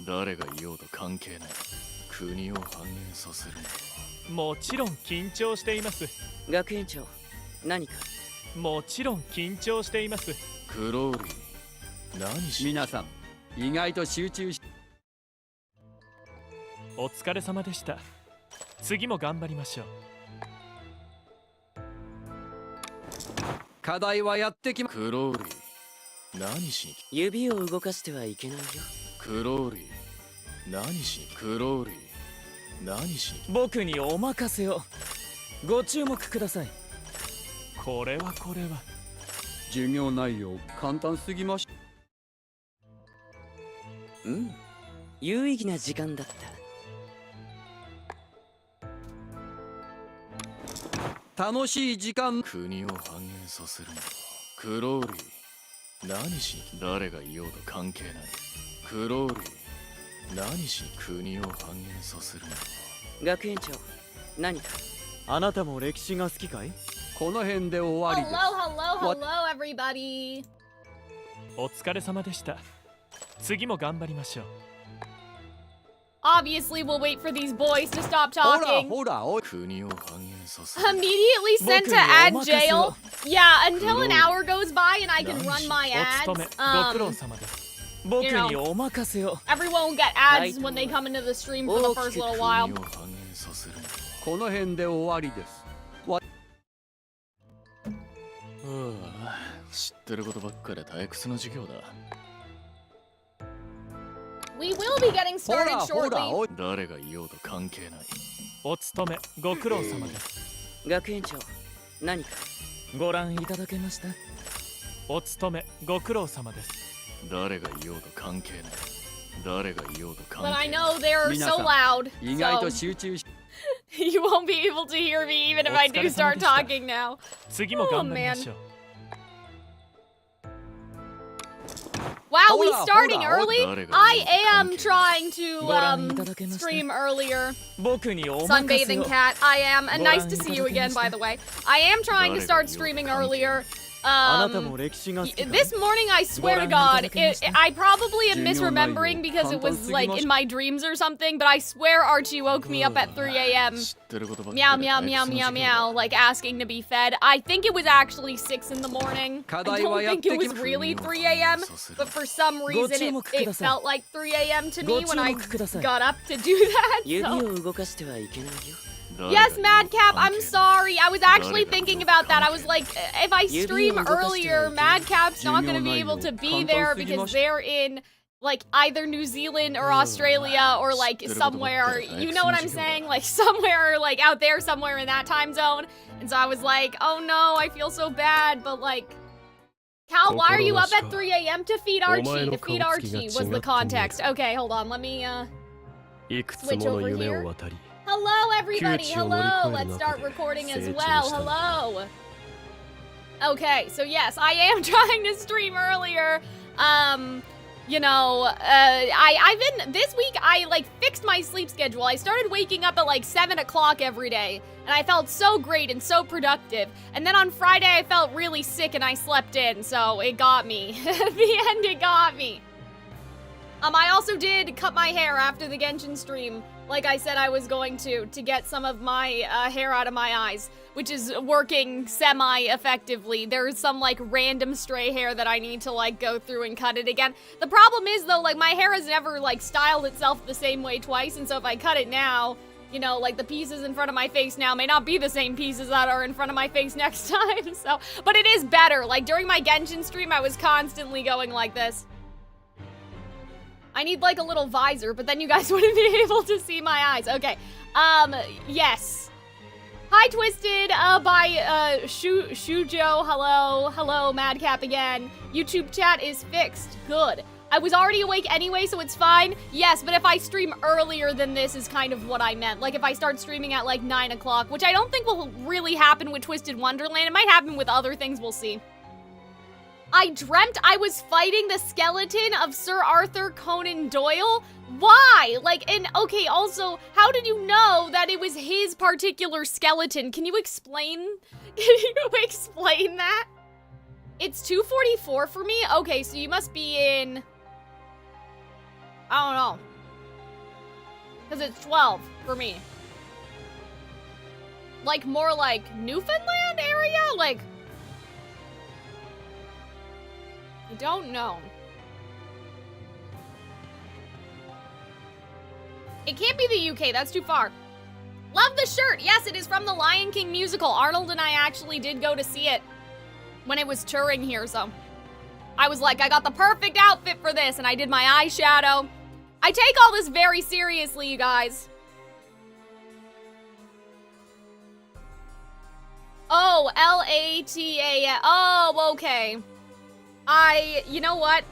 誰がいようと関係ない。国を繁栄させるのは。もちろん緊張しています。学園長、何か？もちろん緊張しています。クローリー、何し。皆さん、意外と集中し。お疲れ様でした。次も頑張りましょう。課題はやってきま。クローリー、何しに。指を動かしてはいけないよ。クローリー、何しに。クローリー、何しに。僕にお任せを。ご注目ください。これは授業内容簡単すぎまし。うん、有意義な時間だった。楽しい時間。国を繁栄させるのは。クローリー、何しに。誰がいようと関係ない。クローリー、何しに。国を繁栄させるのは。学園長、何か？あなたも歴史が好きかい？この辺で終わりです。Hello, everybody. お疲れ様でした。次も頑張りましょう。Obviously, we'll wait for these boys to stop talking. ほら、おい。国を繁栄させる。Immediately sent to ad jail. Yeah, until an hour goes by and I can run my お勤め ads. ご苦労様です。僕にお任せを。 Everyone will get ads when they come into the stream for the first little while. 国を繁栄させるのは。この辺で終わりです。知ってることばっかり退屈な授業だ。We will be getting started ほら、 shortly. おい。誰がいようと関係ない。お勤めご苦労様です。学園長、何か？ご覧いただけました？お勤めご苦労様です。誰がいようと関係ない。誰がいようと関係 But な I い。 know they're 皆 so さん、 loud. 意外と So 集中し。you won't be able to hear me even if I do start talking now. 次も頑張りましょう。Wow, we Hold on, starting hold on. early? I am trying to stream earlier. 僕にお任せ Sunbathing を。 cat, I am. And nice to see you again, by the way. I am trying to start streaming earlier. あなたも歴史が好きかい？ This morning, I swear to God, I probably am misremembering because it was like in my dreams or something, but I swear Archie woke me up at 3 a.m. 知ってることばっかり Meow, で meow, 退 meow, 屈な meow, 授業 meow, だ。 like asking to be fed. I think it was actually 6 in the morning. I 課題は don't やっ think て it き was ま。 really 3 a.m., but for some reason it felt like 3 a.m. to me when I got up to do that. 指 So. を動かしてはいけないよ。Yes, Madcap, I'm sorry. I was actually thinking about that. I was like, if I stream earlier, Madcap's not going to be able to be there because they're in, like, either New Zealand or Australia or, like, somewhere, you know what I'm saying? Like, somewhere, like, out there, somewhere in that time zone. And so I was like, oh no, I feel so bad, but, like, Cal, why are you up at 3 a.m. to feed Archie? To feed Archie was the context. Okay, hold on, let me, switch over here. Hello, everybody. Hello. Let's start recording as well. Hello. Okay, so yes, I am trying to stream earlier. You know, I've been, this week, I, like, fixed my sleep schedule. I started waking up at, like, 7 o'clock every day, and I felt so great and so productive. And then on Friday, I felt really sick and I slept in, so it got me. At the end, it got me. I also did cut my hair after the Genshin stream, like I said I was going to get some of my hair out of my eyes, which is working semi-effectively. There's some, like, random stray hair that I need to, like, go through and cut it again. The problem is, though, like, my hair has never, like, styled itself the same way twice, and so if I cut it now, you know, like, the pieces in front of my face now may not be the same pieces that are in front of my face next time, so, but it is better. Like, during my Genshin stream, I was constantly going like this. I need, like, a little visor, but then you guys wouldn't be able to see my eyes. Okay, yes. Hi, Twisted, by, Shujo, hello, Madcap again. YouTube chat is fixed, good. I was already awake anyway, so it's fine. Yes, but if I stream earlier than this is kind of what I meant. Like, if I start streaming at, like, 9 o'clock, which I don't think will really happen with Twisted Wonderland. It might happen with other things, we'll see. I dreamt I was fighting the skeleton of Sir Arthur Conan Doyle? Why? Like, and okay, also, how did you know that it was his particular skeleton? Can you explain? Can you explain that? It's 2:44 for me? Okay, so you must be in... I don't know. Because it's 12 for me. Like, more like Newfoundland area? Like, I don't know. It can't be the UK, that's too far. Love the shirt! Yes, it is from the Lion King musical. Arnold and I actually did go to see it when it was touring here, so I was like, I got the perfect outfit for this, and I did my eyeshadow. I take all this very seriously, you guys. Oh, L-A-T-A. Oh, okay. You know what?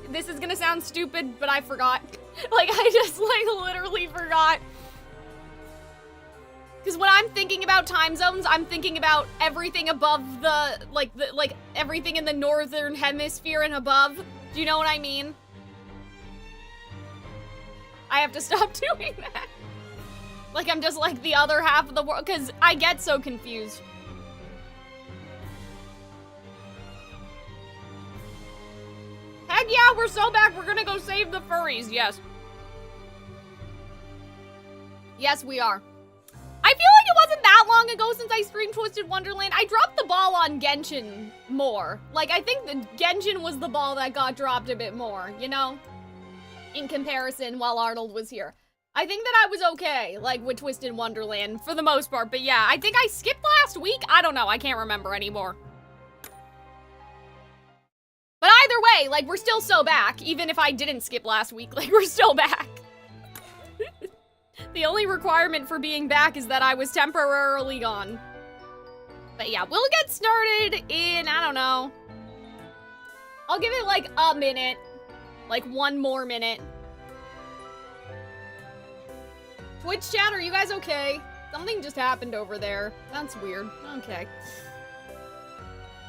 This is gonna sound stupid, but I forgot. Like, I just, like, literally forgot. Because when I'm thinking about time zones, I'm thinking about everything above like everything in the northern hemisphere and above. Do you know what I mean? I have to stop doing that. Like, I'm just like the other half of the world, because I get so confused. Heck yeah, we're so back, we're gonna go save the furries, yes. Yes, we are. I feel like it wasn't that long ago since I streamed Twisted Wonderland. I dropped the ball on Genshin more. Like, I think the Genshin was the ball that got dropped a bit more, you know? In comparison, while Arnold was here. I think that I was okay, like, with Twisted Wonderland, for the most part. But yeah, I think I skipped last week? I don't know, I can't remember anymore. But either way, like, we're still so back. Even if I didn't skip last week, like, we're still back. The only requirement for being back is that I was temporarily gone. But yeah, we'll get started in, I don't know. I'll give it like a minute. Like 1 more minute. Twitch chat, are you guys okay? Something just happened over there. That's weird. Okay.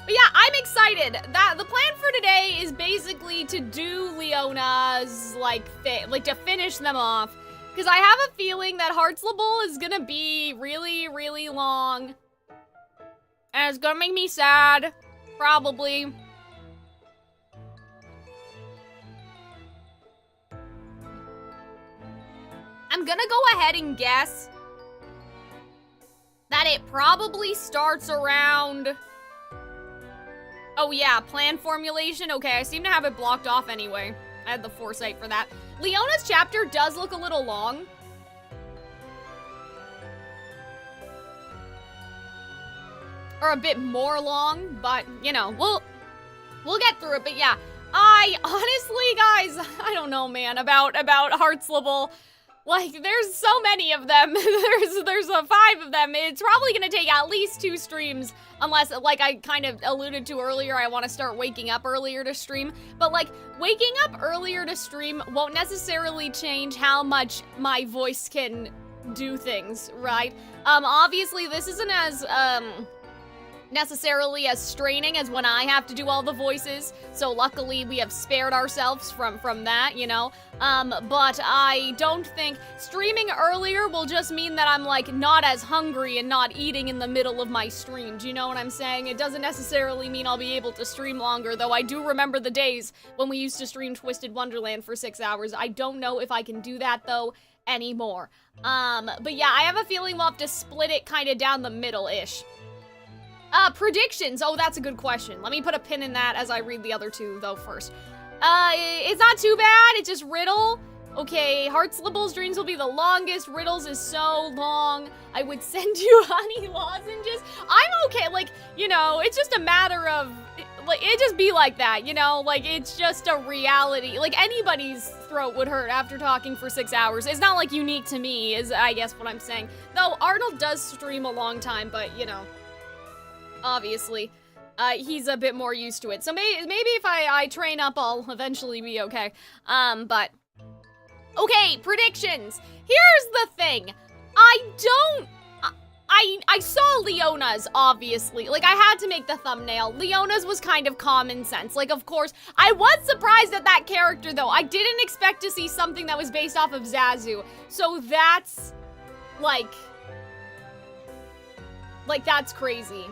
But yeah, I'm excited. The plan for today is basically to do Leona's, like to finish them off. Because I have a feeling that Heartslable is gonna be really, really long. And it's gonna make me sad. Probably. I'm gonna go ahead and guess that it probably starts around... Oh yeah, plan formulation. Okay, I seem to have it blocked off anyway. I had the foresight for that. Leona's chapter does look a little long. Or a bit more long, but, you know, we'll get through it. But yeah, I honestly, guys, I don't know, man, about Heartslable. Like, there's so many of them. there's 5 of them. It's probably gonna take at least 2 streams, unless, like I kind of alluded to earlier, I want to start waking up earlier to stream. But, like, waking up earlier to stream won't necessarily change how much my voice can do things, right? Obviously, this isn't as, necessarily as straining as when I have to do all the voices, so luckily we have spared ourselves from that, you know, but I don't think streaming earlier will just mean that I'm, like, not as hungry and not eating in the middle of my stream. Do you know what I'm saying? It doesn't necessarily mean I'll be able to stream longer, though I do remember the days when we used to stream Twisted Wonderland for 6 hours. I don't know if I can do that, though, anymore. But yeah, I have a feeling we'll have to split it kind of down the middle-ish. Predictions. Oh, that's a good question. Let me put a pin in that as I read the other 2, though, first. It's not too bad. It's just Riddle. Okay, Heartslable's dreams will be the longest. Riddle's is so long. I would send you honey lozenges. I'm okay. Like, you know, it's just a matter of... Like, it just be like that, you know? Like, it's just a reality. Like, anybody's throat would hurt after talking for 6 hours. It's not, like, unique to me, is I guess what I'm saying. Though, Arnold does stream a long time, but, you know... Obviously, he's a bit more used to it. So maybe if I train up, I'll eventually be okay. But... Okay, predictions! Here's the thing. I saw Leona's, obviously. Like, I had to make the thumbnail. Leona's was kind of common sense. Like, of course, I was surprised at that character, though. I didn't expect to see something that was based off of Zazu. So that's, like, that's crazy.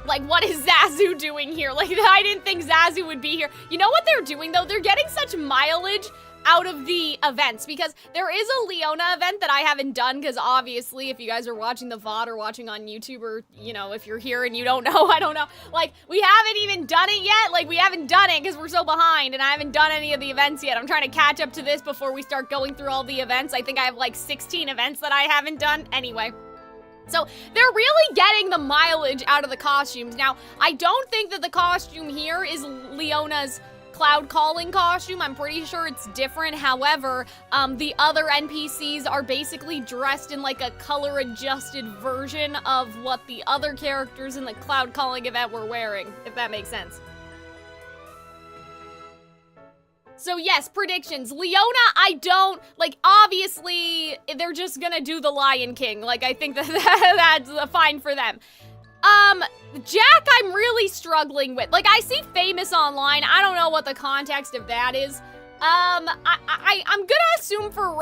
Like, what is Zazu doing here? Like, I didn't think Zazu would be here. You know what they're doing, though? They're getting such mileage out of the events, because there is a Leona event that I haven't done, because obviously, if you guys are watching the VOD or watching on YouTube, or, you know, if you're here and you don't know, I don't know. Like, we haven't even done it yet. Like, we haven't done it because we're so behind, and I haven't done any of the events yet. I'm trying to catch up to this before we start going through all the events. I think I have, like, 16 events that I haven't done. Anyway. So, they're really getting the mileage out of the costumes. Now, I don't think that the costume here is Leona's cloud calling costume. I'm pretty sure it's different. However, the other NPCs are basically dressed in like a color adjusted version of what the other characters in the cloud calling event were wearing, if that makes sense. So yes, predictions. Leona, I don't, like, obviously, they're just gonna do the Lion King. Like, I think that's fine for them. Jack, I'm really struggling with. Like, I see famous online. I don't know what the context of that is. I'm gonna assume for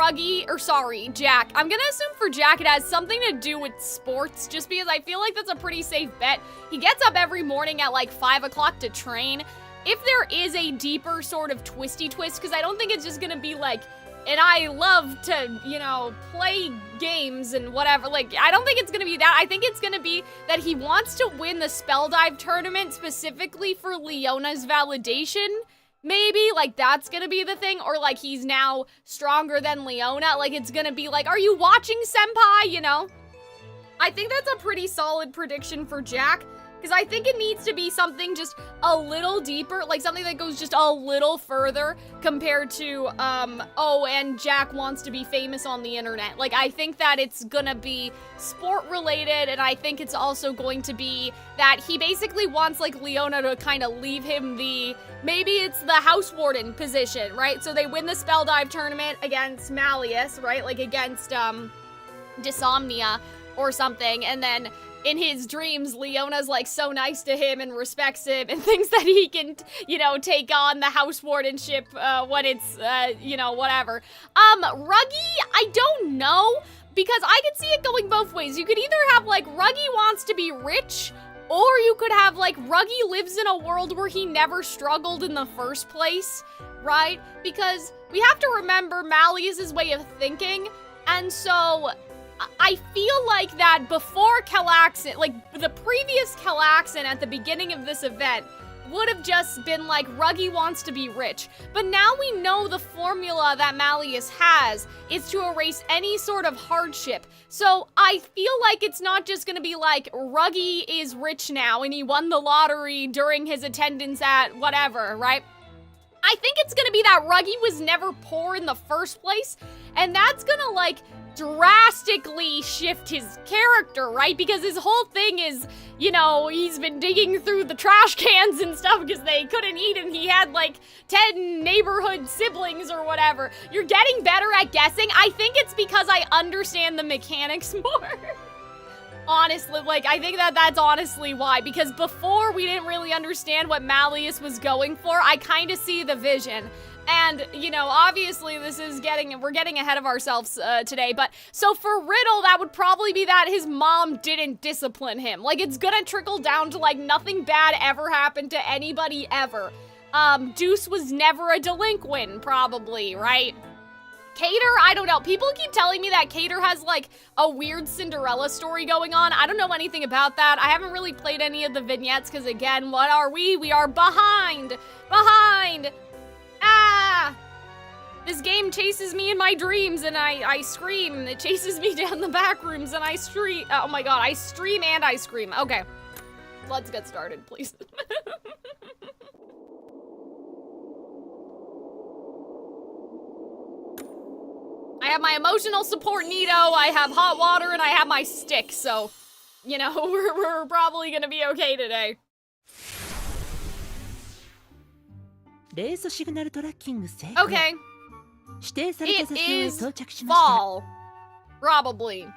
Jack. I'm gonna assume for Jack it has something to do with sports, just because I feel like that's a pretty safe bet. He gets up every morning at like 5 o'clock to train. If there is a deeper sort of twisty twist, because I don't think it's just gonna be like, and I love to, you know, play games and whatever. Like, I don't think it's gonna be that. I think it's gonna be that he wants to win the Spell Dive tournament specifically for Leona's validation. Maybe, like, that's gonna be the thing. Or, like, he's now stronger than Leona. Like, it's gonna be like, are you watching, Senpai? You know? I think that's a pretty solid prediction for Jack. Because I think it needs to be something just a little deeper, like something that goes just a little further compared to, oh, and Jack wants to be famous on the internet. Like, I think that it's gonna be sport-related, and I think it's also going to be that he basically wants, like, Leona to kind of leave him the, maybe it's the House Warden position, right? So they win the Spell Dive tournament against Malleus, right? Like, against, Dysomnia or something, and then in his dreams, Leona's like so nice to him and respects him and thinks that he can, you know, take on the house wardenship when it's, you know, whatever. Ruggie, I don't know, because I could see it going both ways. You could either have like Ruggie wants to be rich, or you could have like Ruggie lives in a world where he never struggled in the first place, right? Because we have to remember Malleus's way of thinking, and so I feel like that before Calxiyn, like the previous Calxiyn at the beginning of this event would have just been like Ruggie wants to be rich. But now we know the formula that Malleus has is to erase any sort of hardship. So I feel like it's not just gonna be like Ruggie is rich now and he won the lottery during his attendance at whatever, right? I think it's gonna be that Ruggie was never poor in the first place, and that's gonna like drastically shift his character, right? Because his whole thing is, you know, he's been digging through the trash cans and stuff because they couldn't eat and he had like 10 neighborhood siblings or whatever. You're getting better at guessing. I think it's because I understand the mechanics more. Honestly, like, I think that that's honestly why, because before we didn't really understand what Malleus was going for. I kind of see the vision. And, you know, obviously this is we're getting ahead of ourselves today, but so for Riddle, that would probably be that his mom didn't discipline him. Like, it's gonna trickle down to, like, nothing bad ever happened to anybody ever. Deuce was never a delinquent, probably, right? Cater, I don't know. People keep telling me that Cater has, like, a weird Cinderella story going on. I don't know anything about that. I haven't really played any of the vignettes, because, again, what are we? We are behind! Behind! Ah! This game chases me in my dreams, and I scream. It chases me down the back rooms, and I stream. Oh my god, I stream and I scream. Okay. Let's get started, please. I have my emotional support Nito, I have hot water, and I have my stick, so, you know, we're probably gonna be okay today. Okay. It is fall. Probably.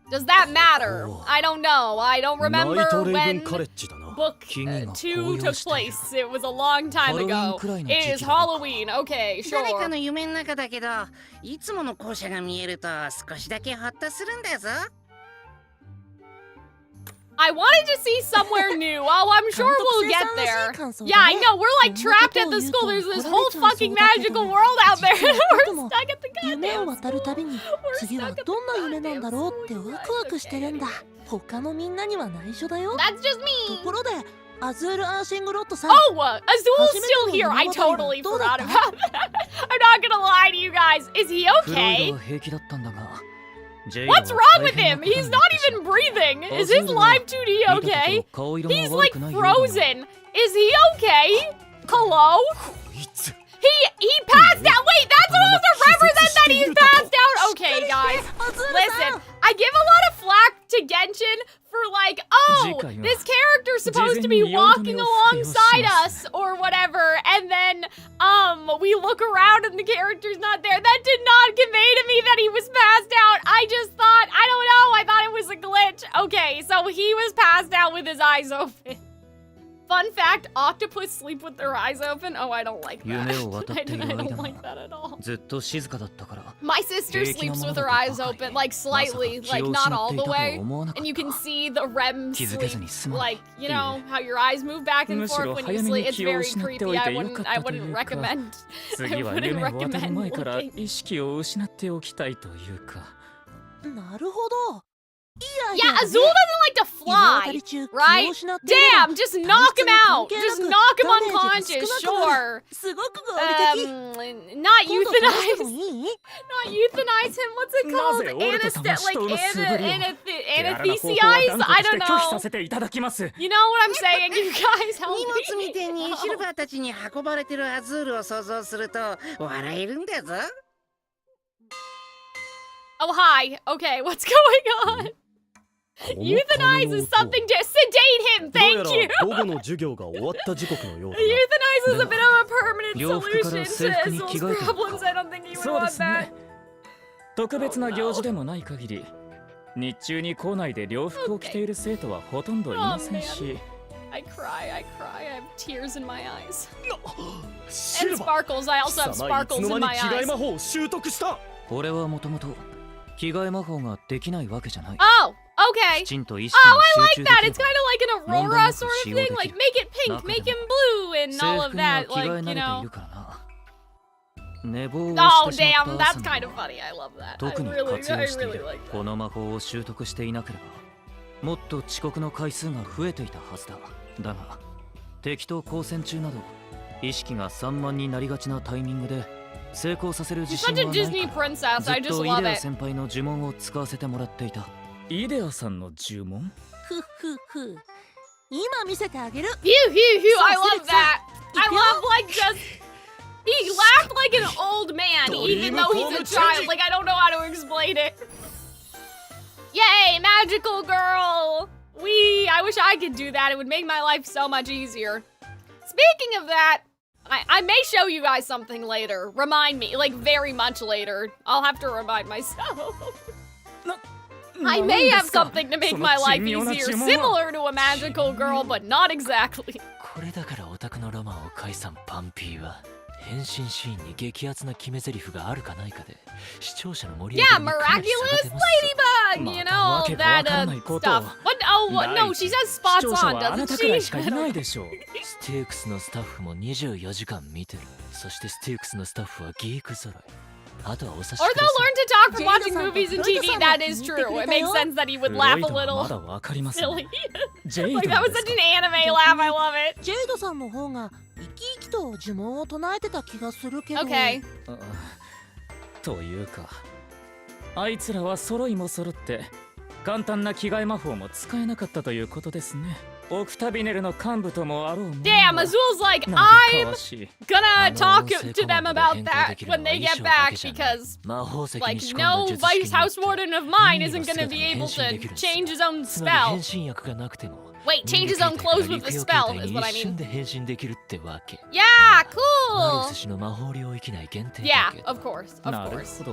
Does that matter? I don't know. I don't remember when book 2 took place. It was a long time ago. It is Halloween. Okay, sure. 誰かの夢の中だけど、いつもの校舎が見えると少しだけホッとするんだぞ。I wanted to see somewhere new. Oh, I'm sure we'll get there. Yeah, I know. We're like trapped at the school. There's this whole fucking magical world out there. We're stuck at the goddamn school. We're stuck at the goddamn school. That's just me. Oh, Azul's still here. I totally forgot about that. I'm not gonna lie to you guys. Is he okay? What's wrong with him? He's not even breathing. Is his live 2D okay? He's like frozen. Is he okay? Hello? He passed out. Wait, that's supposed to represent that he's passed out. Okay, guys. Listen, I give a lot of flack to Genshin for like, oh, this character's supposed to be walking alongside us or whatever, and then we look around and the character's not there. That did not convey to me that he was passed out. I just thought, I don't know, I thought it was a glitch. Okay, so he was passed out with his eyes open. Fun fact, octopus sleep with their eyes open. Oh, I don't like that. I don't like that at all. My sister sleeps with her eyes open, like slightly, like not all the way. And you can see the REM sleep, like, you know, how your eyes move back and forth when you sleep. It's very creepy. I wouldn't recommend. I wouldn't recommend looking. Yeah, Azul doesn't like to fly, right? Damn, just knock him out. Just knock him unconscious, sure. Not euthanize. Not euthanize him. What's it called? Anesthesize? I don't know. You know what I'm saying, you guys? Help 荷物み me. てにシルバーたちに運ばれてるアズールを想像すると笑えるんだぞ。 Oh, hi. Okay, what's going on? Euthanize is something to sedate him. Thank you. Euthanize is a bit of a permanent solution to Azul's problems. I don't think he would want that. 特別な行事でもない限り、日中に校内で洋服を着ている生徒はほとんどいませんし。I cry. I have tears in my eyes. And sparkles. I also have sparkles in my eyes. 俺はもともと着替え魔法ができないわけじゃない。 Oh, okay. Oh, I like that. It's kind of like an aurora sort of thing. Like, make it pink, make him blue, and all of that. Like, you know. Oh, damn. That's kind of funny. I love that. I really like that. この魔法を習得していなければ、もっと遅刻の回数が増えていたはずだ。だが、敵と交戦中など、意識が散漫になりがちなタイミングで、成功させる自信はないから、ずっとイデア先輩の呪文を使わせてもらっていた。イデアさんの呪文？ふふふ。今見せてあげる。Phew, I love that. I love like just he laughed like an old man, even though he's a child. Like I don't know how to explain it. Yay, magical girl! I wish I could do that. It would make my life so much easier. Speaking of that, I may show you guys something later. Remind me, like very much later. I'll have to remind myself. I may have something to make my life easier, similar to a magical girl, but not exactly. これだからオタクのロマンを解散パンピーは変身シーンに激アツな決め台詞があるかないかで視聴者の盛り上がりにかなり差が出ます。 Ladybug, you know, that stuff. What? Oh, what? No, she says spots on, doesn't she? しかいないでしょう。スティークスのスタッフも24時間見てる。そしてスティークスのスタッフはギーク揃い。あとはお察しください。 Or they'll learn to talk from watching movies and TV. That is true. It makes sense that he would laugh a little. まだわかりません。 Silly. ジェイド Like です that was か such an anime laugh. I love it. ジェイドさんの方が生き生きと呪文を唱えてた気がするけど。Okay. というか、あいつらは揃いも揃って簡単な着替え魔法も使えなかったということですね。オクタビネルの幹部ともあろうもの。 Damn, Azul's like, I'm gonna talk to them about that when they get back because, like, no vice house warden of mine isn't gonna be able to change his own spell. Wait, change his own clothes with the spell is what I mean. Yeah, cool. Yeah, of course, of course.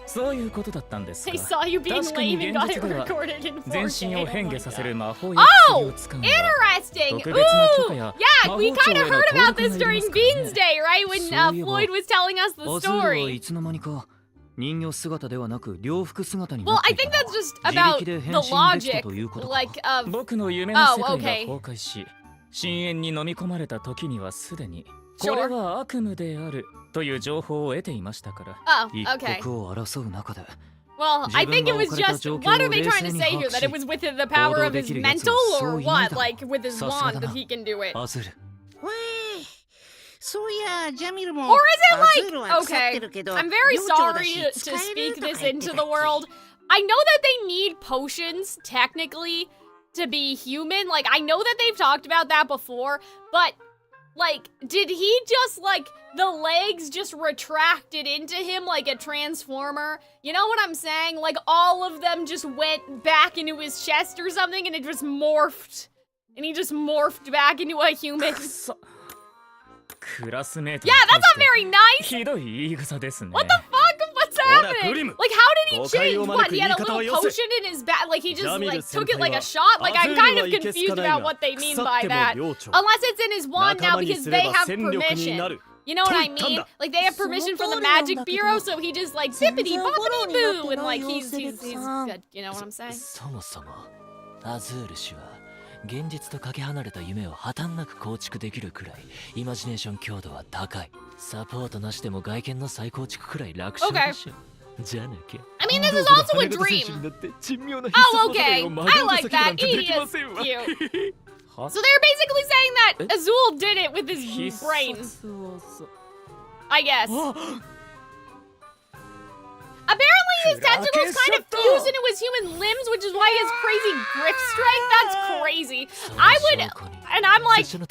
そういうことだったんですか。 They saw you being 確かに lame and 現 got 実 it では recorded in 全身を 4K. 変化させる魔法や薬を使うのは Interesting. 特別な許可 Ooh, や yeah, 魔 we 法庁 kind へ of の heard 登 about 録が this いりま during すからね。 Beans Day, right? When Floyd was telling us the アズールは story. いつの間にか人形姿ではなく洋服姿にな Well, って I いた think の that's は just 自 about 力で the 変身できた logic, ということか。 like of 僕の夢の世界が Oh, okay. 崩壊し、深淵に飲み込まれた時にはすでに、 Sure. これは悪夢であるという情報を得ていましたから。 Oh, 一 okay. 刻を争う中で Well, I think it was just. What are they trying to say here? That it was within the power of his mental, or what? Like with his wand that he can do it. アズル。わーそういやジャミルも Or is アズ it ール like は腐って okay? るけど I'm very 寮長だし sorry 使 to える speak とか this 言って into た the っけ world. I know that they need potions technically to be human. Like I know that they've talked about that before, but like, did he just like the legs just retracted into him like a transformer? You know what I'm saying? Like all of them just went back into his chest or something, and it just morphed, and he just morphed back into a human. クラスメート Yeah, that's not very nice. ひどい言い草ですね。 What the fuck? What's happening? Like, how did he change? What? He had a little potion in his bag. Like, he just like took it like a shot. Like, I'm kind of confused about what they mean by that. Unless it's in his wand now because they have permission. You know what I mean? Like, they have permission from the Magic Bureau, so he just like zippity boppity boo, and like he's good. You know what I'm saying? そもそもアズール氏は現実とかけ離れた夢を破綻なく構築できるくらいイマジネーション強度は高い。サポートなしでも外見の再構築くらい楽勝でしょ。じゃなきゃ。I mean, this is also a dream. Oh, okay. I like that. He is cute. So they're basically saying that Azul did it with his brain. I guess. Apparently his tentacles kind of fuse into his human limbs, which is why he has crazy grip strength. That's crazy. I would, and I'm like, I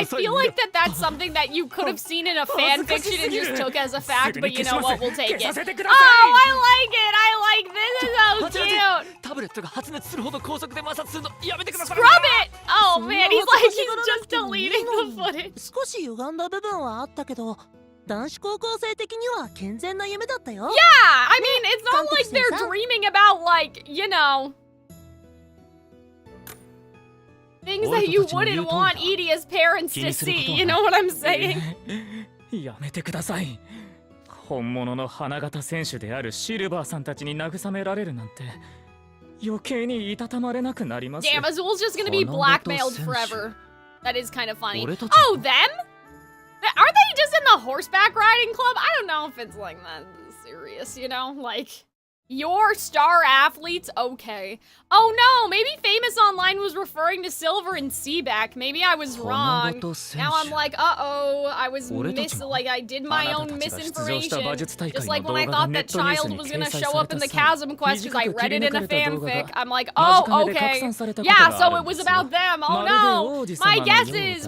feel like that's something that you could have seen in a fan fiction and just took as a fact, but you know what, we'll take it. Oh, I like it. I like this. Is so cute. タブレットが発熱するほど高速で摩擦するのやめてください。 Scrub it. Oh man, he's like, he's just deleting the footage. 少し歪んだ部分はあったけど男子高校生的には健全な夢だったよ。 Yeah, I mean, it's not like they're dreaming about, like, you know, things that you wouldn't want Edie's parents to see, you know what I'm saying? やめてください。本物の花形選手であるシルバーさんたちに慰められるなんて余計にいたたまれなくなります。 Damn, Azul's just gonna be blackmailed forever. That is kind of funny. 俺たち Oh, them? Aren't they just in the horseback riding club? I don't know if it's like that serious, you know? Like, your star athletes? Okay. Oh no, maybe Famous Online was referring to Silver and Seaback. Maybe I was wrong. Now I'm like, uh-oh, I was like, I did my own misinformation. Just like when I thought that Child was gonna show up in the Chasm quest because I read it in a fanfic. I'm like, oh, okay. Yeah, so it was about them. Oh no. My guesses.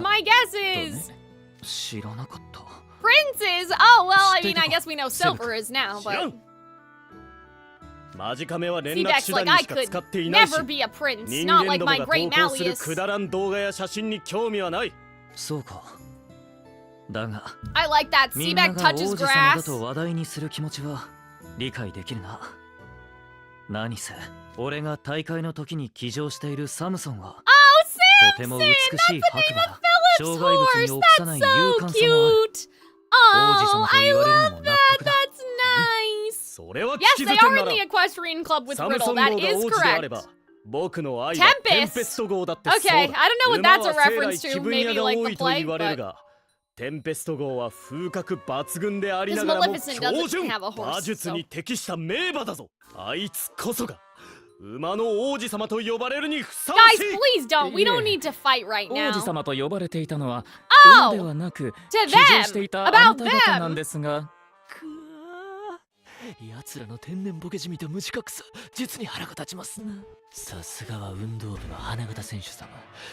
知らなかった。 Princes? Oh, well, I mean, I guess we know Silver is now, but... マジカメは連絡 Seaback's 手 like, 段 I にしか could 使っていないし never be a prince, 人 not 間 like ども my が great 投稿する Malleus. くだらん動画や写真に興味はない。そうか。だが I like that. みんな Seaback が王 touches 子様だ grass. と話題にする気持ちは理解できるな。何せ俺が大会の時に騎乗しているサムソンは Oh, とても Samson! 美しい That's 白 the 馬 name だ。 of 障 Philip's 害物 horse! に臆さない That's 勇 so 敢さもある。 cute! 王子 Oh, 様と I 言われるの love も納 that! 得だ。 That's nice! それは聞 Yes, き they 捨て are な in ら the Equestrian Club with サム Riddle. ソン That 号が is 王子であれ correct. ば僕の愛はテンペスト号だってそうだ。 Okay, I don't know what that's a 馬は生 reference 来 to. 気分屋 Maybe が like 多 the いと play, 言われる but... がテンペスト号は風格抜群であり This ながらも Maleficent 強 doesn't 靭 have a horse, 馬術 so... に適した名馬だぞ。あいつこそが馬の王子様と呼ばれるにふさわ Guys, しい。 please don't. We don't need to fight right 王 now. 子様と呼ばれていたのは Oh! 馬ではなく To 騎乗してい them! たあな About た方なん them! ですが。奴らの天然ボケじみた無自覚さ実に腹が立ちますな。さすがは運動部の花形選手様。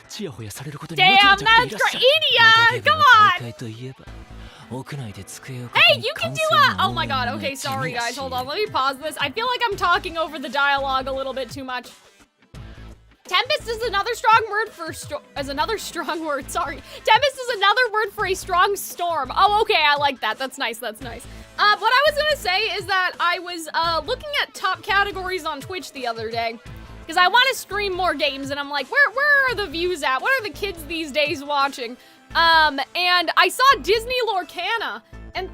ちやほやされることに Damn, 無頓着でい that's らっしゃる。 Idia! Come 大 on! 会といえば屋内で机を Hey, you can do a... Oh my god, okay, sorry guys, hold on, let me pause this. I feel like I'm talking over the dialogue a little bit too much. Tempest is another strong word for another strong word, sorry. Tempest is another word for a strong storm. Oh, okay, I like that. That's nice, that's nice. What I was gonna say is that I was looking at top categories on Twitch the other day. Because I want to stream more games, and I'm like, where are the views at? What are the kids these days watching? And I saw Disney Lorcana, and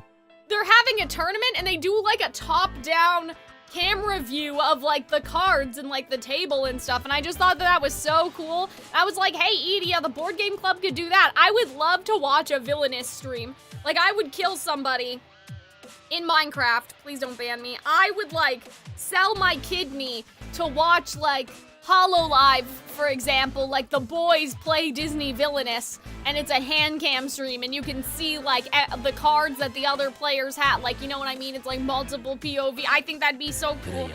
they're having a tournament and they do like a top-down camera view of like the cards and like the table and stuff, and I just thought that was so cool. I was like, hey Edia, the board game club could do that. I would love to watch a villainous stream. Like, I would kill somebody in Minecraft, please don't ban me. I would like sell my kidney to watch like HoloLive, for example, like the boys play Disney Villainous, and it's a hand cam stream, and you can see like the cards that the other players have. Like, you know what I mean? It's like multiple POV. I think that'd be so cool.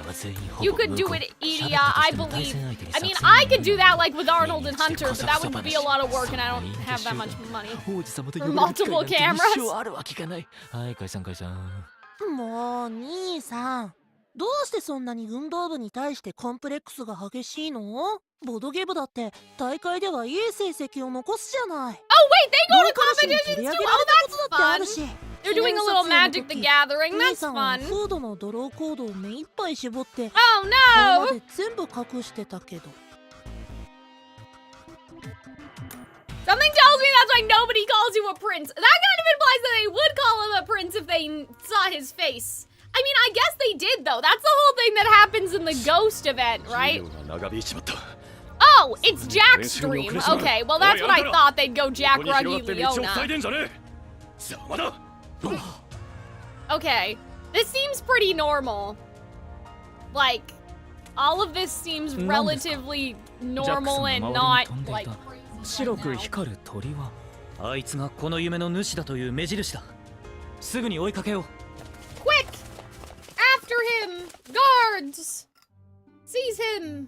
You could do it, Edia, I believe. I mean, I could do that like with Arnold and Hunter, but that would be a lot of work, and I don't have that much money for multiple cameras. もう兄さん、どうしてそんなに運動部に対してコンプレックスが激しいの？ボドゲ部だって大会ではいい成績を残すじゃない。Oh wait, they go to competitions too. Oh, that's fun. They're doing a little Magic the Gathering. That's fun. フードのドローコードを目いっぱい絞って、 Oh 顔 no! まで全部隠してたけど。Something tells me that's why nobody calls you a prince. That kind of implies that they would call him a prince if they saw his face. I mean, I guess they did, though. That's the whole thing that happens in the Ghost event, right? Oh, it's Jack's stream. Okay, well, that's what I thought. They'd go Jack, Ruggie, Leona. Okay, this seems pretty normal. Like, all of this seems relatively normal and not, like, crazy. 白く光る鳥はあいつがこの夢の主だという目印だ。すぐに追いかけよう。 Quick! After him! Guards! Seize him!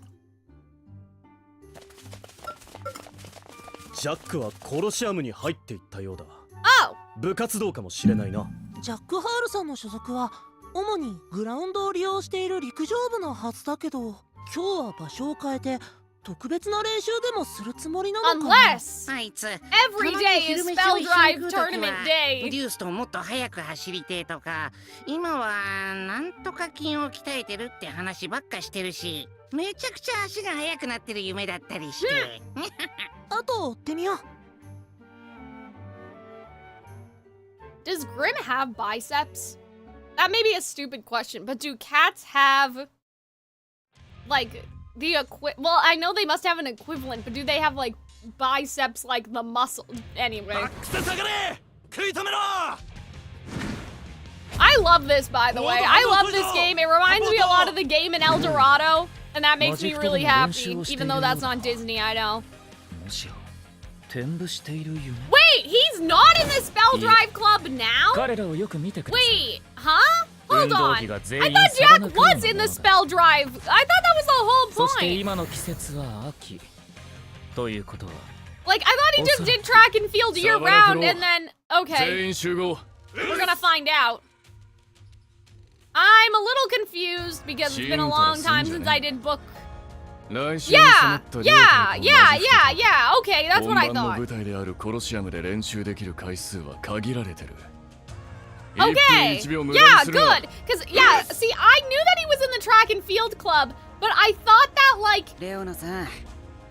ジャックはコロシアムに入っていったようだ。Oh! 部活動かもしれないな。ジャック・ハールさんの所属は主にグラウンドを利用している陸上部のはずだけど、今日は場所を変えて特別な練習でもするつもりなのかな。 Unless あいつ every day is Spell Drive Tournament プ Day. デュースともっと早く走りてえとか、今はなんとか筋を鍛えてるって話ばっかしてるし、めちゃくちゃ足が速くなってる夢だったりして。あと追ってみよう。 Does Grim have biceps? That may be a stupid question, but do cats have, like, the well, I know they must have an equivalent, but do they have, like, biceps like the muscle? Anyway. I love this, by the way. I love this game. It reminds me a lot of the game in El Dorado, and that makes me really happy, even though that's on Disney, I know. Wait, he's not in the Spell Drive Club now? 彼らをよく見てください。 Wait, huh? Hold on. I thought Jack was in the Spell Drive. I thought that was the whole そして point. 今の季節は秋ということは Like, I thought he just did track and field year round, and then, okay, 全員集合 we're gonna find out. I'm a little confused because it's been a long time since I did book. 来週に迫った両校の Yeah, okay, that's what I 本番の thought. 舞台であるコロシアムで練習できる回数は限られてる Okay, 1分1秒無駄 yeah, にするな good. Because, yeah, see, I knew that he was in the track and field club, but I thought that, like, レオナさん、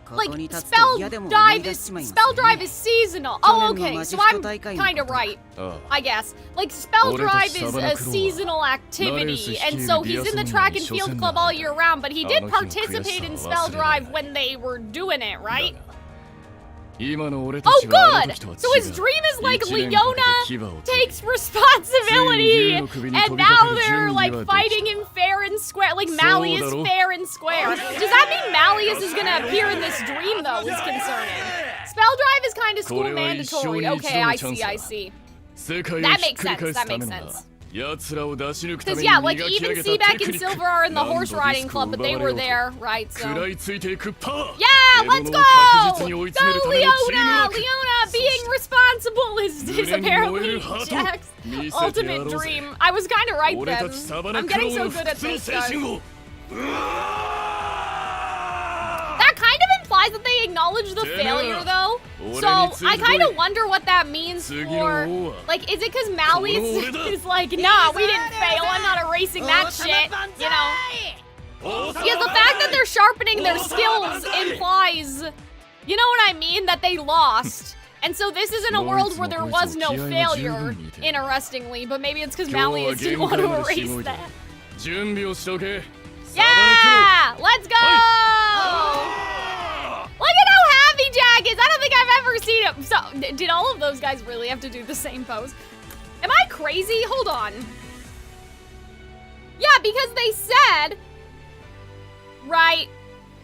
こ like こに立つ spell と嫌でも思い出 drive しちまい is ますね。 spell drive is seasonal. Oh, 去年の okay, マジ so ック I'm 大会の kind of right, あ I guess. Like spell 俺た drive ち is サバナ a クローは seasonal activity, and so he's in the track and field club all year round. But he did participate in spell drive when they were doing it, right? 今の俺た Oh, ちはあの good. 時とは違う So his dream is like 一年 Leona かけて牙を取る takes responsibility, ついに竜の首に and 飛びかか now る they're 準備 like はできた fighting him fair and square. Like Malleus そうだろ fair and square. Does that mean Malleus is gonna appear in this dream though? Is concerning. Spell drive is kind of school これは一生 mandatory. に一 Okay, 度 I のチャン see, ス I だ see. 世界を That ひっ makes くり sense. 返す That ため makes にな sense. 奴らを出し抜くた Because めに yeah, like 磨き上 even げた Seaback テク and ニック Silver are in the 何度 horse リス riding クを club, but 奪 they われ were ようと there, right? So 食らいついていくパワー yeah, 獲 let's 物 go. を確実に追い Go, 詰めるためのチームワー Leona. ク Leona being responsible is 胸に燃え apparently るハート Jack's 見せてや ultimate ろうぜ dream. I was kind of right 俺た then. ちサバナ I'm クロ getting ー so の good at 不屈の this 精 stuff. 神を That kind of implies that they acknowledge the failure, though. So I kind of wonder what that means for. Like, is it because Malleus is like, nah, we didn't fail. I'm not erasing that shit. You know? Because the fact that they're sharpening their skills implies, you know what I mean, that they lost. And so this is in a world where there was no failure, interestingly, but maybe it's because Malleus didn't want to erase that. 準備をしとけ。 Yeah! Let's go! Look at how happy Jack is! I don't think I've ever seen him. So, did all of those guys really have to do the same pose? Am I crazy? Hold on. Yeah, because they said, right,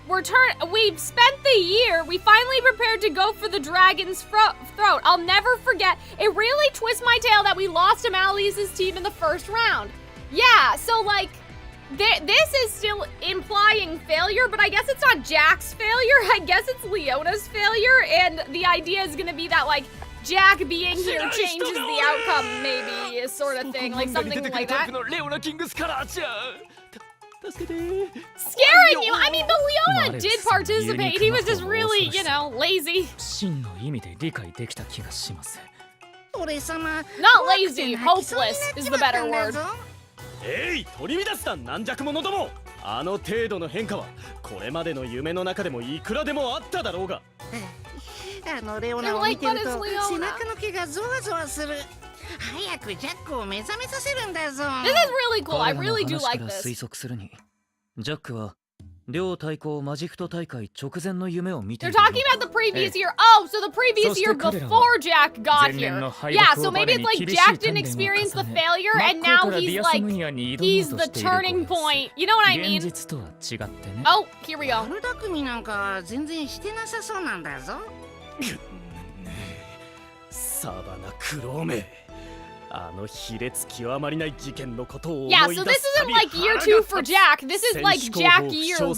we've spent the year, we finally prepared to go for the dragon's throat. I'll never forget. It really twists my tail that we lost to Malleus's team in the first round. Yeah, so like, this is still implying failure, but I guess it's not Jack's failure. I guess it's Leona's failure, and the idea is gonna be that, like, Jack being here changes the outcome, maybe, sort of thing, like something like that. Scaring you? I mean, but Leona did participate. He was just really, you know, lazy. Not lazy, hopeless is the better word. 取り乱した軟弱者ども。あの程度の変化はこれまでの夢の中でもいくらでもあっただろうが。レオナを見てると背中の毛がゾワゾワする。早くジャックを目覚めさせるんだぞ。This is really cool. I really do like this. 推測するに、ジャックは両対抗マジフト大会直前の夢を見ている。They're talking about the previous year. Oh, so the previous year before Jack got here. Yeah, so maybe it's like Jack didn't experience the failure and now he's like, he's the turning point. You know what I mean? Oh, here we go. 悪巧みなんか全然してなさそうなんだぞ。サバナクローメ。あの卑劣極まりない事件のことを思い Yeah, 出 so す this isn't like year 2 for Jack. This is like Jack year 1.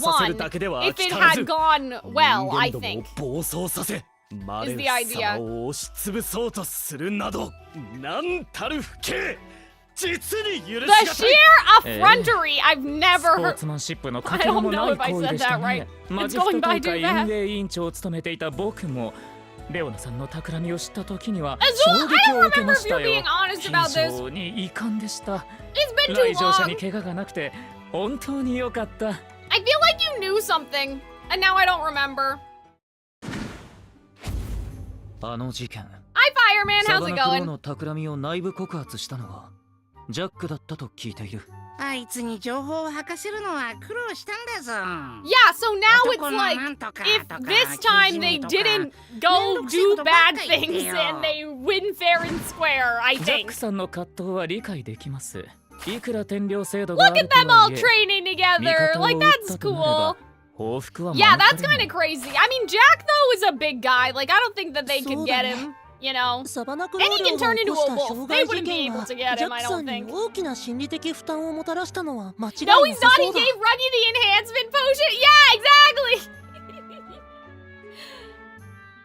If it had gone well, I think. 暴走させ、マレウス様を押し潰そうとするなど、なんたる不敬。実に許しがたい。 The sheer effrontery I've never heard. I don't know if I said that right. It's going by too fast. レオナさんの企みを知った時には Well, I don't remember if you're being honest about 非 this. 常に遺憾でした。 It's been too 来場者 long. に怪我がなくて本当に良かった。 I feel like you knew something, and now I don't remember. あの事件。Hi, Fireman. サ How's バ it ナクロー going? の企みを内部告発したのはジャックだったと聞いている。あいつに情報を吐かせるのは苦労したんだぞ。 Yeah, so now it's like, if this time they didn't go do bad things and they win fair and square, I ジャッ think. クさんの葛藤は理解できます。いくら天領制度 Look がある at と them all はいえ、 training 味 together. 方を Like, 撃っ that's たとなれ cool. ば報復は Yeah, 免 that's れな kind い of crazy. I mean, Jack, though, is a big guy. Like, I don't think that they could get him, you know. サバナクロー And he 領 can が turn 起 into こし a た wolf. 傷 They 害事 wouldn't be 件 able が to ジ get ャ him, ッ I クさ don't んに think. 大きな心理的負担をもたらしたのは間違い No, な he's さ not. そ He うだ。 gave Ruggie the enhancement potion. Yeah, exactly.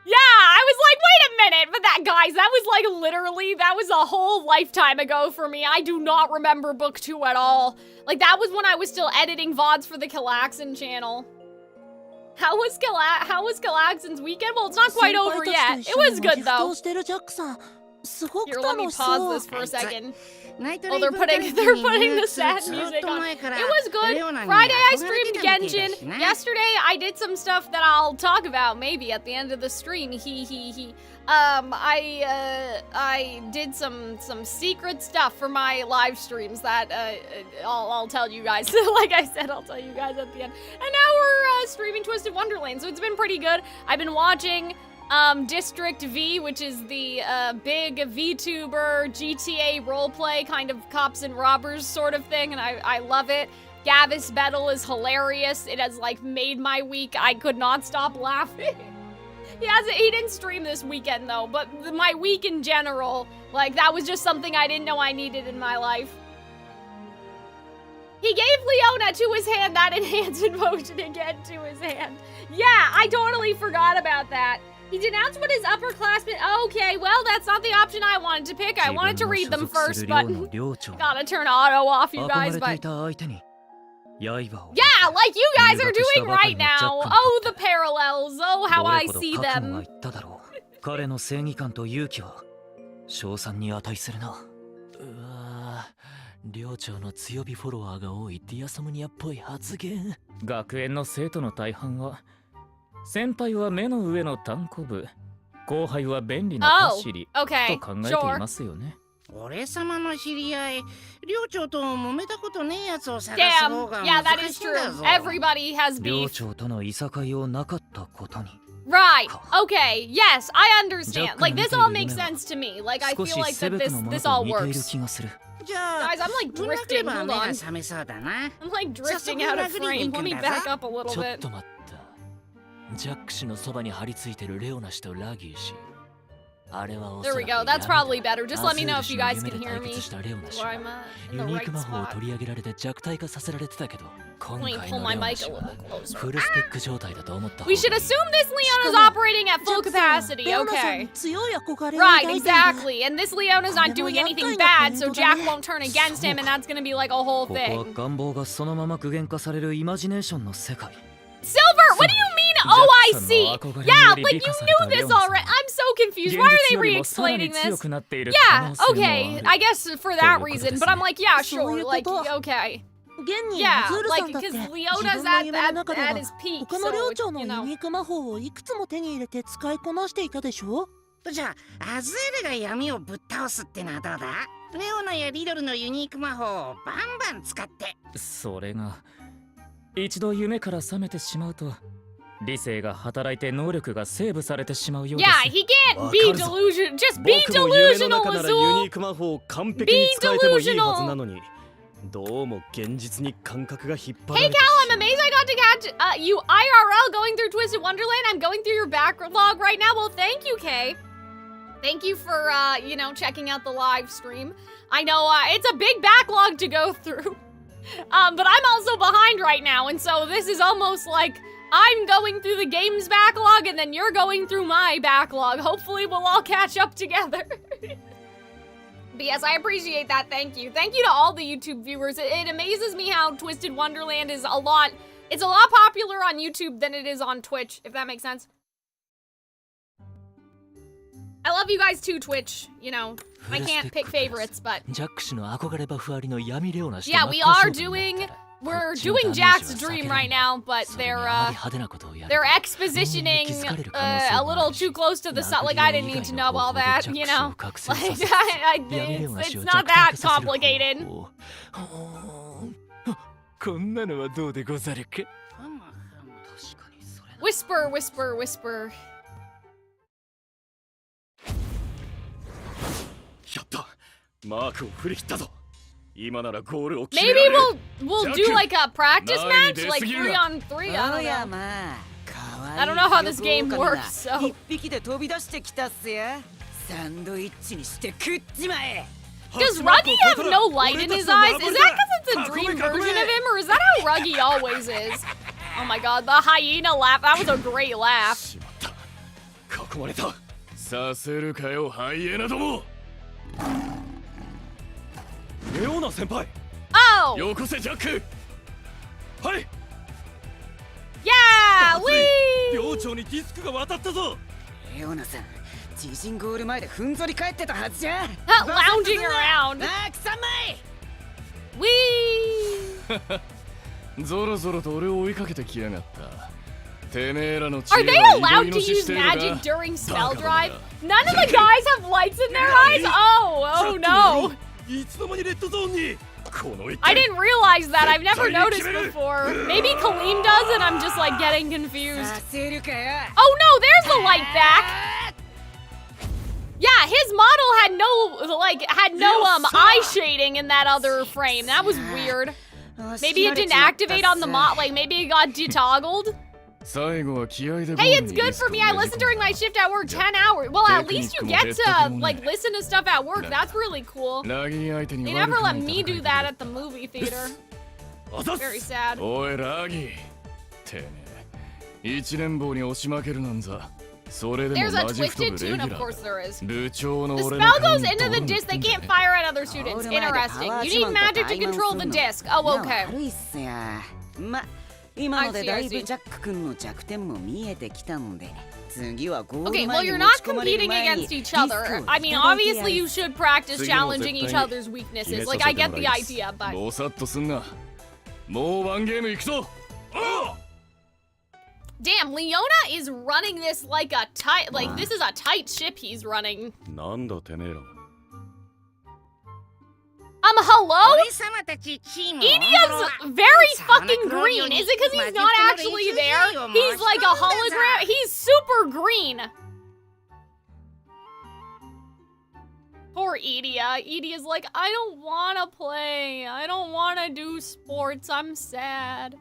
Yeah, I was like, wait a minute. But that, guys, that was like literally, that was a whole lifetime ago for me. I do not remember book 2 at all. Like, that was when I was still editing VODs for the Calxiyn channel. How was Calxiyn's weekend? Well, it's not quite over yet. It was good, though. してるジャックさん、すごく Here, let me 楽しそ pause う。 this for a second. ナイト Oh, レイ they're ブ putting 大 they're 会に putting 入 the 学 sad ずっ music と on. 前から It was good. レオナに Friday I 憧れ streamed てたみたいだ Genshin. しな。 Yesterday I did some stuff that I'll talk about maybe at the end of the stream. I did some secret stuff for my live streams that I'll tell you guys. Like I said, I'll tell you guys at the end. And now we're streaming Twisted Wonderland, so it's been pretty good. I've been watching District V, which is the big VTuber GTA roleplay kind of cops and robbers sort of thing, and I love it. Gavis Battle is hilarious. It has like made my week. I could not stop laughing. He didn't stream this weekend though, but my week in general, like that was just something I didn't know I needed in my life. He gave Leona to his hand that enhancement potion again to his hand. Yeah, I totally forgot about that. He denounced what his upperclassmen. Okay, well, that's not the option I wanted to pick. I wanted to read them first, but gotta turn auto off, you guys. But yeah, like you guys are doing right now. Oh, the parallels. Oh, how I see them. 彼の正義感と勇気は称賛に値するな。うわぁ、寮長の強火フォロワーが多いディアソムニアっぽい発言。学園の生徒の大半は先輩は目の上の単行部後輩は便利なパシリ Okay, と考えてい sure. ますよね。俺様の知り合い、寮長と揉めたことねえやつを探す Damn, 方が yeah, that 難 is しいんだ true. ぞ。 Everybody has 寮 beef. 長とのいさかいをなかったことに。 Right. Okay. Yes, I understand. Jack Like this and all Lily makes Luna. sense to me. Like I 少 feel し like セ that ブクのもの this と all 似ている works. 気がする。じゃあ、 Guys, I'm like ぶん殴れ drifting. ば Hold 目が on. 覚めそうだな。 I'm like drifting out of frame. Let me back up a little ちょっ bit. と待った。ジャック氏のそばに張り付いてるレオナ氏とラギー氏。あれはおそ There ら we く go. That's 闇だ。 probably better. Just let me know if you guys アズー can ル氏 hear の夢で me. 対決したレオナ氏 Where は I'm at. ユ In the ニー right ク魔法を spot. 取り上げられて弱体化させられてたけど、今 Let me 回 pull の my レオナ mic 氏 a は little closer. フルスペック状態だと思った方 We が should いい。 assume this Leona's しかも operating at ジャ full ックさんは capacity. レオナさん Okay. に強い憧れを Right, 抱いている。 exactly. And this Leona's not doing anything bad, so Jack won't turn against him, and that's gonna be like a whole ここは thing. 願望がそのまま具現化されるイマジネーションの世界。 Silver, what do you mean? Oh, I see. Yeah, but you knew this already. I'm so confused. Why are they 現実よりもさらに re-explaining 強 this? くなっている可 Yeah, 能性もあ okay. る。 I guess for that reason, but I'm like, yeah, そうい sure. う Like, こと。 okay. 現に Yeah, アズールさ like, んだって because 自 Leona's 分の at 夢の中で at は his peak, 他の so, 寮長の you ユ know. ニーク魔法をいくつも手に入れて使いこなしていたでしょ。じゃあ、アズールが闇をぶっ倒すってのはどうだ？レオナやリドルのユニーク魔法をバンバン使って。それが一度夢から覚めてしまうと理性が働いて能力がセーブされてしまうようです。 Yeah, he can't be delusional. Just be 僕も夢の delusional, 中ならユ Azul. ニーク魔法を完璧に使えてもいいはずなのに、どうも現実に感覚が引っ張ら Hey れて Cal, I'm amazed I got to catch you IRL going through Twisted Wonderland. I'm going through your backlog right now. Well, thank you, Kay. Thank you for, you know, checking out the live stream. I know it's a big backlog to go through. But I'm also behind right now, and so this is almost like I'm going through the game's backlog, and then you're going through my backlog. Hopefully we'll all catch up together. But yes, I appreciate that. Thank you. Thank you to all the YouTube viewers. It amazes me how Twisted Wonderland is it's a lot popular on YouTube than it is on Twitch, if that makes sense. I love you guys too, Twitch. You know, I can't pick favorites, but ジャック氏の憧れバフありの闇レオナ氏と yeah, 真っ we 向 are 勝負にな doing ったら we're doing Jack's dream right now, but それにあまり派手なことをやる they're expositioning a little too close to the sun. Like I didn't need to know all that, you know. Like it's not that complicated. こんなのはどうでござるか。 Whisper, whisper, whisper. やった。マークを振り切ったぞ。今ならゴールを決 Maybe められる。 we'll do like a practice match, like 3 on 3. I don't know. I don't know how this game works, so. 一匹で飛び出してきたっすよ。サンドイッチにして食っちまえ。 Does Ruggie have no light in his eyes? Is that because it's a dream version of him, or is that how Ruggie always is? Oh my god, the hyena laugh. That was a great laugh. しまった。囲まれた。させるかよハイエナども。レオナ先輩。Oh! よこせジャック。はい。 Yeah! Wee! 寮長にディスクが渡ったぞ。レオナさん、自陣ゴール前でふんぞり返ってたはずじゃ。Lounging around. あ、くさんまい。 Wee! ぞろぞろと俺を追いかけてきやがった。てめえらの知 Are 恵 they は allowed 祈り to のし use しているが magic during spell バカだ drive? な。 None of the guys have lights in their eyes? Oh no! いつの間にレッドゾーンに。この一 I 回 didn't realize that. I've never noticed before. Maybe Calxiyn does, and I'm just like getting confused. させるかよ。 Oh no, there's the light back. Yeah, his model had no eye shading in that other frame. That was weird. Maybe it didn't activate on the mod. Like maybe it got detoggled. 最後は気合で Hey, it's good for me. I listen during my shift at work 10 hours. Well, at least you get to like listen to stuff at work. That's really cool. ラギー相手に They 悪 never く let ない me do 戦い that at the movie theater. あざっ Very sad. おいラギーてめえ一年坊に押し負けるなんざそれでも There's a マジ太 twisted るレギ tune, ュ of ラ course ー there is. 部長の The 俺の spell 顔 goes に into ど the う disc. They 塗ってん can't だ fire at other students. Interesting. You need magic to control the disc. Oh, okay. 悪いっすや。ま、今のでだいぶジャック君の弱点も見えてきたので。次はゴー Okay, ル well, 前に you're 持 not ち込まれる competing 前に against ディ each スクを other. I mean, いただいてや obviously, る you should practice 次も challenging 絶 each 対 other's に weaknesses. 決 Like, め I させ get て the もらいます idea, but. ぼさっとすんなもうワンゲーム行くぞおう Damn, Leona is running this like a tight, like this is a tight ship he's running. なんだてめえら。Hello? 俺様たちチーム Edia's very fucking green. Is it because he's not actually there? He's like a hologram. He's super green. Poor Edia. Edia's like, I don't want to play. I don't want to do sports. I'm sad.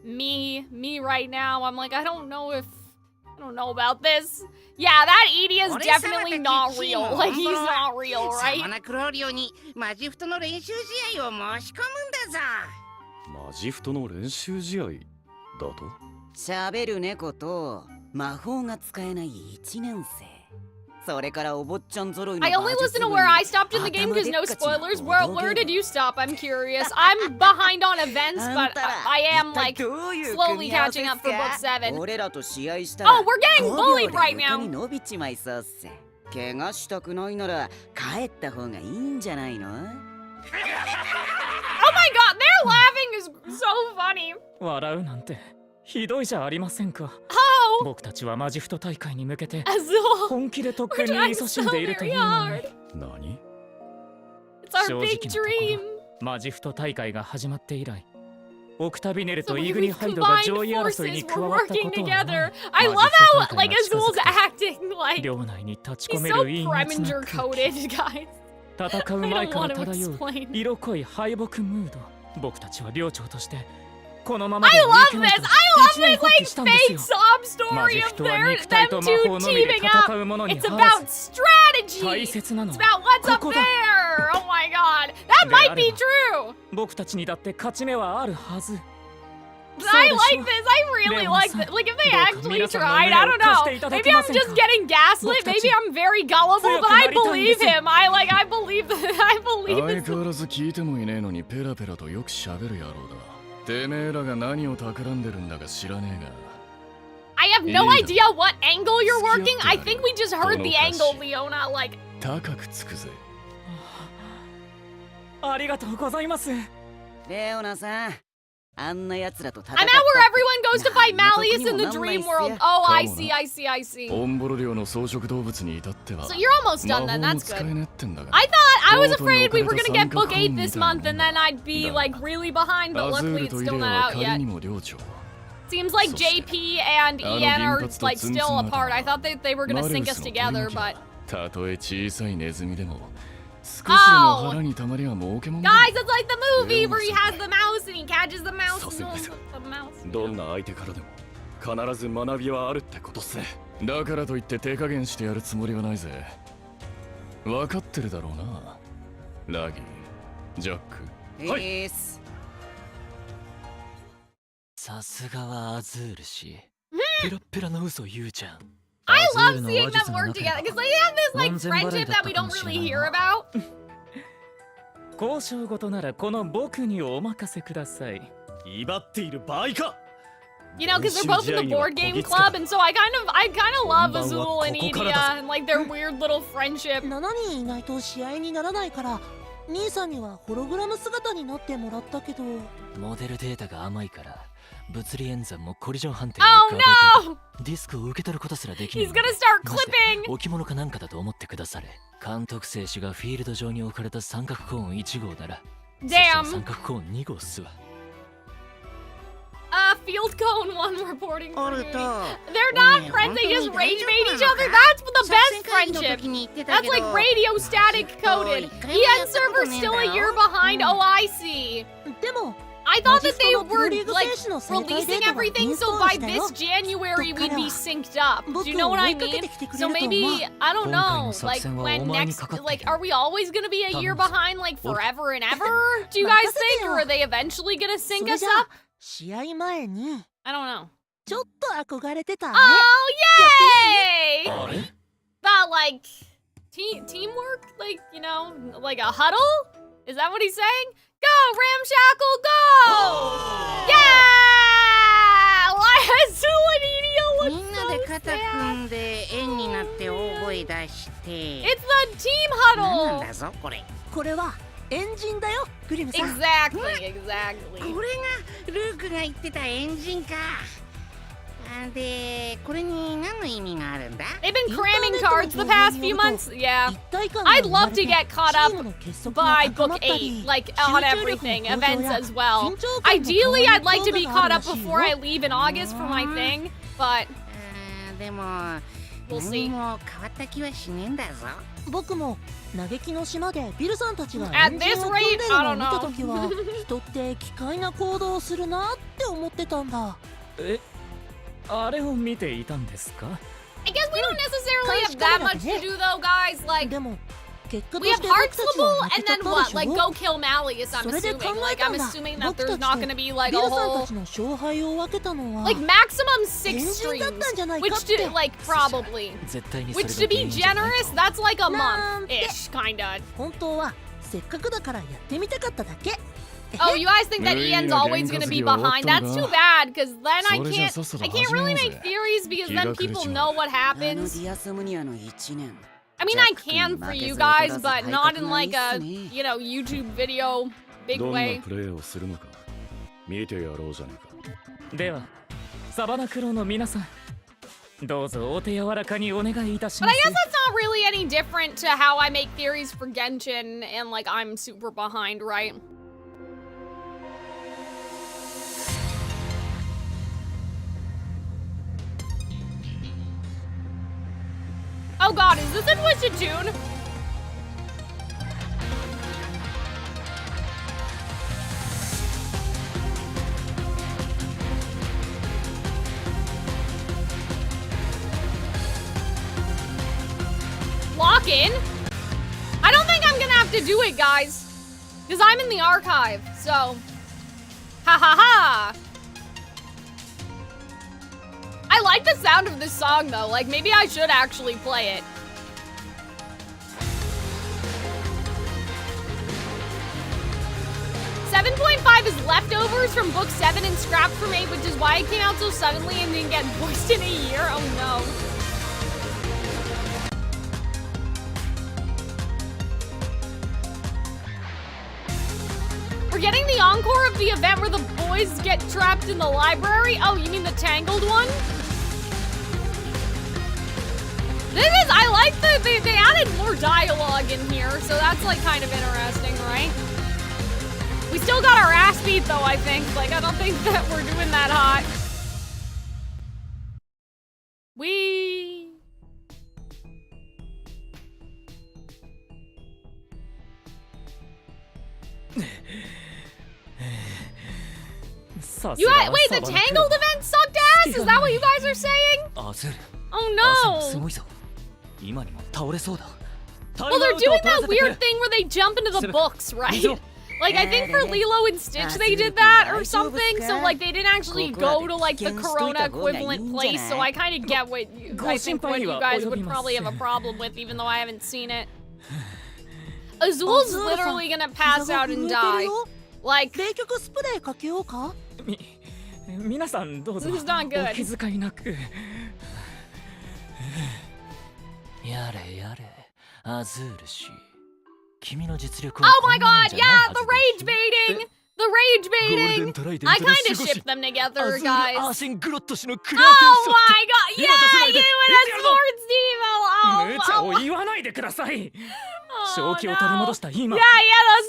Me right now. I'm like, I don't know about this. Yeah, that Edia's definitely not real. Like, he's not real, right? サマナクローリオにマジフトの練習試合を申し込むんだぞ。マジフトの練習試合だと？喋る猫と魔法が使えない1年生。それからお坊ちゃん揃いの I only listen to where I stopped in the game because no spoilers. Where did you stop? I'm curious. I'm behind on events, but I am like slowly catching up for book 7. 俺らと試合したら Oh, we're getting bullied right now. に伸びちまいそうっす。怪我したくないなら帰った方がいいんじゃないの？ Oh my god, their laughing is so funny. 笑うなんてひどいじゃありませんか。How? 僕たちはマジフト大会に向けて Azul. 本気で特訓に勤しんでいるというのに。何？ It's our big dream. マジフト大会が始まって以来、オクタビネルとイグニハイドが上位争いに加わったことはない。 I love how like Azul's acting like 寮内に立ち込 he's め so る陰鬱な Preminger 空気。 coded, guys. 戦う前から漂 I don't want to う explain. 色濃い敗北ムード。僕たちは寮長としてこのまま I で love this. I love this like fake sob story of them two teaming up. It's about strategy. It's about what's up there. Oh my god, that might be true. 僕たちにだって勝ち目はあるはず。 I like this. I really like this. Like if they actually tried, I don't know. Maybe I'm just getting gaslit. Maybe I'm very gullible, but I believe him. I believe that. I believe this. 相変わらず聞いてもいねえのにペラペラとよく喋る野郎だ。てめえらが何を企んでるんだか知らねえが。I have no idea what angle you're working. I think we just heard the angle, Leona. Like. 高くつくぜ。ありがとうございます。レオナさん。 I'm at where everyone goes to fight Malleus in the dream world. Oh, I see. So you're almost done then, that's good. I thought, I was afraid we were gonna get book 8 this month and then I'd be like really behind, but luckily it's still not out yet. Seems like JP and Ian are like still apart. I thought they were gonna sync us together, but... Oh! Guys, it's like the movie where he has the mouse and he catches the mouse and knows the mouse. どんな相手からでも必ず学びはあるってことっすね。だからといって手加減してやるつもりはないぜ。分かってるだろうな。ラギー、ジャック。はい。さすがはアズール氏。ペラペラの嘘言うじゃん。 I love seeing them work together because they have this like friendship that we don't really hear about. 交渉事ならこの僕にお任せください。威張っている場合か。 You know, because they're both in the board game club, and so I kind of love Azul and Edia and like their weird little friendship. 7人いないと試合にならないから、兄さんにはホログラム姿になってもらったけど。モデルデータが甘いから。 物理演算もコリジョン判定もガバガバ。ディスクを受け取ることすらできない。He's gonna start clipping. 置物かなんかだと思ってくだされ。監督選手がフィールド上に置かれた三角コーン1号なら、Damn. 三角コーン2号っすわ。Field cone 1 reporting. They're not friends. They just rage bait each other. That's the best friendship. That's like radio static coded. EN server's still a year behind. Oh, I see. でも I thought that they were like releasing everything, so by this January we'd be synced up. Do you know what I mean? So maybe, I don't know, like when next, like are we always gonna be a year behind like forever and ever? Do you guys think, or are they eventually gonna sync us up? 試合前に I don't know. ちょっと憧れてたね。Oh, yay! About like teamwork, like, you know, like a huddle? Is that what he's saying? Go, Ramshackle, go! Yeah! Why is Edia look so sad? It's the team huddle! これはエンジンだよ、グリムさん。 Exactly. これがルークが言ってたエンジンか。で、これに何の意味があるんだ? They've been cramming cards the past few months. Yeah. I'd love to get caught up by book 8, like on everything, events as well. Ideally, I'd like to be caught up before I leave in August for my thing, but でも we'll see. 何も変わった気はしねえんだぞ。僕も嘆きの島でビルさんたちが At エン this ジンを rate, 組んでる I のを don't 見た know. 時は人って奇怪な行動をするなって思ってたんだ。え、あれを見ていたんですか？ I guess we don't necessarily have that much to do though, guys. Like, でも結果と we し have て僕たち Heartslable は負 and けちゃっ then た what? でし Like, ょ。 go kill Malleus, I'm それで考 assuming. え Like, た I'm んだ。 assuming that 僕 there's た not ちと gonna ビ be ル like a さんた whole, ちの勝敗を分けたのは like, maximum 6 エンジンだったんじゃない streams. か which って to, like, probably. 絶対にそれ Which が to 原 be 因じゃない generous, と that's like a なんて。 month-ish, kinda. 本当はせっかくだからやってみたかっただけ。 Oh, you guys think that Ian's always gonna be behind? That's too bad, because then I can't really make theories because then people know what あの happens. ディアソムニアの1年 I mean, I can for you guys, but not in like a, you know, YouTube video big どんな way. プレーをするのか見てやろうじゃねえか。では、サバナクローの皆さん、どうぞお手柔らかにお願いいたし But ま I す。 guess that's not really any different to how I make theories for Genshin, and like I'm super behind, right? Oh god, is this a Twisted Tune? Lock in? I don't think I'm gonna have to do it, guys. Because I'm in the archive, so. Ha ha ha! I like the sound of this song though, like maybe I should actually play it. .5 is leftovers from book 7 and scrapped from 8, which is why it came out so suddenly and didn't get voiced in a year. Oh no. We're getting the encore of the event where the boys get trapped in the library. Oh, you mean the Tangled one? I like they added more dialogue in here, so that's like kind of interesting, right? We still got our ass beat though, I think. Like, I don't think that we're doing that hot. Wait, the Tangled event sucked ass? Is that what you guys are saying? アズール Oh す no. ごいぞ今にも倒れそうだ Well, they're doing that weird thing where they jump into the books, right? Like, I think for Lilo and Stitch they did that or something, so like they didn't actually go to like the Corona equivalent place, so I kind of get what you guys would probably have a problem with, even though I haven't seen it. Azul's literally gonna pass out and die. Like, 冷却スプレーかけようか？皆さんどうぞ This is not good. お気遣いなく。やれやれアズール氏君の実力 oh はこ my んなもん god, じゃないは yeah, ず the です rage baiting! The rage baiting! I kind of ship them together, guys. アーセングロット氏のク Oh リア検証 my god, yeah, you and a sports team! 無茶を言わないでください。正気を取り戻した今、 Yeah,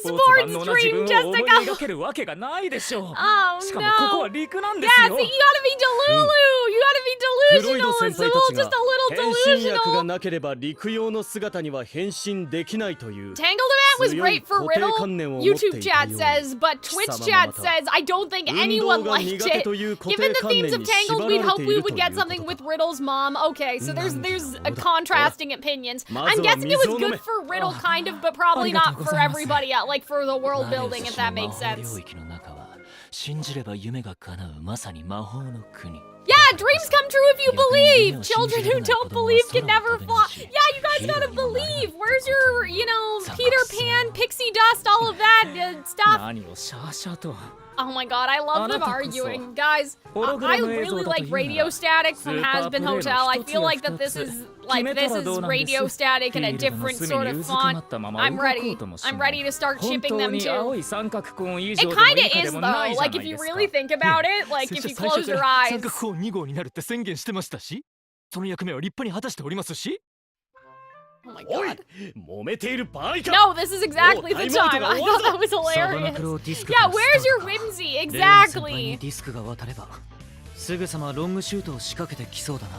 ス yeah, ポー the ツ万 sports 能な自 dream 分を just 思い to 描 go. けるわけがないでしょう。 Oh しかもここは no. 陸なんです Yes, よ。 you gotta be Delulu! You gotta be delusional, フロイド Azul! 先輩たち Just a が little 変身薬が delusional! なければ陸用の姿には変身できないという Tangled event was great for 強い固定 Riddle, 観念を持ってい YouTube たよう chat に says, but Twitch 貴様も chat また says, I don't think 運 anyone 動が liked 苦手 it. という固 Given 定 the 観 themes 念 of に Tangled, 縛ら we'd れ hope てい we ると would いう get こと something か with Riddle's mom. Okay, so there's a なんだ contrasting opinions. まず I'm は guessing it was 水を飲 good め for Riddle, kind of, but probably not for everybody else, like for the world マリウ building, ス if 氏の that 魔 makes 法 sense. 領域の中は信じれば夢が叶うまさに魔法の国 Yeah, dreams come true if you believe. Children who don't believe can never fly. Yeah, you guys gotta believe. Where's your, you know, Peter Pan, pixie dust, all of that stuff? stuff. 何をシャーシャーと。 Oh my god, I love them arguing. Guys, I really like radio static from Has-Been Hotel. I feel like that this is radio static in a different sort of font. I'm ready. I'm ready to start shipping them too. It kind of is though, like if you really think about it, like if you close your eyes. 三角砲2号になるって宣言してましたし、その役目は立派に果たしておりますし。 Oh my god. 揉めている場合か。 No, this is exactly the time. I thought that was hilarious. Yeah, where's your whimsy? Exactly. ディスクが渡ればすぐさまロングシュートを仕掛けてきそうだな。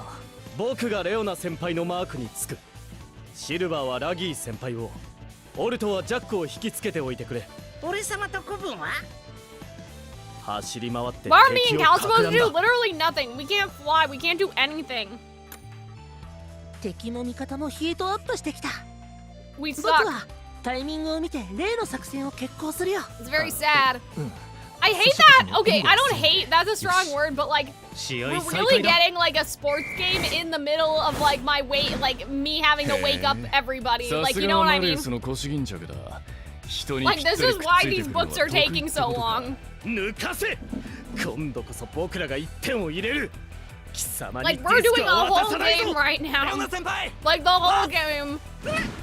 僕がレオナ先輩のマークにつく。シルバーはラギー先輩を、オルトはジャックを引きつけておいてくれ。俺様と古文は走り回って What are me 敵 and を Cal か supposed く to 乱 do? だ。 Literally nothing. We can't fly. We can't do anything. 敵も味方もヒートアップしてきた。 We 僕 suck. はタイミングを見て例の作戦を決行するよ。 It's very sad. I hate that. Okay, I don't hate. That's a strong word, but like we're really getting like a sports game in the middle of like my wait, like me having to wake up everybody. Like you know what I mean? Like this is why these books are taking so long. 抜かせ。今度こそ僕らが1点を入れる。 Like we're doing a whole game right now. Like the whole game.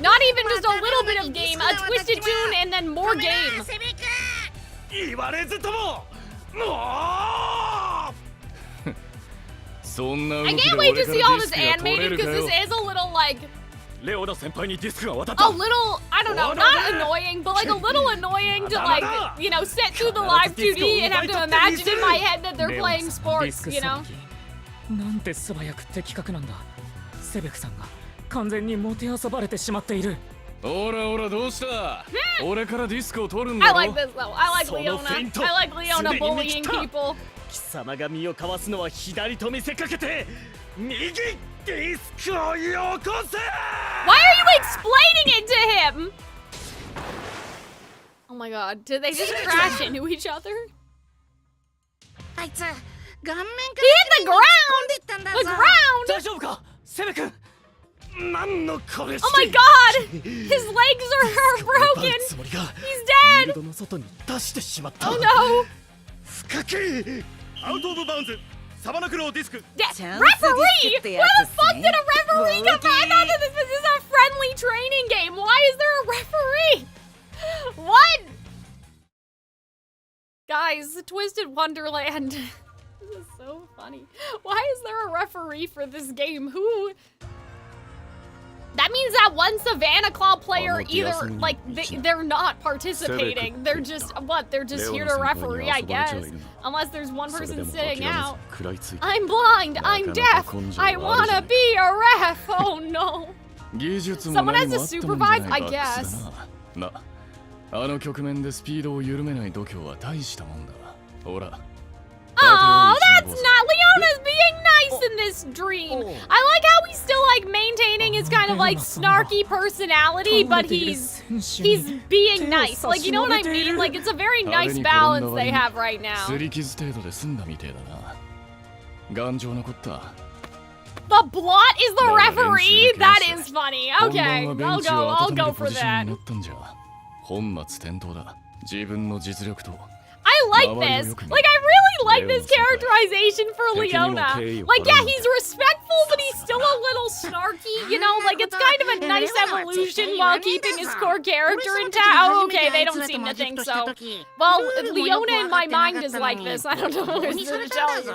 Not even just a little bit of game, a twisted tune and then more game. 言われずとも。もう。 I can't wait to see all this animated because this is a little like レオナ先輩にディスクが渡った。 a little, I don't know, not annoying, but like a little annoying to like, you know, sit through the live 2D and have to imagine in my head that they're playing sports, you know? なんて素早く的確なんだ。セベクさんが完全にもてあそばれてしまっている。ほらほらどうした？俺からディスクを取るんだ I ろ。 like this though. I like Leona. I like Leona bullying people. 貴様が身をかわすのは左と見せかけて右ディスクをよこせ。 Why are you explaining it to him? Oh my god, did they just crash into each other? あいつ顔面 He hit the ground! The ground! 大丈夫か、セベ君。何のこれ。 Oh my god! His legs are broken! He's dead! フィールドの外に出してしまった。 Oh no! 深くアウトオブバウンズ。サバナクローディスク。 Referee! Where the fuck did a referee come from? I thought that this is a friendly training game. Why is there a referee? What? Guys, Twisted Wonderland. This is so funny. Why is there a referee for this game? Who? That means that one Savannah Claw player either, like, they're not participating. They're just, what? They're just here to referee, I guess. Unless there's one person sitting out. I'm blind. I'm deaf. I wanna be a ref. Oh no. Someone has to supervise, I guess. あの局面でスピードを緩めない度胸は大したもんだ。ほら。 Oh, that's not. Leona's being nice in this dream. I like how he's still like maintaining his kind of like snarky personality, but he's being nice. Like, you know what I mean? Like, it's a very nice balance they have right now. 擦り傷程度で済んだみてえだな。頑丈残った。 The blot is the referee? That is funny. Okay, I'll go for that. 本末転倒だ。自分の実力と。 I like this. Like, I really like this characterization for Leona. Like, yeah, he's respectful, but he's still a little snarky, you know? Like, it's kind of a nice evolution while keeping his core character intact. Oh, okay, they don't seem to think so. Well, Leona in my mind is like this. I don't know what to tell you.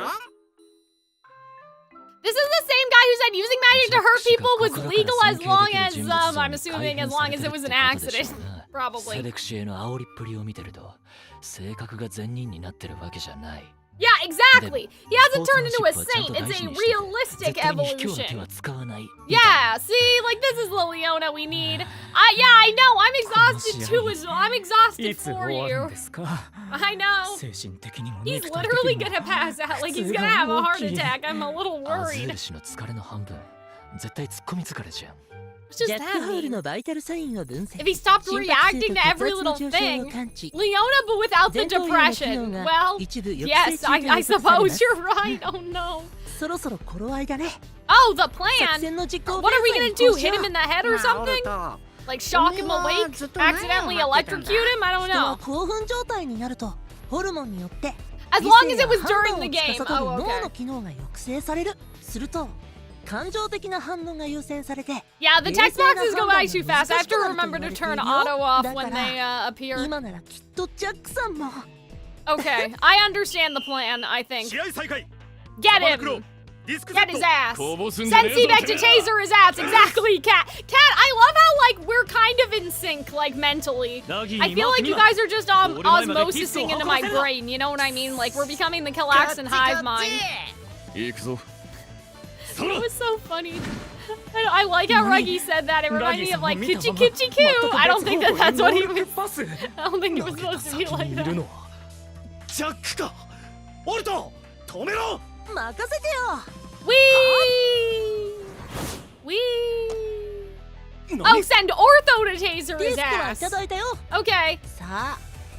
This is the same guy who said using magic to hurt people was legal as long as, I'm assuming as long as it was an accident. Probably. セベク氏への煽りっぷりを見てると、性格が善人になってるわけじゃない。 Yeah, exactly. He hasn't turned into a saint. It's a realistic evolution. Yeah, see, like this is the Leona we need. Yeah, I know. I'm exhausted too as well. I'm exhausted for you. I know. He's literally gonna pass out. Like he's gonna have a heart attack. I'm a little worried. It's just that. If he stopped reacting to every little thing, Leona, but without the depression. Well, yes, I suppose you're right. Oh no. Oh, the plan. What are we gonna do? Hit him in the head or something? Like shock him awake? Accidentally electrocute him? I don't 人は know. 興奮状態になるとホルモンによって As long as it was during the 理性 game. や判断を Oh, 司る脳 okay. の機能が抑制される。すると感情的な反応が優先されて Yeah, the text boxes go by too 冷静な fast. I have to 判断が remember to 難しく turn なると言われて auto るよ。 off だ when から they appear. 今ならきっとジャックさんも Okay, I understand the plan, I think. 試合再開 Get マクロ him! ディスク Get his ass! こぼすんじゃね Send えぞ Seebeck to taser his ass! Exactly, Cat! Cat, I love how, like, we're kind of in sync, like, mentally. I feel like you guys are just osmosising into my brain, you know what I mean? Like, we're becoming the Calxiyn hive mind. 行くぞ It was so funny. I like how Ruggie said that. It reminded me of, like, Kuchi Kuchi Koo! I don't think that that's what he was... I don't think it was supposed to be like いる that. のはジャックかオルト止めろ任せてよ Wee! Wee! Oh, send Ortho to taser ディ his スクはい ass! ただいたよ Okay. さあ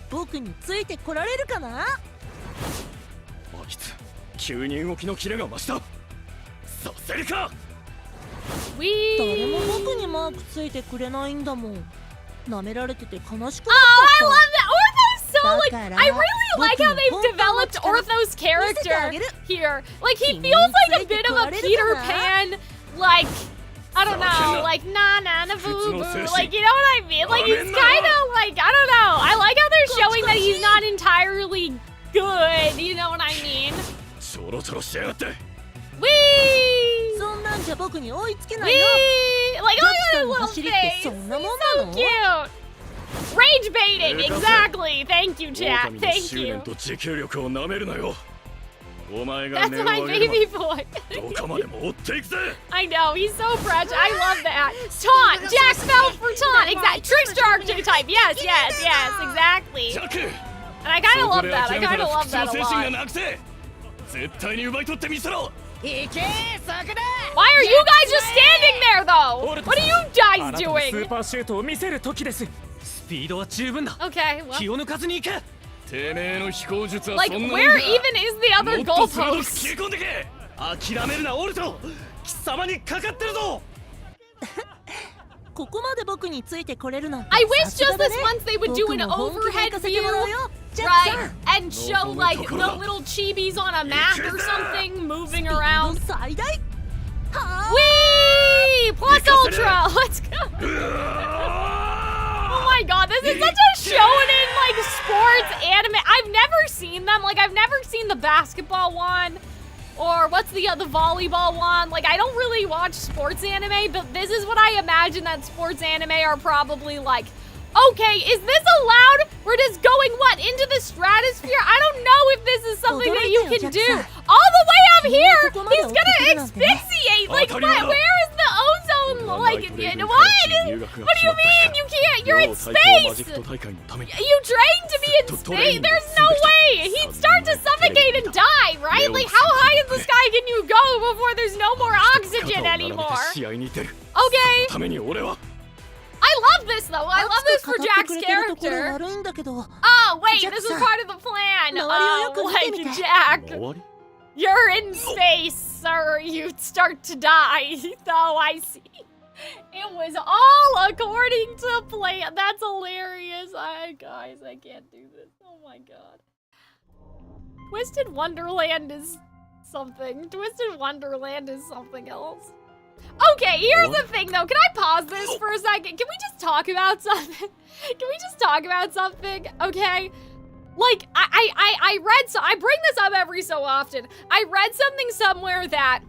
僕についてこられるかなあいつ急に動きのキレが増したさせるか Wee! 誰も僕にマークついてくれないんだもん舐められてて悲しくなっち Oh, I ゃっ love that! Ortho's so, like, Dakara, I really like how they've boku no developed honkai no Ortho's character agere. here. Like, he Kimi feels like a tsuite bit of a korareru Peter kana? Pan, like, I don't know, like, na boo boo, like, you know what I mean? Like, he's kind of, like, I don't know. I like how they're showing that he's not entirely good, you know what I mean? ちょろちょろしやがって Whee! そんなんじゃ僕に追いつけないよ Whee! Like, look at his ジャックさんの little 走りって face! そんなもん So なの cute! Rage baiting, exactly! Thank you, chat. 狼の Thank 執 you. 念と持久力をなめるなよお前が That's 目を my 上げれば baby boy. どこまでも追っていくぜ I know, he's so fresh. I love that. Taunt! Jack fell for taunt! Exactly. Trickster archetype. Yes, yes, yes, exactly. ジャック And I kind そ of こ love で that. 諦 I めた kind ら of 復 love 讐 that a 精神が lot. なくて絶対に奪い取ってみせろ 行けそこだ Why are you guys just standing there, though? What are you あ guys なたのスー doing? パーシュートを見せる時ですスピードは十分だ Okay, well. 気を抜かずに行けてめえの飛行術は Like, そんなもん where か even is the other もっと鋭く goalpost? 切り込んでけ諦めるなオルト貴様にかかってるぞここまで僕についてこれるなんて I wish さすが just だ this ね once they would do 僕 an も本気で overhead 行かせてもらう view, よジャックさ right? ん And show, like, the little chibis on a map or something moving スピード around. 最大はあ Whee! Plus Ultra! Let's go! Oh my god, this is such a shonen, like, sports anime. I've never seen them. Like, I've never seen the basketball one. Or what's the volleyball one? Like, I don't really watch sports anime, but this is what I imagine that sports anime are probably like. Okay, is this allowed? We're just going, what, into the stratosphere? I don't know if this is something that you can do. All the way up here, he's gonna asphyxiate. Like, where is the ozone? Like, what? What do you mean? You can't, you're in space. You trained to be in space? There's no way. He'd start to suffocate and die, right? Like, how high in the sky can you go before there's no more oxygen anymore? 試合に出る Okay. ために俺は I love this though. I love this for 熱く語って Jack's くれてるところ character. 悪いんだけど Oh wait, this is part of the plan. Oh, like Jack, 終わり you're in space, or you start to die. Oh, I see. It was all according to plan. That's hilarious. Guys, I can't do this. Oh my god. Twisted Wonderland is something. Twisted Wonderland is something else. Okay, here's the thing though. Can I pause this for a second? Can we just talk about something? Can we just talk about something? Okay. Like, I read I bring this up every so often. I read something somewhere that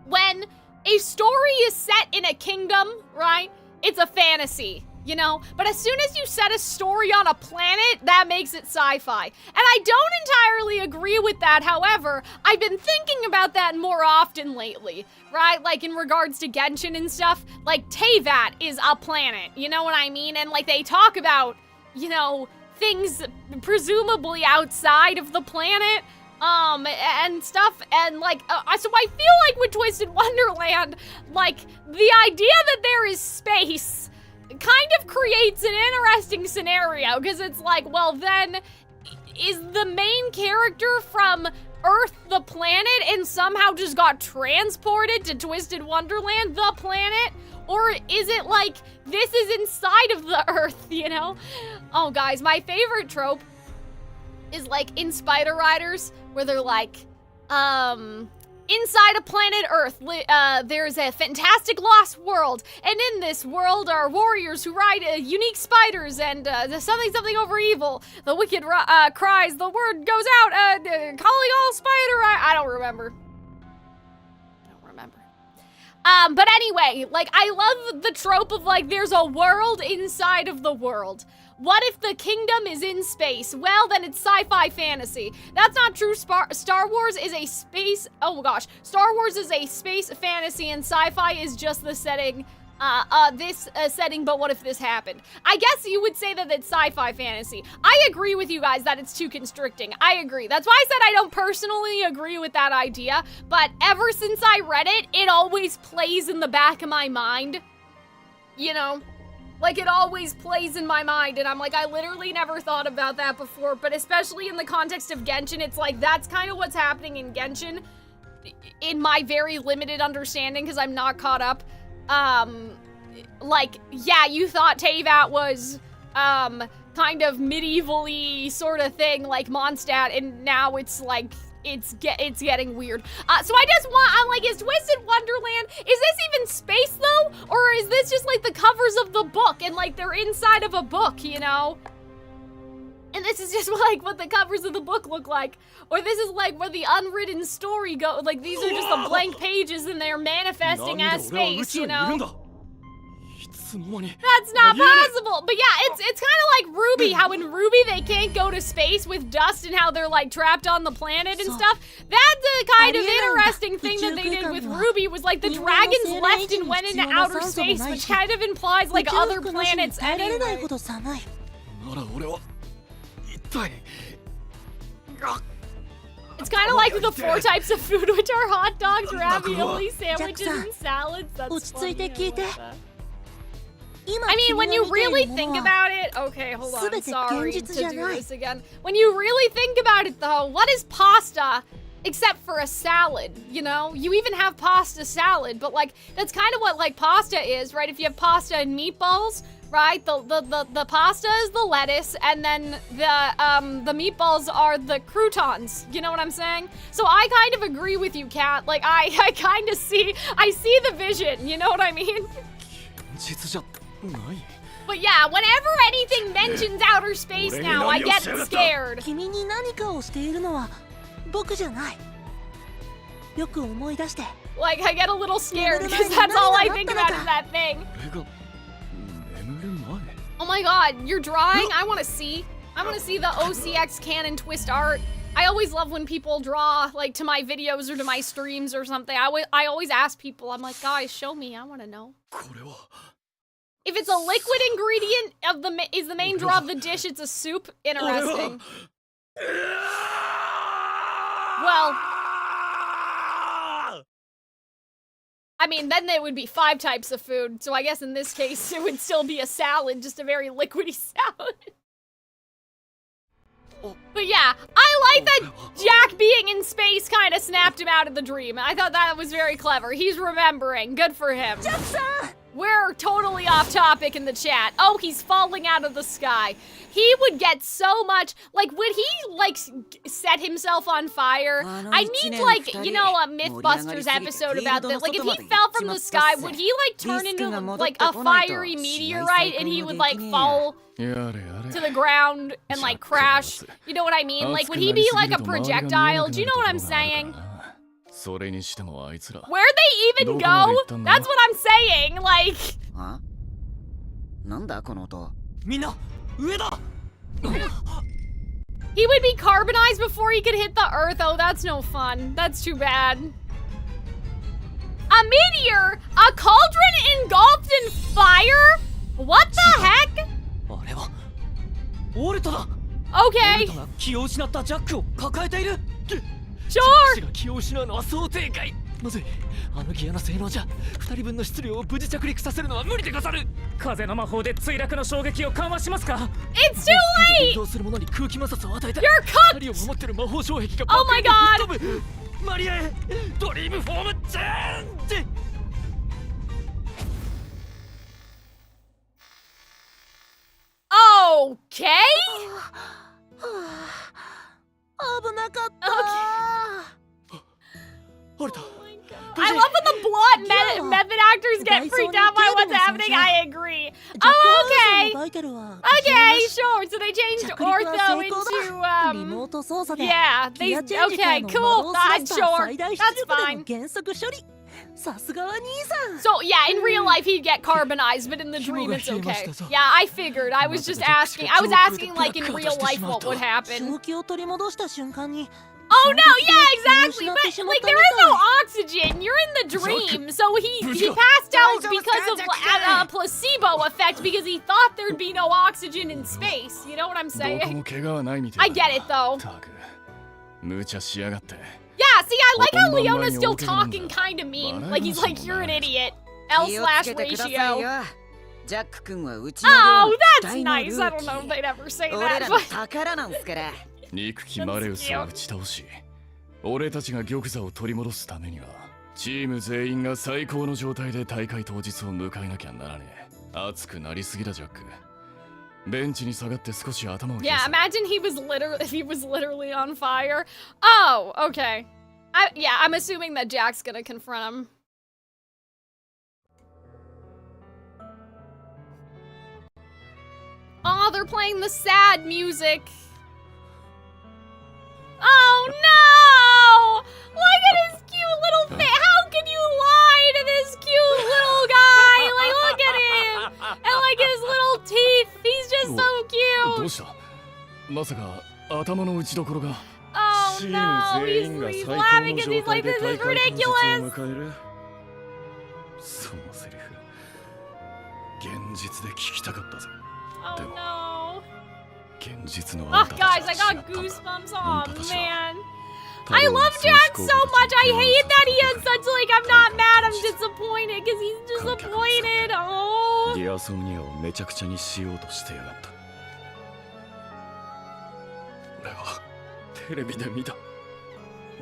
when a story is set in a kingdom, right? It's a fantasy, you know? But as soon as you set a story on a planet, that makes it sci-fi. And I don't entirely agree with that, however, I've been thinking about that more often lately, right? Like in regards to Genshin and stuff, like Teyvat is a planet, you know what I mean? And like they talk about, you know, things presumably outside of the planet, and stuff, and like, so I feel like with Twisted Wonderland, like, the idea that there is space kind of creates an interesting scenario, because it's like, well then, is the main character from Earth the planet and somehow just got transported to Twisted Wonderland, the planet? Or is it like, this is inside of the Earth, you know? Oh, guys, my favorite trope is like in Spider Riders, where they're like, inside a planet Earth, there's a fantastic lost world, and in this world are warriors who ride unique spiders, and something over evil. The wicked cries, the word goes out, calling all spider. I don't remember. But anyway, like, I love the trope of, like, there's a world inside of the world. What if the kingdom is in space? Well, then it's sci-fi fantasy. That's not true. Star Wars is a space... Oh, gosh. Star Wars is a space fantasy, and sci-fi is just the setting... this setting, but what if this happened? I guess you would say that it's sci-fi fantasy. I agree with you guys that it's too constricting. I agree. That's why I said I don't personally agree with that idea, but ever since I read it, it always plays in the back of my mind. You know? Like, it always plays in my mind, and I'm like, I literally never thought about that before, but especially in the context of Genshin, it's like, that's kind of what's happening in Genshin, in my very limited understanding, because I'm not caught up. Like, yeah, you thought Teyvat was, kind of medievally sort of thing, like Mondstadt, and now it's like, it's getting weird. So I just I'm like, is Twisted Wonderland, is this even space though? Or is this just like the covers of the book, and like they're inside of a book, you know? And this is just like what the covers of the book look like. Or this is like where the unwritten story go, like these are just the blank pages and they're manifesting as space, you know? That's not possible. But yeah, it's kind of like Ruby, how in Ruby they can't go to space with dust and how they're like trapped on the planet and stuff. That's a kind of interesting thing that they did with Ruby, was like the dragons left and went into outer space, which kind of implies like other planets anyway. It's kind of like the 4 types of food, which are hot dogs, ravioli, sandwiches, and salads. That's funny. I mean, when you really think about it... Okay, hold on, I'm sorry to do this again. When you really think about it, though, what is pasta except for a salad, you know? You even have pasta salad, but, like, that's kind of what, like, pasta is, right? If you have pasta and meatballs, right? The pasta is the lettuce, and then the meatballs are the croutons. You know what I'm saying? So I kind of agree with you, Kat. Like, I kind of see the vision, you know what I mean? But yeah, whenever anything mentions outer space now, I get scared. Like, I get a little scared because that's all I think about is that thing. Oh my god, you're drawing? I want to see. I want to see the OCX canon twist art. I always love when people draw, like, to my videos or to my streams or something. I always ask people, I'm like, guys, show me, I want to know. If it's a liquid ingredient is the main draw of the dish, it's a soup. Interesting. Well, I mean, then there would be 5 types of food, so I guess in this case it would still be a salad, just a very liquidy salad. But yeah, I like that Jack being in space kind of snapped him out of the dream. I thought that was very clever. He's remembering. Good for him. We're totally off topic in the chat. Oh, he's falling out of the sky. He would get so much, like, would he, like, set himself on fire? I need, like, you know, a Mythbusters episode about this. Like, if he fell from the sky, would he, like, turn into, like, a fiery meteorite and he would, like, fall to the ground and, like, crash? You know what I mean? Like, would he be, like, a projectile? Do you know what I'm saying? Where'd they even go? That's what I'm saying, like... He would be carbonized before he could hit the earth. Oh, that's no fun. That's too bad. A meteor? A cauldron engulfed in fire? What the heck? Okay. Sure! まずい、あのギアの性能じゃ2人分の質量を無事着陸させるのは無理でござる。風の魔法で墜落の衝撃を緩和しますか？ It's too late! 移動するものに空気摩擦を与えた。 You're cooked! 2人を守ってる魔法障壁が Oh my god! マリアへドリームフォームチェンジ。okay? 危なかった。 I love when the blonde method actors get freaked out by what's happening. I agree. Oh, okay. Okay, sure. So they changed ortho into yeah. They okay, cool. Sure. That's fine. So yeah, in real life he'd get carbonized, but in the dream it's okay. Yeah, I figured. I was just asking. I was asking like in real life what would happen. Oh no, yeah, exactly. But like there is no oxygen. You're in the dream. So he passed out because of a placebo effect because he thought there'd be no oxygen in space. You know what I'm saying? I get it though. Yeah, see, I like how Leona's still talking kind of mean. Like he's like, you're an idiot. L/ratio. Oh, that's nice. I don't know if they'd ever say that, but 憎きマレウスを打ち倒し、俺たちが玉座を取り戻すためには、チーム全員が最高の状態で大会当日を迎えなきゃならねえ。熱くなりすぎだジャック。ベンチに下がって少し頭を冷やせ。Yeah, imagine he was literally on fire. Oh, okay. Yeah, I'm assuming that Jack's gonna confront him. Oh, they're playing the sad music. Oh no! Look at his cute little face. How can you lie to this cute little guy? Like, look at him! And like his little teeth. He's just so cute. どうした？まさか頭の打ちどころが。Oh no! He's laughing because he's like, this is ridiculous! そのセリフ、現実で聞きたかったぜ。 Oh no! 現実の Oh guys, I got goosebumps. Oh man. I love Jack so much. I hate that he has such like I'm not mad, I'm disappointed because he's disappointed. Oh. ディアソムニアをめちゃくちゃにしようとしてやがった。俺はテレビで見た。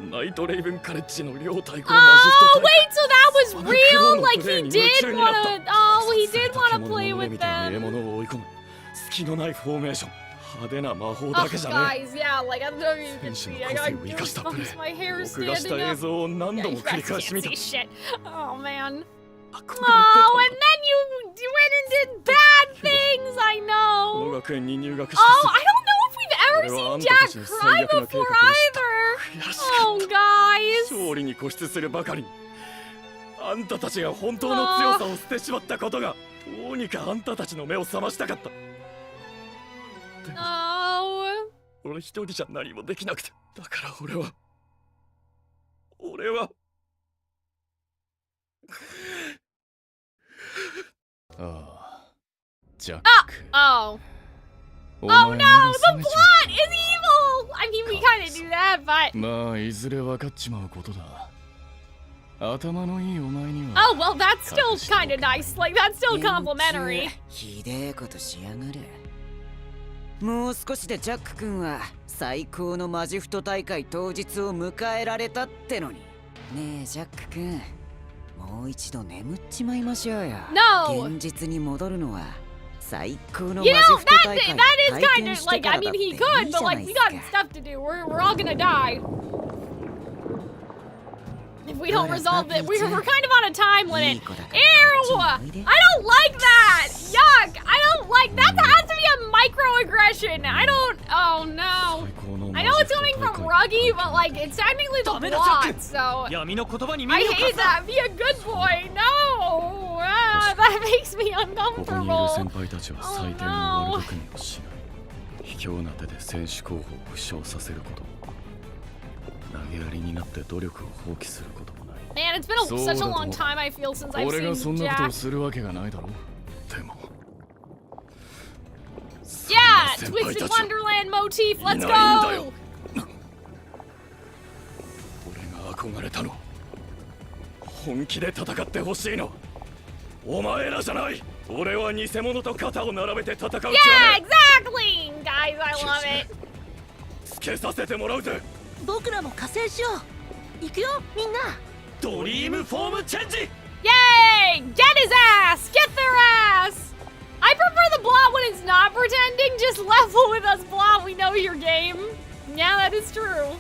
ナイトレイブンカレッジの両対抗マジフト大会。 Wait, so that was real? Like he did wanna. Oh, he did wanna play with them. 獲物を追い込む。隙のないフォーメーション。 派手な魔法だけじゃねえ。 Guys, yeah, like I'm sure you can see, I got goosebumps. My hair is standing up. Yeah, you guys can't see shit. Oh man. Oh, and then you went and did bad things. I know. Oh, I don't know if we've ever seen Jack cry before either. Oh, guys. 勝利に固執するばかりに。あんたたちが本当の強さを捨てしまったことが、どうにかあんたたちの目を覚ましたかった。 Oh. 俺一人じゃ何もできなくて、だから俺はああ、ジャック。Oh. Oh no, the plot is evil. I mean, we kind of knew that, but. まあいずれ分かっちまうことだ。頭のいいお前には。 Oh well, that's still kind of nice. Like that's still complimentary. ひでえことしやがる。 もう少しでジャック君は最高のマジフト大会当日を迎えられたってのに。ねえジャック君、もう一度眠っちまいましょうよ。No. 現実に戻るのは最高のマジフト大会。That is kind of like I mean he could, but like we got stuff to do. We're all gonna die. If we don't resolve it, we're kind of on a time limit. Ew! I don't like that! Yuck! I don't like that. Has to be a microaggression. I don't. Oh no. I know it's coming from Ruggie, but like it's technically the plot, so. I hate that. Be a good boy. No! That makes me uncomfortable. Oh no. 卑怯な手で選手候補を負傷させること。 投げやりになって努力を放棄することもない。 Man, it's been such a long time I feel since I've 俺がそん seen なことを Jack. するわけがないだろう。でも。 Yeah, Twisted Wonderland motif. Let's go. 俺が憧れたの。本気で戦ってほしいの。お前らじゃない。俺は偽物と肩を並べて戦う気はない。 Yeah, exactly, guys. I love it. つけさせてもらうぜ。 僕らも加勢しよう。行くよみんな。ドリームフォームチェンジ。 Yay! Get his ass! Get their ass! I prefer the plot when it's not pretending, just level with us, blah. We know your game. Yeah, that is true.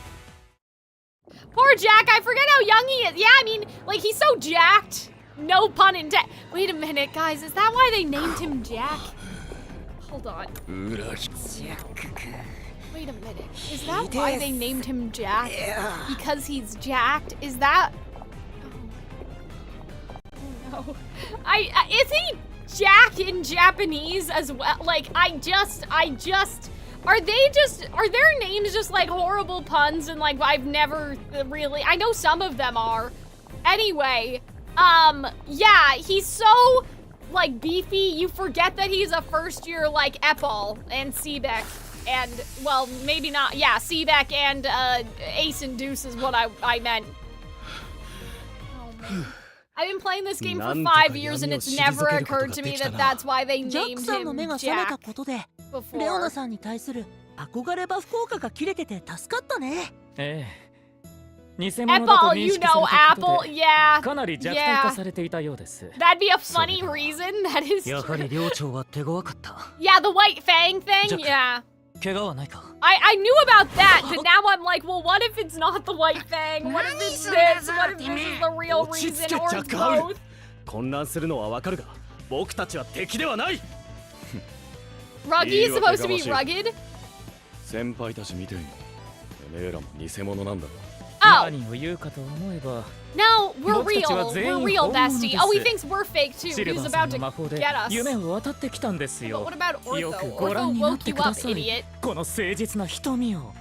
Poor Jack, I forget how young he is. Yeah, I mean, like, he's so jacked. No pun intended. Wait a minute, guys. Is that why they named him Jack? Hold on. Wait a minute. Is that why they named him Jack? Because he's jacked? Is that... Oh no. Is he Jack in Japanese as well? Like, I just... Are their names just like horrible puns and like I've never really... I know some of them are. Anyway, yeah, he's so like beefy, you forget that he's a first year like Epal and Seebeck and, well, maybe not, yeah, Seebeck and Ace and Deuce is what I meant. Oh man. I've been playing this game for 5 years and it's never occurred to me that that's why they named him Jack before. レオナさんに対する憧れバフ効果が切れてて助かったね。ええ。偽物だと認識されたことで、かなり弱体化されていたようです。That'd be a funny reason. That is true. やはり寮長は手強かった。Yeah, the white fang thing. Yeah. 怪我はないか。I knew about that, but now I'm like, well, what if it's not the white fang? What if it's this? What if this is the real reason, or it's both? 混乱するのはわかるが、僕たちは敵ではない。Ruggie is supposed to be rugged? 先輩たち見ていいの？てめえらも偽物なんだろ。何を言うかと思えば。No, we're real. We're real, bestie. Oh, he thinks we're fake too. He's about to get us. 夢を渡ってきたんですよ。 But what about Ortho? よくご覧になってください。 idiot. この誠実な瞳を。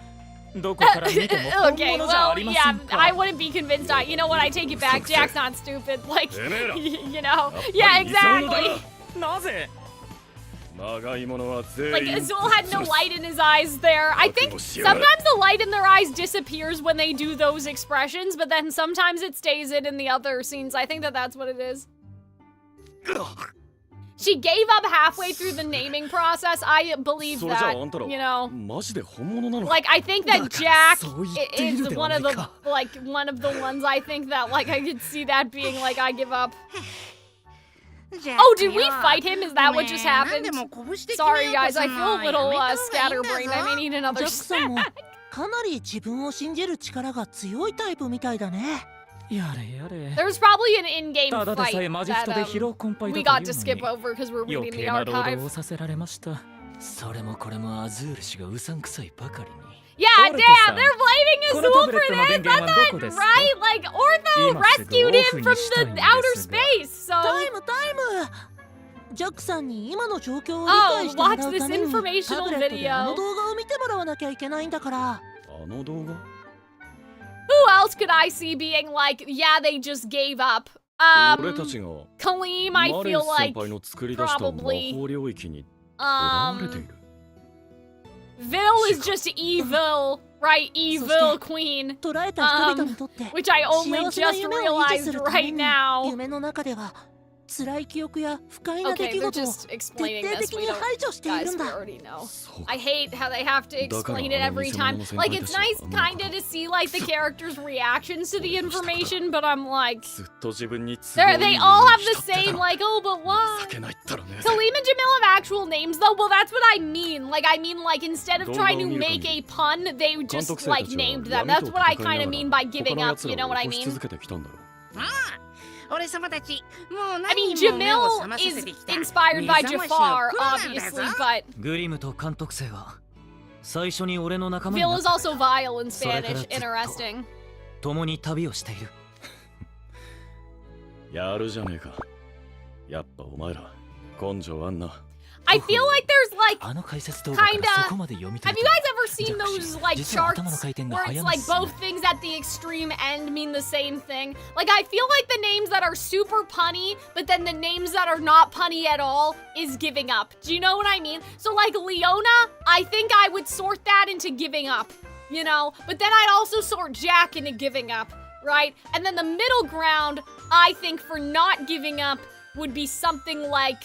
どこから見ても本 Okay, 物じゃあ well, りませ yeah, んか。 I wouldn't be convinced. You know what? I take it back. Jack's not stupid. Like, you know. Yeah, exactly. なぜ？ Like, Azul had no light in his eyes there. I think sometimes the light in their eyes disappears when they do those expressions, but then sometimes it stays in the other scenes. I think that's what it is. She gave up halfway through the naming process. I believe that, you know. Like, I think that Jack is one of the ones I think that, like, I could see that being like, I give up. Oh, did we fight him? Is that what just happened? Sorry, guys. I feel a little scatterbrained. I may need another snack. かなり自分を信じる力が強いタイプみたいだね。やれやれ。 There was probably an in-game ただで fight さえマジフトで疲労困憊 we だ got と to いう skip のに over because we're 余 reading 計 the な労働 archive. をさせられました。それもこれもアズール氏がうさんくさいばかりに。 Yeah, damn, they're blaming Azul for this. That's not right. Like, Ortho rescued him from the outer space. So. タイム。ジャックさんに今の状況を理解してもらうためにタブレットであの動画を見てもらわなきゃいけないんだから。あの動画？ Who else could I see being like, yeah, they just gave up? Calxiyn, I feel like probably. Vil is just evil, right? Evil queen. Which I only just realized right now. 夢の中では辛い記憶や不快な出 Okay, 来 they're 事を just 徹 explaining 底 this. 的 We に don't, 排除している guys, ん we だ。 already know. I hate how they have to explain it every time. Like, it's nice kinda to see, like, the characters' reactions to the information, but I'm like... They all have the same, like, oh, but what? Kaleem and Jamil have actual names, though? Well, that's what I mean. Like, instead of trying to make a pun, they just, like, named them. That's what I kinda mean by giving up, you know what I mean? I mean, Jamil is inspired by Jafar, obviously, but... グリムと監督生は最初に俺の仲間に Vil なっ is also vile in Spanish. Interesting. 共に旅をしている。やるじゃねえか。やっぱお前ら根性あんな。 I feel like there's like kinda. Have you guys ever seen those like charts where it's like both things at the extreme end mean the same thing? Like I feel like the names that are super punny, but then the names that are not punny at all is giving up. Do you know what I mean? So like Leona, I think I would sort that into giving up, you know? But then I'd also sort Jack into giving up, right? And then the middle ground, I think for not giving up would be something like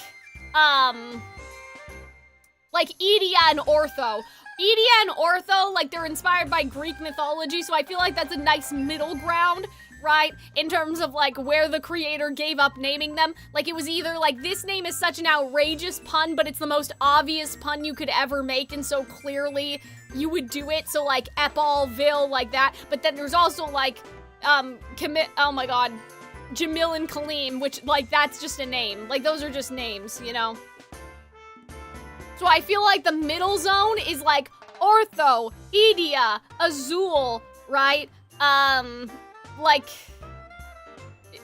Edia and Ortho. Edia and Ortho, like, they're inspired by Greek mythology, so I feel like that's a nice middle ground. right? In terms of like where the creator gave up naming them. Like it was either like this name is such an outrageous pun, but it's the most obvious pun you could ever make, and so clearly you would do it. So like Epalville, like that. But then there's also like oh my god, Jamil and Kaleem, which like that's just a name. Like those are just names, you know? So I feel like the middle zone is like Ortho, Idia, Azul, right? Like,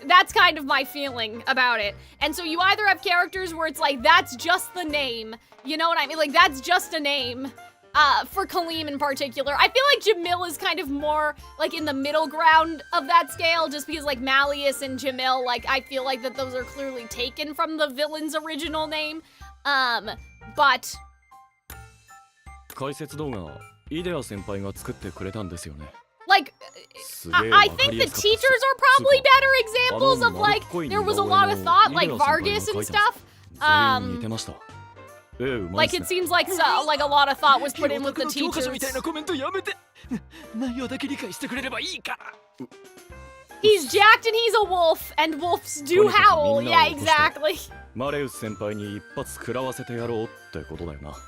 that's kind of my feeling about it. And so you either have characters where it's like, that's just the name. You know what I mean? Like, that's just a name. For Kaleem in particular. I feel like Jamil is kind of more, like, in the middle ground of that scale, just because, like, Malleus and Jamil, like, I feel like that those are clearly taken from the villain's original name. But... 解説動画、イデア先輩が作ってくれたんですよね。 Like, I think the teachers are probably better examples of, like, there was a lot of thought, like Vargas and stuff. Like, it seems like like a lot of thought was put in with the teachers. He's jacked and he's a wolf, and wolves do howl. Yeah, exactly.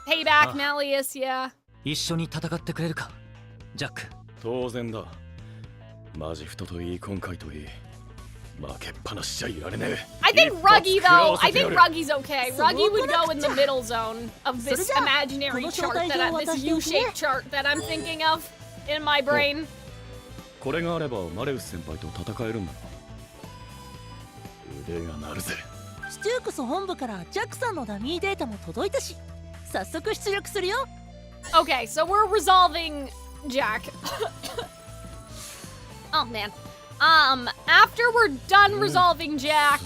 Payback, Malleus, yeah. 一緒に戦ってくれるか、ジャック。当然だ。マジフトといい今回といい。負けっぱなしじゃいられねえ。I think Ruggie though. I think Ruggie's okay. Ruggie would go in the middle zone of this imaginary chart this U-shaped chart that I'm thinking of in my brain. これがあればマレウス先輩と戦えるんだ。腕が鳴るぜ。スチュークス本部からジャックさんのダミーデータも届いたし、早速出力するよ。Okay, so we're resolving Jack. Oh man. After we're done resolving Jack,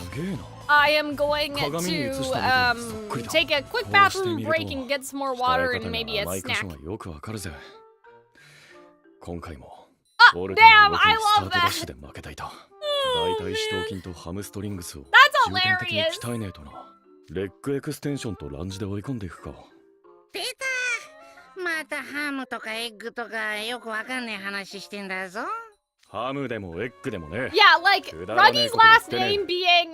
I am going to take a quick bathroom break and get some more water and maybe a snack. Oh, damn, I love that. That's hilarious. レッグエクステンションとランジで追い込んでいくか。出た。またハムとかエッグとかよくわかんねえ話してんだぞ。 ハムでもエッグでもね。 Yeah, like Ruggie's last name being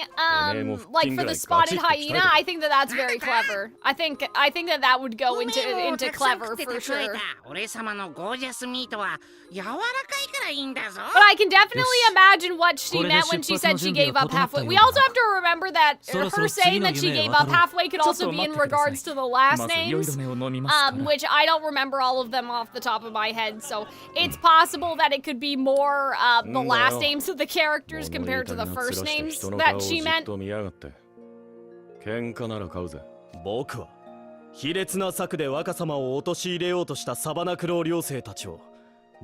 like for the spotted hyena. I think that that's very clever. I think that would go into clever for sure. 俺様のゴージャスミートは柔らかいからいいんだぞ。 But I can definitely imagine what she meant when she said she gave up halfway. We also have to remember that her saying that she gave up halfway could also be in regards to the last names, which I don't remember all of them off the top of my head. So it's possible that it could be more the last names of the characters compared to the first names that she meant. 喧嘩なら買うぜ。僕は卑劣な策で若様を陥れようとしたサバナクロー寮生たちを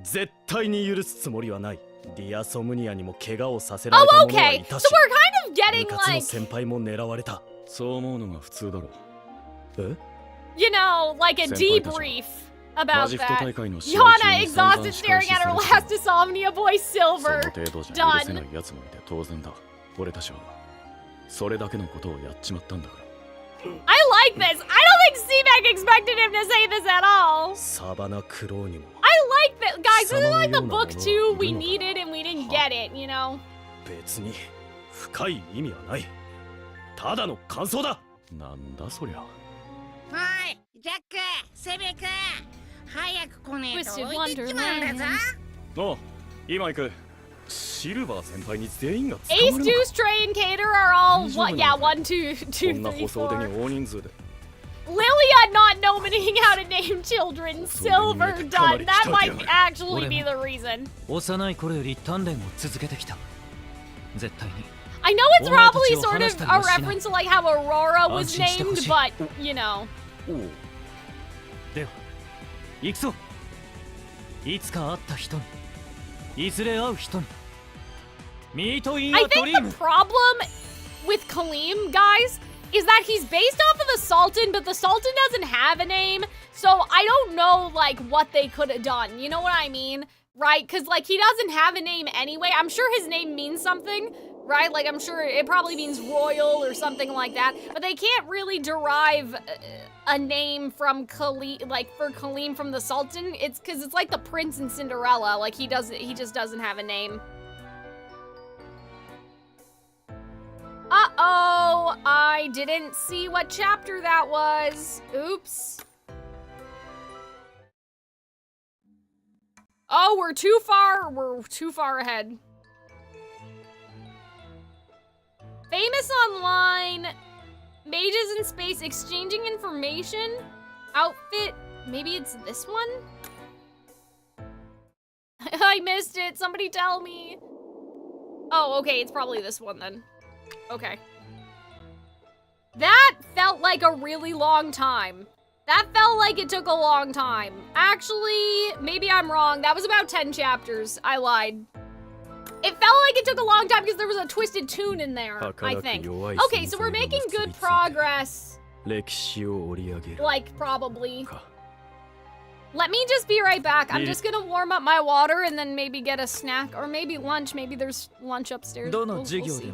絶対に許すつもりはない。ディアソムニアにも怪我をさせられた者はいたし、部活の先輩も狙われた。そう思うのが普通だろう。え？ You know, like a debrief about that. Yana exhausted staring at her last Insomnia boy Silver. Done. 当然だ。俺たちはそれだけのことをやっちまったんだから。 I like this. I don't think C-Mac expected him to say this at all. サバナクローにも。 I like that, guys. This is like the book too we needed and we didn't get it, you know. 別に深い意味はない。ただの感想だ。なんだそりゃ。おい、ジャック、セベ君、早く来ねえと置いてっちまうんだぞ。お、今行く。シルバー先輩に全員が捕まるのか。 Ace, Juice, Trey, and Cater are all what? Yeah, 1, 2, 2, こんな 3, 舗装でに 4. 大人数で。 Lilia not nominating how to name children Silver done. That might actually be the reason. 幼い頃より鍛錬を続けてきた。絶対に。 I know it's probably sort of a reference to like how Aurora was named, but you know. では、行くぞ。いつか会った人に、いずれ会う人に。ミートイン I アドリー think ム。 the problem with Calxiyn, guys, is that he's based off of the Sultan, but the Sultan doesn't have a name, so I don't know like what they could have done. You know what I mean? Right? Because like he doesn't have a name anyway. I'm sure his name means something. Right? Like, I'm sure it probably means royal or something like that. But they can't really derive a name from Calxiyn, like, for Calxiyn from the Sultan. It's because it's like the prince in Cinderella. Like, he just doesn't have a name. Uh-oh, I didn't see what chapter that was. Oops. Oh, we're too far ahead. Famous online, mages in space exchanging information, outfit, maybe it's this one? I missed it, somebody tell me. Oh, okay, it's probably this one then. Okay. That felt like a really long time. That felt like it took a long time. Actually, maybe I'm wrong. That was about 10 chapters. I lied. It felt like it took a long time because there was a twisted tune in there, I think. Okay, so we're making good progress. Like, probably. Let me just be right back. I'm just gonna warm up my water and then maybe get a snack or maybe lunch. Maybe there's lunch upstairs. We'll see.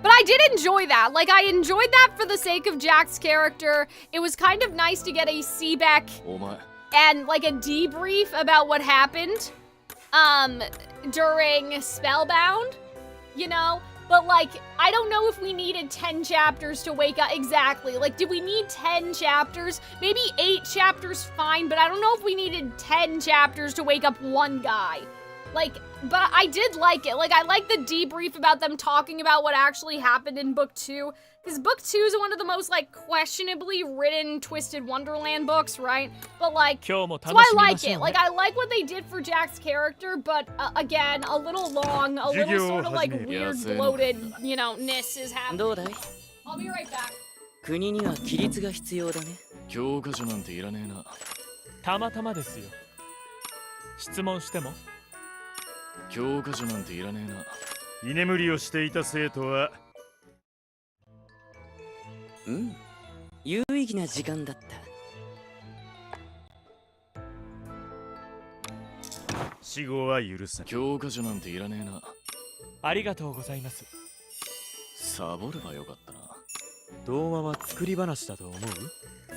But I did enjoy that. Like, I enjoyed that for the sake of Jack's character. It was kind of nice to get a Seabeck and like a debrief about what happened during Spellbound, you know? But like, I don't know if we needed 10 chapters to wake up. Exactly. Like, did we need 10 chapters? Maybe 8 chapters, fine, but I don't know if we needed 10 chapters to wake up one guy. Like, but I did like it. Like, I like the debrief about them talking about what actually happened in book 2. Because book 2 is one of the most, like, questionably written Twisted Wonderland books, right? But, like, so I like it. Like, I like what they did for Jack's character, but, again, a little long, a little sort of, like, weird, bloated, you know, ness is happening. I'll be right back. 国には規律が必要だね。教科書なんていらねえな。たまたまですよ。質問しても？教科書なんていらねえな。居眠りをしていた生徒は有意義な時間だった。死後は許さない。教科書なんていらねえな。ありがとうございます。サボればよかったな。童話は作り話だと思う？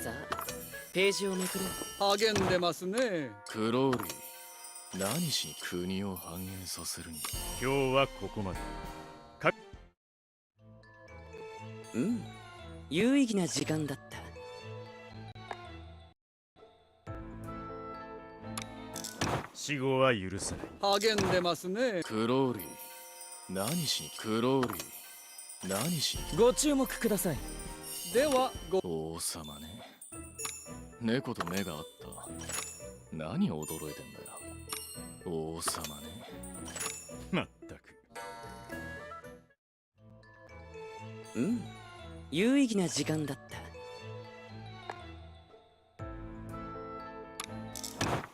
さあ、ページをめくれ。励んでますね。クローリー、何しに国を繁栄させるんだ。今日はここまで。有意義な時間だった。死後は許さない。励んでますね。クローリー、何しにクローリー、何しに。ご注目ください。では王様ね。猫と目があった。何驚いてんだよ。王様ね。まったく。有意義な時間だった。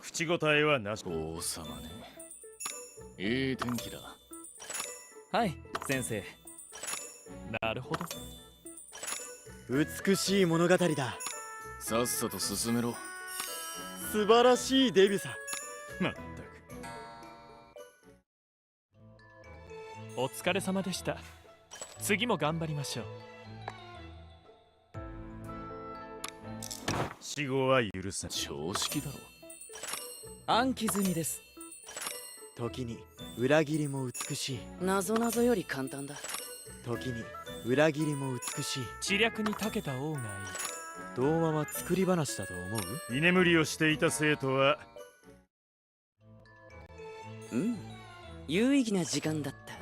口答えはなし。王様ね。いい天気だ。はい、先生。なるほど。美しい物語だ。さっさと進めろ。素晴らしいデビューさ。まったく。お疲れ様でした。次も頑張りましょう。死後は許さない。常識だろ。暗記済みです。時に裏切りも美しい。なぞなぞより簡単だ。時に裏切りも美しい。知略に長けた王がいい。童話は作り話だと思う？居眠りをしていた生徒は有意義な時間だった。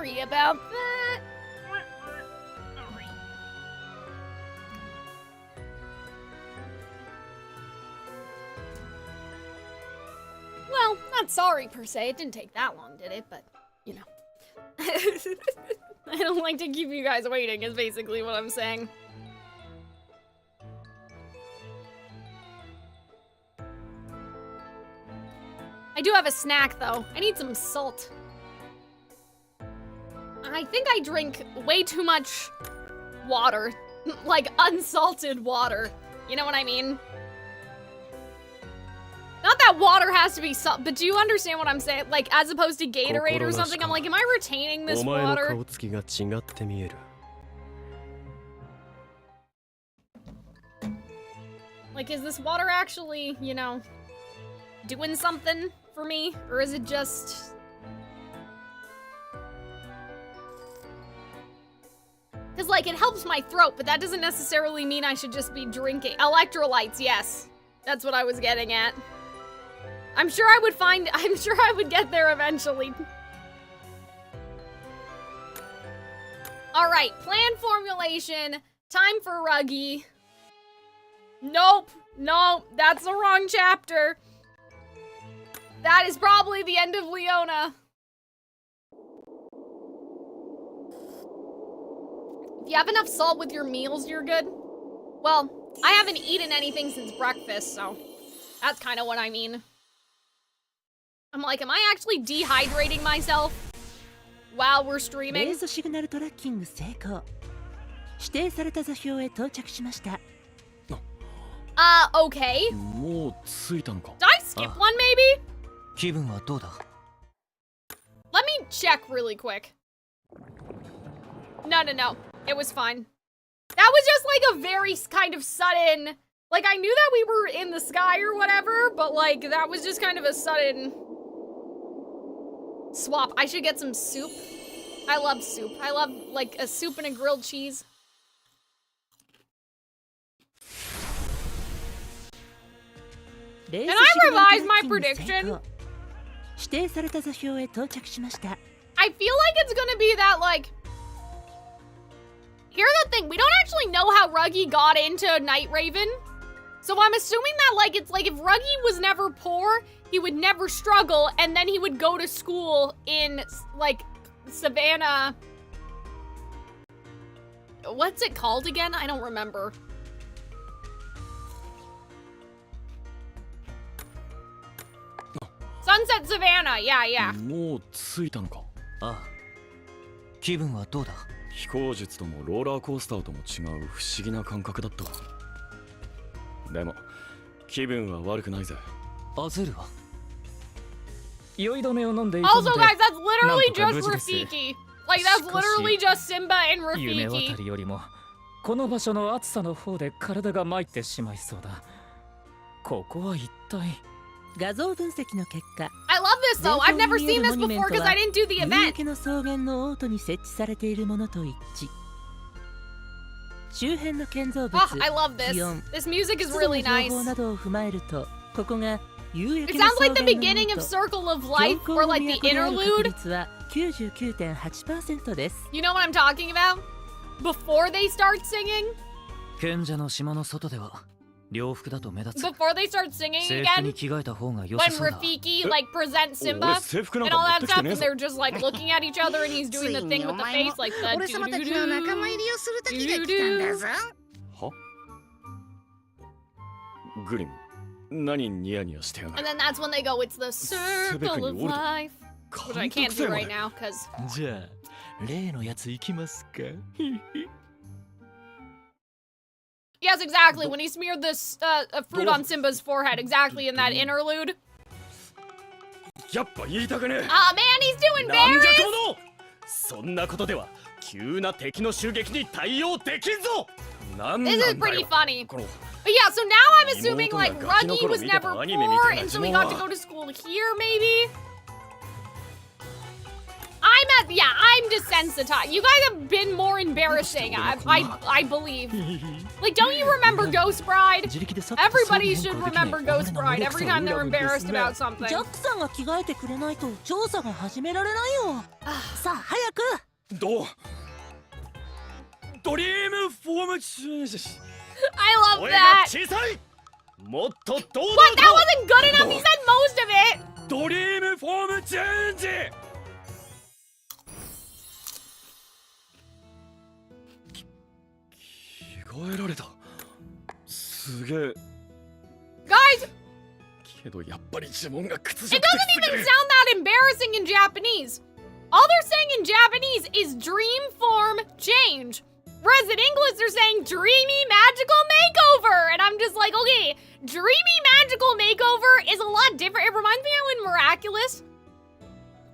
sorry about that. Well, not sorry per se. It didn't take that long, did it? But, you know. I don't like to keep you guys waiting, is basically what I'm saying. I do have a snack, though. I need some salt. I think I drink way too much water. Like, unsalted water. You know what I mean? Not that water has to be salt, but do you understand what I'm saying? Like, as opposed to Gatorade or something, I'm like, am I retaining this water? Like, is this water actually, you know, doing something for me? Or is it just... Because, like, it helps my throat, but that doesn't necessarily mean I should just be drinking. Electrolytes, yes. That's what I was getting at. I'm sure I would get there eventually. Alright, plan formulation. Time for Ruggie. Nope, that's the wrong chapter. That is probably the end of Leona. If you have enough salt with your meals, you're good. Well, I haven't eaten anything since breakfast, so that's kind of what I mean. I'm like, am I actually dehydrating myself while we're streaming? レースシグナルトラッキング成功。指定された座標へ到着しました。Okay. もう着いたのか? Did I skip one, maybe? 気分はどうだ? Let me check really quick. No. It was fine. That was just like a very kind of sudden... Like, I knew that we were in the sky or whatever, but like, that was just kind of a sudden... swap. I should get some soup. I love soup. I love, like, a soup and a grilled cheese. Can I revise my prediction? I feel like it's gonna be that, like... Here's the thing, we don't actually know how Ruggie got into Night Raven. So I'm assuming that, like, it's like if Ruggie was never poor, he would never struggle, and then he would go to school in, like, Savannah... What's it called again? I don't remember. Sunset Savannah, yeah. もう着いたのか? ああ。気分はどうだ? 飛行術ともローラーコースターとも違う不思議な感覚だったわ。でも気分は悪くないぜ。アズールは? 酔い止めを飲んでいたので。 Also, guys, that's literally just Rafiki. Like, that's literally just Simba and Rafiki. 夢渡りよりもこの場所の暑さの方で体が参ってしまいそうだ。ここは一体。画像分析の結果、 I love this though. I've never seen this before because I didn't do the event. 夕焼けの草原のオートに設置されているものと一致。周辺の建造物、 I love this. 気温、 This music is 湿度 really の nice. 情報などを踏まえると、ここが夕焼 It けの sounds 草 like 原 the の beginning も of と。 Circle of Life or like the 標高の都の都確 interlude. 率は 99.8% です。 You know what I'm talking about? Before they start singing? 賢者の島の外では洋服だと目立つ。 Before they start singing 制服に again? 着替えた方が良 When さそうだ。 Rafiki like presents Simba and all that stuff and they're just like looking at each other and he's doing the thing with the face like the 俺様たちの仲間入りをする時が来たんだぞ。は? グリム、何ニヤニヤしてやが And る? then that's when they go, it's the circle of life. Which I can't do right now because じゃあ例のやつ行きますか? yes, exactly. When he smeared this a fruit on Simba's forehead, exactly in that interlude. やっぱ言いたくねえ。 Ah, man, he's doing なんじゃ berries. この。そんなことでは急な敵の襲撃に対応できんぞ。なんなん This だ is よ。 pretty funny. この But yeah, so now I'm assuming like Ruggie was never poor, and so we got to go to school here, maybe? I'm Yeah, I'm desensitized. You guys have been more embarrassing, I believe. Like, don't you remember Ghost Bride? Everybody should remember Ghost Bride every time they're embarrassed about something. ジャックさんが着替えてくれないと調査が始められないよ。さあ早く。ドリームフォーム I love that. 小さいもっと堂々 What? That wasn't good enough. He said most of it. ドリームフォームチェンジ着替えられたすげえ Guys, けどやっぱり呪文が屈 it 辱 doesn't even sound that embarrassing in Japanese. All they're saying in Japanese is dream form change. Whereas in English, they're saying dreamy magical makeover. And I'm just like, okay, dreamy magical makeover is a lot different. It reminds me how in Miraculous,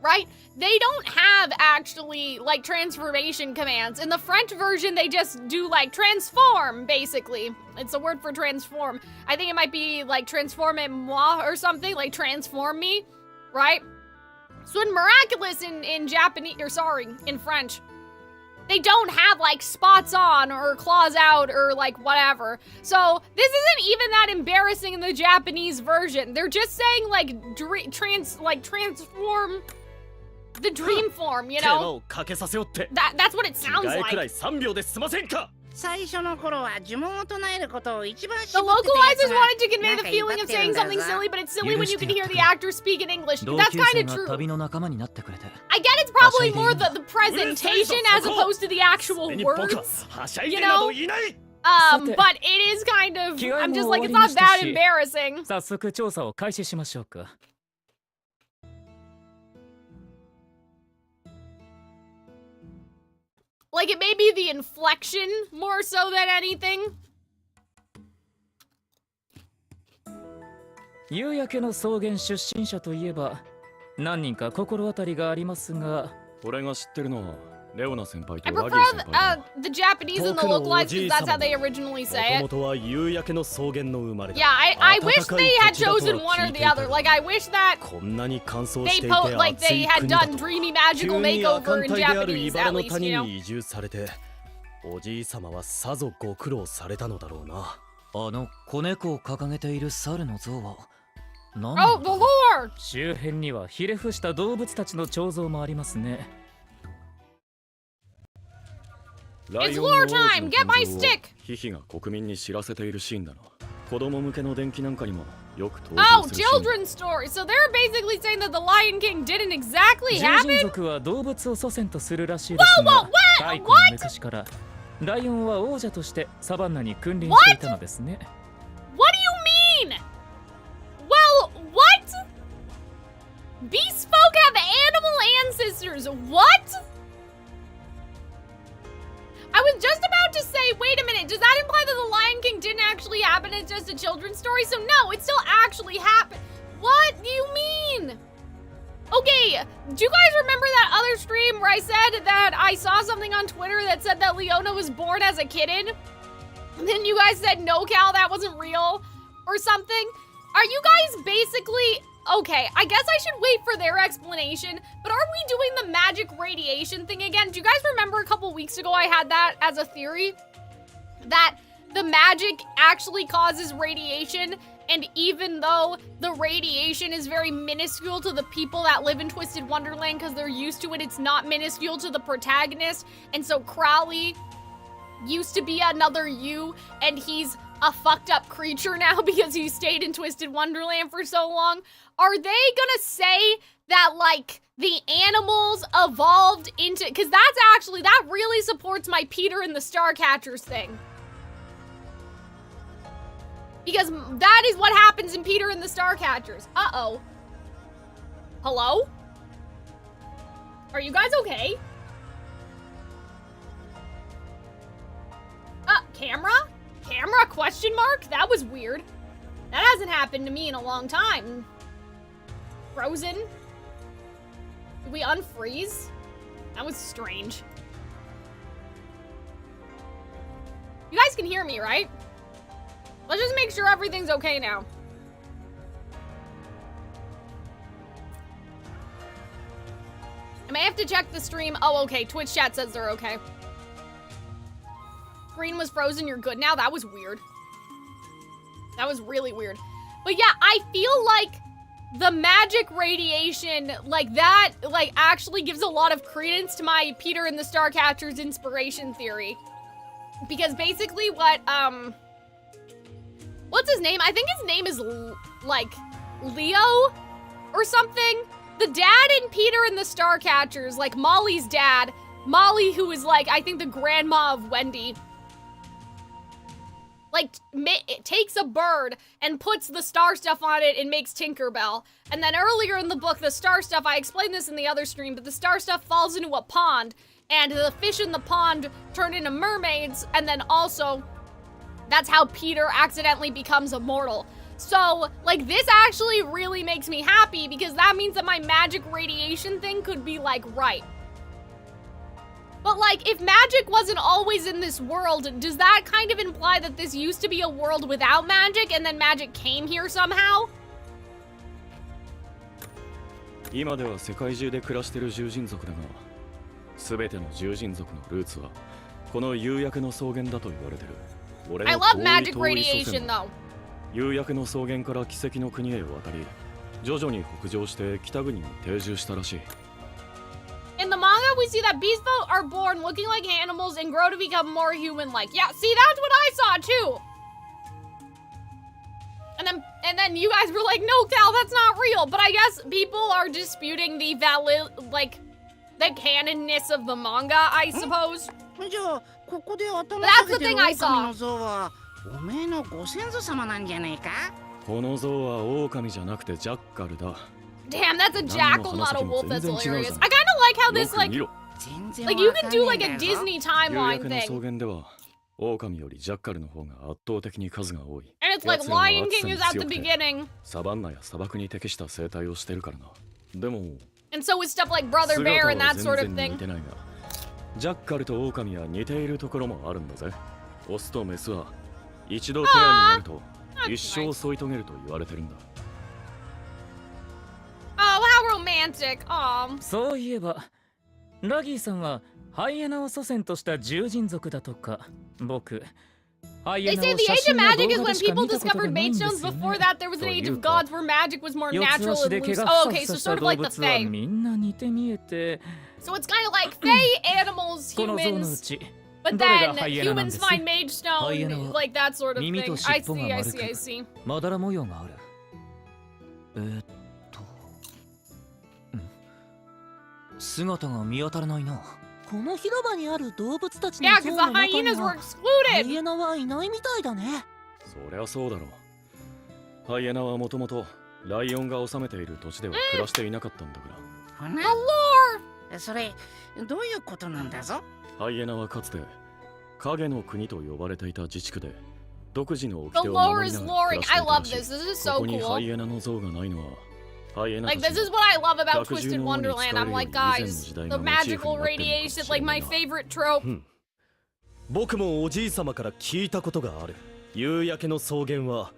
right? They don't have actually like transformation commands. In the French version, they just do like transform, basically. It's a word for transform. I think it might be like transformez-moi or something, like transform me, right? So in Miraculous in Japanese, or sorry, in French, they don't have like spots on or claws out or like whatever. So this isn't even that embarrassing in the Japanese version. They're just saying like transform the dream form, you know? That's what it sounds like. 最初の頃は呪文を唱えることを一番 The localizers wanted to convey the feeling of saying something silly, but it's silly when you can hear the actors speak in English. That's kind of true. I get it's probably more the presentation as opposed to the actual words, you know? But it is kind of, I'm just like, it's not that embarrassing. 早速調査を開始しましょうか。Like, it may be the inflection more so than anything. 夕焼けの草原出身者といえば何人か心当たりがありますが、俺が知ってるのはレオナ先輩と I ラギー prefer 先輩だ。 the Japanese and the localized because that's how they originally say it. 元々は夕焼けの草原の生まれだ。 Yeah, I wish they had chosen one or the other. Like, I wish that こんなに乾燥 they していて暑い like they had 国だ done と dreamy magical 急に亜 makeover 寒 in 帯である Japanese 茨 at の least, 谷 you know? に移住されておじい様はさぞご苦労されたのだろうな。あの子猫を掲げている猿の像は何 Oh, the Lord! 周辺にはひれ伏した動物たちの彫像もありますね。ライオンの王子の誕生をヒヒが国民に知らせているシーンだな。子供向けの電気なんかにもよく登場 Oh, するシーン。 children's story. So they're basically saying that the Lion King didn't exactly 獣人 happen? 族は動物を祖先とするらしいですが、太古の昔からライオンは王者としてサバンナに君臨していたのですね。 What do you mean? Well, what? Beast folk have animal ancestors. What? I was just about to say, wait a minute, does that imply that the Lion King didn't actually happen? It's just a children's story? So no, it still actually happened. What do you mean? Okay, do you guys remember that other stream where I said that I saw something on Twitter that said that Leona was born as a kitten? And then you guys said, no, Cal, that wasn't real or something? Are you guys basically... Okay, I guess I should wait for their explanation, but are we doing the magic radiation thing again? Do you guys remember a couple weeks ago I had that as a theory? That the magic actually causes radiation, and even though the radiation is very minuscule to the people that live in Twisted Wonderland because they're used to it, it's not minuscule to the protagonist, and so Crowley used to be another you, and he's a fucked up creature now because he stayed in Twisted Wonderland for so long. Are they gonna say that, like, the animals evolved into... Because that's actually... That really supports my Peter and the Starcatchers thing. Because that is what happens in Peter and the Starcatchers. Uh-oh. Hello? Are you guys okay? Camera? Camera? Question mark? That was weird. That hasn't happened to me in a long time. Frozen? Did we unfreeze? That was strange. You guys can hear me, right? Let's just make sure everything's okay now. Am may have to check the stream. Oh, okay. Twitch chat says they're okay. Screen was frozen. You're good now. That was weird. That was really weird. But yeah, I feel like the magic radiation, like that, like actually gives a lot of credence to my Peter and the Starcatcher's inspiration theory. Because basically what, what's his name? I think his name is, like, Leo or something. The dad in Peter and the Starcatchers, like Molly's dad, Molly, who is like, I think the grandma of Wendy, like, takes a bird and puts the star stuff on it and makes Tinkerbell. And then earlier in the book, the star stuff, I explained this in the other stream, but the star stuff falls into a pond, and the fish in the pond turn into mermaids, and then also, that's how Peter accidentally becomes immortal. So, like, this actually really makes me happy, because that means that my magic radiation thing could be, like, right. But, like, if magic wasn't always in this world, does that kind of imply that this used to be a world without magic, and then magic came here somehow? 今では世界中で暮らしている獣人族だが、すべての獣人族のルーツはこの夕焼けの草原だと言われてる。俺の I love magic radiation though. 夕焼けの草原から奇跡の国へ渡り、徐々に北上して北国に定住したらしい。In the manga, we see that beast folk are born looking like animals and grow to become more human-like. Yeah, see, that's what I saw too. And then you guys were like, no, Cal, that's not real. But I guess people are disputing the the canonness of the manga, I suppose. But that's the thing I saw. おめえのご先祖様なんじゃねえか？この像は狼じゃなくてジャッカルだ。Damn, that's a jackal, not a wolf. That's hilarious. I kind of like how this, like you can do like a Disney timeline thing. And it's like Lion King is at the beginning. And so is stuff like Brother Bear and that sort of thing. ジャッカルと狼は似ているところもあるんだぜ。オスとメスは一度ペアになると一生添い遂げると言われてるんだ。Oh, how romantic. Oh. そういえば、ラギーさんはハイエナを祖先とした獣人族だとか。僕、ハイエナを写真や動画でしか見たことがないんですよね。They say the age of magic is when people discovered maidstones. Before that, there was an age of gods where magic was more natural and loose. Oh, okay, so sort of like the Fae. みんな似て見えて。So it's kind of like Fae, animals, humans. But then humans find Magestone, like that sort of thing. I see. まだら模様がある。姿が見当たらないな。この広場にある動物たちの像の中にはハイエナはいないみたいだね。そりゃそうだろう。ハイエナはもともとライオンが治めている土地では暮らしていなかったんだから。The lore! それどういうことなんだぞ？ハイエナはかつて影の国と呼ばれていた自治区で独自の掟を守りながら暮らしていたらしい。ここにハイエナの像がないのはLike, this is what I love about Twisted Wonderland. I'm like, guys, the magical radiation, like my favorite trope. 僕もおじい様から聞いたことがある。夕焼けの草原は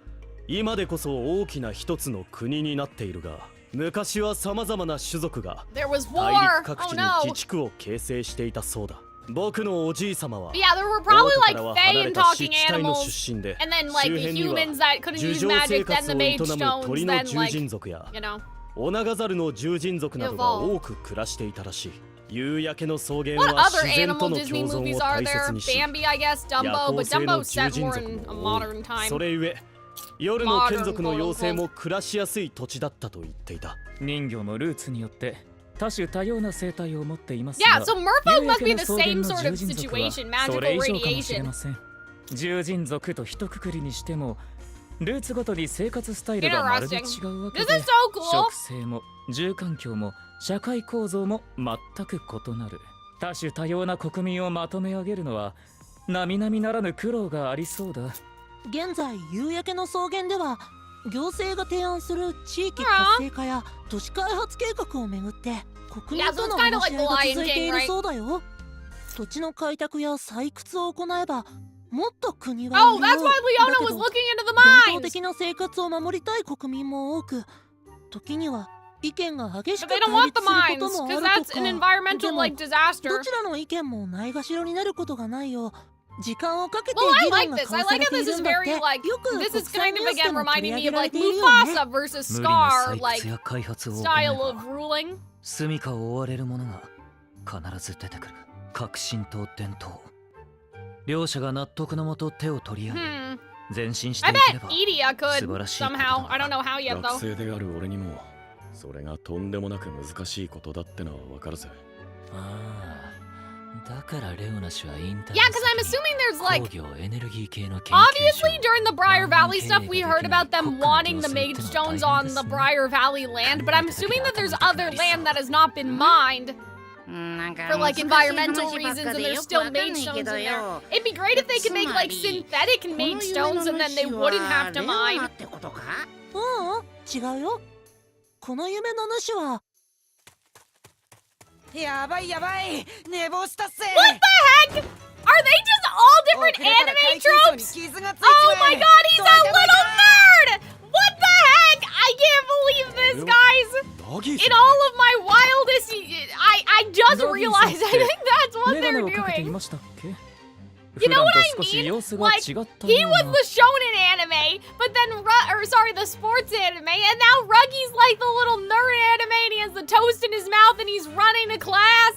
今でこそ大きな一つの国になっているが、昔は様々な種族が大陸各地に自治区を形成していたそうだ。僕のおじい様は Yeah, there were probably like Fae and talking animals, and then like the humans that couldn't use magic, then the Magestones, then like, you know. オナガザルの獣人族などが多く暮らしていたらしい。夕焼けの草原 What は other 自然と animal の Disney 共存 movies を are 大 there? 切にし、 Bambi, I guess, Dumbo, but Dumbo's set more in a modern time. それゆえ、夜の眷属の妖精も暮らしやすい土地だったと言っていた。人魚もルーツによって多種多様な生態を持っていますが、 Yeah, so merfolk must be the same sort of situation, magical radiation. 獣人族と一括りにしてもルーツごとに生活スタイルがまるで違うわけで、 This is so cool. 食性も住環境も社会構造も全く異なる。多種多様な国民をまとめ上げるのは並々ならぬ苦労がありそうだ。現在夕焼けの草原では行政が提案する地域活性化や都市開発計画をめぐって国民との話し合いが続いているそうだよ。土地の開拓や採掘を行えばもっと国は潤う。だけど伝統的な生活を守りたい国民も多く、時には意見が激し But く they don't 対 want 立 the する mines ことも because ある that's と an か。 environmental でも like disaster. どちらの意見もないがしろになることがないよ。時間をかけて Well, I 議論 like が this. 交 I わさ like れ how てい this る is んだっ very て。 like よく this 国 is 際 kind ニ of ュースで again も取 reminding り me 上 of げられ like ているよね。 Mufasa versus 無理な Scar 採 like 掘や開発を行え style ば of ruling. 住処を追われる者が必ず出てくる。革新と伝統。両者が納得のもと手を取り合い、前進して I いけれ bet ば Edia 素 could 晴らしいことだ somehow. I don't know how yet 学 though. 生である俺にもそれがとんでもなく難しいことだってのはわかるぜ。ああ、だからレオナ氏はインター Yeah, because I'm assuming there's like 工業エネルギー系の研究所 obviously during the Briar Valley stuff we heard about them wanting the mage stones on the Briar Valley land, but I'm assuming that there's other land that has not been mined. For like environmental reasons, and there's still mage stones in there. It'd be great if they could make like synthetic mage stones and then they wouldn't have to mine. 違うよ。この夢の主は。やばいやばい、寝坊したっせ。 What the heck? Are they just all different anime tropes? Oh my god, he's a little nerd! What the heck? I can't believe this, guys! In all of my wildest, I just realized I think that's what メガネ they're をかけてい doing. ましたっけ You know what I 普段と少し mean? 様子が Like, 違った he よう was な the shonen anime, but then, the sports anime, and now Ruggie's like the little nerd anime, and he has the toast in his mouth, and he's running to class.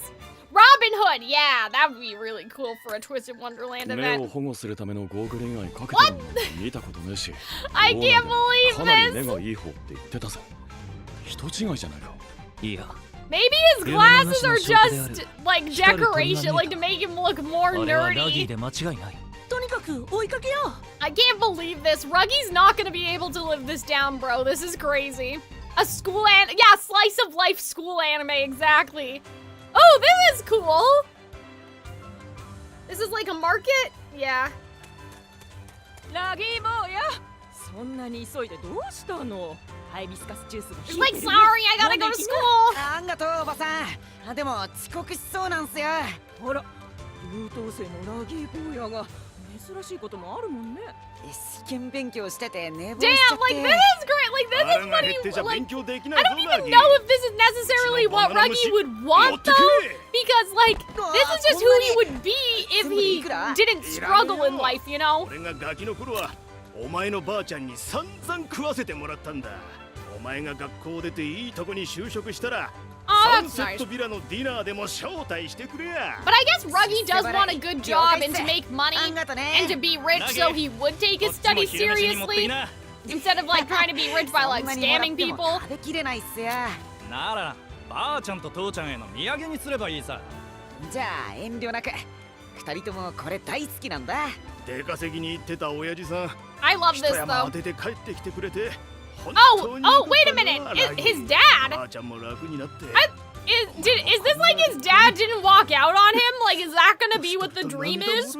Robin Hood, yeah, that would be really cool for a Twisted Wonderland 目を event. 保護するためのゴーグル以外かけてるの見たことねえし。 I can't かなり believe 目 this. がいい方って言ってたぜ。人違いじゃないか。いや、 Maybe his glasses are just like decoration, like to make him look more あれはラギー nerdy. で間違いない。とにかく追いかけよう。 I can't believe this. Ruggie's not gonna be able to live this down, bro. This is crazy. A school yeah, slice of life school anime, exactly. Oh, this is cool. This is like a market? Yeah. ラギーボーや、そんなに急いでどうしたの？ハイビスカスジュースが Just like, sorry, I gotta go to school. ありがとうおばさん。あ、でも遅刻しそうなんすよ。ほら、優等生のラギーボーやが珍しいこともあるもんね。試験勉強してて寝坊しちゃ Damn, っ like て。 this is great. Like this is what he like. I don't even know if this is necessarily what Ruggie would want though, because like this is just who he would be if he didn't struggle in life, you know? 俺がガキの頃はお前のばあちゃんに散々食わせてもらったんだ。お前が学校出ていいとこに就職したら、サンセットビラのディナーでも招待してくれや。 But I guess Ruggie does want a good job and to make money and to be rich, so he would take his studies seriously instead of like trying to be rich by like scamming people. 食べきれないっすよ。ならばあちゃんと父ちゃんへの土産にすればいいさ。じゃあ遠慮なく。二人ともこれ大好きなんだ。出稼ぎに行ってた親父さん。 I love this 一山 though. 当てて帰ってきてくれて。Oh, wait a minute. His dad? ばあちゃんも楽になって。 Is this like his dad didn't walk out on him? Like, is that gonna be what the dream is?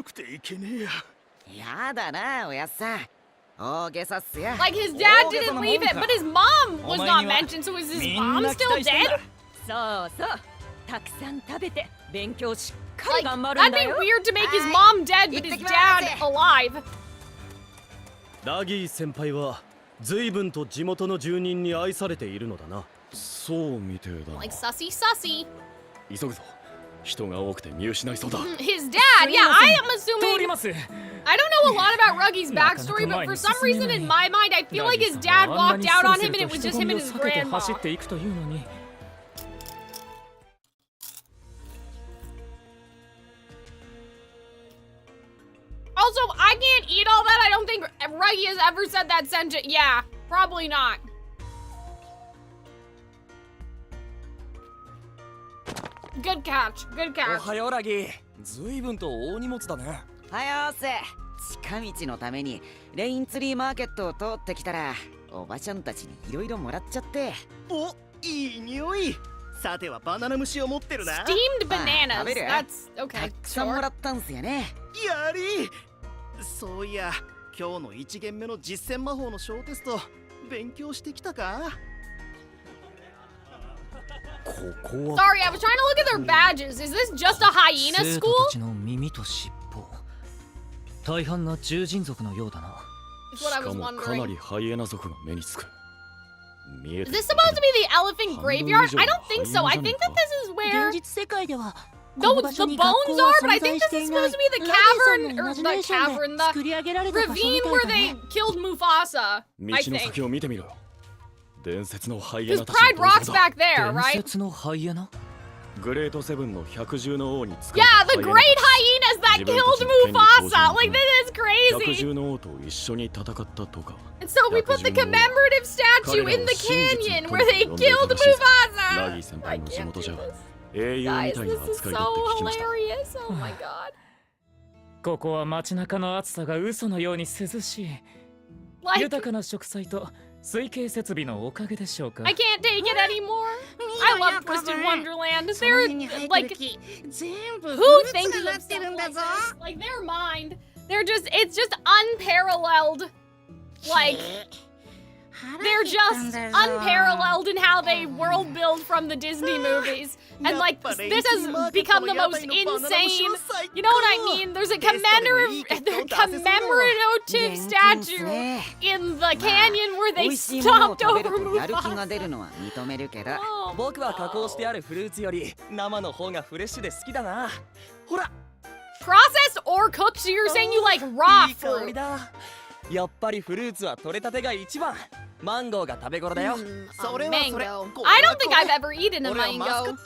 やだな、おやっさん。大げさっすや。 Like, his dad didn't leave it, but his mom was not mentioned, so is his mom still dead? そうそう、たくさん食べて勉強しっかり Like, 頑張るん that'd だ be よ。 weird to make his mom dead, but his dad alive. ラギー先輩は随分と地元の住人に愛されているのだな。そうみてえだな。 Like, sussy sussy. 急ぐぞ。人が多くて見失いそうだ。 His dad, yeah, I am assuming. I don't know a lot about Ruggie's backstory, but for some reason in my mind, I feel like his dad walked out on him and it was just him and his grandma. 走っていくというのに。 Also, I can't eat all that. I don't think Ruggie has ever said that sentence. Yeah, probably not. Good catch. Good catch. おはようラギー。ずいぶんと大荷物だね。はようせ。近道のためにレインツリーマーケットを通ってきたら、おばちゃんたちにいろいろもらっちゃって。お、いい匂い。さてはバナナ蒸しを持ってるな。 Steamed bananas. 食べる？ That's okay. たくさんもらったんすよね。やり。そういや、今日の1限目の実践魔法の小テスト勉強してきたか？ここは Sorry, I was trying to look at their badges. Is this just a hyena 生 school? 徒たちの耳と尻尾。大半が獣人族のようだな。 Is し what I か was もかな wondering. りハイエナ族が目につく。Is this supposed to be the elephant graveyard? I don't think so. I think that this is where the bones are, but I think this is supposed to be the cavern, or the cavern, the ravine where they killed Mufasa, I think. Because Pride Rock's back there, right? Yeah, the great hyenas that killed Mufasa! Like, this is crazy! And so we put the commemorative statue in the canyon where they killed Mufasa! I can't do this. Guys, this is so hilarious. Oh my god. ここは街中の暑さが嘘のように涼しい。豊かな植栽と水系設備のおかげでしょうか。I can't take it anymore. I love Twisted Wonderland. They're like, who thinks of stuff like this? Like, their mind. They're just, it's just unparalleled. Like, they're just unparalleled in how they world build from the Disney movies. And like, this has become the most insane, you know what I mean? There's a commemorative statue in the canyon where they stomped over Mufasa. Processed or cooked? So you're saying you like raw fruit? Mango. Mango. I don't think I've ever eaten a mango. Sounds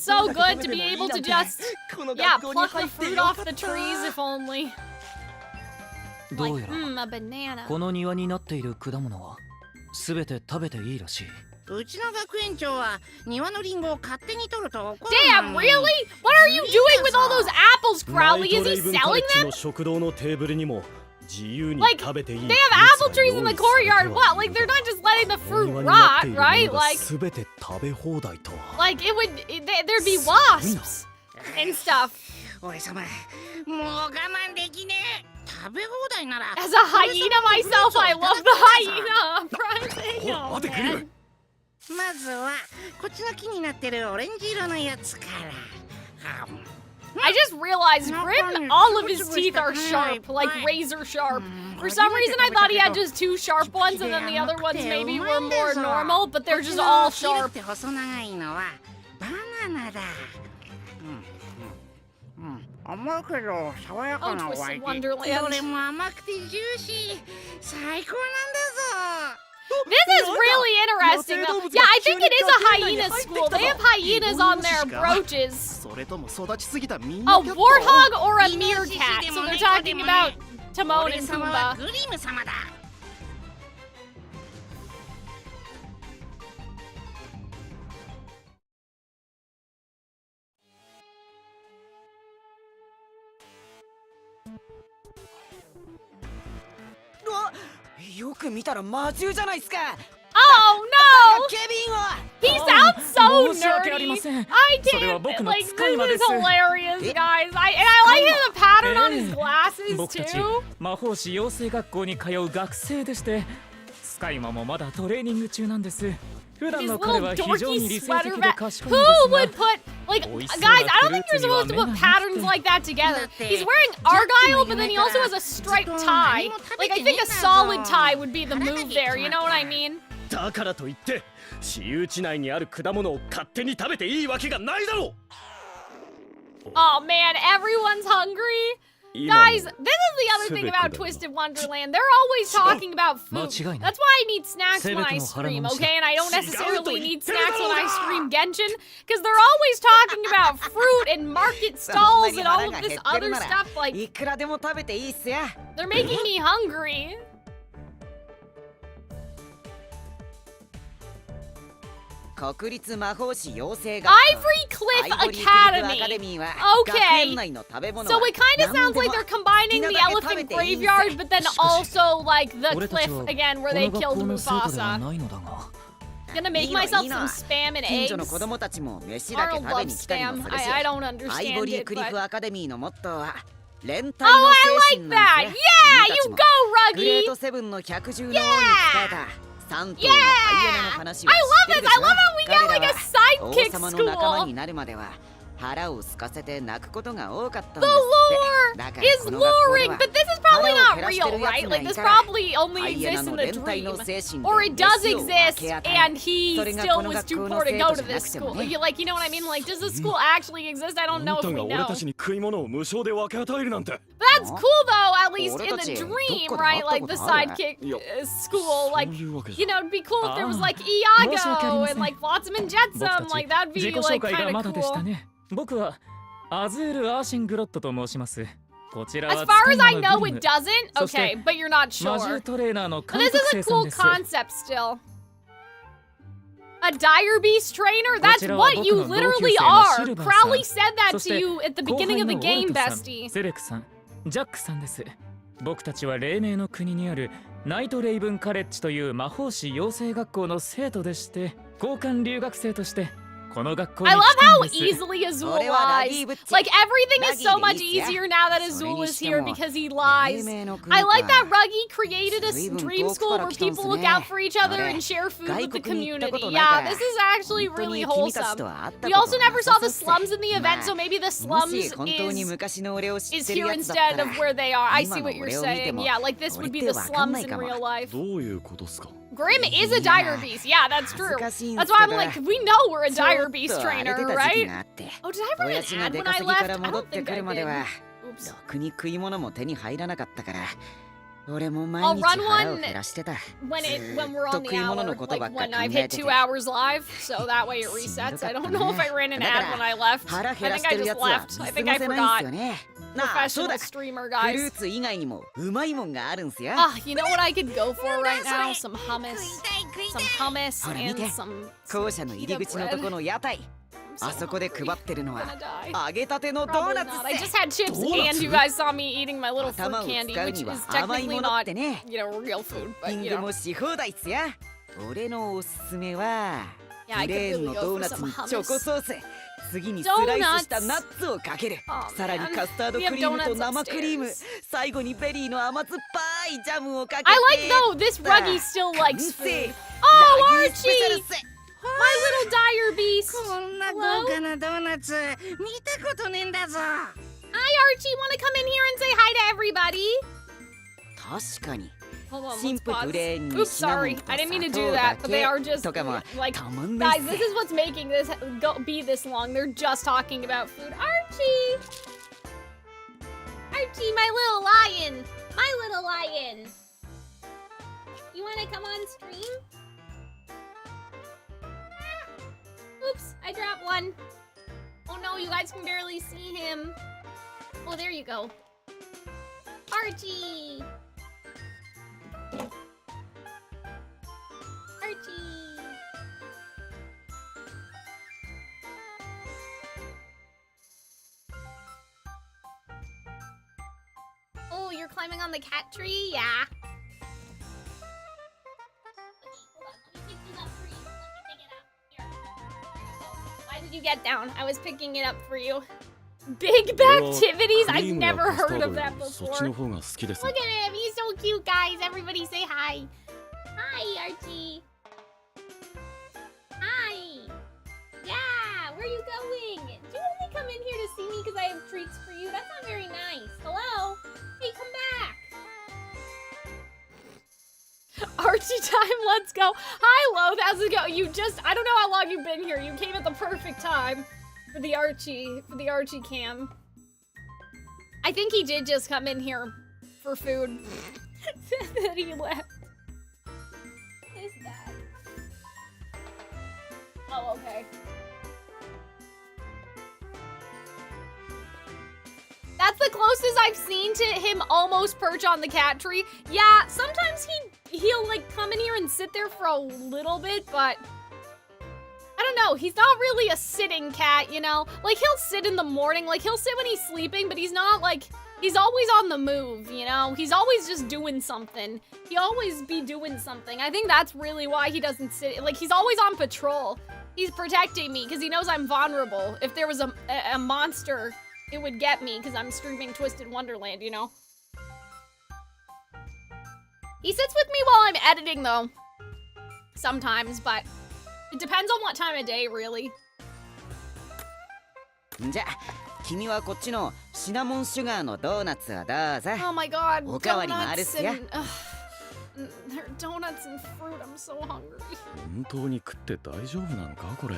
so good to be able to just, yeah, pluck the fruit off the trees if only. どうや A banana. この庭になっている果物はすべて食べていいらしい。うちの学園長は庭のリンゴを勝手に取ると怒る。 Damn, really? What are you doing with all those apples, Crowley? Is he selling them? Like, they have apple trees in the courtyard. What? Like, they're not just letting the fruit rot, right? Like, it would, there'd be wasps and stuff. 俺様、もう我慢できねえ。食べ放題なら。 As a hyena myself, I love the hyena uprising. Oh, man. まずはこっちの木になってるオレンジ色のやつから。I just realized Grim, all of his teeth are sharp, like razor sharp. For some reason I thought he had just two sharp ones and then the other ones maybe were more normal, but they're just all sharp. 細長いのはバナナだ。甘いけど爽やかなワイン。どれも甘くてジューシー。最高なんだぞ。 This is really interesting though. Yeah, I think it is a hyena school. They have hyenas on their brooches. A warthog or a meerkat. So they're talking about Timon and Pumbaa. Oh no! He sounds so nerdy. I can't. Like, this is hilarious, guys. And I like the pattern on his glasses 僕たち too. 魔法師養成学校に通う学生でして、スカイマもまだトレーニング中なんです。普段 His の彼 little は非常に dorky 理性 sweater 的で back. 賢 Who いんですが would put, like, guys, I don't think you're supposed to put patterns like that together. He's wearing Argyle, but then he also has a striped tie. Like, I think a solid tie would be the move there, you know what I mean? だからといって私有地内にある果物を勝手に食べていいわけがないだろう。 Oh man, everyone's hungry. Guys, this is the other thing about Twisted Wonderland. They're always talking about food. That's why I need snacks when I stream, okay? And I don't necessarily need snacks when I stream Genshin, because they're always talking about fruit and market stalls and all of this other stuff. Like, they're making me hungry. Ivory Cliff Academy. Okay. So it kind of sounds like they're combining the elephant graveyard, but then also like the cliff again where they killed Mufasa. Gonna make myself some spam and eggs. Arnold loves spam. I don't understand it, but... Oh, I like that! Yeah, you go, Ruggie! Yeah! Yeah! I love this! I love how we get like a sidekick school! 腹を空かせて泣くことが多かったん The ですって。 lore is luring, but this is probably not real, right? Like this probably only exists in the dream, or it does exist, and he still was too poor to go to this school. You know what I mean? Like, does this school actually exist? I don't know if we know. 俺たちに食い物を無償で分け与えるなんて。 That's cool though, at least in the dream, right? Like the sidekick school, like, you know, it'd be cool if there was like Iago and like Flotsam and Jetsam, like that'd be like kind of cool. 僕はアズール・アーシングロットと申します。こちらは As far as I know, it doesn't. Okay, but you're not sure. 魔獣トレーナーの But 監 this 督 is 生 a さん cool です。 concept still. A dire beast trainer? That's what you literally are. Crowley said that to you at the beginning of the game, bestie. セレクさん、ジャックさんです。僕たちは黎明の国にあるナイトレイブンカレッジという魔法師養成学校の生徒でして、交換留学生としてこの学校に I 来 love た how んです。 easily Azul lies. Like everything is so much easier now that Azul is here because he lies. I like that Ruggie created a dream school where people look out for each other and share food with the community. Yeah, this is actually really wholesome. We also never saw the slums in the event, so maybe the slums is here instead of where they are. I see what you're saying. Yeah, like this would be the slums in real life. どういうことっすか？ Grim is a dire beast. Yeah, that's true. That's why I'm like, we know we're a dire beast trainer, right? Oh, did I run an ad when I left? I don't think I did. Oops. ろくに食い物も手に入らなかったから、俺も毎 I'll 日 run 腹を one 減らしてた。 when we're on the 食い物 hour, のことば like っか when 考 I've え hit て 2 て。 hours live, so that way it resets. I don't know if I ran an ad when I left. I 腹減ら think し I てる just やつは left. I 見 think I 過ごせないんす forgot. よね。なあ、そう Professional だ。 streamer フル guys. ーツ以外にもうまいもんがあるんすよ。 Ah, you know what I could go for right now? Some hummus. Some hummus ほら見て and some 校舎の入り口のとこの屋台。あそこで配ってるのは揚げたてのドー Probably ナツ not. I っ just す。 had chips and you guys saw me eating my little fruit 頭を candy, 使う which には is 甘い technically ものっ not, てね。 you know, real food, リ but ン you グ know. もし放題っすよ。俺のおすすめは Yeah, I プ could レーン really の go ドー for ナツ some にチョコ hummus. ソース。次にスライスしたナッツをかける。さらにカスタードクリームと生クリーム。最後にベリーの甘酸っぱいジャムをかけて。 I like though this Ruggie still likes food. Oh, Archie! My little dire beast. こんな豪華なドーナツ見たことねえんだぞ。 Hi, Archie. Want to come in here and say hi to everybody? 確かに。 Hold on, シン let's プル pause. レーンに Oops, シナモ sorry. ンと I didn't mean to 砂 do 糖 that, だ but they are け just とかも like たまんない guys. っ This す。 is what's making this be this long. They're just talking about food. Archie, Archie, my little lion, my little lion. You want to come on stream? Oops, I dropped one. Oh no, you guys can barely see him. Oh, there you go. Archie! Archie! Oh, you're climbing on the cat tree? Yeah. Why did you get down? I was picking it up for you. Big activities? I've never heard of that before. Look at him, he's so cute, guys. Everybody say hi. Hi, Archie. Hi. Yeah, where are you going? Do you only come in here to see me because I have treats for you? That's not very nice. Hello? Hey, come back. Archie time, let's go. Hi, Loth, how's it going? I don't know how long you've been here. You came at the perfect time for the Archie cam. I think he did just come in here for food. Then he left. What is that? Oh, okay. That's the closest I've seen to him almost perch on the cat tree. Yeah, sometimes he'll like come in here and sit there for a little bit, but I don't know. He's not really a sitting cat, you know? Like he'll sit in the morning, like he'll sit when he's sleeping, but he's not like, he's always on the move, you know? He's always just doing something. He'll always be doing something. I think that's really why he doesn't sit, like he's always on patrol. He's protecting me because he knows I'm vulnerable. If there was a monster, it would get me because I'm streaming Twisted Wonderland, you know? He sits with me while I'm editing, though. Sometimes, but it depends on what time of day, really. じゃ、君はこっちのシナモンシュガーのドーナツをどうぞ。 Oh my god, おかわりもあるっ donuts すよ。 and donuts and fruit. I'm so hungry. 本当に食って大丈夫なのかこれ。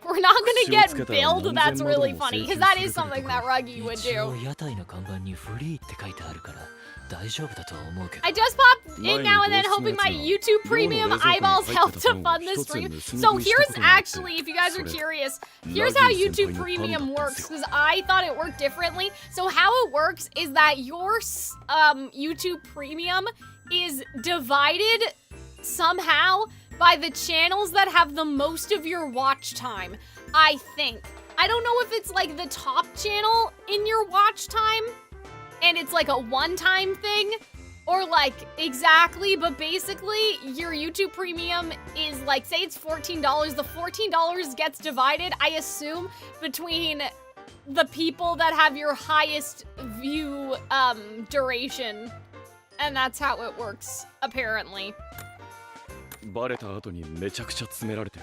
We're not gonna get billed. That's really funny because that is something that Ruggie would 一応 do. 屋台の看板にフリーって書いてあるから大丈夫だとは思うけど。 I just popped in now and then, hoping my YouTube Premium eyeballs help to fund this stream. So here's actually, if you guys are curious, here's how YouTube Premium works because I thought it worked differently. So how it works is that your YouTube Premium is divided somehow by the channels that have the most of your watch time, I think. I don't know if it's like the top channel in your watch time and it's like a one-time thing or like exactly, but basically your YouTube Premium is like, say it's $14, the $14 gets divided, I assume, between the people that have your highest view duration. And that's how it works, apparently. バレた後にめちゃくちゃ詰められて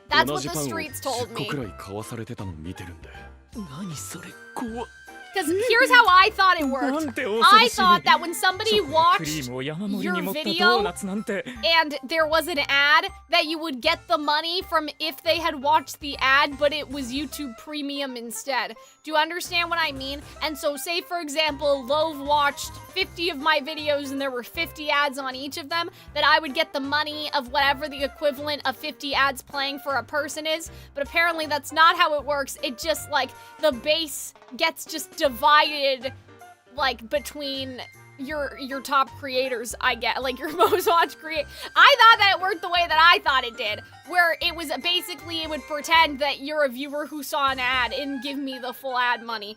That's 同 what じ the パンを streets told 10個 me. くらい買わされてたの見てるんで。何それ怖っ。 Because here's how I thought it worked. I thought that when somebody watched your video and there was an ad, that you would get the money from if they had watched the ad, but it was YouTube Premium instead. Do you understand what I mean? And so say, for example, Love watched 50 of my videos and there were 50 ads on each of them, that I would get the money of whatever the equivalent of 50 ads playing for a person is. But apparently that's not how it works. It just, like, the base gets just divided, like, between your top creators, I get, like, your most watched create. I thought that it worked the way that I thought it did, where it was basically, it would pretend that you're a viewer who saw an ad and give me the full ad money.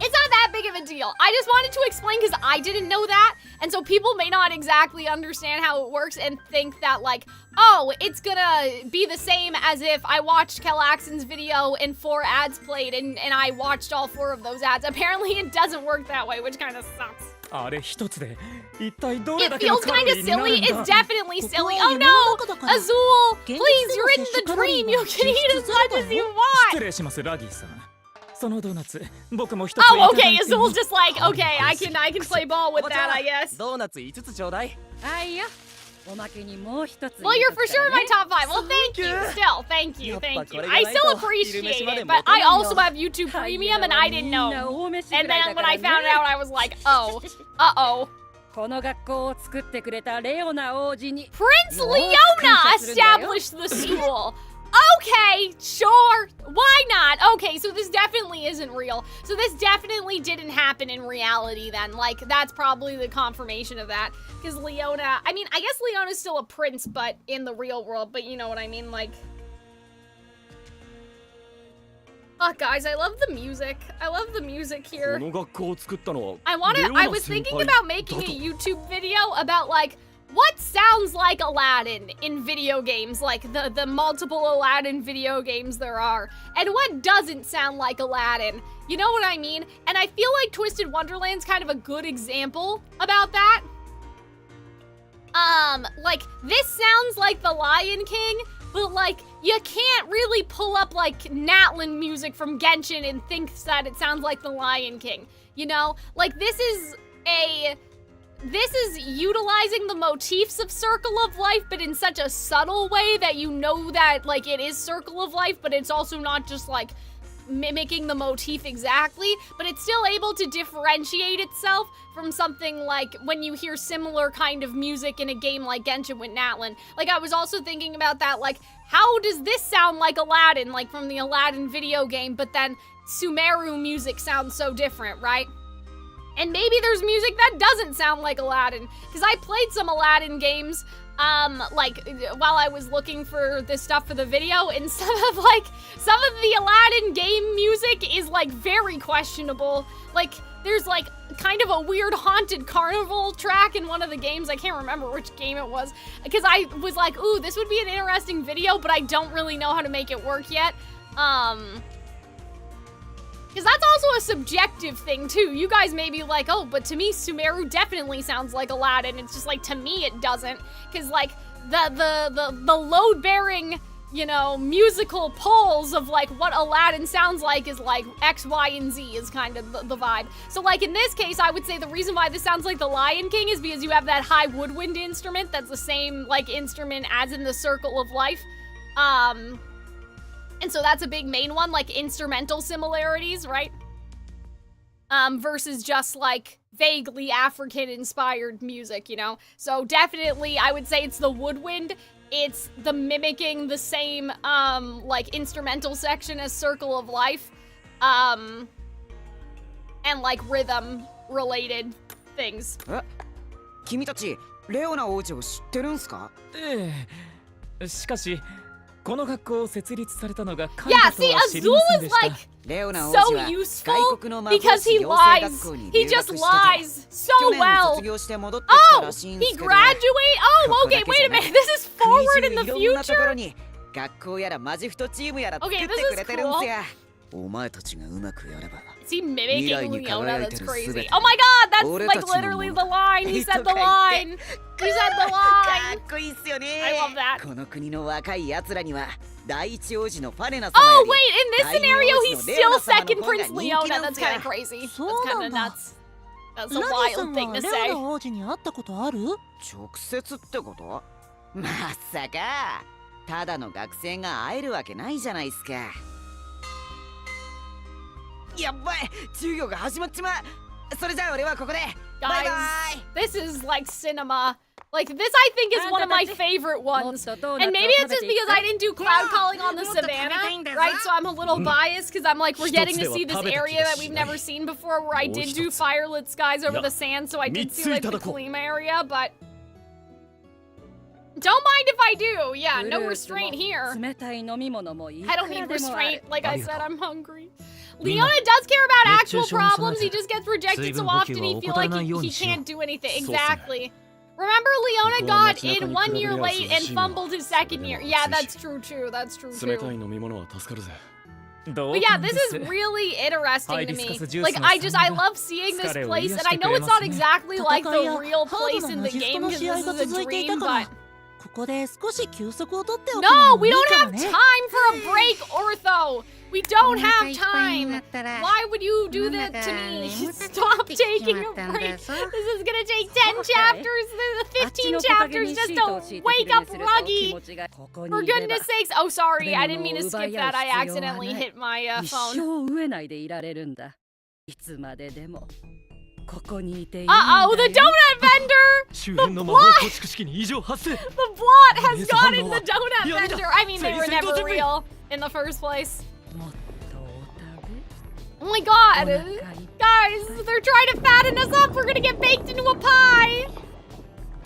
It's not that big of a deal. I just wanted to explain because I didn't know that, and so people may not exactly understand how it works and think that, like, oh, it's gonna be the same as if I watched Calxiyn's video and 4 ads played and I watched all 4 of those ads. Apparently it doesn't work that way, which kind of sucks. あれ一つで一体ど It れだけの feels カロ kind リ of ーになる silly. んだ It's definitely silly. Oh no! Azul, please, you're in the dream. You can eat as much as you 失 want. 礼しますラギーさんそのドーナツ僕も一ついた Oh, だいて okay. Azul's just like, okay, I can play ball with that, I guess. ドーナツ5つちょうだい。あいや。おまけにもう一つ。 Well, you're for sure in my top 5. Well, thank you. Still, thank you. I still appreciate it, but I also have YouTube Premium and I didn't know. And then when I found out, I was like, oh, uh-oh. この学校を作ってくれたレオナ王子に Prince Leona established the school. Okay, sure. Why not? Okay, so this definitely isn't real. So this definitely didn't happen in reality then. Like, that's probably the confirmation of that. Because Leona, I mean, I guess Leona's still a prince, but in the real world, but you know what I mean, like... Oh, guys, I love the music. I love the music here. この学校を作ったのは I レオナ was 先 thinking 輩 about making a YouTube video about, like, what sounds like Aladdin in video games, like the multiple Aladdin video games there are, and what doesn't sound like Aladdin. You know what I mean? And I feel like Twisted Wonderland's kind of a good example about that. Like, this sounds like The Lion King, but, like, you can't really pull up, like, Natlan music from Genshin and think that it sounds like The Lion King, you know? Like, this is utilizing the motifs of Circle of Life, but in such a subtle way that you know that, like, it is Circle of Life, but it's also not just, like, mimicking the motif exactly, but it's still able to differentiate itself from something like when you hear similar kind of music in a game like Genshin with Natlan. Like, I was also thinking about that, like, how does this sound like Aladdin, like from the Aladdin video game, but then Sumeru music sounds so different, right? And maybe there's music that doesn't sound like Aladdin, because I played some Aladdin games, like, while I was looking for this stuff for the video, and some of the Aladdin game music is, like, very questionable. Like, there's, like, kind of a weird haunted carnival track in one of the games. I can't remember which game it was, because I was like, ooh, this would be an interesting video, but I don't really know how to make it work yet. Because that's also a subjective thing, too. You guys may be like, oh, but to me, Sumeru definitely sounds like Aladdin. It's just like, to me, it doesn't. Because, like, the load-bearing you know, musical polls of like what Aladdin sounds like is like X, Y, and Z is kind of the vibe. So like in this case, I would say the reason why this sounds like the Lion King is because you have that high woodwind instrument that's the same like instrument as in the Circle of Life. And so that's a big main one, like instrumental similarities, right? Versus just like vaguely African-inspired music, you know? So definitely, I would say it's the woodwind. It's the mimicking the same, like, instrumental section as Circle of Life. And, like, rhythm-related things. 君たち、レオナ王子を知ってるんすか？しかし、この学校を設立されたのが彼 Yeah, だと see, は知り Azul ません is でした。 like so useful because he lies. He just lies so well. Oh, he graduate? Oh, okay, wait a minute. This is forward in the future? Okay, this is cool. Is he mimicking Leona? That's crazy. Oh my god, that's like literally the line. He said the line. He said the line. I love that. Oh wait, in this scenario he's still second Prince Leona. That's kind of crazy. That's kind of nuts. That's a wild thing to say. 王子に会ったことある？直接ってこと？まさかただの学生が会えるわけないじゃないっすか。やばい、授業が始まっちまう。それじゃあ俺はここで。バイバイ。 This is like cinema. Like, this I think is one of my favorite ones. And maybe it's just because I didn't do cloud calling on the savannah, right? So I'm a little biased because I'm like, we're getting to see this area that we've never seen before where I did do firelit skies over the sand, so I did see like the Kalima area, but... Don't mind if I do. Yeah, no restraint here. I don't need restraint. Like I said, I'm hungry. Leona does care about actual problems. He just gets rejected so often he feels like he can't do anything. Exactly. Remember, Leona got in 1 year late and fumbled his second year. Yeah, that's true too. That's true too. But yeah, this is really interesting to me. Like, I love seeing this place, and I know it's not exactly like the real place in the game because this is a dream, but... No, we don't have time for a break, Ortho! We don't have time! Why would you do that to me? Stop taking a break! This is gonna take 10 chapters, 15 chapters just to wake up Ruggie! For goodness sakes! Oh, sorry, I didn't mean to skip that. I accidentally hit my phone. Uh-oh, the donut vendor! The blot! The blot has gotten the donut vendor! I mean, they were never real in the first place. Oh my god! Guys, they're trying to fatten us up! We're gonna get baked into a pie!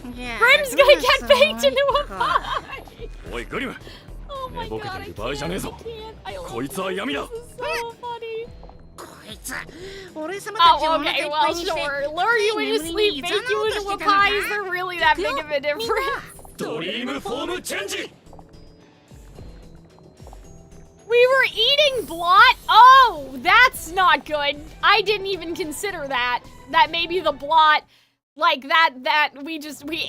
Grim's gonna get baked into a pie! Oh my god, I can't. I love this. This is so funny. Oh, okay, well, sure. Lure you into sleep, bake you into a pie. Is there really that big of a difference? We were eating blot? Oh, that's not good. I didn't even consider that. That maybe the blot, like that we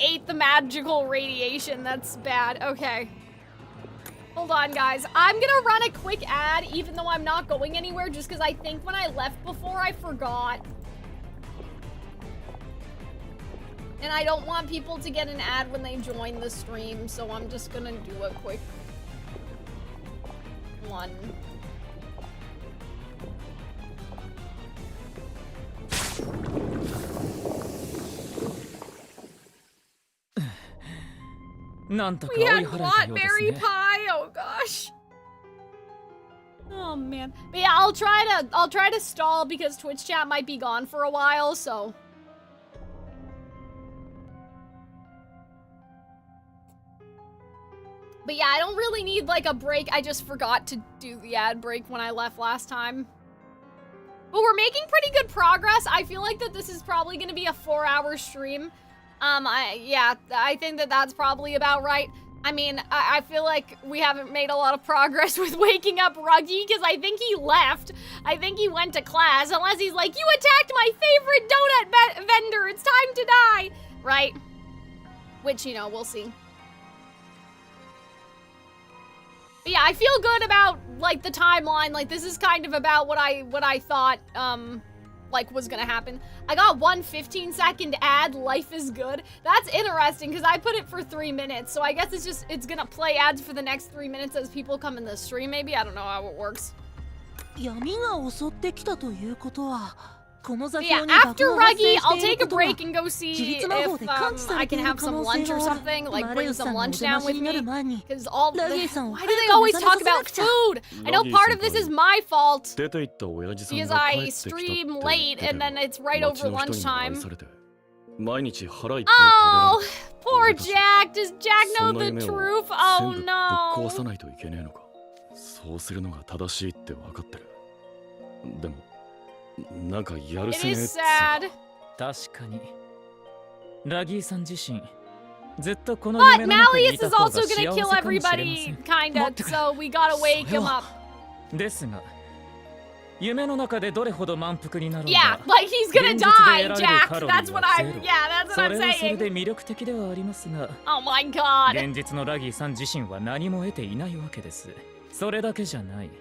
ate the magical radiation. That's bad. Okay. Hold on, guys. I'm gonna run a quick ad, even though I'm not going anywhere, just because I think when I left before, I forgot. And I don't want people to get an ad when they join the stream, so I'm just gonna do a quick one. We had blackberry pie. Oh gosh. Oh man. But yeah, I'll try to stall because Twitch chat might be gone for a while, so. But yeah, I don't really need like a break. I just forgot to do the ad break when I left last time. But we're making pretty good progress. I feel like that this is probably gonna be a 4-hour stream. I think that that's probably about right. I mean, I feel like we haven't made a lot of progress with waking up Ruggie because I think he left. I think he went to class, unless he's like, you attacked my favorite donut vendor, it's time to die, right? Which, you know, we'll see. Yeah, I feel good about like the timeline. Like this is kind of about what I thought like was gonna happen. I got one 15-second ad, Life is Good. That's interesting because I put it for 3 minutes. So I guess it's gonna play ads for the next 3 minutes as people come in the stream maybe. I don't know how it works. 闇が襲ってきたということは Yeah, after Ruggie, I'll take a break and go see if I can have some lunch or something, like bring some lunch down with me. Because why do they always talk about food? I know part of this is my fault because I stream late and then it's right over lunchtime. Oh, poor Jack. Does Jack know the truth? Oh no. そうするのが正しいって分かってる。でもなんかやるせねえ。It is sad. 確かに。ラギーさん自身、ずっとこの But 夢の中にい Malleus た is 方が also 幸せ gonna か kill もしれませ everybody, ん。 kinda, so we gotta wake him up. ですが、夢の中でどれほど満腹になるの Yeah, か。 like he's gonna 現実で die, 得られる Jack. カロリーは That's what I'm. ゼロ。 Yeah, that's そ what れ I'm はそれ saying. で魅力的ではありますが、 Oh my god. 現実のラギーさん自身は何も得ていないわけです。それだけじゃない。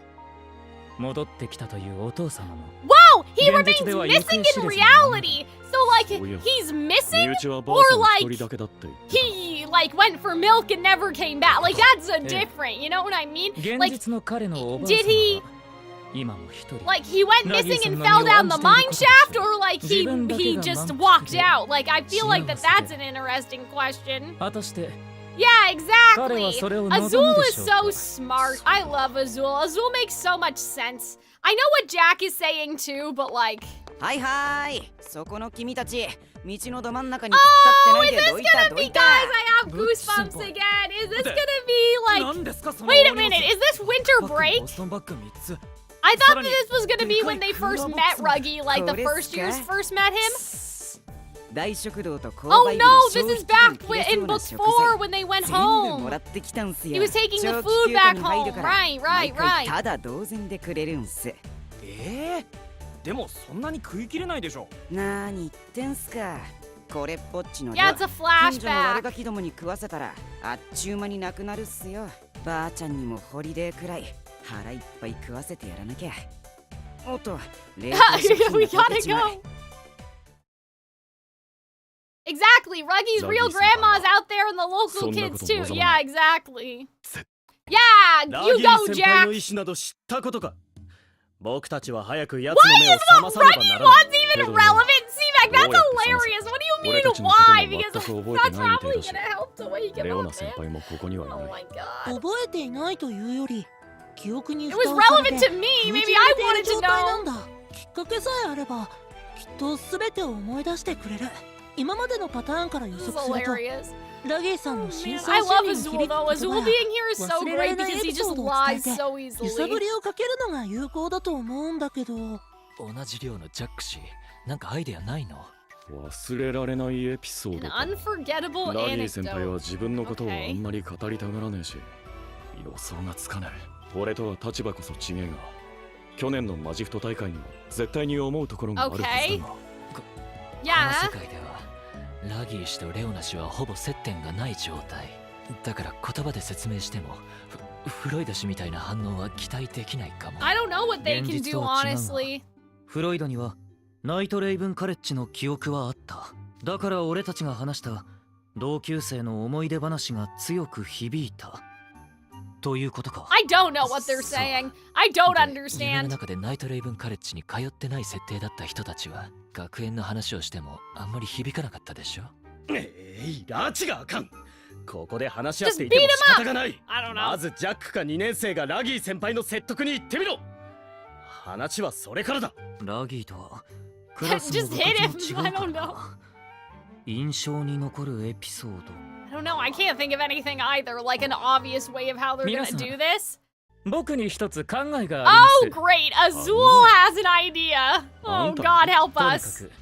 戻ってきたというお父様も。 Whoa! He remains missing in reality. So like he's missing, or like he like went for milk and never came back. Like that's a different. You know what I mean? Like did he? Like he went missing and fell down the mine shaft, or like he just walked out? Like I feel like that's an interesting question. Yeah, exactly. Azul is so smart. I love Azul. Azul makes so much sense. I know what Jack is saying too, but like. はいはい。そこの君たち、道のど真ん中に Oh, 突っ is 立ってない this で gonna どい be, た。 guys? I have goosebumps again. Is this gonna be like? Wait a minute. Is this winter break? I thought that this was gonna be when they first met Ruggie, like the first years first met him. Oh no, this is back in book 4 when they went home. He was taking the food back home. Right, right, right. ただ同然でくれるんす。でもそんなに食い切れないでしょ。なーに言ってんすか。これっぽっちの Yeah, it's a 近所の悪 flashback. ガキどもに食わせたらあっちゅう間になくなるっすよ。ばあちゃんにもホリデーくらい腹いっぱい食わせてやらなきゃ。おっと、冷凍食品 We が溶け gotta ちまえ。 go. Exactly, Ruggie's real grandma's out there and the local kids too. Yeah, exactly. Yeah, you go, 先輩 Jack. の意志など知ったことか。僕たちは早く Why 奴の目を is 覚ま what さねば Ruggie ならない wants even relevant? C-Mac, that's hilarious. What do you mean why? Because that's probably gonna help to wake him レオ up, ナ先 man. 輩もここにはいない Oh my god. 覚えていないというより記憶に It 蓋 was をされ relevant て to me. 封 Maybe じ I られてい wanted る to 状態な know. んだ。きっかけさえあればきっと全てを思い出してくれる。今までのパターンから予 This is 測すると hilarious. ラゲイさんの真 Man, 相 I 心 love 理に Azul 響く though. 言 Azul 葉 being here is や so 忘れら great れない because エ he ピソ just ードを伝え lies て so 揺さぶ easily. りをかけるのが有効だと思うんだけど。同じ量のジャック氏、なんかアイデアないの？忘れられないエピソード An か。 unforgettable ラギー先輩は anecdote. 自分のことをあ Okay. んまり語りたがらねえし、予想がつかない。俺とは立場こそ違えが、去年のマジフト大会にも絶対に思うところがあるはずだが。この Yeah. 世界ではラギー氏とレオナ氏はほぼ接点がない状態。だから言葉で説明してもフロイド氏みたいな反応は期待できないかも。 I don't know what they 現 can 実 do, とは違うが honestly. フロイドにはナイトレイブンカレッジの記憶はあった。だから俺たちが話した同級生の思い出話が強く響いたということか。 I don't know what they're saying. I don't 夢の understand. 中でナイトレイブンカレッジに通ってない設定だった人たちは学園の話をしてもあんまり響かなかったでしょ。拉致があかん。ここで話し合っていても仕方がない。 I don't know. まずジャックか2年生がラギー先輩の説得に行ってみろ。話はそれからだ。ラギーとはクラスの Just 部 hit 活 him. も違 I うか don't ら know. な。印象に残るエピソード。 I don't know. I can't think of anything either. Like an obvious way of how they're gonna 皆さん、 do this. 僕に一つ考えがあ Oh, ります。 great. Azul has an idea. Oh, God help とにか us. く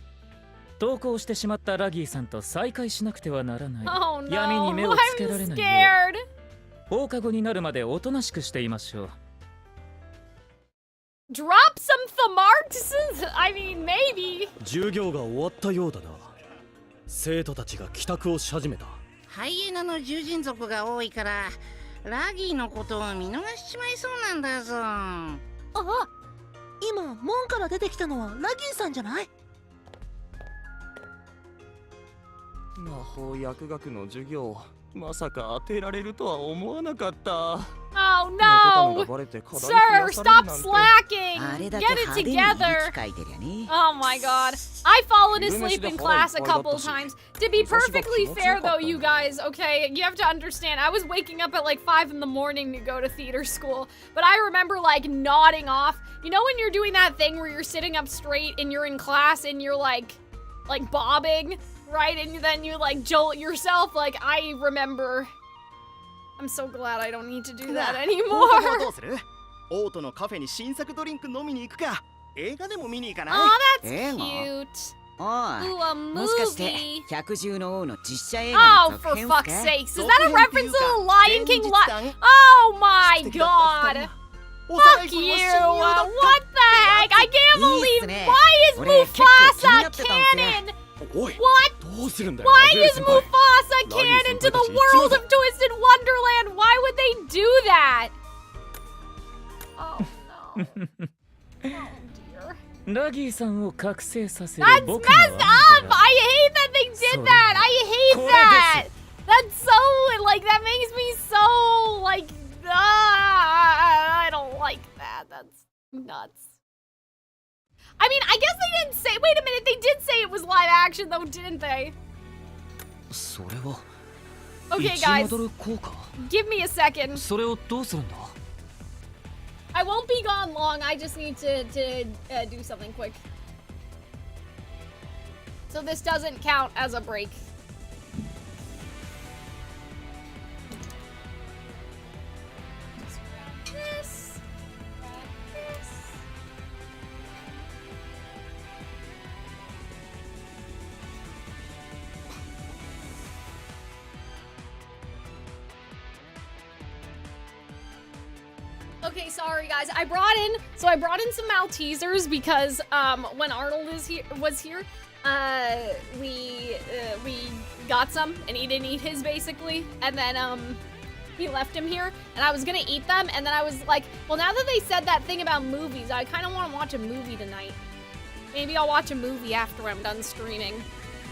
投稿してしまったラギーさんと再会しなくてはならない。 Oh, 闇 no. に目をつけられ I'm ないよ scared. う放課後になるまでおとなしくしていましょう。 Drop some Thamarks? I mean, maybe. 授業が終わったようだな。生徒たちが帰宅をし始めた。ハイエナの獣人族が多いからラギーのことを見逃しちまいそうなんだぞ。あ、今門から出てきたのはラギーさんじゃない？魔法薬学の授業、まさか当てられるとは思わなかった。Oh no! Sir, stop slacking! Get it together! Oh my god. I've fallen asleep in class a couple times. To be perfectly fair though, you guys, okay, you have to understand, I was waking up at like 5 in the morning to go to theater school, but I remember like nodding off. You know when you're doing that thing where you're sitting up straight and you're in class and you're like bobbing, right? And then you like jolt yourself? Like, I remember. I'm so glad I don't need to do that anymore. オートのカフェに新作ドリンク飲みに行くか。映画でも見に行かない？ Oh, that's cute. お Ooh, a い、もしかして movie. 百獣の王の実写映画 Oh, の for 続編 fuck's か？ sakes. Is that a reference to the Lion King? Oh my god. Fuck you. What the heck? I can't believe. Why is Mufasa canon? What? Why is Mufasa canon to the world of Twisted Wonderland? Why would they do that? Oh no. Oh dear. ラギーさんを覚醒させる That's 僕 messed の up! アン I hate that they did that! I hate that! That's so, like, that makes me so, like, I don't like that. That's nuts. I mean, I guess they didn't say, wait a minute, they did say it was live action though, didn't they? それは Okay, 1 guys, ドル効果。 give me a second. それをどうするんだ？ I won't be gone long, I just need to do something quick. So this doesn't count as a break. Just grab this, grab this. Okay, sorry guys. I brought in some Maltesers because when Arnold was here, we got some and he didn't eat his basically, and then we left him here and I was gonna eat them, and then I was like, well, now that they said that thing about movies, I kind of want to watch a movie tonight. Maybe I'll watch a movie after I'm done streaming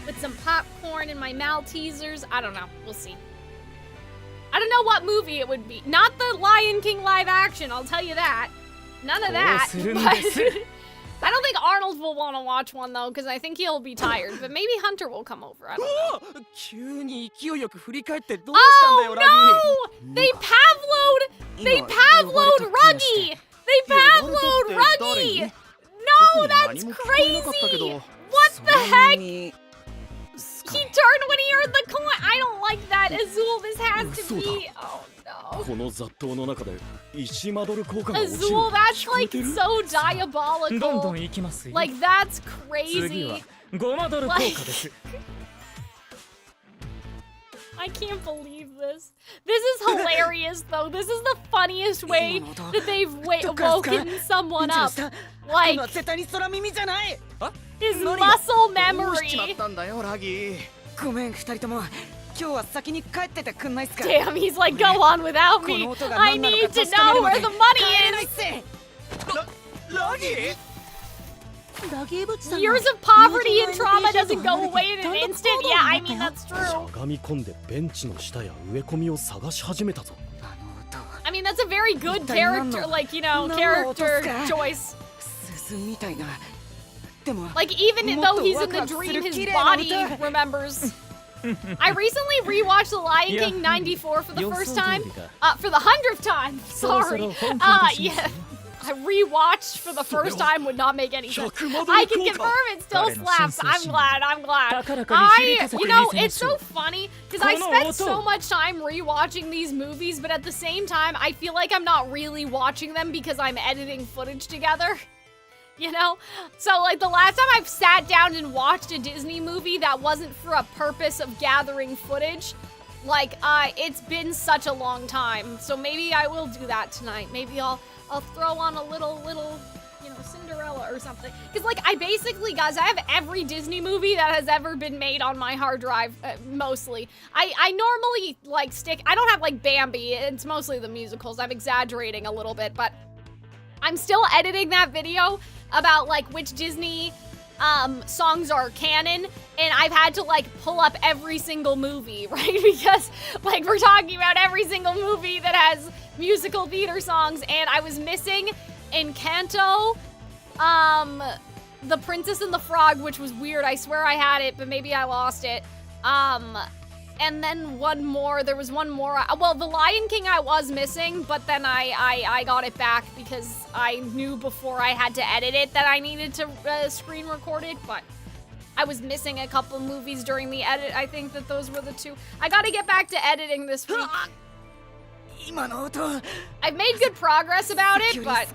with some popcorn and my Maltesers. I don't know. We'll see. I don't know what movie it would be. Not the Lion King live action, I'll tell you that. None of that. But I don't think Arnold will want to watch one though, because I think he'll be tired. But maybe Hunter will come over. I don't know. 急に勢いよく振り返ってどう Oh したんだよ、ラギー。 no! They Pavloed Ruggie! They Pavloed Ruggie! No, that's crazy! What the heck? He turned when he heard the coin. I don't like that. Azul, this has to be. Oh no. この雑踏の中で1マドル効果が落ちる。 Azul, that's like so diabolical. どんどん行きますよ。 Like that's 次は crazy. 5マドル効果です。 I can't believe this. This is hilarious though. This is the funniest way that they've woken someone up. Like his muscle memory. ごめん、二人とも。今日は先に帰っててくんないっすか？ Damn, he's like, go on without me. I need to know where the money is. Years of poverty and trauma doesn't go away in an instant. Yeah, I mean, that's true. しゃがみ込んでベンチの下や植え込みを探し始めたぞ。 I mean, that's a very good character, like, you know, character choice. 鈴みたいな。でも、 Like, even though he's in the dream, his body remembers. I recently rewatched The Lion King 94 for the first time. For the 100th time. Sorry. Yeah. I rewatched for the first time would not make any sense. I can confirm it still slaps. I'm glad. You know, it's so funny because I spent so much time rewatching these movies, but at the same time, I feel like I'm not really watching them because I'm editing footage together. You know? So, like, the last time I've sat down and watched a Disney movie that wasn't for a purpose of gathering footage, like, it's been such a long time. So maybe I will do that tonight. Maybe I'll throw on a little, you know, Cinderella or something. Because, like, I basically, guys, I have every Disney movie that has ever been made on my hard drive, mostly. I normally, like, I don't have, like, Bambi. It's mostly the musicals. I'm exaggerating a little bit, but I'm still editing that video about, like, which Disney songs are canon, and I've had to, like, pull up every single movie, right? Because, like, we're talking about every single movie that has musical theater songs, and I was missing Encanto, The Princess and the Frog, which was weird. I swear I had it, but maybe I lost it. And then one more, there was one more. Well, The Lion King I was missing, but then I got it back because I knew before I had to edit it that I needed to screen record it, but I was missing a couple movies during the edit. I think that those were the two. I gotta get back to editing this week. I've made good progress about it, but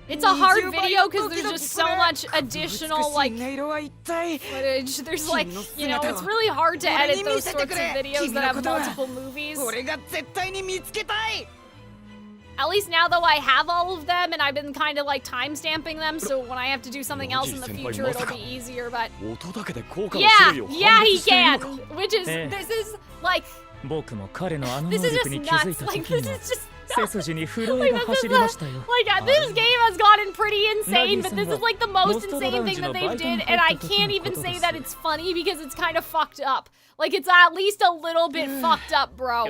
it's a hard video because there's just so much additional, like, footage. There's, like, you know, it's really hard to edit those sorts of videos that have multiple movies. At least now, though, I have all of them, and I've been kind of, like, time-stamping them, so when I have to do something else in the future, it'll be easier, but... Yeah, he can! Which is, this is, like... This is just nuts. Like, this is just... Like, this game has gotten pretty insane, but this is like the most insane thing that they've did, and I can't even say that it's funny because it's kind of fucked up. Like, it's at least a little bit fucked up, bro.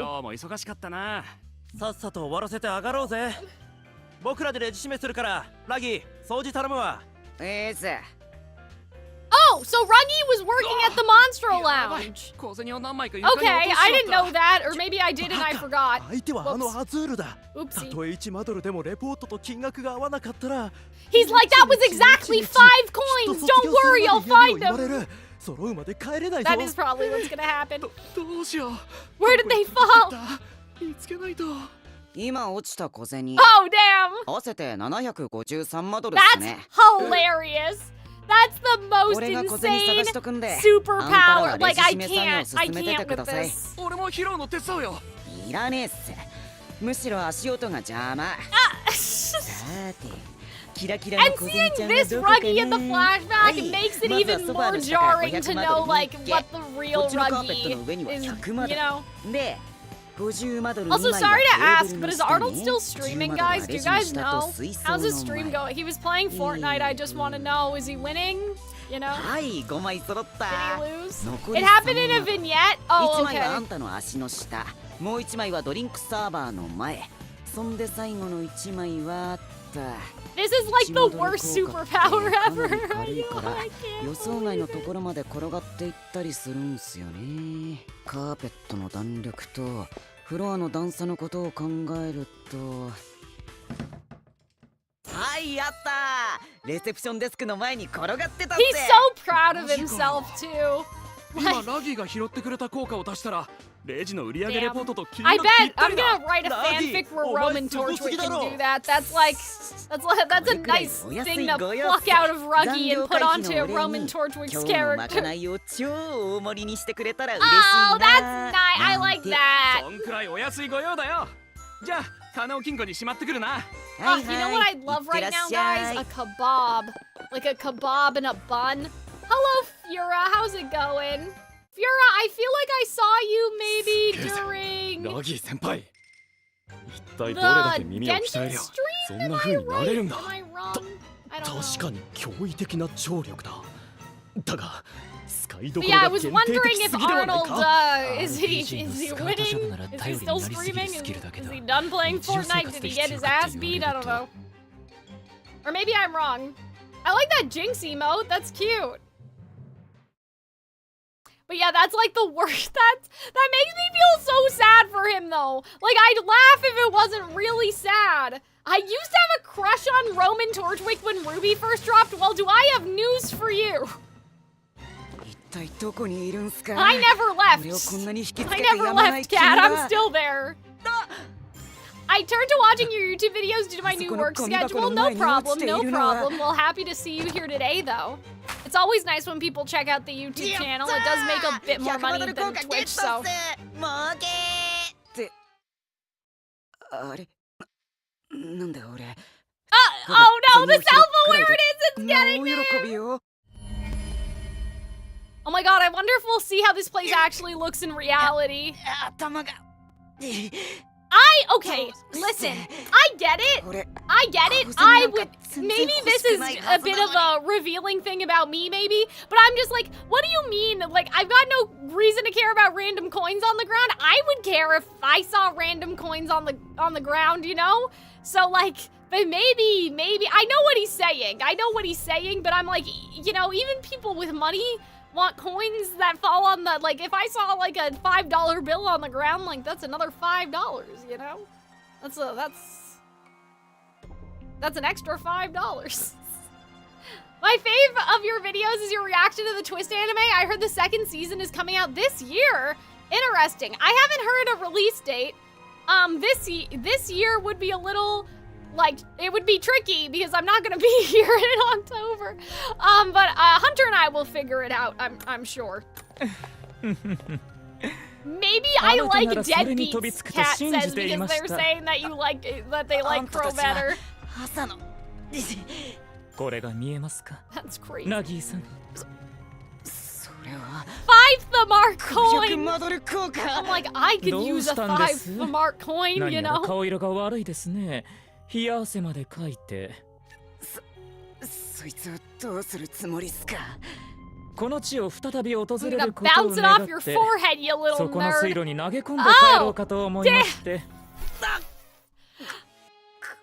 Oh, so Ruggie was working at the Monstro Lounge. Okay, I didn't know that, or maybe I did and I forgot. Oopsie. He's like, that was exactly 5 coins. Don't worry, I'll find them. That is probably what's gonna happen. Where did they fall? Oh, damn. That's hilarious. That's the most insane superpower. Like, I can't with this. And seeing this Ruggie in the flashback makes it even more jarring to know, like, what the real Ruggie is, you know? Also, sorry to ask, but is Arnold still streaming, guys? Do you guys know? How's his stream going? He was playing Fortnite, I just want to know. Is he winning? You know? Did he lose? It happened in a vignette? Oh, okay. This is like the worst superpower ever. I can't. フロアの段差のことを考えるとはいやったレセプションデスクの前に転がってたって He's so proud of himself too 今ラギが拾ってくれた効果を出したらレジの売上レポートと金額 I bet I'm gonna write a fanfic where Roman Torchwick can do that. That's a nice thing to pluck out of Ruggie and put onto Roman Torchwick's character. Oh, that's nice. I like that. そんくらいお安いご用だよ。じゃあ金を金庫にしまってくるな。You know what I'd love right now, guys? A kebab. Like a kebab and a bun. Hello, Fiora. How's it going? Fiora, I feel like I saw you maybe during the Genshin stream? Am I right? Am I wrong? I don't know. Yeah, I was wondering if Arnold, is he winning? Is he still streaming? Is he done playing Fortnite? Did he get his ass beat? I don't know. Or maybe I'm wrong. I like that Jinx emote. That's cute. But yeah, that's like the worst. That makes me feel so sad for him though. Like, I'd laugh if it wasn't really sad. I used to have a crush on Roman Torchwick when Ruby first dropped. Well, do I have news for you? I never left. I never left, Cat. I'm still there. I turned to watching your YouTube videos due to my new work schedule. No problem, no problem. Well, happy to see you here today, though. It's always nice when people check out the YouTube channel. It does make a bit more money than Twitch, so... Oh no, the self-awareness is getting there! Oh my god, I wonder if we'll see how this place actually looks in reality. Okay, listen, I get it. I would, maybe this is a bit of a revealing thing about me, maybe, but I'm just like, what do you mean? Like, I've got no reason to care about random coins on the ground. I would care if I saw random coins on the ground, you know? So like, but maybe, I know what he's saying, but I'm like, you know, even people with money want coins that fall on the, like, if I saw like a $5 bill on the ground, like that's another $5, you know? That's an extra $5. My fave of your videos is your reaction to the Twist anime. I heard the second season is coming out this year. Interesting. I haven't heard a release date. This year would be a little, like, it would be tricky because I'm not gonna be here in October. But Hunter and I will figure it out, I'm sure. Maybe I like deadbeats, Cat says, because they're saying that you like, that they like Crow better. That's crazy. 5 Thamar coin! I'm like, I could use a 5 Thamar coin, you know? 冷や汗までかいてそいつをどうするつもりっすかこの地を再び訪れることを bounce it 願 off って your forehead, you little そこの nerd. 水路に投げ込んで帰ろうかと思いまして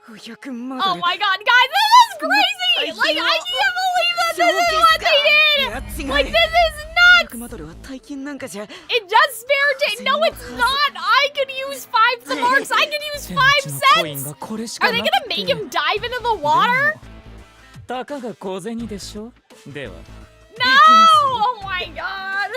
Oh my god, guys, this is crazy! Like, I can't believe that this is what they did! Like, this is nuts! It does spare day. No, it's not! I could use 5 Thamarks! I could use 5 cents! Are they gonna make him dive into the water? たかが小銭でしょでは No! Oh my god!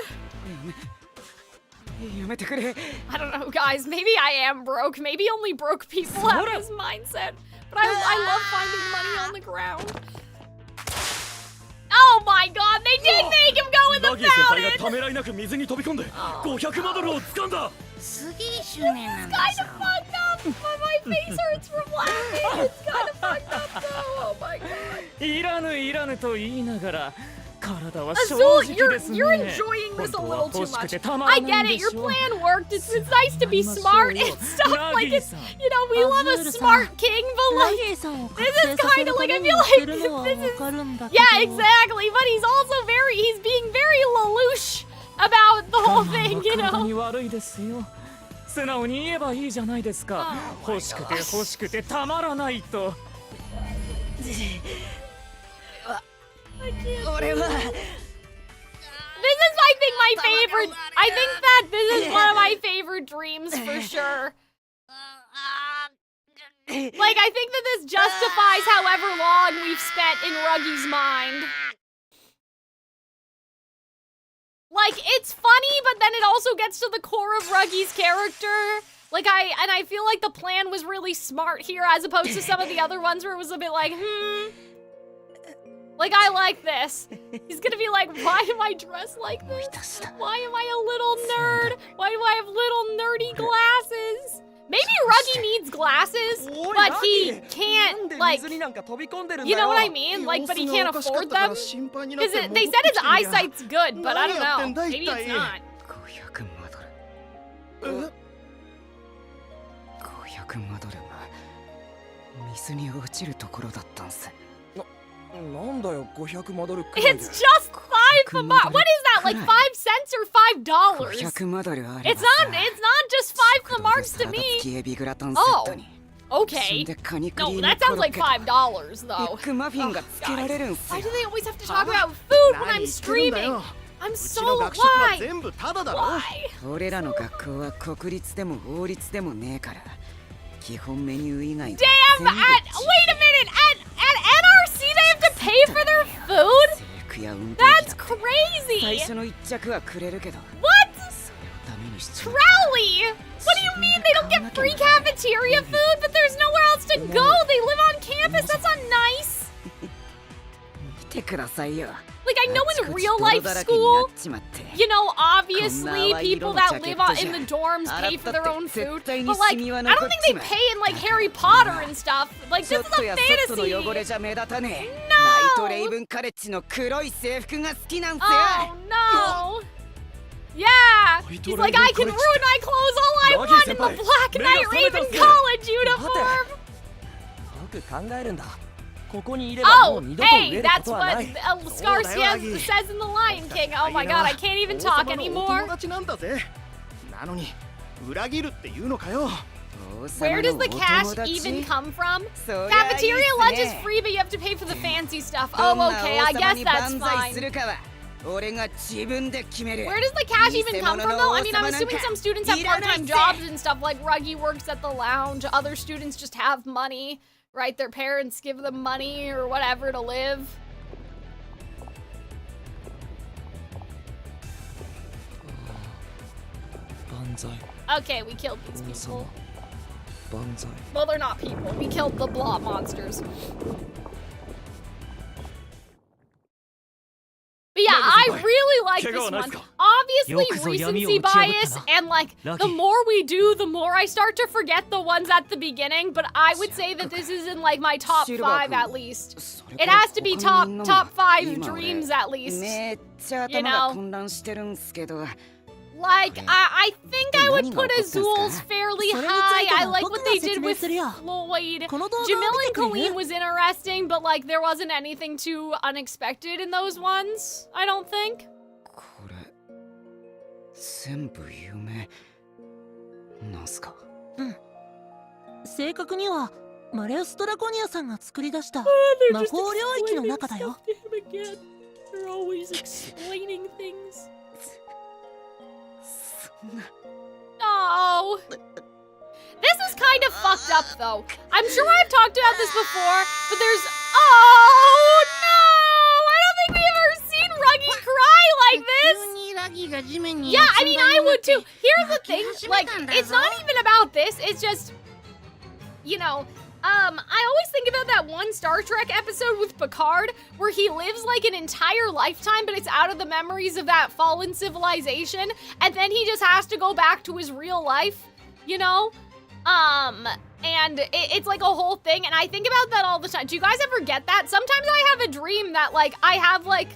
I don't know, guys. Maybe I am broke. Maybe only broke people have this mindset. But I love finding money on the ground. Oh my god, they did make him go in the fountain! This is kind of fucked up, but my face hurts from laughing. It's kind of fucked up though. Oh my god. いらぬいらぬと言いながら Azul, you're enjoying this a little too much. I get it, your plan worked. It's nice to be smart and stuff. Like, it's, you know, we love a smart king, but like, this is kind of like, I feel like this is, yeah, exactly. But he's also he's being very lelouch about the whole thing, you know. 素直に言えばいいじゃないですか。欲しくてたまらないと。 I can't. This is, I think, my favorite. I think that this is one of my favorite dreams for sure. Like, I think that this justifies however long we've spent in Ruggie's mind. Like, it's funny, but then it also gets to the core of Ruggie's character. Like, I feel like the plan was really smart here, as opposed to some of the other ones where it was a bit like, Like, I like this. He's gonna be like, why am I dressed like this? Why am I a little nerd? Why do I have little nerdy glasses? Maybe Ruggie needs glasses, but he can't, like, you know what I mean? Like, but he can't afford them? Because they said his eyesight's good, but I don't know. Maybe it's not. 水に落ちるところだったんす。なんだよ500マドル It's just 5 Thamar. What is that? Like 5 cents or $5? It's not just 5 Thamarks to me. Oh, okay. No, that sounds like $5 though. Oh, guys, why do they always have to talk about food when I'm streaming? I'm so why? Why? 俺らの学校は国立でも法律でもねえから。基本メニュー以外は Damn! Wait a minute! At NRC they have to pay for their food? That's crazy! 最初の一着はくれるけど。What? Crowley! What do you mean they don't get free cafeteria food, but there's nowhere else to go? They live on campus. That's not nice. 見てくださいよ。Like, I know in real life school, you know, obviously people that live in the dorms pay for their own food, but like, I don't think they pay in like Harry Potter and stuff. Like, this is a fantasy. No! Oh no! Yeah! He's like, I can ruin my clothes all I want in the Black Knight Raven college uniform! Oh, hey, that's what Scarcia says in The Lion King. Oh my god, I can't even talk anymore. Where does the cash even come from? Cafeteria lunch is free, but you have to pay for the fancy stuff. Oh, okay, I guess that's fine. Where does the cash even come from, though? I mean, I'm assuming some students have part-time jobs and stuff, like Ruggie works at the lounge. Other students just have money, right? Their parents give them money or whatever to live. Okay, we killed these people. Well, they're not people. We killed the blob monsters. But yeah, I really like this one. Obviously, recency bias, and like, the more we do, the more I start to forget the ones at the beginning, but I would say that this is in like my top 5 at least. It has to be top 5 dreams at least. You know? Like, I think I would put Azul's fairly high. I like what they did with Floyd. Jamil and Colleen was interesting, but like there wasn't anything too unexpected in those ones, I don't think. 正確にはマレウス・ドラゴニアさんが作り出した魔法領域の中だよ。 They're always explaining things. No. This is kind of fucked up, though. I'm sure I've talked about this before, but there's... Oh, no! I don't think we've ever seen Ruggie cry like this! Yeah, I mean, I would too. Here's the thing, like, it's not even about this, it's just... You know... I always think about that one Star Trek episode with Picard where he lives like an entire lifetime, but it's out of the memories of that fallen civilization, and then he just has to go back to his real life, you know? And it's like a whole thing, and I think about that all the time. Do you guys ever get that? Sometimes I have a dream that like I have like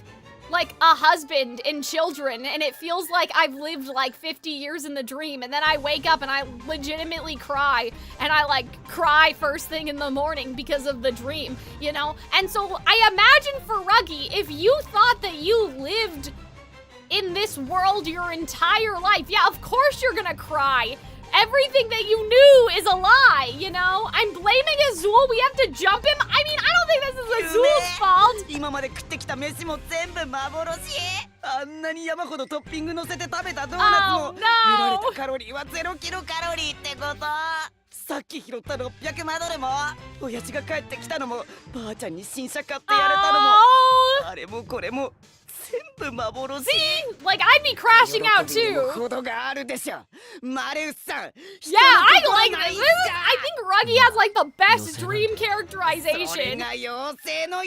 a husband and children, and it feels like I've lived like 50 years in the dream, and then I wake up and I legitimately cry, and I like cry first thing in the morning because of the dream, you know? And so I imagine for Ruggie, if you thought that you lived in this world your entire life, yeah, of course you're gonna cry. Everything that you knew is a lie, you know? I'm blaming Azul. We have to jump him. I mean, I don't think this is Azul's fault. 今まで食ってきた飯も全部幻。あんなに山ほどトッピング乗せて食べたドーナツも、見られたカロリーは0キロカロリーってこと。さっき拾った600マドレも、親父が帰ってきたのも、ばあちゃんに新車買ってやれたのも、あれもこれも。 See? Like, I'd be crashing out too. Yeah, I like this. I think Ruggie has like the best dream characterization. I can't. I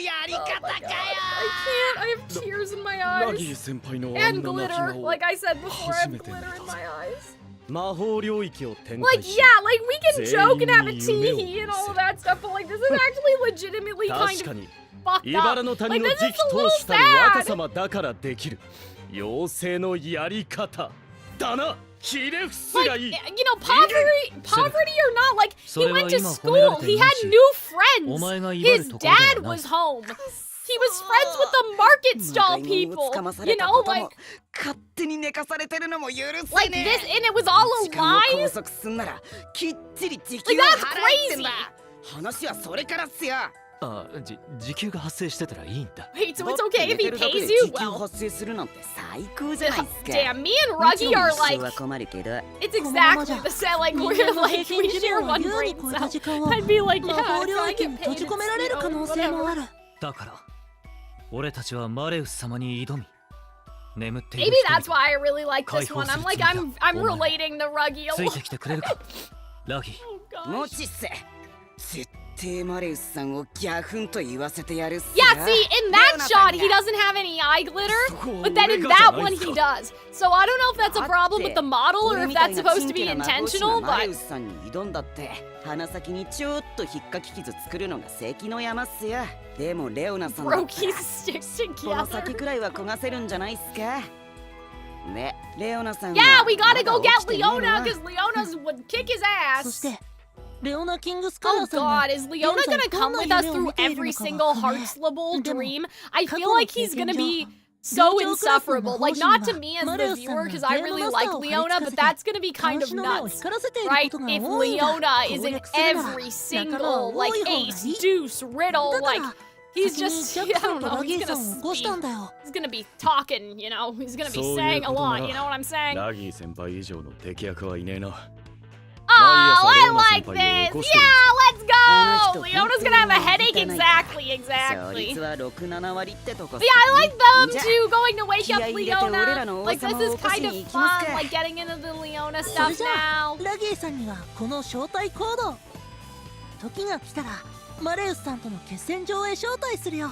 have tears in my eyes. And glitter. Like I said before, I have glitter in my eyes. Like, yeah, like we can joke and have a tee and all of that stuff, but like this is actually legitimately kind of fucked up. Like this is a little sad. Like, you know, poverty or not, like he went to school, he had new friends. His dad was home. He was friends with the market stall people, you know, like this, and it was all a lie? Like, that's crazy! Wait, so it's okay if he pays you? Well, damn, me and Ruggie are like, it's exactly the same, like, we're like, we share one brain cell. I'd be like, yeah, if I get paid, it's, whatever. だから俺たちはマレウス様に挑み眠ってい Maybe る that's why I really like this one. I'm like, I'm relating to Ruggie a つい lot. てきてくれるかラギ もちっせ絶対マレウスさんをギャフンと言わせてやるっす Yeah, see, in that shot, he doesn't have any eye glitter, but then in that one, he does. So I don't know if that's a problem with the model or if that's supposed to be intentional, マレ but... ウスさんに挑んだって鼻先にちょっと引っかき傷作るのが関の山っすよ。でもレオナさんだった Broke his sticks この先 together. くらいは焦がせるんじゃないっすか。ね、レオナさんは Yeah, we gotta go まだ get 起きてねえな Leona, because Leona's would kick his そ ass. してレオナ・キングスカラ Oh ーさんが god, is Leona gonna come with us through every single Heartslable dream? I feel like he's gonna be so insufferable. Like, not to me as the viewer, because I really like Leona, but that's gonna be kind of nuts. Right? If Leona is in every single, like, ace, deuce, riddle, like, he's just, I don't know, he's gonna be talking, you know? He's gonna be saying a lot, you know what I'm saying? ラギー先輩以上の敵役はいねえな。 Oh, I like this! Yeah, let's go! Leona's gonna have a headache, exactly. 勝率は6、7割ってとこ But yeah, I like them too, going to wake up Leona. Like, this is kind of fun, like getting into the Leona それ stuff じゃあ now. ラギーさんにはこの招待コード時が来たらマレウスさんとの決戦場へ招待するよ。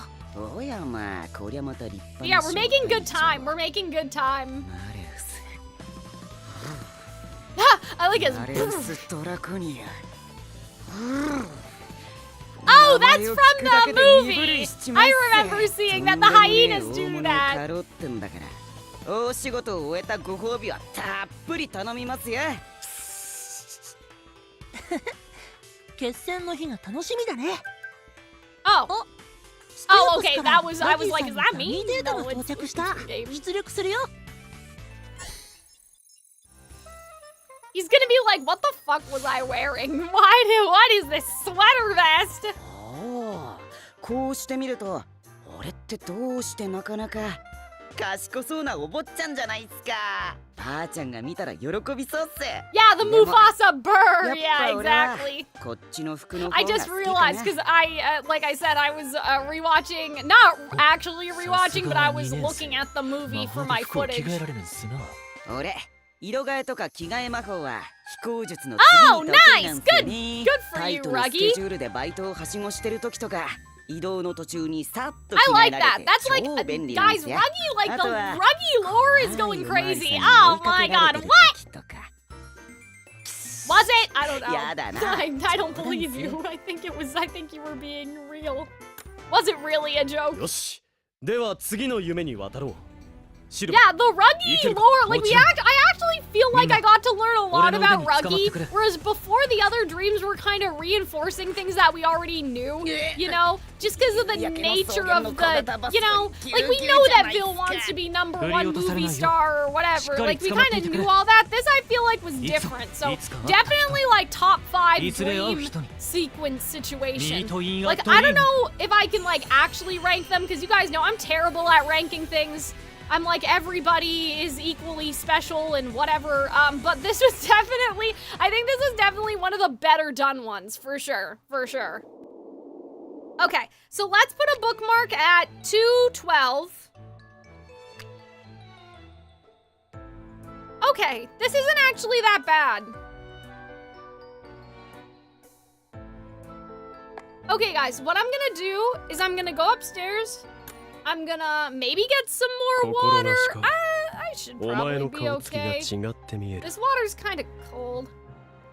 おやまあこりゃまた立派 Yeah, we're making good time. We're making good time. I like his. マレウスドラコニア Oh, that's from the movie! I remember seeing that the hyenas do that. カロってんだから大仕事を終えたご褒美はたっぷり頼みますよ。決戦の日が楽しみだね。 Oh. Oh, okay, that was, I was like, is that me? データ No, が到 it's 着した。 game. 出力するよ。 He's gonna be like, what the fuck was I wearing? What is this sweater vest? おお、こうしてみると俺ってどうしてなかなか賢そうなお坊ちゃんじゃないっすか。ばあちゃんが見たら喜びそうっす。 Yeah, the Mufasa burr. や Yeah, っぱ俺は exactly. こっちの服の方 I が好 just きか realized な。 because I, like I said, I was rewatching, not actually rewatching, but I was looking at the movie for my 服を着 footage. 替えられるんすな。俺色替えとか着替え魔法は飛行術の Oh, 次に得意なん nice! すよ Good, ね。 good for タイ you, トなスケ Ruggie. ジュールでバイトをはしごしてる時とか移動の途中にさっと I 着替え like ら that. れて That's like, 超便利なん guys, すよ。 Ruggie, like あ the とは Ruggie lore is going おまわり crazy. さんに Oh 追いか my けられ god, てる what? 時とか Was it? I don't know. やだな。 I don't believe you. I think you were being real. Was it really a joke? よし。では次の夢に渡ろう。 Yeah, the Ruggie lore, like I actually feel like I got to learn a lot about Ruggie, whereas before the other dreams were kind of reinforcing things that we already knew, you know, just because of the nature of the, you know, like we know that Bill wants to be #1 movie star or whatever, like we kind of knew all that. This I feel like was different, so definitely like top 5 dream sequence situation. Like I don't know if I can like actually rank them, because you guys know I'm terrible at ranking things. I'm like, everybody is equally special and whatever, but this was definitely, I think this is definitely one of the better done ones, for sure, for sure. Okay, so let's put a bookmark at 212. Okay, this isn't actually that bad. Okay, guys, what I'm gonna do is I'm gonna go upstairs. I'm gonna maybe get some more water. I should probably be okay. This water's kind of cold.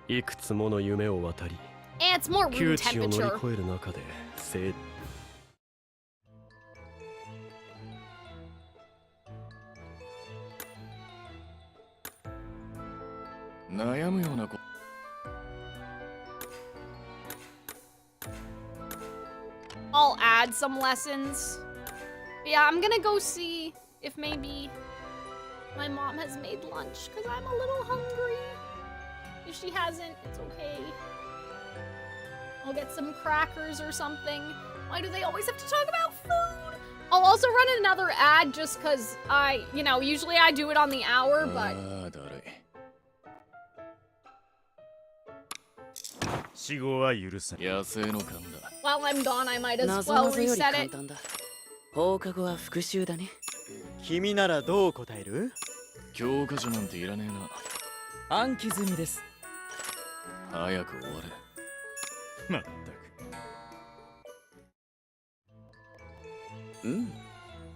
いくつもの夢を渡り、 And it's more room 窮地を乗り temperature. 越える中で悩むようなこ I'll add some lessons. Yeah, I'm gonna go see if maybe my mom has made lunch, because I'm a little hungry. If she hasn't, it's okay. I'll get some crackers or something. Why do they always have to talk about food? I'll also run another ad just because you know, usually I do it on the hour, but... While I'm gone, I might as well reset it. 放課後は復習だね。君ならどう答える？教科書なんていらねえな。暗記済みです。早く終われ。まったく。うん、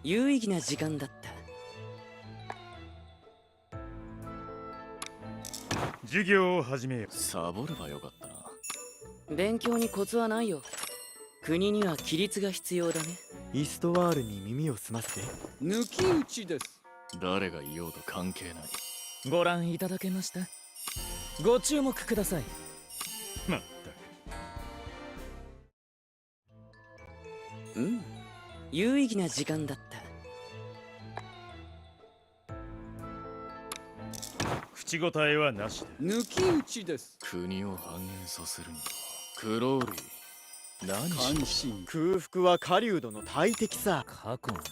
有意義な時間だった。授業を始めよう。サボればよかったな。勉強にコツはないよ。国には規律が必要だね。イストワールに耳を澄ませて。抜き打ちです。誰がいようと関係ない。ご覧いただけました。ご注目ください。まったく。うん、有意義な時間だった。口答えはなしだ。抜き打ちです。国を繁栄させるにはクローリー何し関心空腹は狩人の大敵さ。過去なんて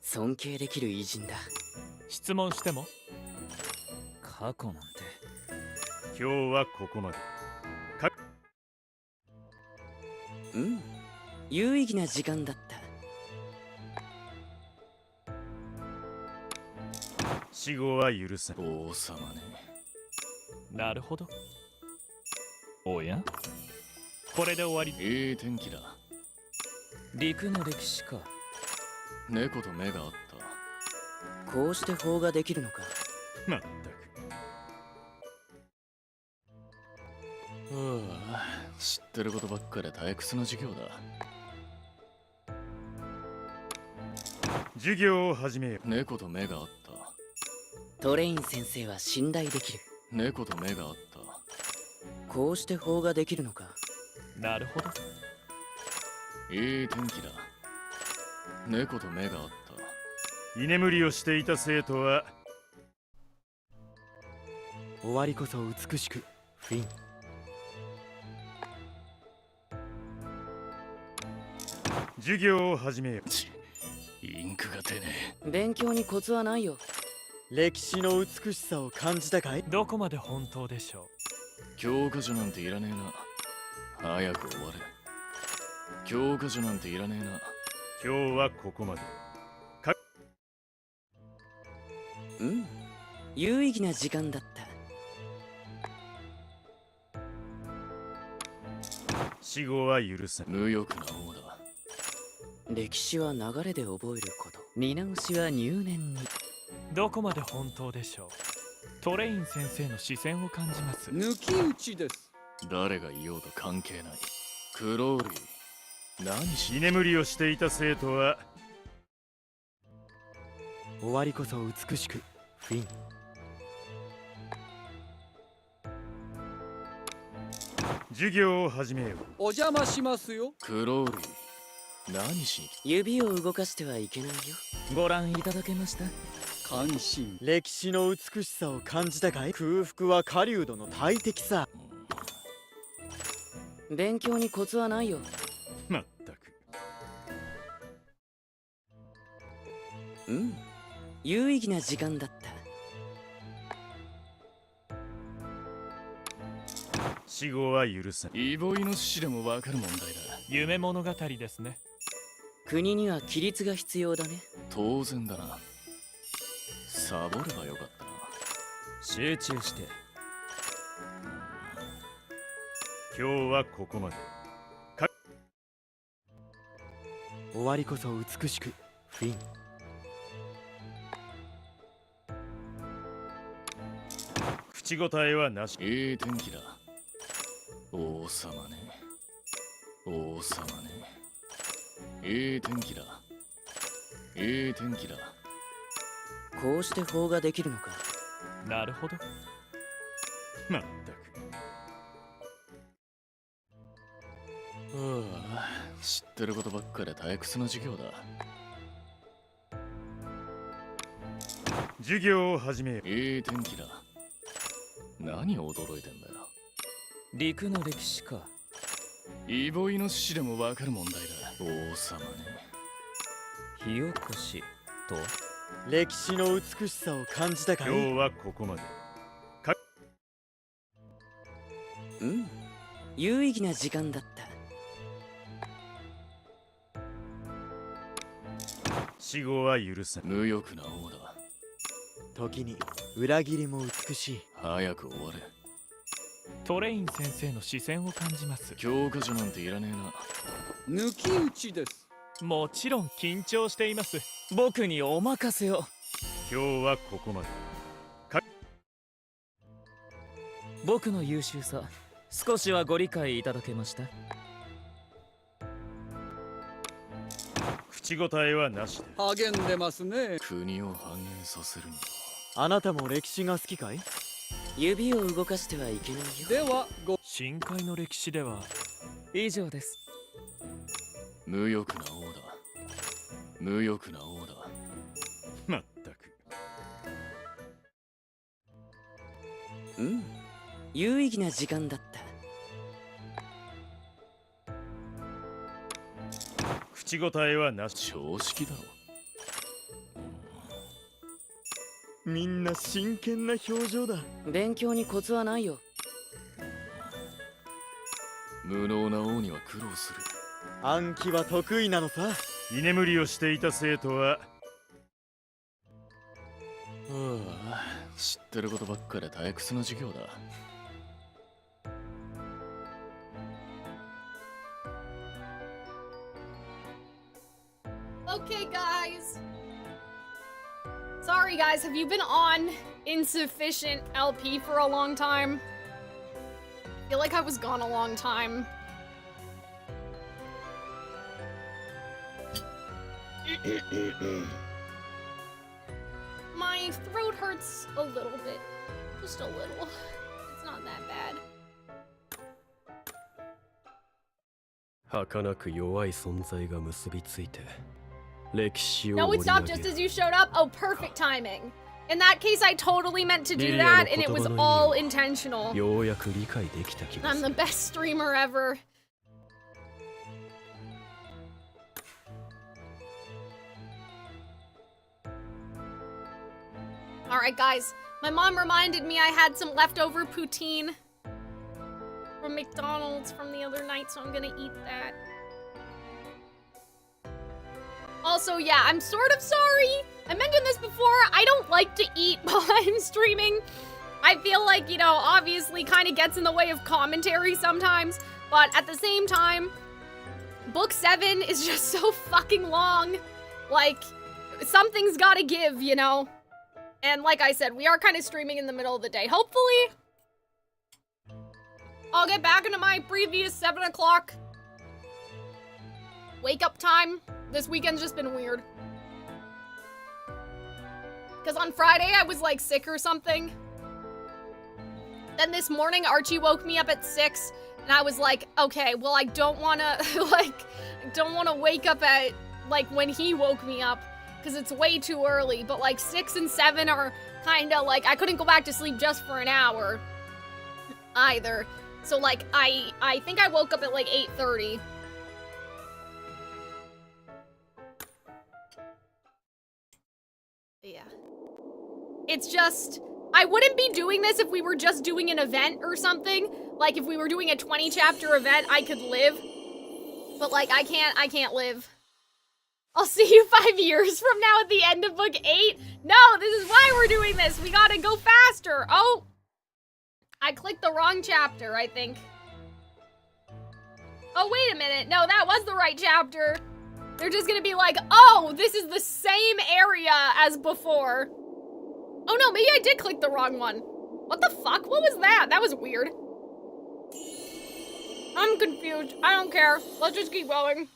尊敬できる偉人だ。質問しても。過去なんて今日はここまで。うん、有意義な時間だった。死後は許せん。王様ね。なるほど。おやこれで終わり。いい天気だ。陸の歴史か。猫と目があった。こうして法ができるのか。まったく。知ってることばっかり退屈な授業だ。授業を始めよう。猫と目があった。トレイン先生は信頼できる。猫と目があった。こうして法ができるのか。なるほど。いい天気だ。猫と目があった。居眠りをしていた生徒は終わりこそ美しくフィン。授業を始めよう。インクが出ねえ。勉強にコツはないよ。歴史の美しさを感じたかい。どこまで本当でしょう。教科書なんていらねえな。早く終われ。教科書なんていらねえな。今日はここまで。うん、有意義な時間だった。死後は許せん。無欲な王だ。歴史は流れで覚えること。見直しは入念に。どこまで本当でしょう。トレイン先生の視線を感じます。抜き打ちです。誰がいようと関係ない。クローリー何し。居眠りをしていた生徒は終わりこそ美しくフィン。授業を始めよう。お邪魔しますよ。クローリー何しに。指を動かしてはいけないよ。ご覧いただけました。関心歴史の美しさを感じたかい。空腹は狩人の大敵さ。勉強にコツはないよ。まったく。うん、有意義な時間だった。死後は許せん。イボイノシシでもわかる問題だ。夢物語ですね。国には規律が必要だね。当然だな。サボればよかったな。集中して。今日はここまで。終わりこそ美しくフィン。口答えはなし。いい天気だ。王様ね。王様ね。いい天気だ。いい天気だ。こうして法ができるのか。なるほど。まったく。知ってることばっかり退屈な授業だ。授業を始めよう。いい天気だ。何驚いてんだよ。陸の歴史か。イボイノシシでもわかる問題だ。王様ね。火起こしと歴史の美しさを感じたかい。今日はここまで。うん、有意義な時間だった。死後は許せん。無欲な王だ。時に裏切りも美しい。早く終われ。トレイン先生の視線を感じます。教科書なんていらねえな。抜き打ちです。もちろん緊張しています。僕にお任せを。今日はここまで。僕の優秀さ、少しはご理解いただけました？口答えはなしで。励んでますね。国を繁栄させるには。あなたも歴史が好きかい？指を動かしてはいけないよ。では深海の歴史では以上です。無欲な王だ。無欲な王だ。まったく。うん、有意義な時間だった。口答えはなし。常識だろ。みんな真剣な表情だ。勉強にコツはないよ。無能な王には苦労する。暗記は得意なのさ。居眠りをしていた生徒は知ってることばっかで退屈な授業だ。Okay, guys. Sorry, guys. Have you been on insufficient LP for a long time? I feel like I was gone a long time. My throat hurts a little bit. Just a little. It's not that bad. 儚く弱い存在が結びついて歴史を No, 盛 it り上 stopped げ just as you showed up. Oh, perfect timing. In that case, I totally meant to do that, and it was all intentional. ようやく理解できた気が I'm す the る。 best streamer ever. Alright, guys. My mom reminded me I had some leftover poutine from McDonald's from the other night, so I'm gonna eat that. Also, yeah, I'm sort of sorry. I mentioned this before. I don't like to eat while I'm streaming. I feel like, you know, obviously kind of gets in the way of commentary sometimes, but at the same time, book 7 is just so fucking long. Like, something's gotta give, you know? And like I said, we are kind of streaming in the middle of the day. Hopefully, I'll get back into my previous 7 o'clock wake up time. This weekend's just been weird. Because on Friday, I was like sick or something. Then this morning, Archie woke me up at 6, and I was like, okay, well, I don't want to, like, I don't want to wake up at, like, when he woke me up, because it's way too early. But, like, 6 and 7 are kind of, like, I couldn't go back to sleep just for an hour either. So, like, I think I woke up at, like, 8:30. Yeah. It's just, I wouldn't be doing this if we were just doing an event or something. Like, if we were doing a 20-chapter event, I could live. But, like, I can't live. I'll see you 5 years from now at the end of book 8. No, this is why we're doing this. We gotta go faster. Oh, I clicked the wrong chapter, I think. Oh, wait a minute. No, that was the right chapter. They're just gonna be like, oh, this is the same area as before. Oh no, maybe I did click the wrong one. What the fuck? What was that? That was weird. I'm confused. I don't care. Let's just keep going.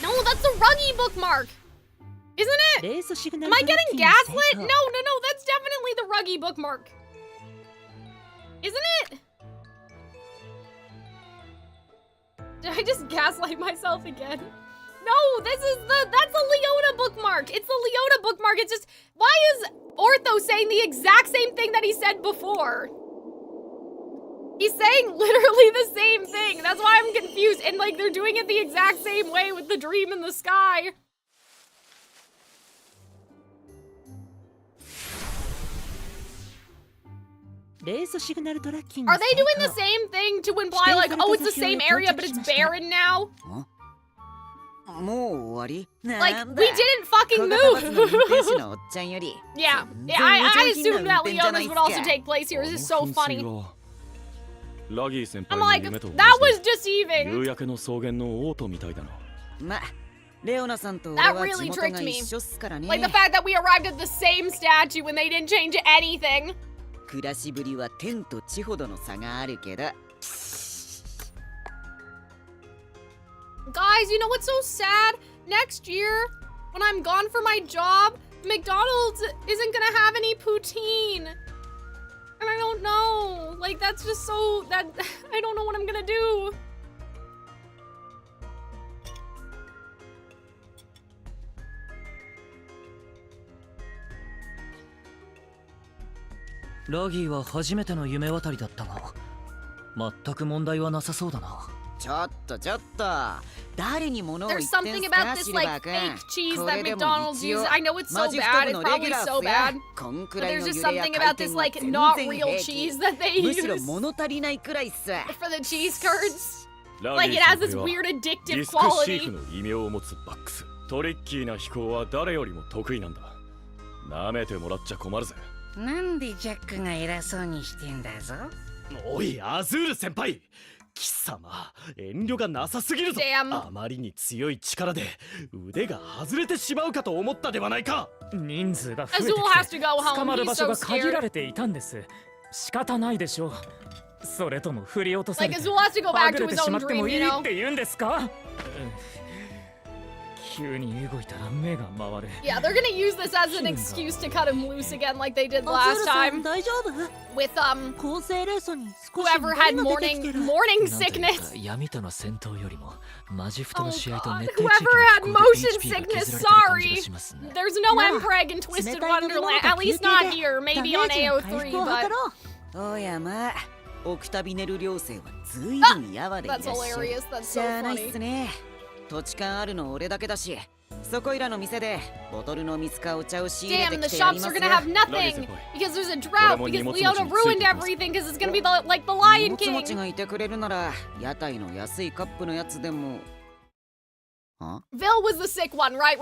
No, that's the Ruggie bookmark. Isn't it? Am I getting gaslit? No, that's definitely the Ruggie bookmark. Isn't it? Did I just gaslight myself again? No, that's the Leona bookmark. It's the Leona bookmark. It's just, why is Ortho saying the exact same thing that he said before? He's saying literally the same thing. That's why I'm confused. And like, they're doing it the exact same way with the dream in the sky. Are they doing the same thing to imply like, oh, it's the same area, but it's barren now? Huh? Like, we didn't fucking move. Yeah, I assumed that Leona's would also take place here. This is so funny. I'm like, that was deceiving. That really tricked me. Like the fact that we arrived at the same statue when they didn't change anything. Guys, you know what's so sad? Next year, when I'm gone for my job, McDonald's isn't gonna have any poutine. And I don't know. Like, that's just so... I don't know what I'm gonna do. Ruggie は初めての夢渡りだったが、全く問題はなさそうだな。ちょっと誰に物を言 There's ってん something すか about this シルバ like ー君 fake cheese こ that れでも McDonald's 一応 uses. I know it's マ so ジ太 bad. 部 It's のレ probably ギュラー so っすよ bad. こんく But らい there's の just 揺れや something 回 about 転 this は like 全 not 然 real 平 cheese 気 that they むしろ use 物足りないくらいっす for the cheese curds. Like it has this weird addictive quality. の異名を持つバックス。トリッキーな飛行は誰よりも得意なんだ。舐めてもらっちゃ困るぜ。なんでジャックが偉そうにしてんだぞ。おい、アズール先輩。貴様、遠慮がなさすぎるぞ。あまりに強い力で腕が外れてしまうかと思ったではないか。人数が増えて Azul has to go 捕ま home. る He's 場所 so が限ら scared. れていたんです。仕方ないでしょう。それとも振り落とされ Like て Azul has to go は back ぐ to れて his し own まっても dream, い you い know? って言うんですか？急に動いたら目が回る。 Yeah, they're gonna use this as an excuse to cut him loose again like they did last time. 大丈夫 With 公正レースに少し whoever had morning なんという sickness. か闇との戦闘よりもマジフト Oh の試合と god, 熱帯地 whoever 域 had の motion 気候で sickness, HP が削られてる感じ sorry. がしますね。 There's no Nah. Empreg in Twisted 冷たい飲み物 Wonderland. と At 休 least 憩 not で here. ダ Maybe メ on ージの回 AO3, 復を but 図ろうおやまあオクタビネル寮生はずいぶんやわでいらっし that's ゃ hilarious. る That's し so ゃあないっ funny. すね土地勘あるの俺だけだしそこいらの店でボトルの水かお茶を仕入れ Damn, て the きてやり shops ま are す gonna よ have nothing because there's a drought because Leona ruined everything because it's gonna be like the Lion 荷物持ち King. がいてくれるなら屋台の安いカップのやつでもは Vil was the sick one. Right.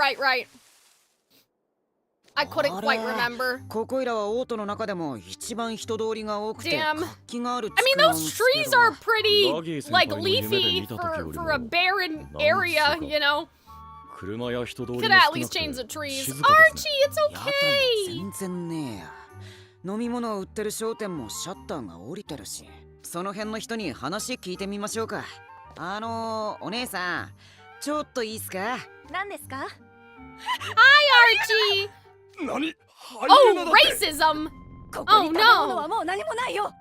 I couldn't quite remember. ここいらはオートの中でも一番人通りが多くて Damn. 活気がある I mean, 地区なん those ですけ trees ど are pretty Ruggie like 先輩の夢で leafy 見た時よりも for a barren なん area, すか you know. 車や人通り Could も at 少な least くて change the trees. 静かですね。 Archie, it's 屋台 okay. も全然ねえや飲み物を売ってる商店もシャッターが降りてるしその辺の人に話聞いてみましょうかお姉さんちょっといいっすか何ですか？ Hi, Archie. 何 Oh, racism. ここに食べ物 no. はもう何もないよ。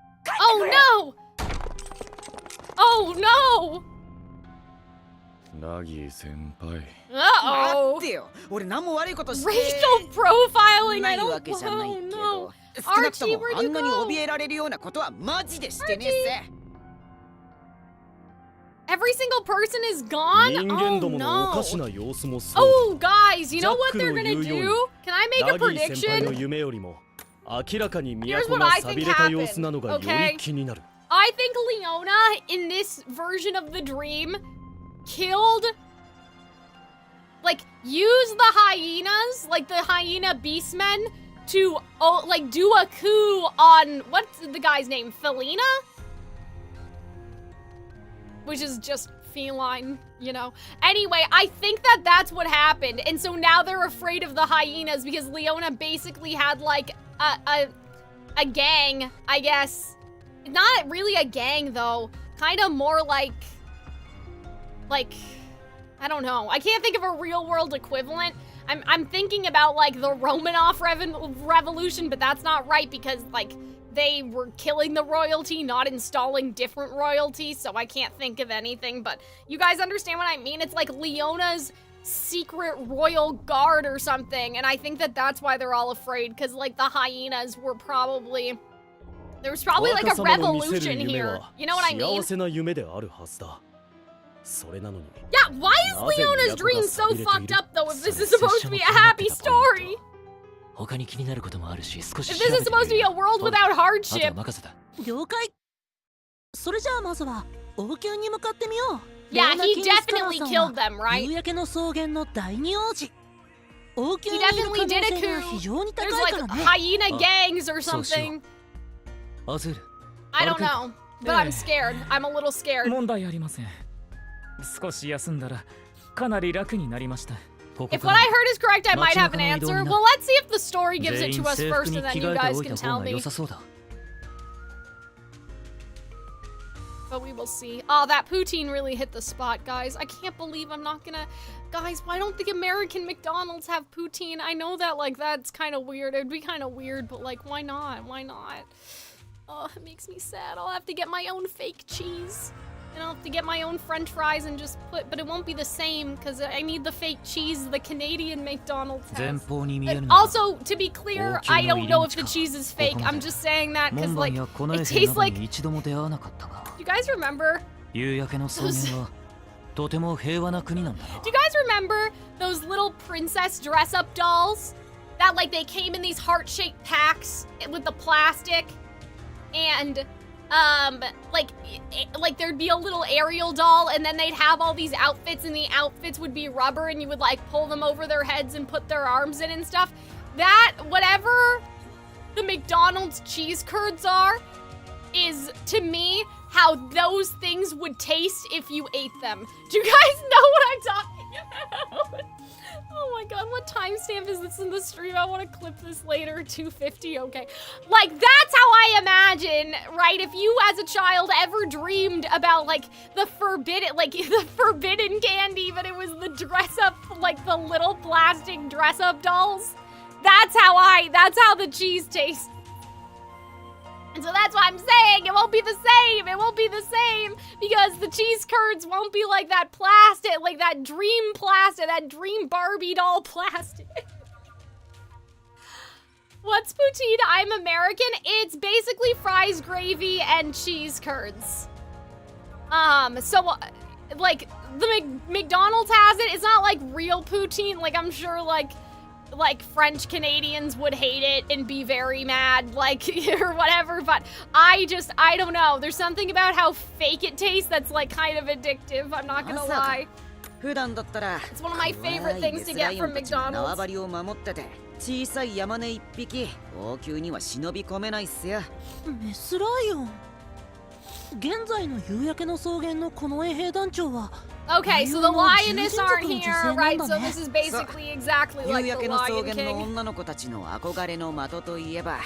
Oh no. Oh no. ラギー先輩。 Uh-oh. 待ってよ俺何も悪いことして Racial profiling. な I い don't. わけじゃないけ Oh ど no. 少なくと Archie, も where'd あ you んなに go? 怯えられるようなことはマジでしてねえぜ Every single person is gone? 人間ど Oh ものおか no. しな様子もそう。 Oh, guys, you know what ジャッ they're クの gonna 言うように do? Can I make a ラギー先輩の prediction? 夢よりも明らかに Here's 都 what が I 寂 think れた様子なのがよ happened, okay? り気になる。 I think Leona, in this version of the dream, killed... Like, used the hyenas, like the hyena beastmen, to, like, do a coup on... What's the guy's name? Felina? Which is just feline, you know? Anyway, I think that that's what happened. And so now they're afraid of the hyenas because Leona basically had, like, a gang, I guess. Not really a gang, though. Kind of more like... I don't know. I can't think of a real-world equivalent. I'm thinking about, like, the Romanov revolution, but that's not right because, like, they were killing the royalty, not installing different royalty, so I can't think of anything, but you guys understand what I mean? It's like Leona's secret royal guard or something, and I think that that's why they're all afraid, because, like, the hyenas were probably... There was probably, like, a revolution here. You know what I mean? 幸せな夢であるはずだ。それなのに。 Yeah, why is Leona's dream so fucked up, though, if this is supposed to be a happy story? 他に気になることもあるし、少し If 調 this べ is てみ supposed to る be よ a world ほら without あとは hardship. 任せた。了解それじゃあまずは王宮に向かってみよう Yeah, he definitely killed them, right? 夕焼けの草原の第二王子。王宮 He にいる definitely 可 did 能 a 性が coup. 非常に There's 高い like からね。 hyena gangs or そうしよ something. う。アズール。 I don't know, but I'm scared. I'm a little scared. 問題ありません。少し休んだらかなり楽になりました。 If what I heard is correct, I might have an answer. Well, let's see if the story gives it to us first, and then you guys can tell me. But we will see. Oh, that poutine really hit the spot, guys. I can't believe I'm not gonna... Guys, why don't the American McDonald's have poutine? I know that, like, that's kind of weird. It'd be kind of weird, but, like, why not? Why not? Oh, it makes me sad. I'll have to get my own fake cheese. And I'll have to get my own french fries and just put... But it won't be the same, because I need the fake cheese the Canadian McDonald's has. But also, to be clear, I don't know if the cheese is fake. I'm just saying that because, like, it tastes like... Do you guys remember? Do you guys remember those little princess dress-up dolls? That, like, they came in these heart-shaped packs with the plastic? And... like there'd be a little Ariel doll, and then they'd have all these outfits, and the outfits would be rubber, and you would like pull them over their heads and put their arms in and stuff. That, whatever the McDonald's cheese curds are, is, to me, how those things would taste if you ate them. Do you guys know what I'm talking about? Oh my god, what timestamp is this in the stream? I want to clip this later. 2:50, okay. Like, that's how I imagine, right? If you as a child ever dreamed about, like, the forbidden candy, but it was the dress-up, like, the little plastic dress-up dolls. That's how the cheese tastes. And so that's why I'm saying it won't be the same. It won't be the same because the cheese curds won't be like that plastic, like that dream plastic, that dream Barbie doll plastic. What's poutine? I'm American. It's basically fries, gravy, and cheese curds. So, like, the McDonald's has it. It's not like real poutine. Like, I'm sure, like French Canadians would hate it and be very mad, like, or whatever, but I don't know. There's something about how fake it tastes that's, like, kind of addictive, I'm not gonna lie. It's one of my favorite things to get from McDonald's. 小さい山根一匹、王宮には忍び込めないっすよ。メスライオン。現在の夕焼けの草原の近衛兵団長は Okay, so the lioness aren't here, right? So this is basically exactly like the Lion King. 女の子たちの憧れの的といえば、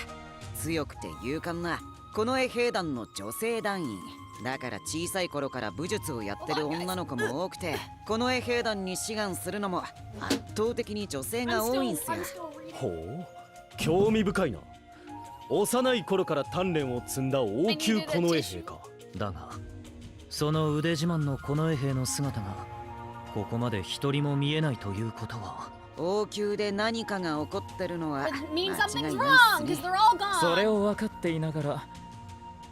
強くて勇敢な近衛兵団の女性団員。だから小さい頃から武術をやってる女の子も多くて、近衛兵団に志願するのも圧倒的に女性が多いんすよ。ほう、興味深いな。幼い頃から鍛錬を積んだ王宮近衛兵か。だがその腕自慢の近衛兵の姿がここまで一人も見えないということは、王宮で何かが起こってるのは間違いないっすね。それを分かっていながら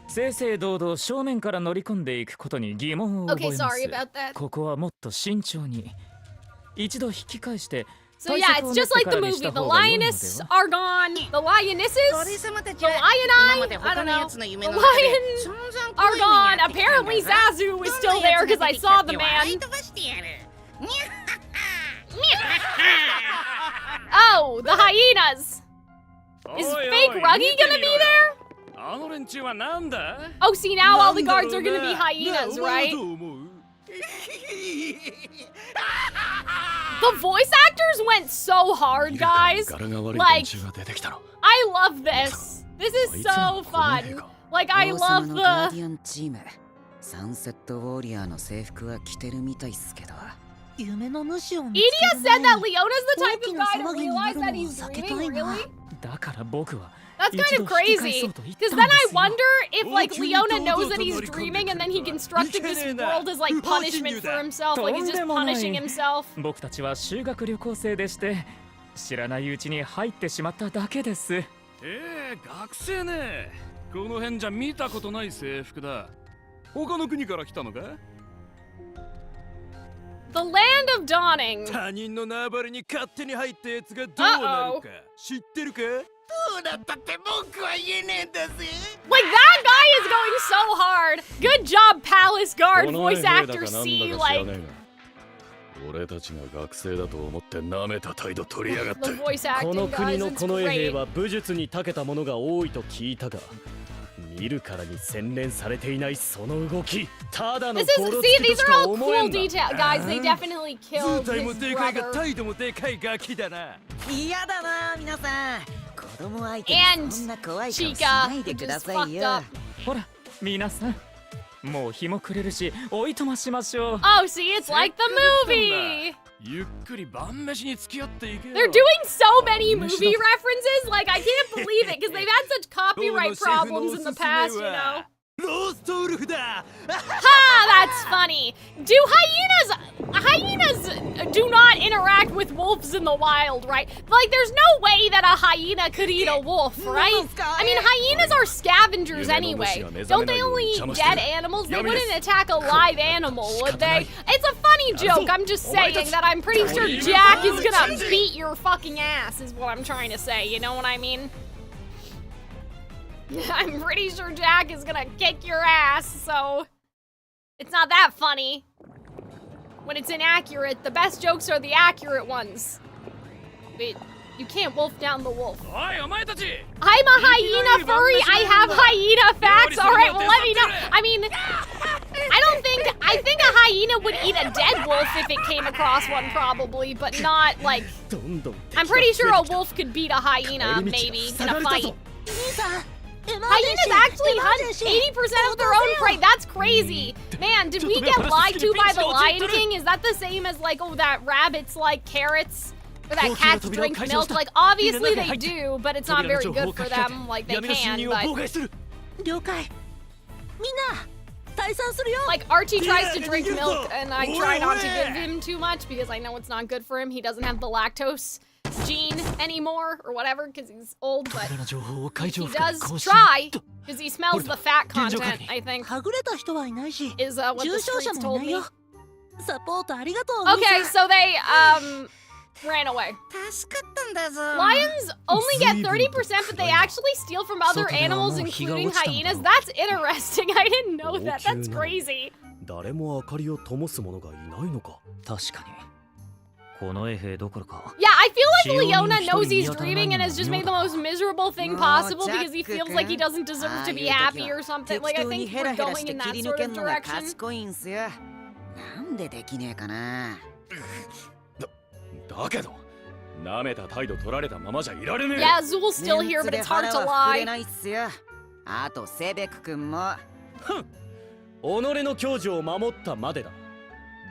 正々堂々正面から乗り込んでいくことに疑問を覚えます。ここはもっと慎重に一度引き返して So yeah, it's just like the movie. The lioness are gone. The lionesses? The lion-eye? I don't know. The lions are gone. Apparently Zazu is still there because I saw the man. Oh, the hyenas. Is fake Ruggie gonna be there? Oh, see, now all the guards are gonna be hyenas, right? The voice actors went so hard, guys. Like, I love this. This is so fun. Like, I love the... Idia said that Leona's the type of guy to realize that he's dreaming, really? That's kind of crazy, because then I wonder if, like, Leona knows that he's dreaming and then he constructed this world as, like, punishment for himself, like he's just punishing himself. 僕たちは修学旅行生でして知らないうちに入ってしまっただけです。学生ね。この辺じゃ見たことない制服だ。他の国から来たのか？ The Land of Dawning. 他人の縄張りに勝手に入ったやつがどうなるか知ってるか？ Like, that guy is going so hard. Good job, Palace Guard, voice actor C. Like, 俺たちが学生だと思って舐めた態度取りやがって。 the voice こ acting の guys, 国の it's 近衛兵 great. は武術に長けた者が多いと聞いたが、見るからに洗練されていないその動き、ただの This ゴ is, ロ see, つきと these し are か all 思え cool んな。 detail. Guys, they definitely killed 体も his でかいが brother. 態度もでかいガキだな。嫌だな皆さん。子供相手 And にそんな怖い顔し Chica ないでくだ just さい fucked よ。 up. ほら皆さんもう日も暮れるしおいとましましょう。 Oh, see, it's like the movie. ゆっくり晩飯に付き合っていけよ。 They're doing so many movie references. Like, I can't believe it because they've had such copyright problems in the past, you know. ローストウルフだ。 Ha! That's funny. Do hyenas do not interact with wolves in the wild, right? Like, there's no way that a hyena could eat a wolf, right? I mean, hyenas are scavengers anyway. Don't they only eat dead animals? They wouldn't attack a live animal, would they? It's a funny joke. I'm just saying that I'm pretty sure Jack is gonna beat your fucking ass, is what I'm trying to say. You know what I mean? I'm pretty sure Jack is gonna kick your ass, so it's not that funny. When it's inaccurate, the best jokes are the accurate ones. Wait, you can't wolf down the wolf. おいお前たち。 I'm a hyena furry. I have hyena facts. All right, well, let me know. I mean, I think a hyena would eat a dead wolf if it came across one, probably, but not like. I'm pretty sure a wolf could beat a hyena, maybe, in a fight. Hyenas actually hunt 80% of their own prey. That's crazy. Man, did we get lied to by the Lion King? Is that the same as like, oh, that rabbits like carrots? Or that cats drink milk? Like, obviously they do, but it's not very good for them. Like, they can, but... 了解。みんな退散するよ。 Like, Archie tries to drink milk, and I try not to give him too much because I know it's not good for him. He doesn't have the lactose gene anymore, or whatever, because he's old, but he does try, because he smells the fat content, I think, はぐれた人はいないし、 is what the 重傷者 streets も told いない me. よ。サポートありがとう。 Okay, so they, ran away. 助かったんだぞ。 Lions only get 30%, but they actually steal from other animals, including hyenas. That's interesting. I didn't know that. That's crazy. 誰も明かりを灯す者がいないのか。確かにこの衛兵どころか。 Yeah, I feel like Leona knows he's dreaming and has just made the most miserable thing possible because he feels like he doesn't deserve to be happy or something. Like, I think we're going in that sort of direction. 賢いんすよ。なんでできねえかな。だけど、舐めた態度取られたままじゃいられねえ。 Yeah, Zul's still here, but it's hard to 腹は膨れ lie. ないっすよ。あとセベク君も。己の矜持を守ったまでだ。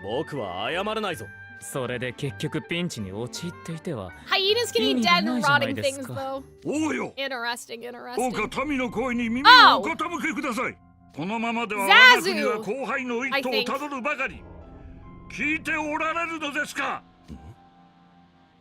僕は謝らないぞ。それで結局ピンチに陥っていては。 Hyenas can eat dead and rotting things, か。 though. おうよ。 Interesting, どう interesting. か民の声に耳をお傾けください。このままでは我が国は荒廃の一途をたどるばかり。聞いておられるのですか。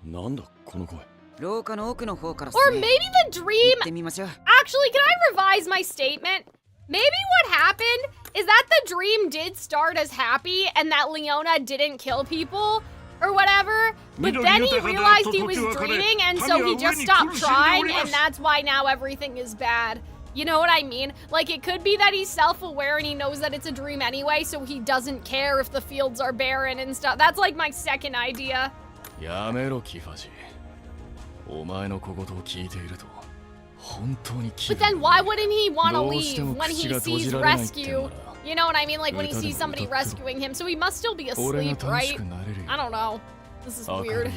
なんだこの声。廊下の奥の方から。 Or maybe the dream. 行ってみましょう。 Actually, can I revise my statement? Maybe what happened is that the dream did start as happy and that Leona didn't kill people or whatever, but then he realized he was dreaming and so he just stopped trying and that's why now everything is bad. You know what I mean? Like, it could be that he's self-aware and he knows that it's a dream anyway, so he doesn't care if the fields are barren and stuff. That's like my second idea. やめろキファジ。お前の小言を聞いていると。 But then why wouldn't he want to leave when he sees rescue? You know what I mean? Like when he sees somebody rescuing him. So he must still be asleep, right? I don't know. This is weird.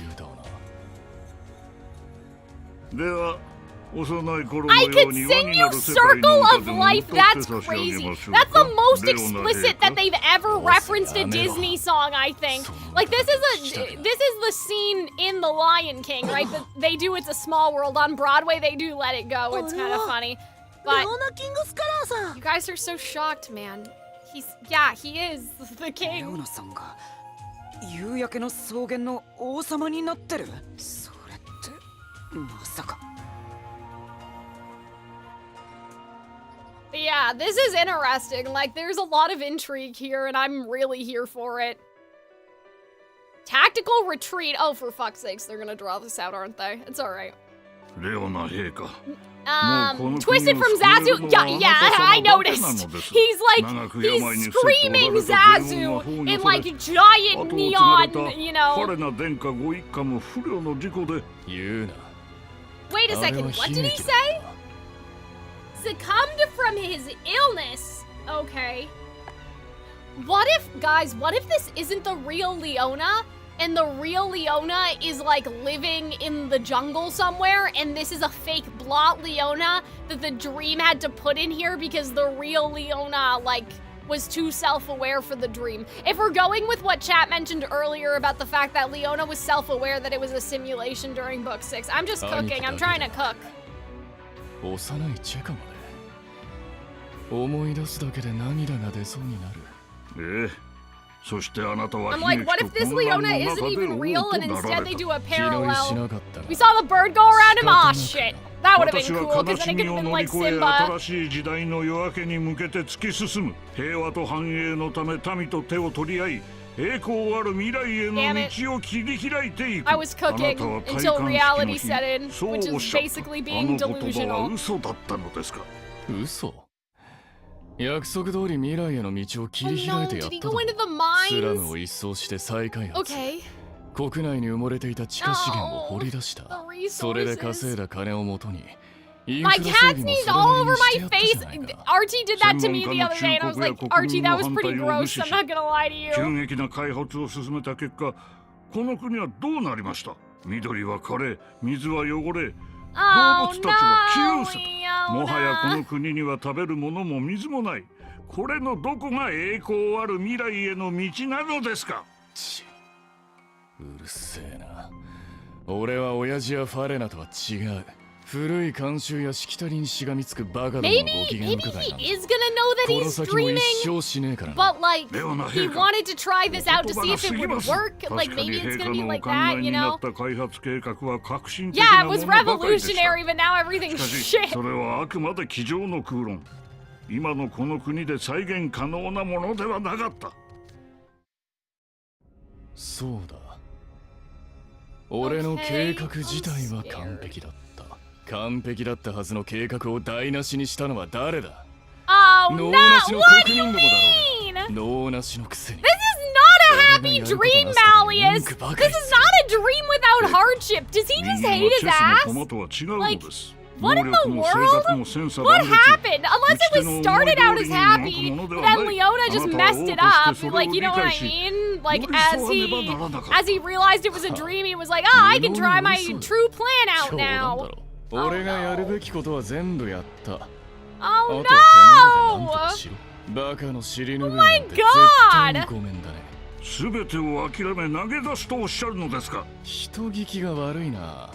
I could sing you Circle of Life. That's crazy. That's the most explicit that they've ever referenced a Disney song, I think. Like this is the scene in The Lion King, right? That they do It's a Small World on Broadway. They do Let It Go. It's kind of funny. But you guys are so shocked, man. He is the king. レオナさんが夕焼けの草原の王様になってる。それってまさか。 Yeah, this is interesting. Like, there's a lot of intrigue here, and I'm really here for it. Tactical retreat. Oh, for fuck's sakes, they're gonna draw this out, aren't they? It's alright. Twisted from Zazu. Yeah, I noticed. He's screaming Zazu in like giant neon, you know. Wait a second, what did he say? Succumbed from his illness. Okay. What if this isn't the real Leona? And the real Leona is like living in the jungle somewhere, and this is a fake blot Leona that the dream had to put in here because the real Leona like was too self-aware for the dream. If we're going with what chat mentioned earlier about the fact that Leona was self-aware that it was a simulation during book 6, I'm just cooking. I'm trying to cook. I'm like, what if this Leona isn't even real and instead they do a parallel? We saw the bird go around him. Aw, shit. That would have been cool, because then it could have been like Simba. Damn it. I was cooking until reality set in, which is basically being delusional. 約束通り未来への道を切り開いてやったと。スラムを一掃して再開発。国内に埋もれていた地下資源を掘り出した。それで稼いだ金をもとに。My cat sneezed all over my face. Archie did that to me the other day, and I was like, Archie, that was pretty gross. I'm not gonna lie to you. 急激な開発を進めた結果、この国はどうなりました。緑は枯れ、水は汚れ。 動物たちは窮した。もはやこの国には食べるものも水もない。これのどこが栄光ある未来への道なのですか。うるせえな。俺は親父やファレナとは違う。古い慣習やしきたりにしがみつくバカどものご機嫌伺いなんだ。Maybe he is gonna know that he's dreaming, but like he wanted to try this out to see if it would work. Like maybe it's gonna be like that, you know? Yeah, it was revolutionary, but now everything's shit. それはあくまで机上の空論。今のこの国で再現可能なものではなかった。そうだ。俺の計画自体は完璧だった。 完璧だったはずの計画を台無しにしたのは誰だ？ Oh no! What do you mean? This is not a happy dream, Malleus. This is not a dream without hardship. Does he just hate his ass? Like, what in the world? What happened? Unless it was started out as happy, but then Leona just messed it up. Like, you know what I mean? Like, as he realized it was a dream, he was like, ah, I can try my true plan out now. 俺がやるべきことは全部やった。Oh no! バカの尻拭いなんて絶対にごめんだね。すべてを諦め投げ出すとおっしゃるのですか。人聞きが悪いな。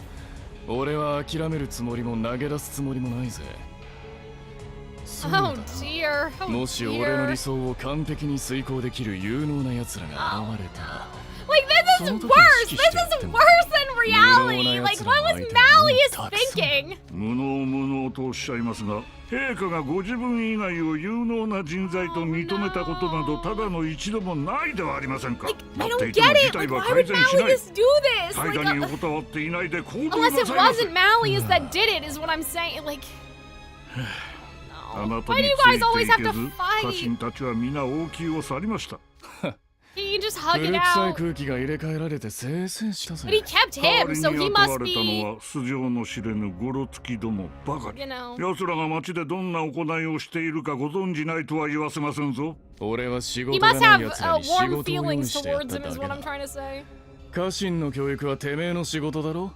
俺は諦めるつもりも投げ出すつもりもないぜ。Oh dear. もし俺の理想を完璧に遂行できる有能な奴らが現れたら。 Like, this is worse! This is worse than reality! Like, what was Malleus thinking? 無能無能とおっしゃいますが、陛下がご自分以外を有能な人材と認めたことなどただの一度もないではありませんか。待っていても事態は改善しない。怠惰に横たわっていないで行動なさいませ。 Unless it wasn't Malleus that did it, is what I'm saying. Like, why do you guys always have to fight? 家臣たちは皆王宮を去りました。 Can you just hug it out? But he kept him, so he must be. You know. 奴らが町でどんな行いをしているかご存じないとは言わせませんぞ。 He must have warm feelings towards him, is what I'm trying to say. 家臣の教育はてめえの仕事だろ。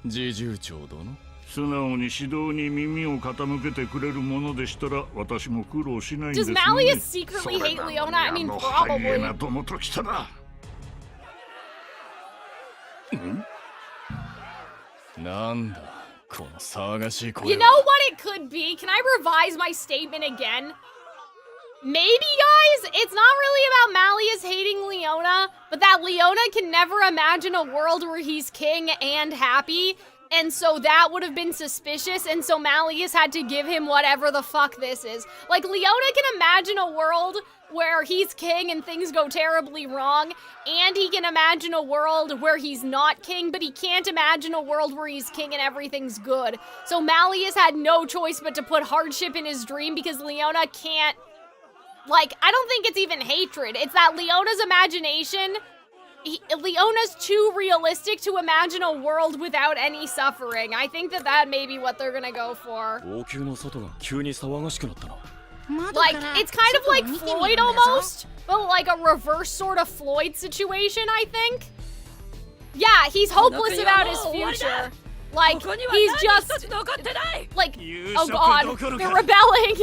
侍従長殿。 素直に指導に耳を傾けてくれるものでしたら私も苦労しないんですよね。 Does Malleus secretly hate Leona? I mean, probably. なんだこの騒がしい声は。 You know what it could be? Can I revise my statement again? Maybe, guys, it's not really about Malleus hating Leona, but that Leona can never imagine a world where he's king and happy. And so that would have been suspicious, and so Malleus had to give him whatever the fuck this is. Like, Leona can imagine a world where he's king and things go terribly wrong, and he can imagine a world where he's not king, but he can't imagine a world where he's king and everything's good. So Malleus had no choice but to put hardship in his dream because Leona can't, like, I don't think it's even hatred. It's that Leona's imagination, Leona's too realistic to imagine a world without any suffering. I think that may be what they're gonna go for. Like, it's kind of like Floyd almost, but like a reverse sort of Floyd situation, I think. Yeah, he's hopeless about his future. Like, he's just, like, oh god, they're rebelling.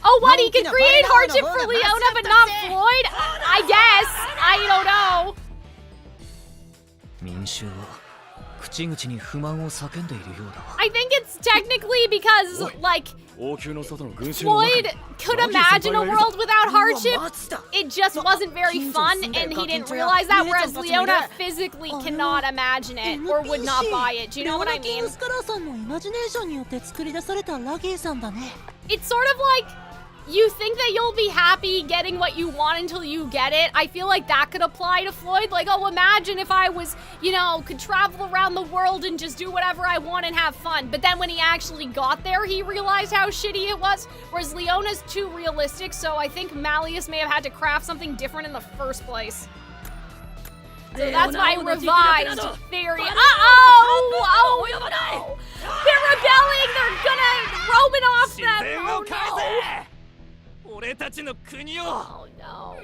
Oh, what? He can create hardship for Leona, but not Floyd? I guess. I don't know. I think it's technically because, like, Floyd could imagine a world without hardship. It just wasn't very fun, and he didn't realize that, whereas Leona physically cannot imagine it or would not buy it. Do you know what I mean? It's sort of like, you think that you'll be happy getting what you want until you get it. I feel like that could apply to Floyd. Like, oh, imagine if I was, you know, could travel around the world and just do whatever I want and have fun. But then when he actually got there, he realized how shitty it was. Whereas Leona's too realistic, so I think Malleus may have had to craft something different in the first place. So that's my revised theory. Uh-oh! Oh, no! They're rebelling! They're gonna Roman off them! Oh, no! Oh, no.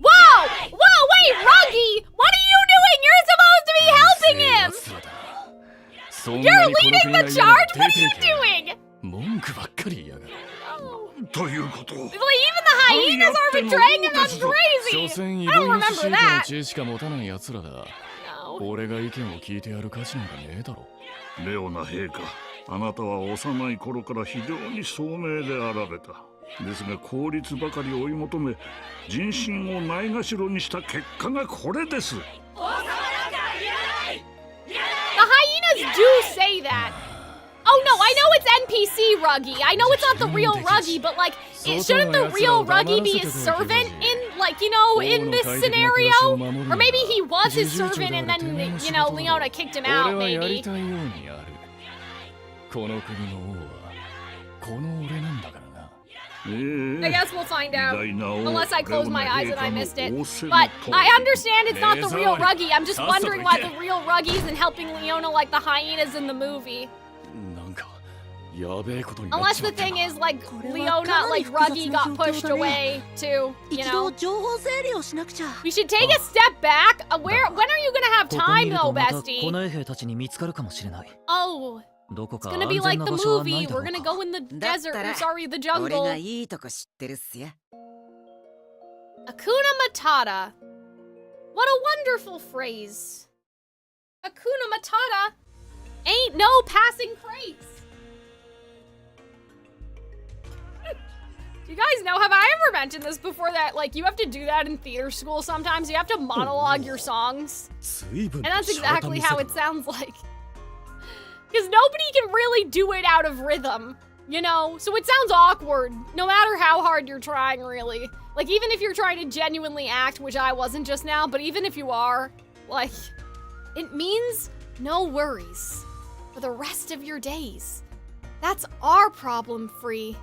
Whoa! Whoa, wait, Ruggie! What are you doing? You're supposed to be helping him! You're leading the charge? What are you doing? Well, even the hyenas are betraying him. That's crazy. I don't remember that. No. レオナ陛下、あなたは幼い頃から非常に聡明であられた。ですが効率ばかり追い求め、人心をないがしろにした結果がこれです。 The hyenas do say that. Oh no, I know it's NPC Ruggie. I know it's not the real Ruggie, but like, shouldn't the real Ruggie be his servant in, like, you know, in this scenario? Or maybe he was his servant and then, you know, Leona kicked him out, maybe. I guess we'll find out. Unless I close my eyes and I missed it. But I understand it's not the real Ruggie. I'm just wondering why the real Ruggie isn't helping Leona like the hyenas in the movie. Unless the thing is, like, Leona, like, Ruggie got pushed away, too, you know? We should take a step back. When are you gonna have time, though, bestie? Oh, it's gonna be like the movie. We're gonna go in the desert, or sorry, the jungle. Hakuna Matata. What a wonderful phrase. Hakuna Matata ain't no passing craze. You guys know, have I ever mentioned this before, that, like, you have to do that in theater school sometimes? You have to monologue your songs. And that's exactly how it sounds like. Because nobody can really do it out of rhythm, you know? So it sounds awkward, no matter how hard you're trying, really. Like, even if you're trying to genuinely act, which I wasn't just now, but even if you are, like, it means no worries for the rest of your days. That's our problem, Free.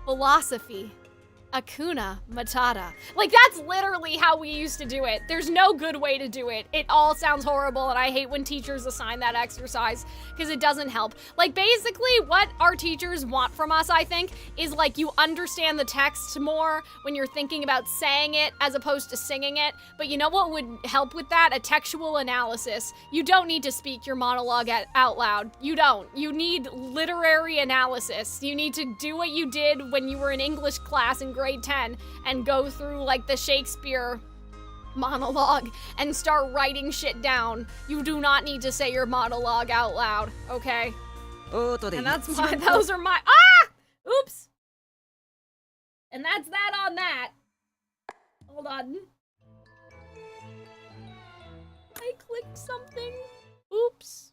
Philosophy. Hakuna Matata. Like, that's literally how we used to do it. There's no good way to do it. It all sounds horrible, and I hate when teachers assign that exercise, because it doesn't help. Like, basically, what our teachers want from us, I think, is, like, you understand the text more when you're thinking about saying it as opposed to singing it. But you know what would help with that? A textual analysis. You don't need to speak your monologue out loud. You don't. You need literary analysis. You need to do what you did when you were in English class in grade 10 and go through, like, the Shakespeare monologue and start writing shit down. You do not need to say your monologue out loud, okay? And that's my, those are my, oops! And that's that on that. Hold on. I clicked something. Oops.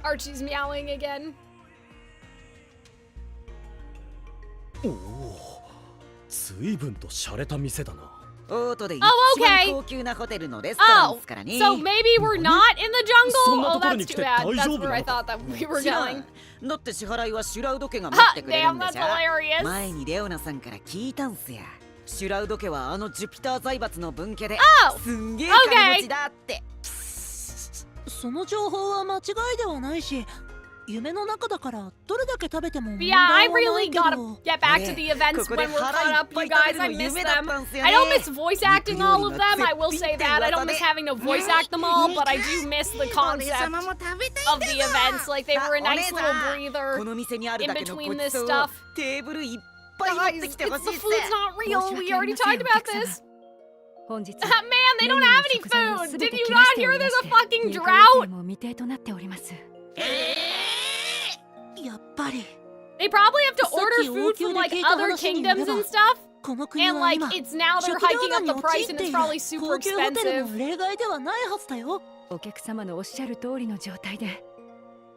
Archie's meowing again. おお、随分と洒落た店だな。オートで一 Oh, 番 okay. 高級なホテルのレストラン Oh, ですからね。 so maybe we're not in the jungle? Oh, that's too bad. That's where I thought that we were 違う going. だって支払いはシュラウド家が持ってくれるんで Damn, し that's ょ。 hilarious. 前にレオナさんから聞いたんすや。シュラウド家はあのジュピター財閥の分家で、Oh, すんげえ金持ちだって。その情報は間違いではないし、夢の中だからどれだけ食べても問 But 題 yeah, I はない really けど。 gotta get back to the events when we're caught up, you guys. I miss them. I don't miss voice acting all of them, I will say that. I don't miss having to voice act them all, but I do miss the concept of the events. Like, they were a nice little breather この店にある in だけの between ご this ちそうを stuff. テーブルいっぱい持 Guys, って it's きてほし the いっす。 food's not real. We already talked about this. 本日 Man, they don't have any food. Did you not hear there's a fucking drought? も未定となっております。やっぱり。 They probably have to order food from like other kingdoms and stuff. And like it's now they're hiking up the price and it's probably super 高級ホテル expensive. も例外ではないはずだよ。お客様のおっしゃる通りの状態で。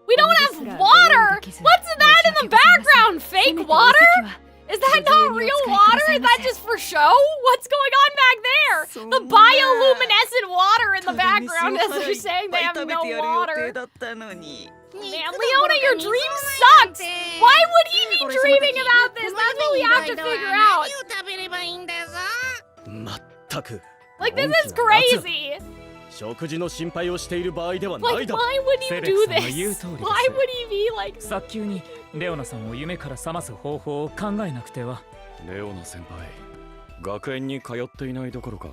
We don't have water! What's that in the background? Fake water? Is that not real water? Is that just for show? What's going on back there? The bioluminescent water in the background as they're saying they have no water. Man, Leona, your dream sucks! Why would he be dreaming about this? That's what we have to figure out. まったく。 Like, this is crazy! 食事の心配をしている場合ではない Like, だ。 why would セ he レク do さんが言う this? 通りです。 Why would he be like... 早急にレオナさんを夢から覚ます方法を考えなくては。レオナ先輩、学園に通っていないどころか、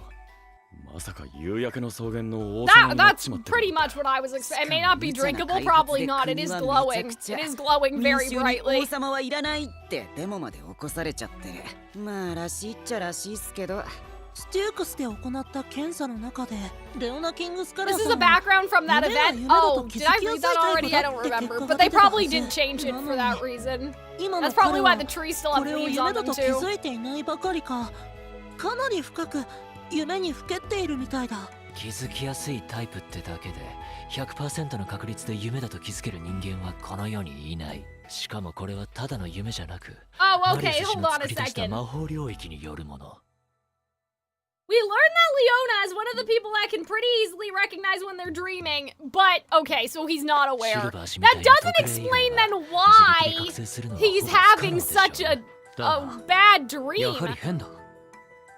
まさか夕焼けの草原の王様になっ That's ちまってる。 pretty much what I was expecting. It may not be drinkable, probably not. It is glowing. It is glowing very 民衆に brightly. 王様はいらないってデモまで起こされちゃってる。まあらしいっちゃらしいっすけど。ステュークスで行った検査の中でレオナ・キングスカラー This さ is ん a は background from that event. Oh, did I read that already? I don't remember. But they probably didn't change it for that reason. 今の That's probably 彼 why は the trees still こ have れを leaves 夢 on だ them と気 too. づいていないばかりかかなり深く夢にふけっているみたいだ。気づきやすいタイプってだけで 100% の確率で夢だと気づける人間はこの世にいない。しかもこれはただの夢じゃなく、 Oh, マリ okay. ス氏 Hold の on a 作り出した second. 魔法領域によるもの。 We learned that Leona is one of the people that can pretty easily recognize when they're dreaming. But, okay, so he's not aware. That doesn't explain then why he's having such a bad やは dream. り変だ。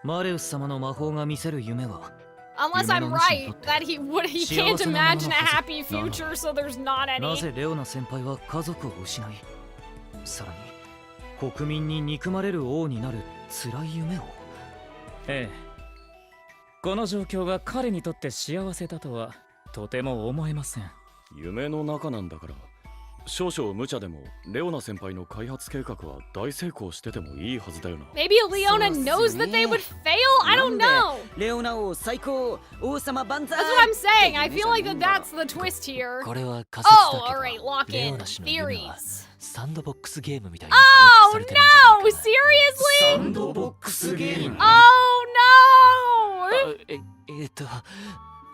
マレウス様の魔法が見せる夢は Unless I'm right, that he can't imagine a happy future, so there's not な any. ぜレオナ先輩は家族を失い、さらに国民に憎まれる王になる辛い夢を。ええ。この状況が彼にとって幸せだとはとても思えません。夢の中なんだから、少々無茶でもレオナ先輩の開発計画は大成功しててもいいはずだよな。 Maybe Leona knows that they would fail? I don't know. レオナ王最高、王様万歳。 That's what I'm saying. I feel like that's the twist here. これは仮説だけ Oh, ど、 alright, lock レ in オナ氏の夢は theories. サンドボックスゲームみたいに Oh 構築されてるんじゃ no! Seriously? サンドボックスゲーム。 Oh no!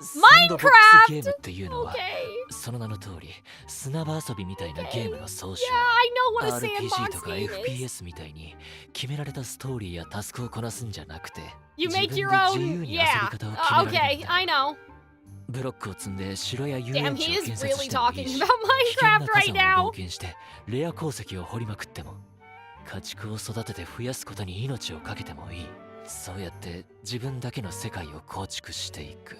サンドボックスゲーム Minecraft! っていうのは、 Okay. その名の通り砂場遊びみたいなゲームの総称。 Yeah, I know what a RPG と sandbox か game is. FPS みたいに決められたストーリーやタスクをこなすんじゃなくて、 You 自分 make で your 自 own. 由に遊び Yeah. 方を決められるんだ。 Okay, I know. ブロックを積んで城や遊 Damn, 園 he 地を is 建設 really してもいい talking し、 about 危険 Minecraft な right 火山 now. を冒険してレア鉱石を掘りまくっても、家畜を育てて増やすことに命をかけてもいい。そうやって自分だけの世界を構築していく。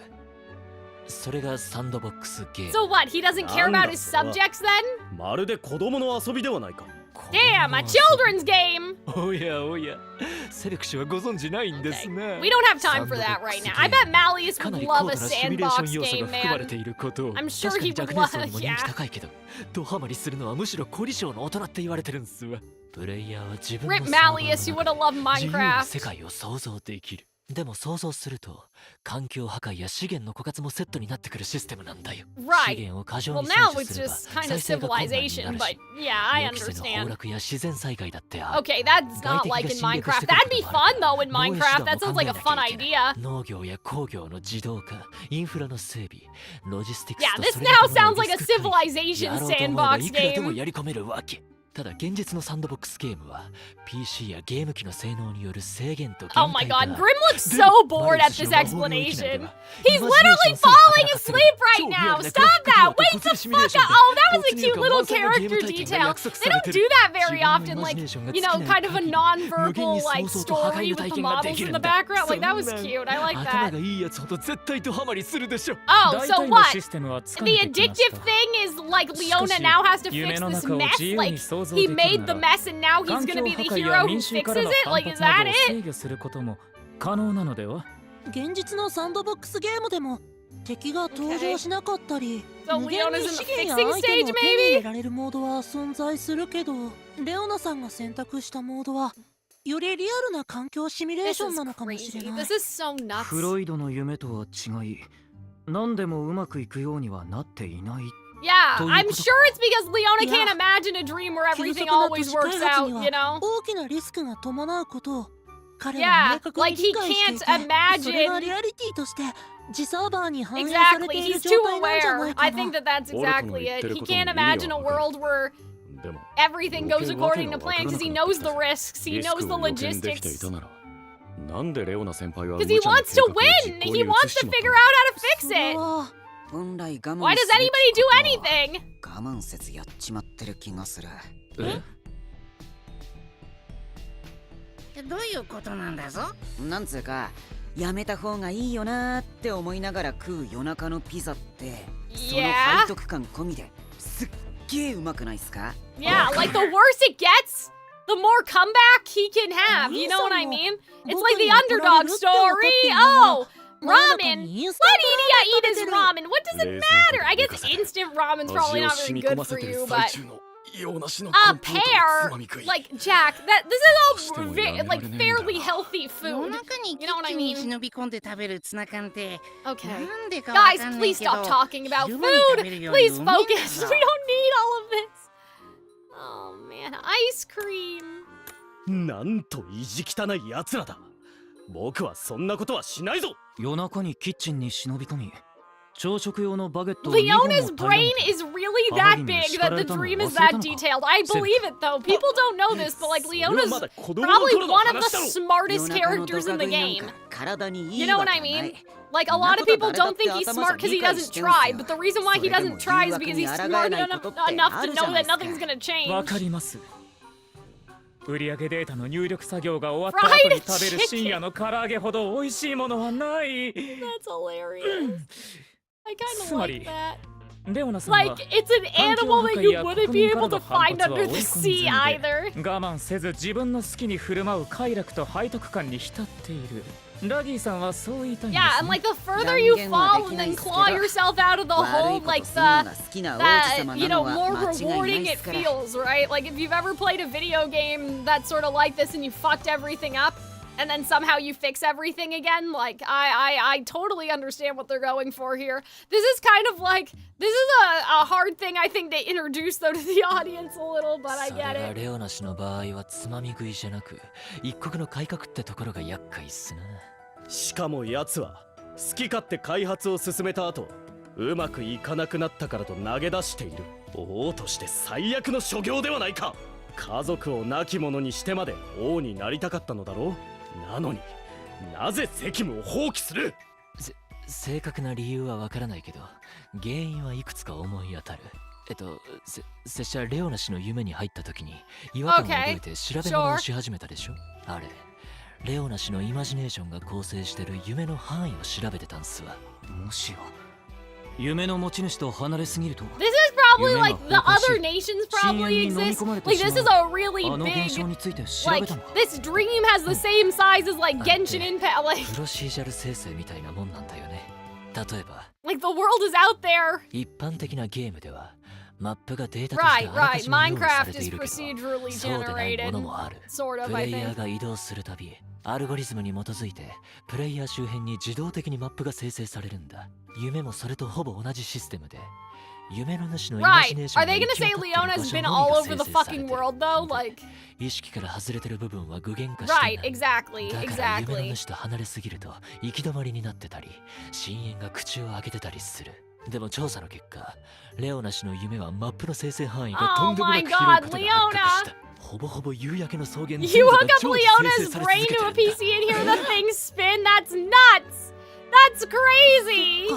それがサンドボックスゲーム。 So what? He doesn't care about his subjects then? まるで子供の遊びではないか。 Damn, a children's game! おやおや、セレク氏はご存知ないんですね。 We don't have time for that right now. I bet Malleus かな would り高 love 度 a なシミュレーション sandbox 要素が game, 含まれ man. ていることを。 I'm sure 確か he に would 若年層 love, にも人 yeah. 気高いけど、ドハマりするのはむしろ凝り性の大人って言われてるんすわ。プレイヤーは自分 Rip のサーバーの Malleus, you would 中 have loved で自由に世 Minecraft. 界を想像できる。でも想像すると環境破壊や資源の枯渇もセットになってくるシステムなんだよ。 Right. 資源を過剰 Well, に now 採取 it's すれば just kind 再 of 生が困難にな civilization, る but し yeah, I 予期せぬ崩 understand. 落や自然災害だってある。 Okay, that's not like in Minecraft. That'd be fun though in Minecraft. That sounds like a fun idea. 農業や工業の自動化、インフラの整備、ロジスティク Yeah, スと this それに now 伴う sounds like a リスク回避 civilization やろうと思えば sandbox いくらでも game. やり込めるわけ。ただ現実のサンドボックスゲームは PC やゲーム機の性能による制限と Oh 限 my 界がある。 god, Grim looks so bored at this explanation. He's literally falling asleep right now. Stop that! Wake the fuck up! Oh, that was a cute little character detail. They don't do that very often, like, you know, kind of a non-verbal, like, story with the models in the background. Like, that was cute. I like 頭 that. がいいやつほど絶対とハマりするでしょ。 Oh, so 大体の what? システムはつか The めてきまし addictive た。 thing is, like, Leona now has to 夢 fix の this 中を mess? 自由 Like, に想像 he できる made な the ら mess and now he's 環境 gonna be 破 the 壊 hero や who 民衆か fixes らの it? 反 Like, is 発な that どを it? 制御することも可能なのでは。現実のサンドボックスゲームでも敵が登場しなかったり、 So 無限 Leona's に in the 資源や fixing アイテム stage, を手に入れ maybe? られるモードは存在するけど、レオナさんが選択したモードはよりリアルな環境シミュレー This ション is なのかもしれ crazy. ない。 This is so nuts. フロイドの夢とは違い、何でもうまくいくようにはなっていない。 Yeah, という I'm ことか。 sure it's because Leona Yeah. can't imagine a dream where 急 everything 速な都 always 市開 works 発 out, に you は know? 大きなリスクが伴うことを彼は Yeah, 明確に like 理 he 解していて、 can't imagine. それがリアリティとして自サーバーに反映され Exactly, ている he's 状 too 態なんじゃな aware. いか I な。 think that that's オルトの exactly 言っ it. てる He ことの can't 意味は imagine a わかる。 world where でも everything goes 余計わけ according が to わから plan な because く he なった knows the risks, he リス knows ク the を予見できてい logistics. たならなんでレオナ先輩は Because 無 he 茶な wants 計 to 画を win. 実行 He に wants 移し to ちまった figure out how to fix それ it. は本来我慢 Why does すべき anybody do ことは anything? 我慢せずやっちまってる気がする。どういうことなんだぞ。なんつうか、やめた方がいいよなーって思いながら食う夜中のピザって、その Yeah. 背徳感込みですっげえうまくないっすか？ Yeah, like the worse it gets, the more comeback he can have. You know what I mean? It's like the underdog story. Oh, ramen. Let Idia eat his ramen. What does it matter? I guess instant ramen's probably not very good for you, but a pear, like Jack, that this is all like fairly healthy 夜 food. 中にキ You know ッ what I チンに mean? 忍び込んで食べるツナ缶って Okay. なんでかわ Guys, かんない please けど stop talking about 昼 food. 間に食べるより Please うめえんだ focus. We ぞ don't need all of this. Oh man, ice cream. なんと意地汚い奴らだ。僕はそんなことはしないぞ。夜中にキッチンに忍び込み、朝食用のバゲットを2本も Leona's 平ら brain げて is really that big that the dream is that detailed. I believe it though. People don't know this, but like Leona's probably one of the smartest characters in the game. You know what I mean? Like a lot of people don't think he's smart because he doesn't try, but the reason why he doesn't try is because he's smart enough to know that nothing's gonna change. わかります。売上データの入力作業が終わった後に食べる深夜の唐揚げほど美味しいものはない。 That's hilarious. I kind of like that. レオナさんは Like it's an animal that you wouldn't be able to find under the sea either. 我慢せず自分の好きに振る舞う快楽と背徳感に浸っている。ラギーさんはそう言いたいんですね。 Yeah, and like the further you fall and then claw yourself out of the hole, like that, you know, more rewarding it feels, right? Like if you've ever played a video game that's sort of like this and you fucked everything up, and then somehow you fix everything again, like I totally understand what they're going for here. This is kind of like, this is a hard thing I think to introduce though to the audience a little, but I それ get が it. レオナ氏の場合はつまみ食いじゃなく一国の改革ってところが厄介っすな。しかも奴は好き勝手開発を進めた後うまくいかなくなったからと投げ出している。王として最悪の所業ではないか。家族を亡き者にしてまで王になりたかったのだろう。なのになぜ責務を放棄する。正確な理由はわからないけど原因はいくつか思い当たる。拙者レオナ氏の夢に入った時に違和感を覚えて調べ物をし始めたでしょ。あれレオナ氏のイマジネーションが構成してる夢の範囲を調べてたんすわ。もしや夢の持ち主と離れすぎると This is probably like the other nations probably exist. Like this is a really あの現象 big, について調 like べたのか。 this dream has the same size as like Genshin Impact. Like プロシージャル生成みたいなもんなんだよね。例えば the world is out there. 一般的なゲームではマップがデータとして Right, あらか right. じめ用意され Minecraft て is いるけど、 procedurally そうでないも generated. のもある。 Sort of, プ I レイヤー think. が移動するたび、アルゴリズムに基づいてプレイヤー周辺に自動的にマップが生成されるんだ。夢もそれとほぼ同じシステムで、夢の主のイマジ Right. ネーショ Are ンが they 行 gonna き say 渡っている Leona's 場所 been の all みが over 生 the 成され fucking てる。 world though? Like, 意識から外れてる部分は具現化してい right, ない。 exactly, だから夢の exactly. 主と離れすぎると行き止まりになってたり、深淵が口を開けてたりする。でも調査の結果、レオナ氏の夢はマップの生成範囲がとんでもなく広いことが発覚した。ほぼほぼ夕焼けの草原全 You 部が hook up 常時生 Leona's 成され brain 続けて to る a んだ。 PC and hear the thing spin? That's nuts! That's crazy!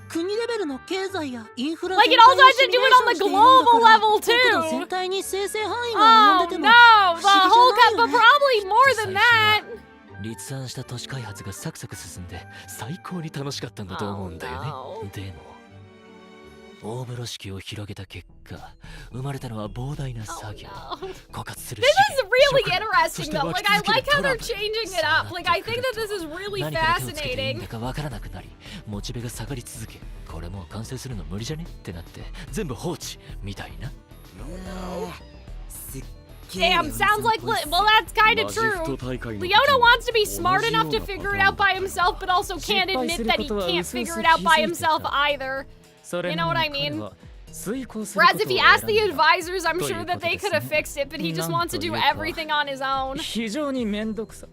国レベルの経済やインフラ Like it also has to do it on the global level 国土 too! 全体に生成範囲が及ん Oh でて no! も The whole cut, but probably more than that! 立案した都市開発がサクサク進んで最高に楽しかったんだと思うんだよね。 Oh, no. でも大風呂敷を広げた結果、生まれたのは膨大な作業。 Oh, no. 枯渇する This 資 is 源 really そし interesting て though. 湧 Like き I 続ける like how トラ they're ブル。 changing it up. Like I think that this is really 何から手をつけていいん fascinating. だかわからなくなり、モチベが下がり続け、これもう完成するの無理じゃねってなって全部放置みたいな。Damn, sounds like well, that's kind of true. Leona wants to be smart enough to figure it out by himself, but also can't admit that he can't figure it out by himself either. You know what I mean? Whereas if he asked the advisors, I'm sure that they could have fixed it, but he just wants to do everything on his own. 非常にめんどくさ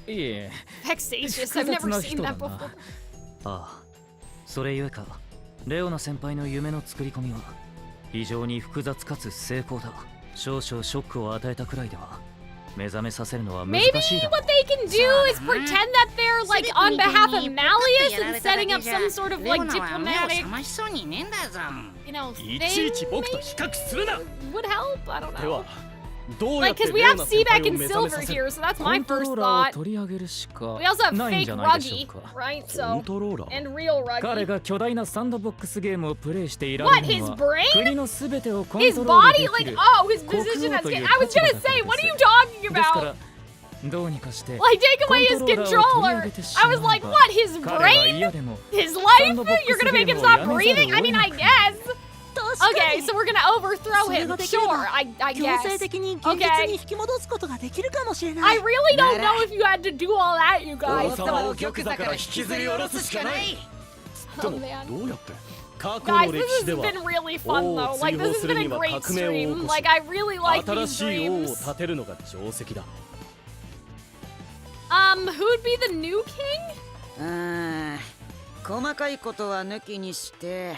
いえ Vexatious, I've never seen that before. ああ、それゆえか、レオナ先輩の夢の作り込みは非常に複雑かつ成功だ。少々ショックを与えたくらいでは目覚めさせるのは難 Maybe しいだろう。 what they can do is pretend that they're like on behalf of Malleus and setting up some sort of like diplomatic, ましそうにねえんだぞ。 you know, いちいち thing 僕と比較するな。 would help. I don't では know. どうやっ Like, て because we レオ have ナ先 Seaback 輩を and 目覚め Silver させる here, so that's コ my ントロ first ーラーを thought. 取り上げるしか We also have ないん fake じゃないでしょ Ruggie, うか。 right? コン So トローラー and real 彼 Ruggie. が巨大なサンドボックスゲームをプレイしていられ What, る his のは brain? 国のすべてをコン His トロール body, でき like る oh, his 国 position 王 as という I was 立場 gonna だから say, で what are す。 you talking ですか about? らどうにかして Like take away his コントローラーを取り上 controller. げてし I まえ was ば like, what? His 彼は brain? 嫌でも His サン life? ドボック You're ス gonna ゲ make ー him ムをや stop めざ breathing? るを I 得 mean, な I く guess. 確か Okay, に so we're gonna overthrow それ him. ができれ Sure, ば I 強 guess. 制的に現 Okay. 実に引き戻すことができるかもしれな I い really don't know if you had to do all that, you 王 guys. 様を玉座から引きずり下ろすしかない。 Oh man. どうやって過去 Guys, の this 歴史 has では been really fun 王 though. を Like, 追 this 放 has する been に a は great 革命を起 stream. こし Like, I really like 新 these しい王を dreams. 立てるのが定石だ。 Who'd be the new king? 細かいことは抜きにして、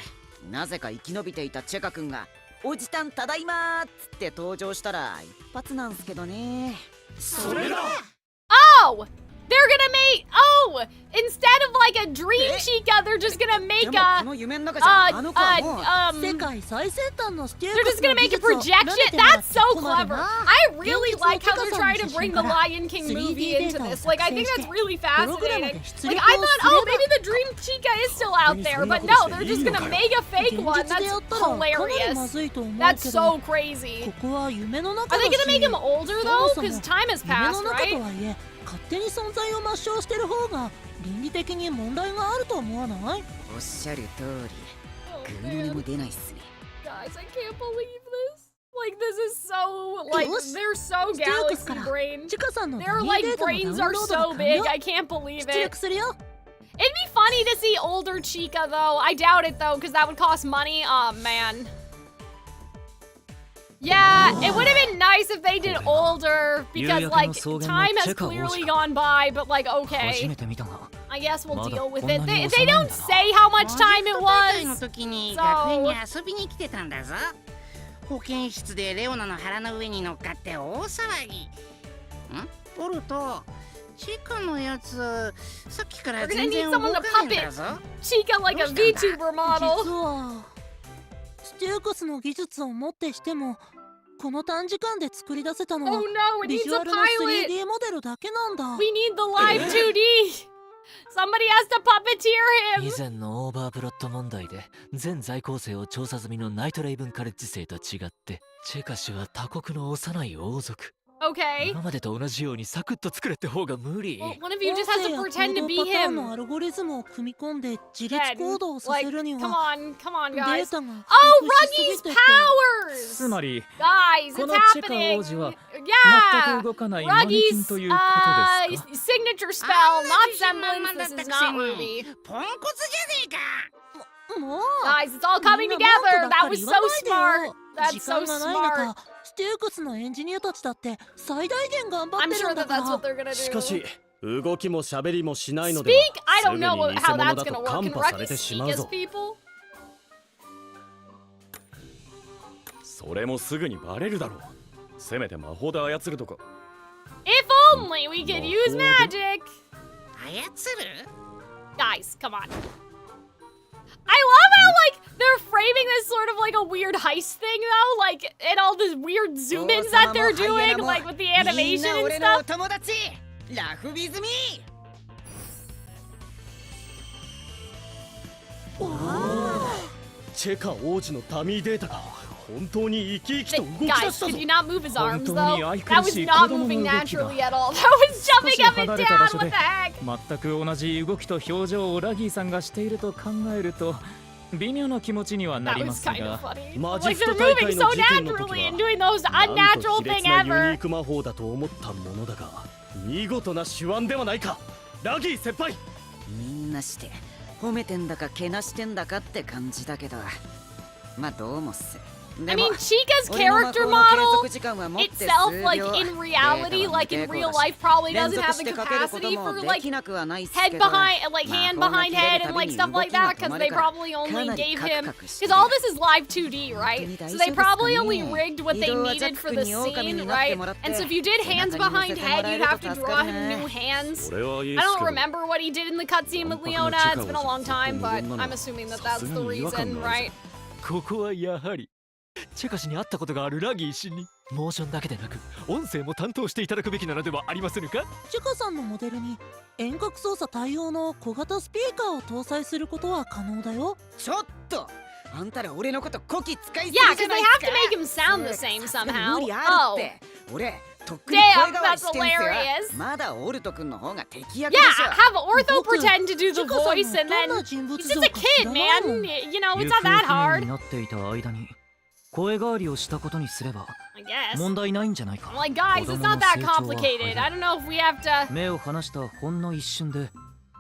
なぜか生き延びていたチェカ君がおじたんただいまーっつって登場したら一発なんすけどね。それだ。 Oh! They're gonna make instead of like a dream chica, they're just gonna make でも a この夢の中じゃあの子はもう世界最先端のステ they're ーク just ス gonna の技 make a 術を projection. 舐めてもらっ That's て so 困る clever. な I really 現実の like how チェ they're カさん trying の to 写 bring 真 the から Lion King movie 3D デー into タを this. 作 Like, I 成 think して that's really ホログラム fascinating. で出 Like, 力 I を thought, すれ oh, ば maybe the Dream Chica is still out there, but no, they're just gonna make a fake 現 one. 実で That's やったらかなりま hilarious. ずいと思う That's け so ど crazy. ここは夢の中 Are だ they し gonna make him older そ though? もそも Because time has 夢 passed, の中と right? はいえ勝手に存在を抹消してる方が倫理的に問題があると思わない？おっしゃる通 Oh, り、グーの音も出ないっすね。 Guys, I can't believe this. Like, this is so, like, よし they're so ステークス galaxy から brain. チカさんのダ Their, ミー like, データのダウン brains ロ are ード so が big. 完了 I can't believe 出 it. 力するよ。 It'd be funny to see older Chica, though. I doubt it, though, because that would cost money. Oh, man. Yeah, it would have been nice if they did older, because, like, time has clearly gone by, but, like, 初 okay. めて見たが I guess we'll まだ deal with こんな it. に They 幼いんだな。 don't say how much time it 大会の was. 時に So- 学園に遊びに来てたんだぞ。保健室でレオナの腹の上に乗っかって大騒ぎ。おると、チカのやつ、さっきから We're gonna 全 need 然動 someone to かねえん puppet だぞ。 Chica like a どうしたんだ？ VTuber model. 実はステークスの技術をもってしてもこの短時間で作り出せたの Oh は no, it ビ needs ジュ a アルの pilot. 3D モデルだけなんだ。 We need the live 2D. Somebody has to puppeteer 以 him. 前のオーバープロット問題で全在校生を調査済みのナイトレイブンカレッジ生と違ってチェカ氏は他国の幼い王族。Okay. 今までと同じようにサクッと作れって方が無理。 Well, one of you just has to pretend to be 音声や行動パターン him. のアルゴリズムを組み込んで自立 Then, 行動をさ like, せるに come は on, come on, デ guys. ータが Oh, 不足し Ruggie's すぎてて powers! つまり Guys, こ it's のチェカ happening. 王子は Yeah. 全く動かないマネキン Ruggie's ということですか？ signature spell, not semblance. This is not Ruby. ポンコツじゃねえか。もう Guys, it's all coming みんな文 together. 句ばっ That かり was 言 so わないで smart. よ That's 時 so 間がない smart. 中ステークスのエンジニアたちだって最大限頑張っ I'm てる sure んだ that か that's ら what they're gonna しかし do. 動きも喋りもしないので Speak? は I す don't ぐに know 偽 how 物 that's だ gonna と work. カン Can パさ Ruggie れてし speak まう as ぞ。 people? それもすぐにバレるだろう。せめて魔法で操るとか。 If only we could use magic. 操る？ Guys, come on. I love how, like, they're framing this sort of like a weird heist thing, though. Like, and all the weird zoom ins that they're doing, like, with the animation and 俺の stuff. お友達ラフビズミチェカ王子のダミーデータが本当に生き生きと動き出 Guys, したぞ could。you not move his arms, 本 though? 当に愛くる That し was い not 子供の moving 動きだ。 naturally at all. That was 少 jumping し up and 離れた場 down. 所 What で the heck? 全く同じ動きと表情をラギーさんがしていると考えると微妙な気持ちにはな That りま was す kind が of funny. マジ Like, フ they're ト大 moving 会 so の事件の時 naturally は and doing the most なんと unnatural 卑劣 thing なユニ ever. ーク魔法だと思ったものだが見事な手腕ではないかラギー先輩。みんなして褒めてんだかけなしてんだかって感じだけどまあどうもっす。 I mean, Chica's character model itself, like in reality, like in real life, probably doesn't have the capacity for like head behind, like hand behind head, and like stuff like that, because they probably only gave him. Because all this is live 2D, right? So they probably only rigged what they needed for the scene, right? And so if you did hands behind head, you'd have to draw him new hands. I don't remember what he did in the cutscene with Leona. It's been a long time, but I'm assuming that that's the reason, right? ここはやはりチェカ氏に会ったことがあるラギー氏にモーションだけでなく音声も担当していただくべきなのではありませんか？チェカさんのモデルに遠隔操作対応の小型スピーカーを搭載することは可能だよ。ちょっとあんたら俺のことこき使いすぎ Yeah, じ because ゃな they い have っ to すか。 make him sound the same somehow. 無理ある Oh. って俺とっくに声 Damn, 変わり that's してんすよ。 hilarious. まだオルト君の方が敵役 Yeah, でしょ。 have Ortho pretend to do the voice and then he's just a kid, man. You know, it's not that 行方不明 hard. になっていた間に声変わりをしたことにすれば I guess. 問題ないんじゃないか。 I'm like, guys, it's not that complicated. I don't know if we have to. 目を離したほんの一瞬で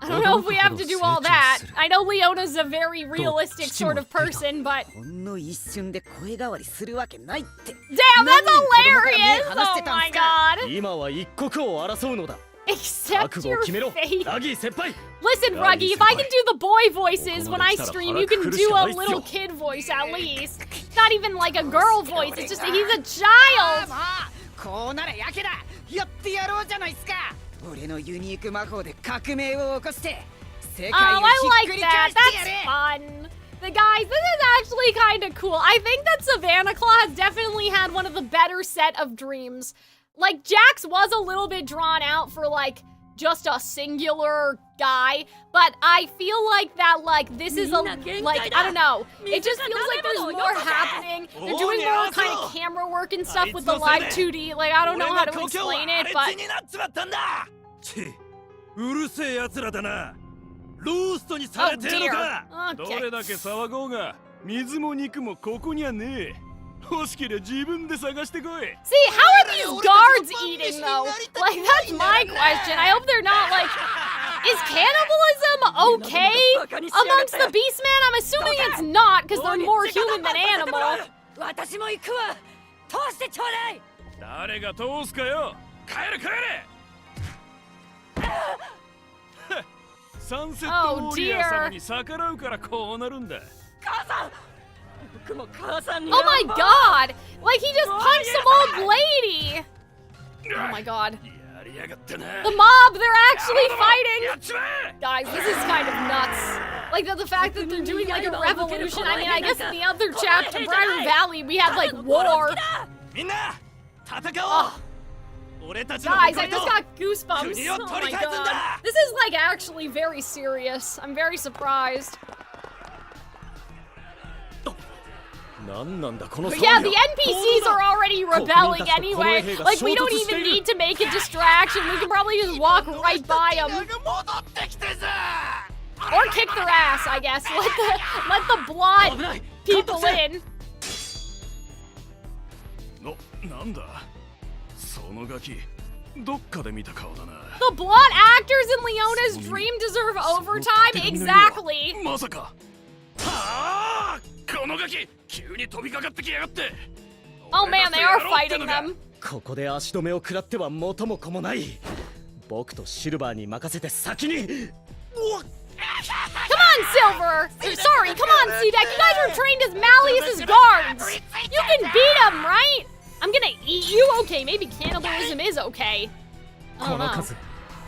I don't know if we have to do all that. I know Leona's a very realistic sort of person, but ほんの一瞬で声変わりするわけないって。 damn, that's hilarious! Oh my god! 今は一刻を争うのだ。 Accept 覚悟を your 決めろ fate. ラギー先輩。 Listen, Ruggie, if I can do the boy voices when I stream, you can do a little kid voice at least. Not even like a girl voice, it's just that he's a child! こうならやけだやってやろうじゃないっすか。俺のユニーク魔法で革命を起こして世 Oh, 界を I ひっく like り that. 返してやれ。 That's fun. The guys, this is actually kind of cool. I think that Savannah Claw has definitely had one of the better set of dreams. Like, Jax was a little bit drawn out for, like, just a singular guy, but I feel like that, like, this is a, like, I don't know. It just feels like there's more happening. They're doing more kind of camera work and stuff with the live 2D. Like, I don't know how to explain it, but... うるせえ奴らだな。ローストにされてるのか。 Oh, ど dear. れだけ騒ごうが水も肉もここにはねえ。欲しけりゃ自分で探してこい。 See, how are these guards eating, though? Like, that's my question. I hope they're not, like... Is cannibalism okay amongst the Beastmen? I'm assuming it's not, because they're more human than animal. 私も行くわ。通してちょうだい。誰が通すかよ。帰れ帰れ。サンセットウォリアー様に逆らうからこうなるんだ。母さん。僕も母さんに。 Oh my god! Like, he just punched some old lady! Oh my god. The mob, they're actually fighting! Guys, this is kind of nuts. Like, the fact that they're doing, like, a revolution. I mean, I guess in the other chapter, Briar Valley, we had, like, war. Oh. Guys, I just got goosebumps. Oh my god. This is, like, actually very serious. I'm very surprised. Yeah, the NPCs are already rebelling anyway. Like, we don't even need to make a distraction. We can probably just walk right by them. Or kick their ass, I guess. Let the blonde people in. The blonde actors in Leona's dream deserve overtime? Exactly. Oh man, they are fighting them. ここで足止めを食らっては元も子もない。僕とシルバーに任せて先に。Come on, Silver! Sorry, come on, C-Deck. You guys are trained as Malleus's guards. You can beat him, right? I'm gonna eat you? Okay, maybe cannibalism is okay. I don't know.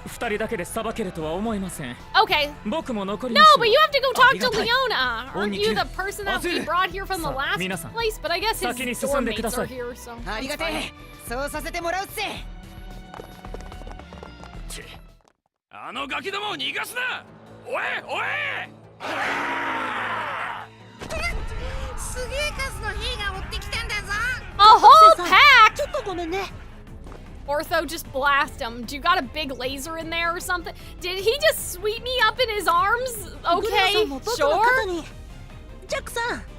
2人だけで裁けるとは思えません。 Okay. 僕も残り No, but you have to go talk to Leona. Aren't you the person that we brought here from the last place? But I guess his doormates are here, so. ありがてえ。そうさせてもらうっす。あのガキどもを逃がすな。おいおい。すげえ数の兵が追ってきたんだぞ。 A whole pack. ちょっとごめんね。 Ortho, just blast him. Do you got a big laser in there or something? Did he just sweep me up in his arms? Okay, sure.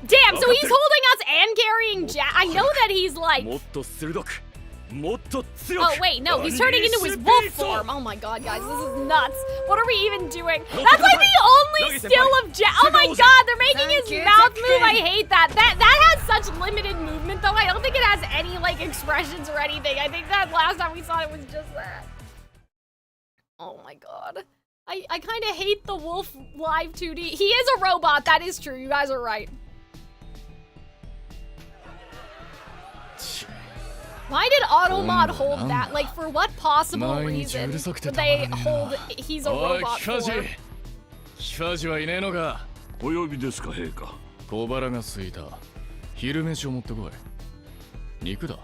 Damn, so he's holding us and carrying Jack. I know that he's like... Oh wait, no, he's turning into his wolf form. Oh my god, guys, this is nuts. What are we even doing? That's like the only still of Jack. Oh my god, they're making his mouth move. I hate that. That has such limited movement though. I don't think it has any like expressions or anything. I think that last time we saw it was just that. Oh my god. I kind of hate the wolf live 2D. He is a robot, that is true. You guys are right. Why did Automod hold that? Like, for what possible reason would they hold he's a robot for? キファジはいねえのか。お呼びですか、陛下。小腹が空いた。昼飯を持ってこい。肉だ。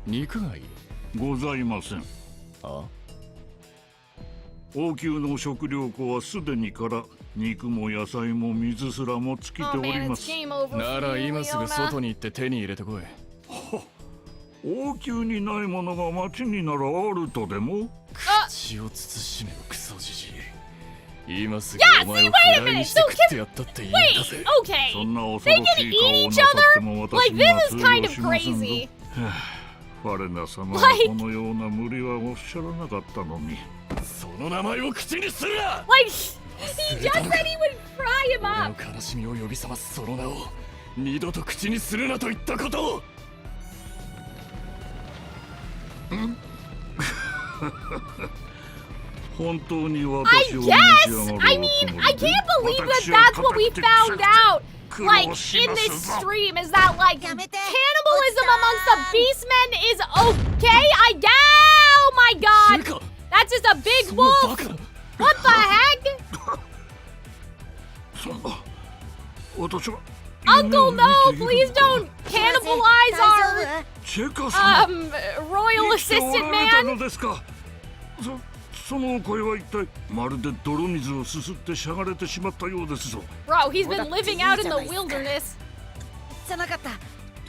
肉がいい。ございません。あ？王宮の食料庫はすでにから肉も野菜も水すらも尽きております。なら今すぐ外に行って手に入れてこい。王宮にないものが町にならあるとでも？口を慎めよクソじじい。今すぐお前をフライにして食ってやったっていいんだぜ。そんな恐ろしい顔をなさっても私には通用しませんぞ。我な様はこのような無理はおっしゃらなかったのに。その名前を口にするな。 Like, he just said he would fry him up. 俺の悲しみを呼び覚ますその名を二度と口にするなと言ったことを。本当に I guess! I mean, I can't believe that that's what we found out! Like, in this stream, is that, like, cannibalism amongst the beastmen is okay? Oh my god! That's just a big wolf! What the heck? Uncle, no! Please don't cannibalize our, royal assistant man! その声は一体まるで泥水をすすってしゃがれてしまったようですぞ。 Bro, he's been living out in the wilderness. じゃなかった。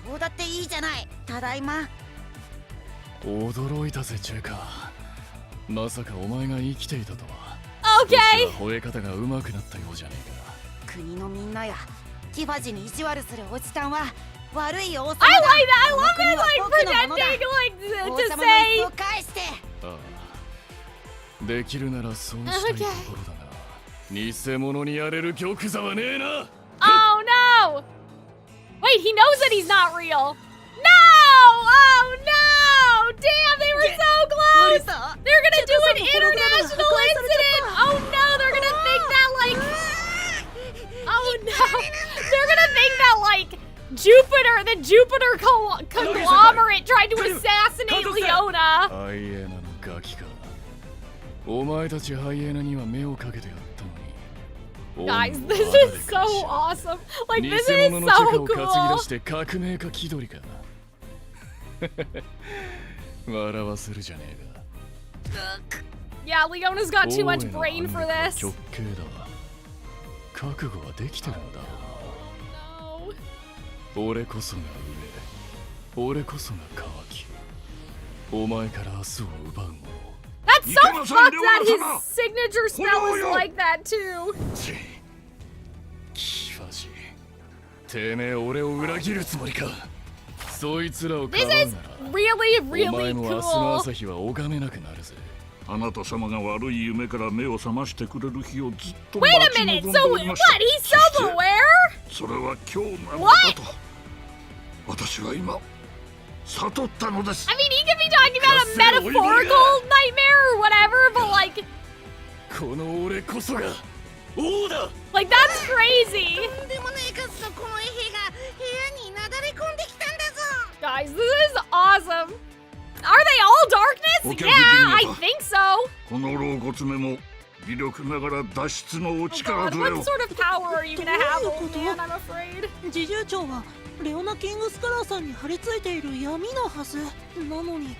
どうだっていいじゃない。ただいま。驚いたぜチェカ。まさかお前が生きていたとは。Okay. 吠え方が上手くなったようじゃねえか。国のみんなやキファジに意地悪するおじさんは悪い王様だ。 I like that. I love it. Like pretending like to say. 返して。できるならそうしたいところだが、偽物にやれる玉座はねえな。 Oh no! Wait, he knows that he's not real. No! Oh no! Damn, they were so close. They're gonna do an international incident. Oh no, they're gonna think that like. Oh no, they're gonna think that like Jupiter, the Jupiter conglomerate tried to assassinate Leona. ハイエナのガキか。お前たちハイエナには目をかけてやったのに。 Guys, this is so awesome. Like, this is so cool. して革命家気取りか。笑わせるじゃねえ Yeah, Leona's got too much brain for this. 直系だ。覚悟はできてるんだ。俺こそが上、俺こそが渇き、お前から明日を奪うもの。 That's so fucked that his signature spell is like that too. キファジ、てめえ俺を裏切るつもりか。そいつらをか This ばう is なら、 really, お really 前も明日の cool. 朝日は拝めなくなるぜ。あなた様が悪い夢から目を覚ましてくれる日をずっと Wait 待 a ち望ん minute, で so おりました。 what? He's self-aware? それは今日なんだ What? と私は今悟ったのです。 I mean, he could be talking about a metaphorical nightmare or whatever, but like, この俺こそが王だ。 like that's crazy. とんでもない数のこの衛兵が部屋になだれ込んできたんだぞ。 Guys, this is awesome. Are they all darkness? Yeah, I think so. この老骨めも微力ながら脱出のお Oh 力 God, 添え what を。 sort of power are you gonna have, old man? I'm afraid. 侍従長はレオナ・キングスカラーさんに張り付いている闇のはずなのに。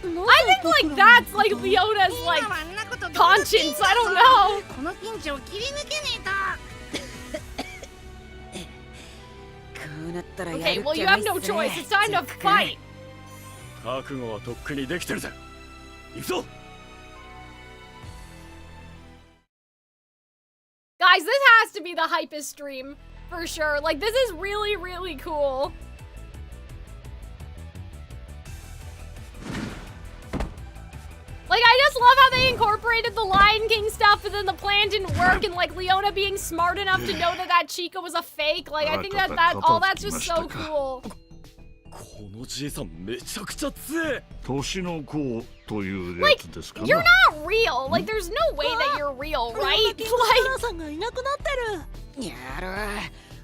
I think like that's like Leona's like conscience. I don't know. このピンチを切り抜けねえと。こうなったらや Okay, るっ well き you ゃない have っ no すね。 choice. It's time to fight. 覚悟はとっくにできてるぜ。行くぞ。 Guys, this has to be the hypest stream for sure. Like this is really, really cool. Like, I just love how they incorporated the Lion King stuff, but then the plan didn't work, and like Leona being smart enough to know that that Chica was a fake. Like, I think that all that's just so cool. このじいさんめちゃくちゃ強え。年の子というや Like, つですか you're な。 not real. Like, there's no way that you're real, レオナ・ right? キングスカラ Like, ーさんがいなくなってる。や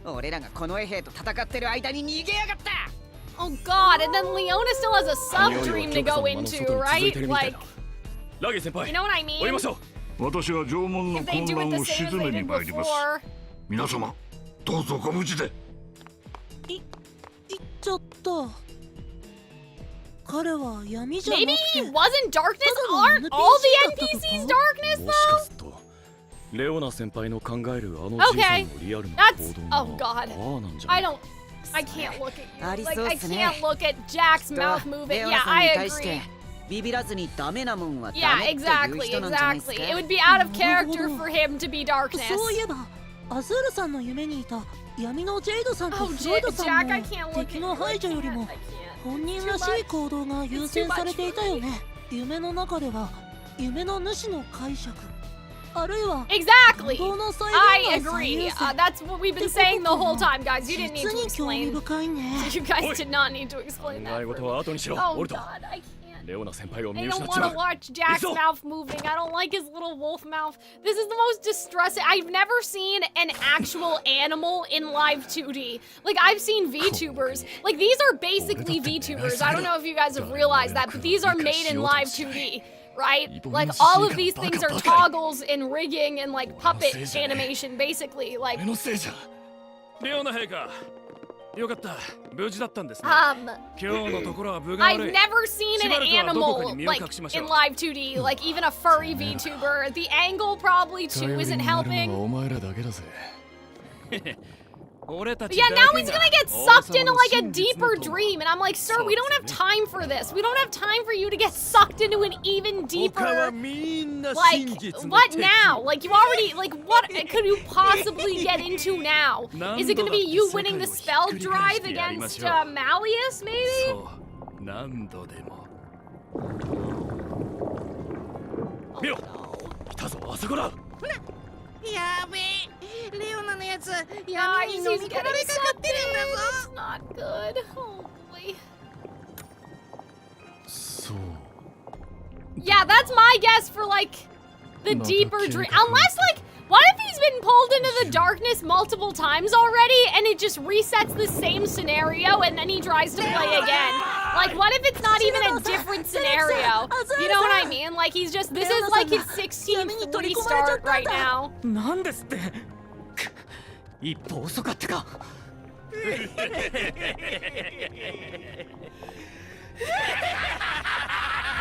ろう。俺らがこの衛兵と戦ってる間に逃げやがった。 oh God, and then Leona still has a sub dream to go into, right? Like, ラギー先輩、 you know what I 降りま mean? しょう。私は縄文の If they 混 do it 乱 the を same 鎮 as め they に did 参ります。 before. 皆様どうぞご無事で。ちょっと。彼は闇じゃなく Maybe て。 he wasn't darkness? Aren't all the NPCs darkness もしか though? するとレオナ先輩の考えるあのじいさんのリアルな That's 行動が oh God. ああなんじゃ I ない don't. I can't look at あ you. り Like そう I っすね。 can't look at Jack's mouth moving. レオ Yeah, ナさんに I 対し agree. てビビらずにダメなもんはダ Yeah, メっていう exactly, 人なんじゃないですか。 exactly. It would be out of character for him to be darkness. そういえばアズールさんの夢にいた闇のジェイドさんと Oh, フロイドさ Jack, ん I も can't look at 敵 you. の I 排除より can't. も I can't. 本人らしい行動が優先されていたよね。夢の中では夢の主の解釈あるいは Exactly. 行動の再 I 現が最 agree. 優先 That's what we've been saying the whole time, guys. You didn't need 実 to に興味 explain. 深いね。 You guys did not need to explain 考 that. え事は後にしろ。 Oh オルト God, I can't. レオナ先輩を I 見 don't 失っち want ま to う。 watch Jack's 行くぞ。 mouth moving. I don't like his little wolf mouth. This is the most distressing. I've never seen an actual animal in live 2D. Like, I've seen VTubers. Like, these are basically VTubers. I don't know if you guys have realized that, but these are made in live 2D. Right? Like, all of these things are toggles and rigging and, like, puppet animation, basically. Like, 俺のせいじゃ。レオナ陛下、よかった。無事だったんですね。今日のところは分が悪 I've い。 never seen an しばらくはどこか animal, に身を like, 隠しましょ in う。 live 2D. Like, even a furry VTuber. The angle probably, too, 頼り isn't になるの helping. はお前らだけだぜ。俺た But ち yeah, だ now け he's が gonna get 王 sucked 様 into の like a 真実の deeper 友 dream, and I'm like, sir, we don't have time for this. We don't have time for you to get sucked into an even 他は deeper. みんな Like, 真実の what 敵 now? Like, you already, like, what could you possibly get into now? Is it gonna be you winning the spell drive against Malleus, maybe? そう何度でも見ろ来たぞあそこだやべえ、レオナのやつ Guys, 闇に he's 飲 getting み込まれかかってるんだ sucked ぞ。 in. It's not good. Oh, boy. そう。 Yeah, that's my guess for, like, the deeper dream. Unless, like, what if he's been pulled into the darkness multiple times already and it just resets the same scenario and then he tries to play again? Like, what if it's not even a different scenario? You know what I mean? Like, he's just, this is like his 16th restart right now. なんですって一歩遅かったか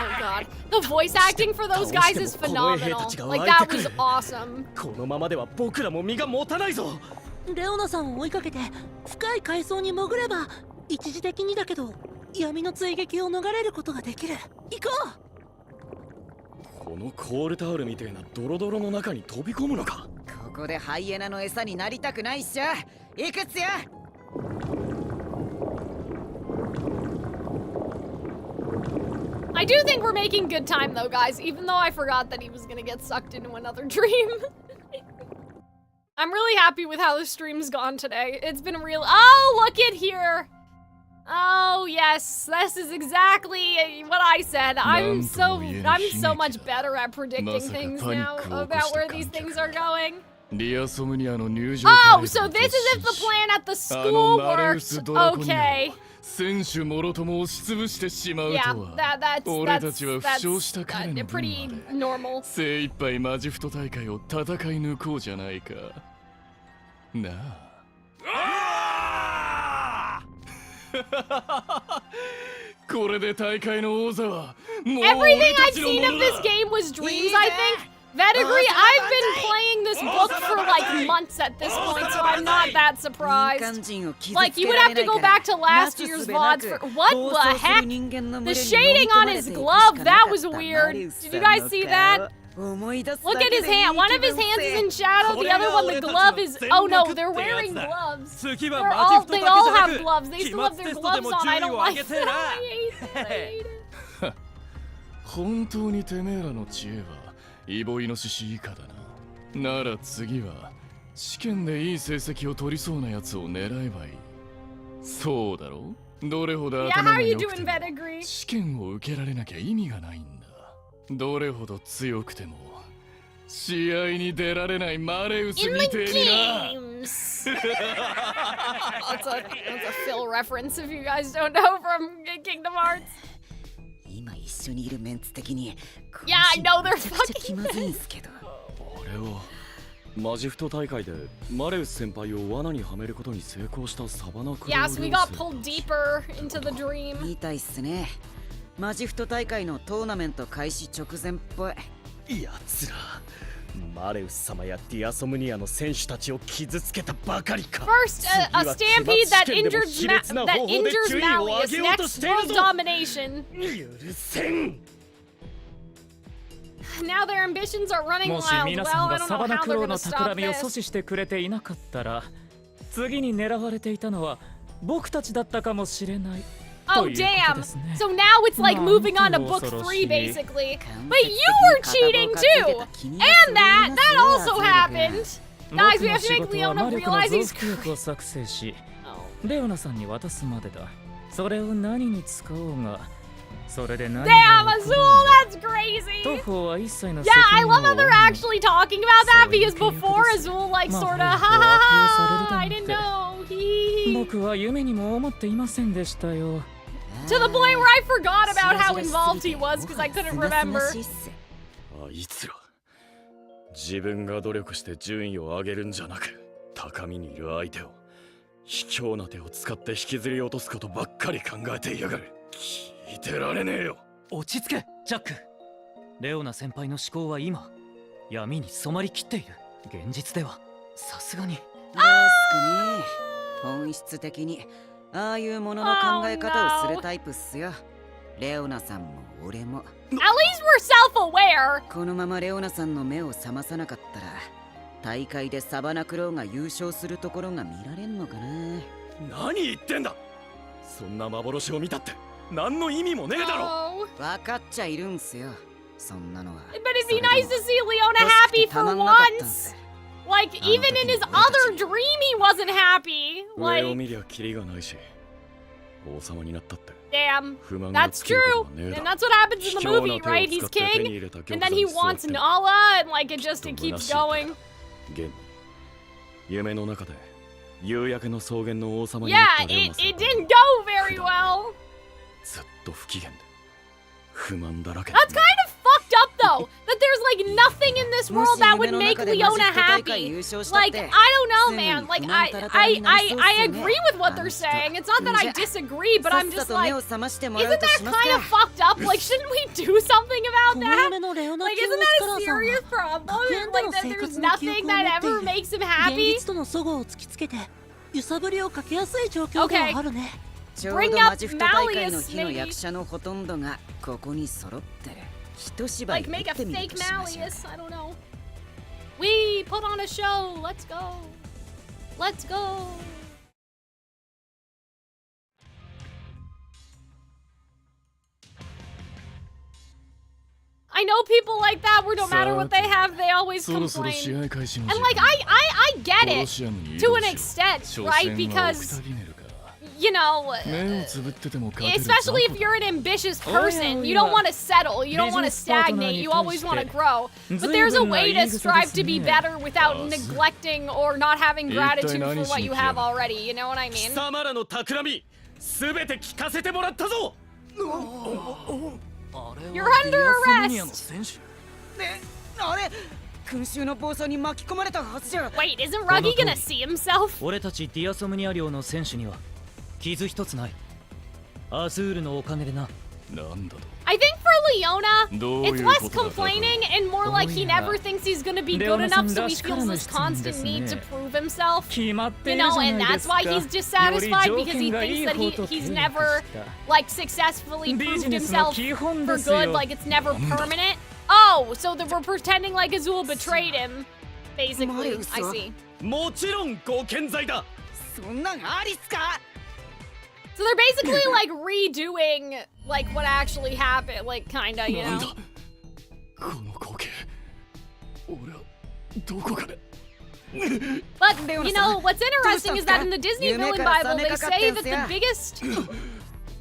Oh god. The voice acting for those guys is phenomenal. Like, that was awesome. このままでは僕らも身が持たないぞ。レオナさんを追いかけて深い海藻に潜れば一時的にだけど闇の追撃を逃れることができる。行こう。このコールタオルみたいなドロドロの中に飛び込むのか。ここでハイエナの餌になりたくないっしょ。いくつよ。I do think we're making good time though, guys, even though I forgot that he was gonna get sucked into another dream. I'm really happy with how the stream's gone today. It's been real. Oh, look at here. Oh, yes. This is exactly what I said. I'm so much better at predicting things now about where these things are going. Oh, so this is if the plan at the school works. Okay. Yeah, that's pretty normal. 精一杯マジフト大会を戦い抜こうじゃないか。なあ。これで大会の王座はもう Everything I've seen of this game was dreams, I think. That agree, I've been playing this book for like months at this point, so I'm not that surprised. Like, you would have to go back to last year's VODs for— what the heck? The shading on his glove, that was weird. Did you guys see that? Look at his hand. One of his hands is in shadow, the other one, the glove is— oh no, they're wearing gloves. They all have gloves. They still have their gloves on. I don't like that. I hate it. 本当にてめえらの知恵はイボイノシシ以下だな。なら次は試験でいい成績を取りそうなやつを狙えばいい。そうだろ？どれほど頭が良くても試験を受けられなきゃ意味がないんだ。どれほど強くても試合に出られないマレウスみてえにな。That's a Phil reference if you guys don't know from Kingdom Hearts. 今一緒にいるメンツ的に Yeah, I know they're fucking 気まずいんすけど。あれはマジフト大会でマレウス先輩を罠にはめることに成功したサバナクロー。 Yes, we got pulled deeper into the dream. みたいっすね。マジフト大会のトーナメント開始直前っぽい。やつらマレウス様やディアソムニアの選手たちを傷つけたばかりか。 First, a stampede that injures Malleus. Next, world domination. 許せん。 Now their ambitions are running もし wild. 皆 Well, さん I が don't サ know バナ how ク they're ロー gonna の stop 企みを阻 this. 止してくれていなかったら次に狙われていたのは僕たちだったかもしれない。 Oh damn! So now it's like moving on to book 3 basically. But you were cheating too! And that also happened! Guys, we have to make Leona realize he's crazy. レオナさんに渡すまでだ。それを何に使おうが、それで何 Damn, Azul, that's crazy! 徒歩は一切の Yeah, I love how they're actually talking about that because before Azul like sorta ha ha ha I didn't know. 僕は夢にも思っていませんでしたよ。 To the point where I forgot about how involved he was because I couldn't remember. あいつら自分が努力して順位を上げるんじゃなく高みにいる相手を卑怯な手を使って引きずり落とすことばっかり考えていやがる。聞いてられねえよ。落ち着けジャック。レオナ先輩の思考は今闇に染まりきっている。現実ではさすがにどうすかね。本質的にああいうものの考え方をするタイプっすよ。レオナさんも俺も。 At least we're self-aware. このままレオナさんの目を覚まさなかったら大会でサバナクローが優勝するところが見られんのかな。何言ってんだ。そんな幻を見たって何の意味もねえだろ。分かっちゃいるんすよそんなのは。 But it'd be nice to see Leona happy for once. Like even in his other dream he wasn't happy. 上を Like 見りゃキリがないし王様になったって damn, that's true. And that's what happens in the movie, right? He's king, and then he wants Nala, and like it keeps going. 現夢の中で夕焼けの草原の王様にな Yeah, ったレオナさん it didn't go very well. ずっと不機嫌で不満だらけ。 That's kind of fucked up know that there's like nothing in this world that would make Leona happy. Like, I don't know, man. Like, I agree with what they're saying. It's not that I disagree, but I'm just like, isn't that kind of fucked up? Like, shouldn't we do something about that? Like, isn't that a serious problem? Like, that there's nothing that ever makes him happy? Okay. Bring up Malleus, maybe. Like, make a fake Malleus, I don't know. We put on a show, let's go. Let's go. I know people like that where no matter what they have, they always complain. And like, I get it to an extent, right? Because, you know, especially if you're an ambitious person, you don't want to settle, you don't want to stagnate, you always want to grow. But there's a way to strive to be better without neglecting or not having gratitude for what you have already, you know what I mean? You're under arrest! Wait, isn't Ruggie gonna see himself? 俺たちディアソムニア領の選手には傷一つない。アズールのおかげでな。なんだと。 I think for Leona, it's less complaining and more like he never thinks he's gonna be good enough, so he feels this constant need to prove himself. You know, and that's why he's dissatisfied, because he thinks that he's never, like, successfully proved himself for good, like it's never permanent. Oh, so that we're pretending like Azul betrayed him, basically. I see. So they're basically like redoing like what actually happened, like kinda, you know. But you know what's interesting is that in the Disney Villain Bible they say that the biggest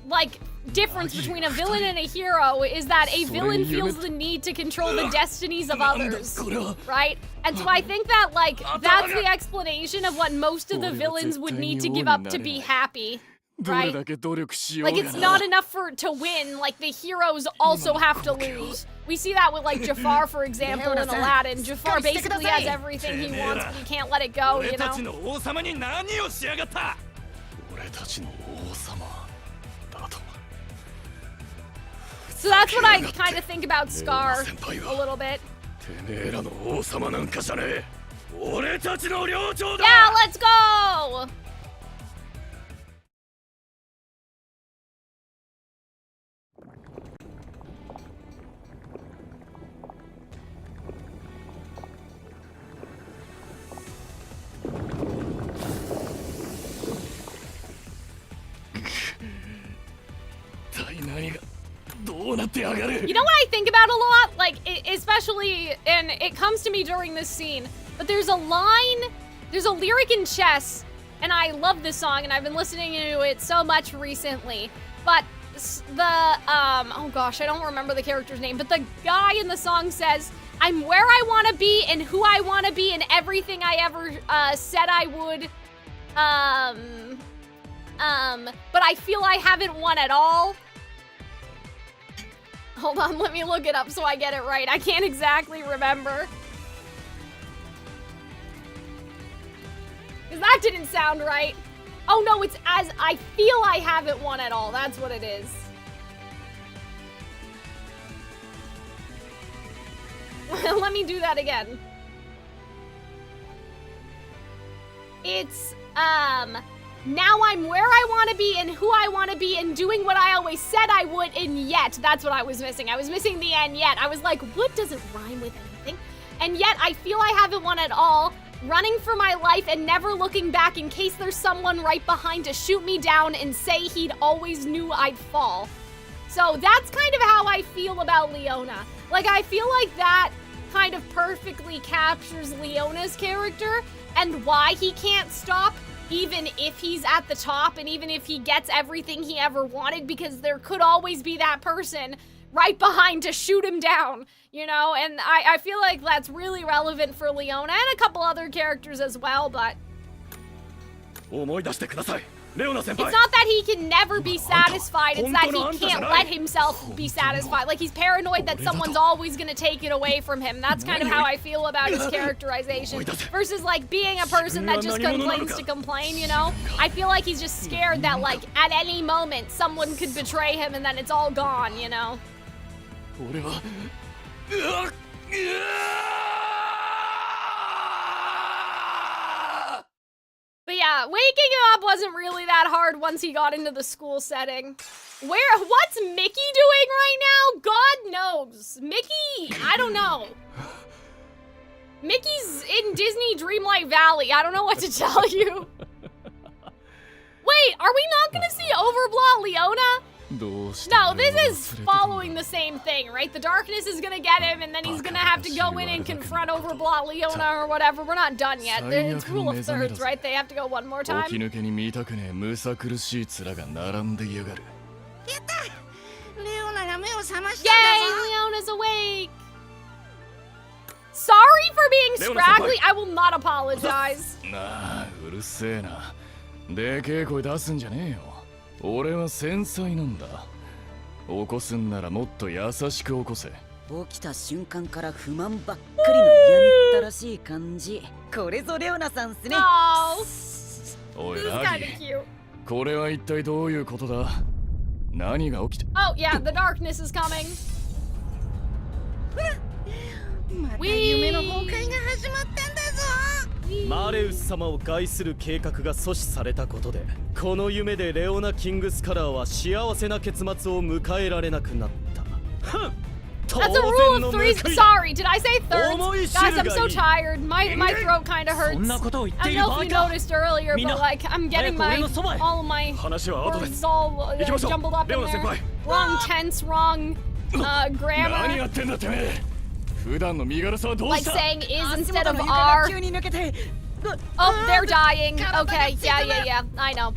like difference between a villain and a hero is that a villain feels the need to control the destinies of others, right? And so I think that like that's the explanation of what most of the villains would need to give up to be happy. Right? Like it's not enough to win, like the heroes also have to lose. We see that with like Jafar, for example, in Aladdin. Jafar basically has everything he wants, but he can't let it go, you know? So that's what I kind of think about Scar a little bit. Yeah, let's go! You know what I think about a lot? Like, especially, and it comes to me during this scene, but there's a lyric in Chess, and I love this song, and I've been listening to it so much recently, but oh gosh, I don't remember the character's name, but the guy in the song says, I'm where I want to be and who I want to be and everything I ever said I would, but I feel I haven't won at all. Hold on, let me look it up so I get it right. I can't exactly remember. Because that didn't sound right. Oh no, it's as I feel I haven't won at all. That's what it is. Let me do that again. It's, now I'm where I want to be and who I want to be and doing what I always said I would, and yet. That's what I was missing. I was missing the and yet. I was like, what doesn't rhyme with anything? And yet I feel I haven't won at all. Running for my life and never looking back in case there's someone right behind to shoot me down and say he'd always knew I'd fall. So that's kind of how I feel about Leona. Like, I feel like that kind of perfectly captures Leona's character and why he can't stop even if he's at the top and even if he gets everything he ever wanted, because there could always be that person right behind to shoot him down, you know? And I feel like that's really relevant for Leona and a couple other characters as well, but... It's not that he can never be satisfied, it's that he can't let himself be satisfied. Like, he's paranoid that someone's always gonna take it away from him. That's kind of how I feel about his characterization. Versus, like, being a person that just complains to complain, you know? I feel like he's just scared that, like, at any moment, someone could betray him and then it's all gone, you know? But yeah, waking him up wasn't really that hard once he got into the school setting. What's Mickey doing right now? God knows. Mickey, I don't know. Mickey's in Disney Dreamlight Valley. I don't know what to tell you. Wait, are we not gonna see Overblot Leona? No, this is following the same thing, right? The darkness is gonna get him, and then he's gonna have to go in and confront Overblot Leona or whatever. We're not done yet. It's rule of thirds, right? They have to go one more time. Yay, Leona's awake! Sorry for being scraggly. I will not apologize. でけえ声出すんじゃねえよ。俺は繊細なんだ。起こすんならもっと優しく起こせ。起きた瞬間から不満ばっかりのやみったらしい感じ。これぞレオナさんっすね。おいラギー、これは一体どういうことだ？何が起きて？ Oh yeah, the darkness is coming. また夢の崩壊が始まったんだぞ。マレウス様を害する計画が阻止されたことで、この夢でレオナ・キングスカラーは幸せな結末を迎えられなくなった。That's a rule of threes. Sorry, did I say thirds? Guys, I'm so tired. My throat kind of hurts. I don't know if you noticed earlier, but like I'm getting all of my words all jumbled up in there. Wrong tense, wrong grammar. Like saying is instead of are. Oh, they're dying. Okay, yeah. I know.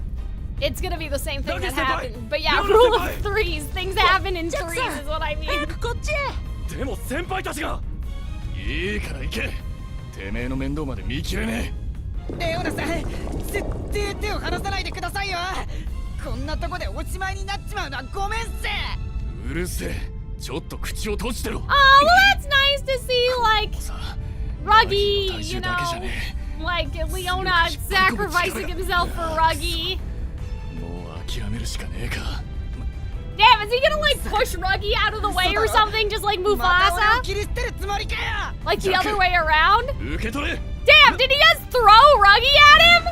It's gonna be the same thing that happened. But yeah, rule of threes. Things happen in threes is what I mean. でも先輩たちがいいから行け。てめえの面倒まで見切れねえ。レオナさん、絶対手を離さないでくださいよ。こんなとこでおしまいになっちまうのはごめんっす。うるせえ。ちょっと口を閉じてろ。Oh, well, that's nice to see, like, Ruggie, you know, like Leona sacrificing himself for Ruggie. もう諦めるしかねえか。Damn, is he gonna like push Ruggie out of the way or something, just like Mufasa? Like the other way around? Damn, did he just throw Ruggie at him?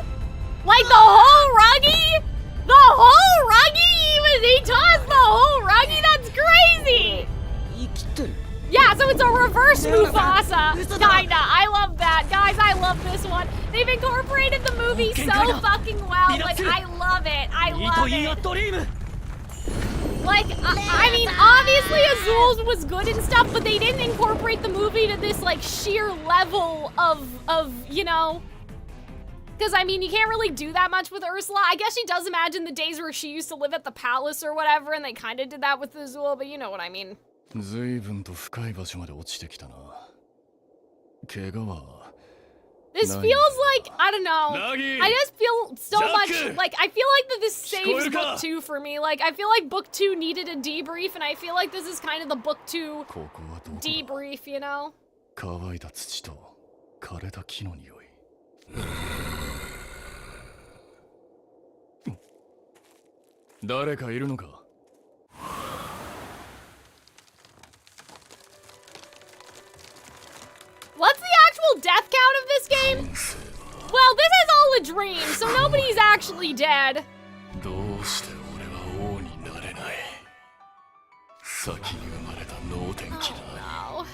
Like the whole Ruggie? The whole Ruggie? He tossed the whole Ruggie? That's crazy! Yeah, so it's a reverse Mufasa, kinda. I love that. Guys, I love this one. They've incorporated the movie so fucking well. Like, I love it. I love it. Like, I mean, obviously Azul's was good and stuff, but they didn't incorporate the movie to this, like, sheer level of you know... Because, I mean, you can't really do that much with Ursula. I guess she does imagine the days where she used to live at the palace or whatever, and they kind of did that with Azul, but you know what I mean. 随分と深い場所まで落ちてきたな。怪我は This feels like, I don't know, I just feel so much, like, I feel like that this saves book 2 for me. Like, I feel like book 2 needed a debrief, and I feel like this is kind of the book 2 debrief, you know? 乾いた土と枯れた木の匂い。誰かいるのか？ What's the actual death count of this game? Well, this is all a dream, so nobody's actually dead. どうして俺は王になれない？先に生まれた能天気な。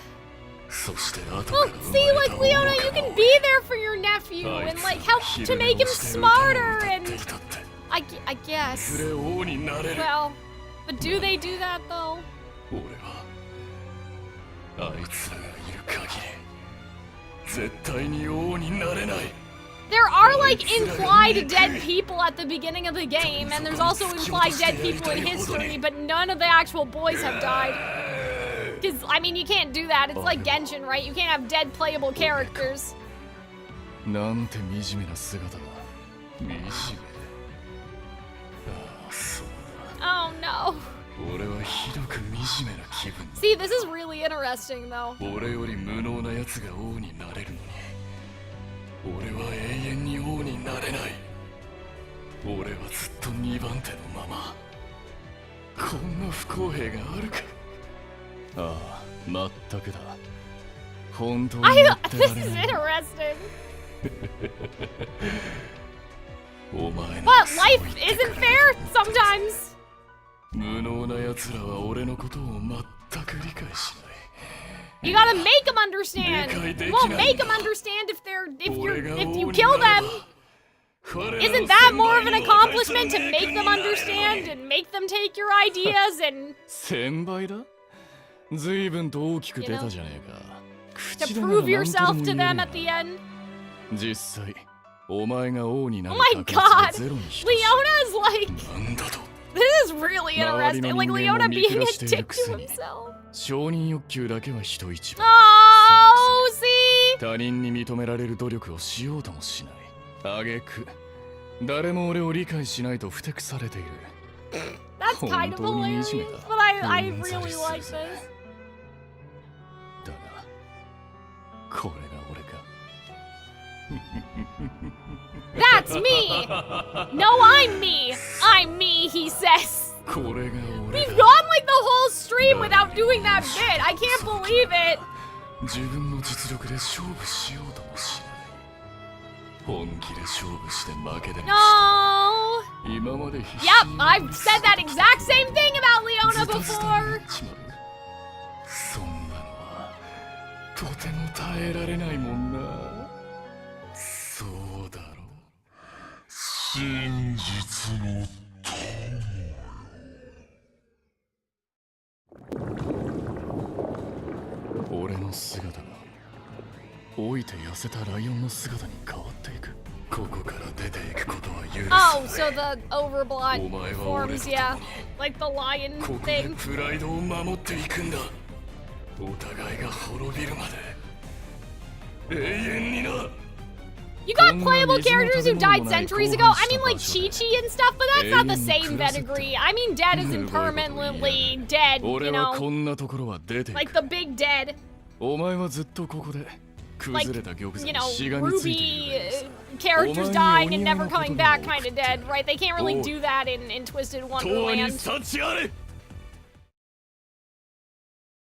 そして後から Well, see, like, Leona, you can be there for your nephew and, like, help to make him smarter and... I guess. Well, but do they do that, though? 俺はあいつらがいる限り絶対に王になれない。 There are, like, implied dead people at the beginning of the game, and there's also implied dead people in history, but none of the actual boys have died. Because, I mean, you can't do that. It's like Genshin, right? You can't have dead playable characters. なんて惨めな姿だ。惨め。though. See, this is really interesting though. 俺より無能な奴が王になれるのに俺は永遠に王になれない俺はずっと2番手のままこんな不公平があるかああ、まったくだ本当にやってられない This is interesting. お前の But life isn't fair sometimes. 無能な奴らは俺のことを全く理解しない You gotta make them understand. Well, make them understand if you kill them. Isn't that more of an accomplishment to make them understand and make them take your ideas and 1000倍だ随分と大きく出たじゃねえか to prove yourself to them at the end? 実際お前が王になる Oh my 確率 god. がゼロに等しい Leona's like なんだと This is really interesting. Like Leona being a dick to himself. 承認欲求だけは人一倍 Oh, see? 他人に認められる努力をしようともしない挙句誰も俺を理解しないとふてくされている That's kind of hilarious, but I really like this. だがこれが俺か That's me! No, I'm me! I'm me, he says. これが俺 We've gone like the whole stream without doing that bit. I can't believe it. 自分の実力で勝負しようともしない本気で勝負して負けでも No! 今まで必死 Yep, I've said that exact same thing about Leona ズタズタにな before. っちまうそんなのはとても耐えられないもんなそうだろ真実の友俺の姿が老いて痩せたライオンの姿に変わっていくここから出ていくことは許さ Oh, so the overblood お前は俺 forms, と yeah. 共に Like the lion ここで thing. プライドを守っていくんだお互いが滅びるまで永遠にな You got playable characters who died centuries ago. I mean, like Chi-Chi and stuff, but that's not the same pedigree. I mean, dead is impermanently dead, you 俺は know? こんなところは出てい Like く the big dead. お前はずっとここで Like, 崩れた玉座 you に know, しがみついてい Ruby るだけさ characters dying and never coming back kind of dead, right? They can't really do that in Twisted 永遠に Wonderland. 立ちあれ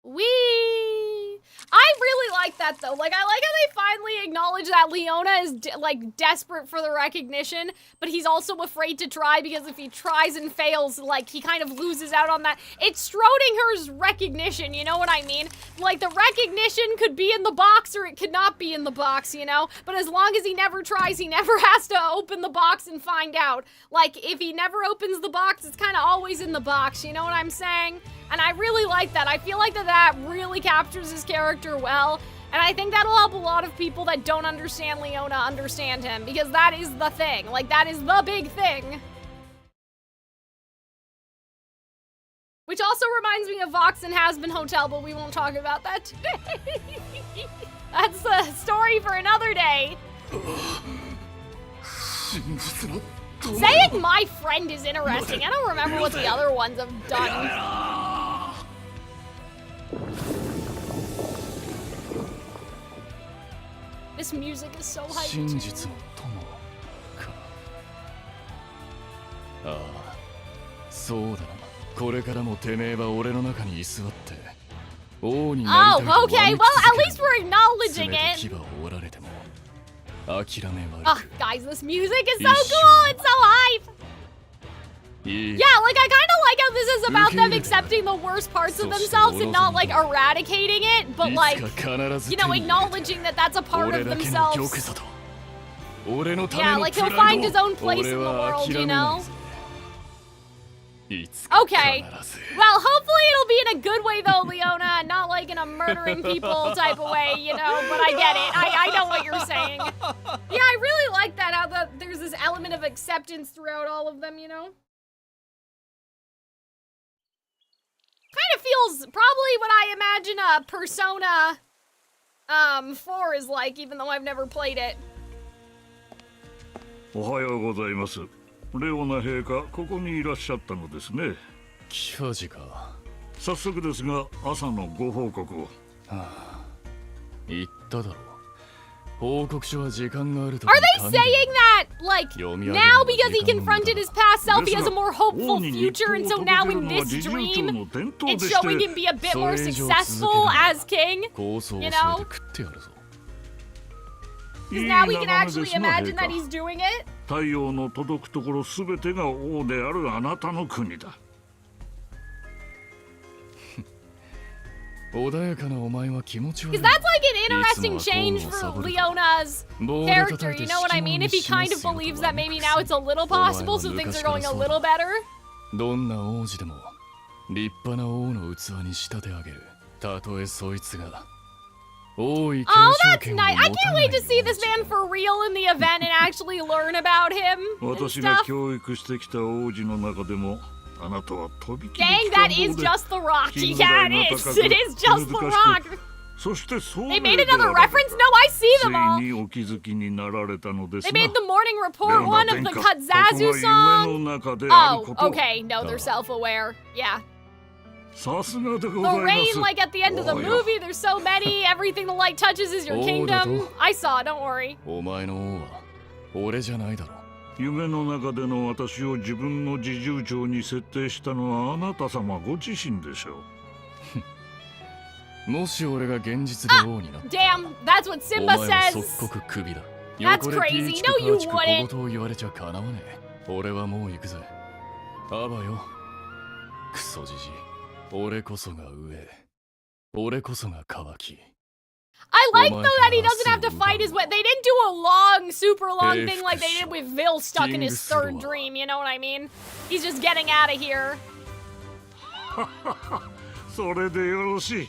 Wee! I really like that though. Like, I like how they finally acknowledge that Leona is like desperate for the recognition, but he's also afraid to try because if he tries and fails, like he kind of loses out on that. It's Schrodinger's recognition, you know what I mean? Like the recognition could be in the box or it could not be in the box, you know? But as long as he never tries, he never has to open the box and find out. Like if he never opens the box, it's kind of always in the box, you know what I'm saying? And I really like that. I feel like that really captures his character well. And I think that'll help a lot of people that don't understand Leona understand him. Because that is the thing. Like, that is the big thing. Which also reminds me of Vox and Has Been Hotel, but we won't talk about that today. That's a story for another day. Saying my friend is interesting. I don't remember what the other ones have done. This music is so hype. 真実の友かああそうだなこれからもてめえは俺の中に居座って王になりたいと Oh, okay. Well, at least we're acknowledging it. 牙を折られても諦めは Oh, guys, this music is so cool. It's so hype. Yeah, like I kind of like how this is about them accepting the worst parts of themselves and not like eradicating it, but like, you know, acknowledging that that's a part of themselves. Yeah, like he'll find his own place in the world, you know? Okay. Well, hopefully it'll be in a good way though, Leona, not like in a murdering people type of way, you know, but I get it. I know what you're saying. Yeah, I really like that, how there's this element of acceptance throughout all of them, you know? Kind of feels probably what I imagine a Persona 4 is like, even though I've never played it. おはようございます。レオナ陛下、ここにいらっしゃったのですね。帰ジか。早速ですが朝のご報告を。言っただろう。報告書は時間があると。 Are they saying that, like, now because he confronted his past self, he has a more hopeful future, and so now in this dream, it's showing him be a bit more successful as king? You know? Because now we can actually imagine that he's doing it? 太陽の届くところすべてが王であるあなたの国だ。穏やかなお前は気持ち悪い。 Because that's like an interesting change for Leona's character, you know what I mean? If he kind of believes that maybe now it's a little possible, so things are going a little better. どんな王子でも立派な王の器に仕立て上げる。たとえそいつが王位継 Oh, 承 that's 権を nice. 持 I た can't ない wait to see this man for real in the event and actually learn about him and 私が stuff. 教育してきた王子の中でもあなたは飛び切り Dang, that is just The Rock. Yeah, it is. It is just The Rock. そしてそう They made another reference? No, I see つ them all. いにお気づきになられたのです They な。 made the morning report one of the ここが Kutzazu 夢 song. の中である Oh, ことを okay. No, they're self-aware. Yeah. さすがで The ございま rain, す。 like at the end of the おや movie, there's so many. Everything the light touches is your そうだと。 kingdom. I saw it, don't worry. お前の王は俺じゃないだろ。夢の中での私を自分の侍従長に設定したのはあなた様ご自身でしょう。もし俺が現実で王になったら Damn, that's what お Simba 前は says. 即刻クビだ。 That's 横で crazy. ピーチ No, ク you パーチク wouldn't. 小言を言われちゃかなわねえ。俺はもう行くぜ。あばよ。クソじじい。俺こそが上。俺こそが乾き。 I like though that he doesn't have to fight his way. They didn't do a long, super long thing like they did with Vil stuck in his third dream. You know what I mean? He's just getting out of here. それでよろしい。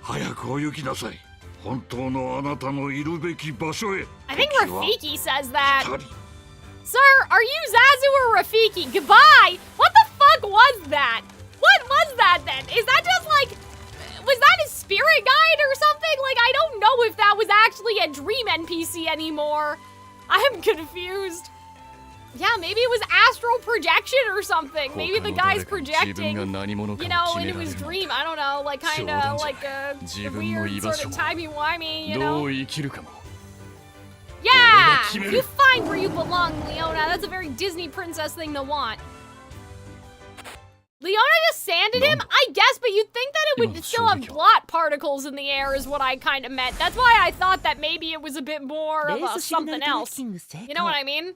早くお行きなさい。本当のあなたのいるべき場所へ。 I think 敵は Rafiki says that. 二人 Sir, are you Zazu or Rafiki? Goodbye! What the fuck was that? What was that then? Is that just like... Was that his spirit guide or something? Like, I don't know if that was actually a dream NPC anymore. I'm confused. Yeah, maybe it was astral projection or something. Maybe the guy's projecting, you know, into his dream. I don't know, like kind of like a weird sort of timey-wimey, you ど know? う生きるかも。 Yeah! You find where you belong, Leona. That's a very Disney princess thing to want. Leona just sanded him? I guess, but you'd think that it would still have blot particles in the air is what I kind of meant. That's why I thought that maybe it was a bit more of a something else. You know what I mean?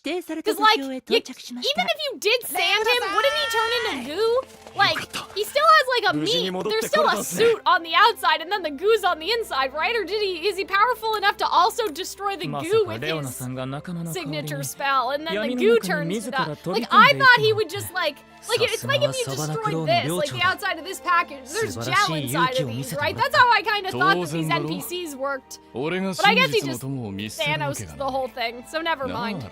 Because, like, even if you did sand him, wouldn't he turn into goo? Like, he still has, like, a meat. There's still a suit on the outside, and then the goo's on the inside, right? Or is he powerful enough to also destroy the goo with his signature spell, and then the goo turns it up? Like, I thought he would just, like it's like if you destroyed this, like the outside of this package, there's gel inside of these, right? That's how I kind of thought that these NPCs worked. But I guess he just Thanos the whole thing, so never mind.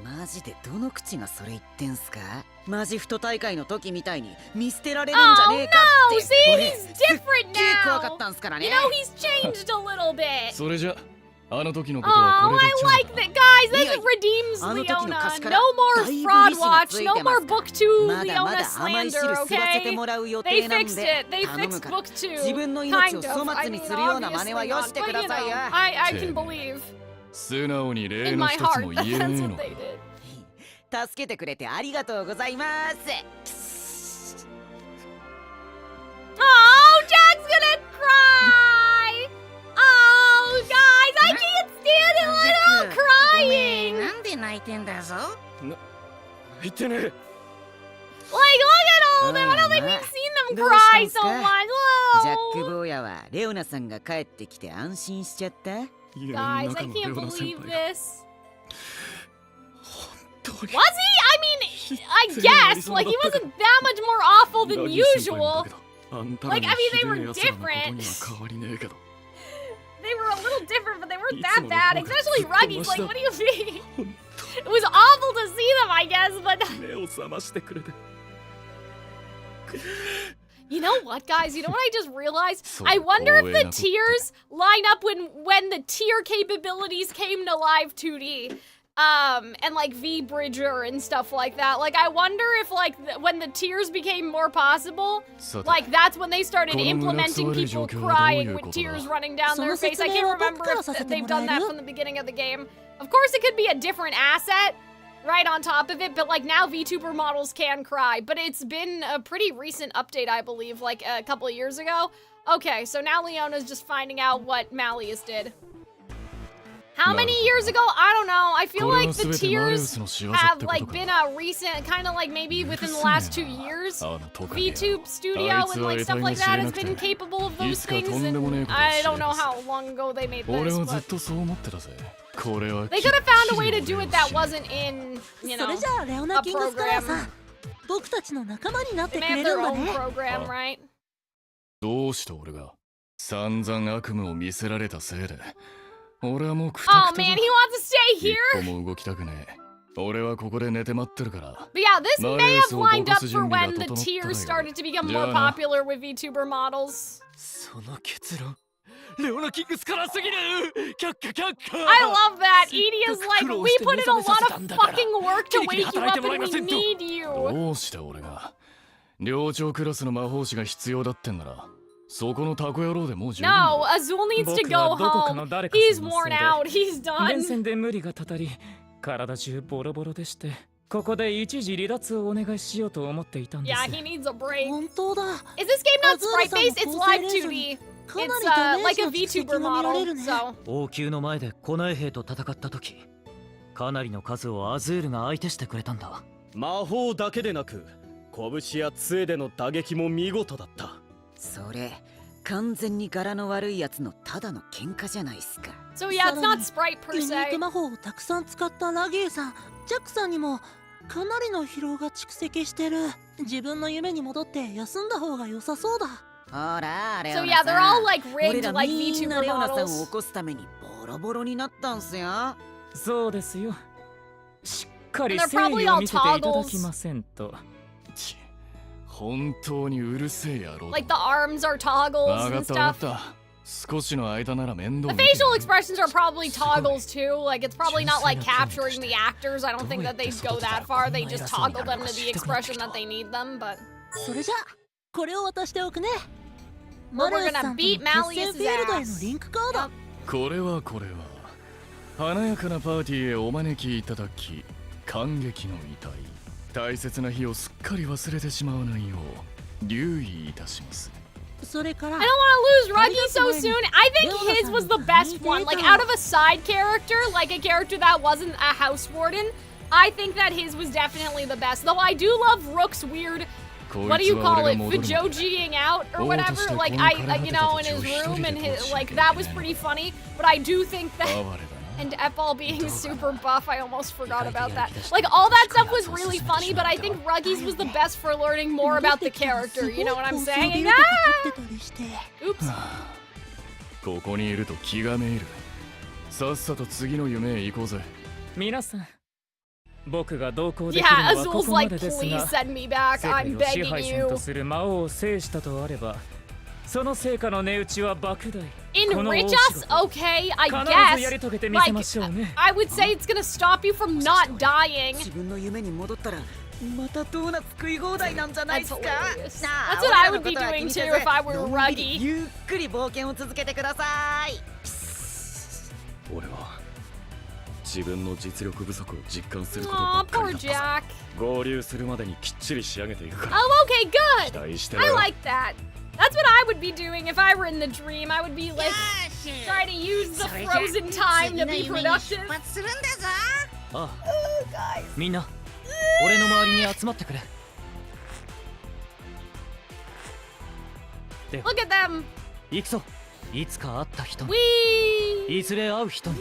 マジでどの口がそれ言ってんすか？マジフト大会の時みたいに見捨てられるんじゃねえかって。 Oh no! See, he's different すっげえ怖か now. ったんすからね。 You know, he's changed a little bit. それじゃあの時の Oh, ことはこれ I で like that, guys. This redeems Leona. No more fraud watch. No more book 2 Leona slander. Okay? They fixed it. They fixed book 2. Kind of. I mean, obviously not, but you know, I can believe. 素直に例 In の my 一つ heart, も that's 言えねえ what のか。 they did. 助けてくれてありがとうございます。 Oh, Jack's gonna cry. Oh, guys, I can't stand it. Look at all crying. なんで泣いてんだぞ。泣いてねえ。 Like, look at all them. I don't think we've seen them cry so much. ジャック Oh. 坊やはレオナさんが帰ってきて安心しちゃった？ Guys, I can't believe this. Was he? I mean, I guess. Like, he wasn't that much more awful than usual. Like, I mean, they were different. They were a little different, but they weren't that bad. Especially Ruggie's. Like, what do you mean? It was awful to see them, I guess, but... You know what, guys? You know what I just realized? I wonder if the tiers line up when the tier capabilities came to Live 2D. and like V-Bridger and stuff like that. Like, I wonder if like when the tears became more possible, like that's when they started implementing people crying with tears running down their face. I can't remember if they've done that from the beginning of the game. Of course, it could be a different asset right on top of it, but like now VTuber models can cry. But it's been a pretty recent update, I believe, like a couple of years ago. Okay, so now Leona's just finding out what Malleus did. How many years ago? I don't know. I feel like the tears have like been a recent, kind of like maybe within the last 2 years. VTube Studio and like stuff like that has been capable of those things, and I don't know how long ago they made this, but they could have found a way to do it that wasn't in, you know, a program. They may have their own program, right? どうして俺が散々悪夢を見せられたせいで俺はもうくたくた Oh man, he wants to stay here. 一歩も動きたくねえ俺はここで寝て待ってるから But yeah, this may have lined up for when the tears started to become more popular with VTuber models. その結論レオナキングスからすぎる却下却下 I love that. Edie is like, we put in a lot of fucking work to wake you up and we need you. どうして俺が寮長クラスの魔法師が必要だってんならそこのタコ野郎でもう十分 No, Azul needs to go home. He's worn out. He's done. 連戦で無理がたたり体中ボロボロでしてここで一時離脱をお願いしようと思っていたんです Yeah, he needs a break. 本当だ Is this game not sprite-based? It's live 2D. It's like a VTuber model, so. 王宮の前で近衛兵と戦った時かなりの数をアズールが相手してくれたんだ魔法だけでなく拳や杖での打撃も見事だったそれ完全に柄の悪いやつのただの喧嘩じゃないっすか So yeah, it's not sprite per ユニーク se. 魔法をたくさん使ったラギーさんジャックさんにもかなりの疲労が蓄積してる自分の夢に戻って休んだ方が良さそうだほらレ So オ yeah, ナ they're all さん like 俺 rigged ら like みんな VTuber レオナさんを起 models. こすためにボロボロになったんすよそうですよしっかり And they're 誠 probably 意を all 見せていただきませんと本当にうるせえ野郎 Like the arms are toggles わか and ったわ stuff. かった少しの間なら面倒 The facial expressions are probably toggles too. Like it's probably not like capturing the actors. I don't think that they go that far. They just toggle them to the expression that they need them. But それじゃこれを渡しておくね we're gonna beat Malleus's フィールドへの ass. リンクカードこれは華やかなパーティーへお招きいただき感激の遺体大切な日をすっかり忘れてしまわないよう留意いたします それから I don't want to lose Ruggie so soon. I think his was the best one. Like out of a side character, like a character that wasn't a house warden, I think that his was definitely the best. Though I do love Rook's weird, what do you call it, Vajojiing out or whatever. Like I you know, in his room and his like that was pretty funny. But I do think that. And Epal being super buff, I almost forgot about that. Like, all that stuff was really funny, but I think Ruggie's was the best for learning more about the character, you know what I'm saying? Ah! Oops. ここにいると気がめいるさっさと次の夢へ行こうぜ皆さん僕が同行できるの Yeah, はこ Azul's こま like, でです please が send me back, 世界 I'm を支 begging 配者 you. とする魔王を制したとあればその成果の値打ちは莫大 Enrich us? Okay, I guess. Like, I would say it's gonna stop you from not dying. 自分の夢に戻ったらまたドーナツ食い放題なんじゃないっすか That's what I would be doing too if I were Ruggie. ゆっくり冒険を続けてください俺は自分の実力不足を実感すること Aw, ばっか poor りだった Jack. 合流するまでにきっちり仕上げていくから Oh, okay, 期 good. 待してろ I よ like that. That's what I would be doing if I were in the dream. I would be like, try to use the frozen time to be productive. ああみんな俺の周りに集まってくれ Look at them. 行くぞいつか会った人に Whee! いずれ会う人に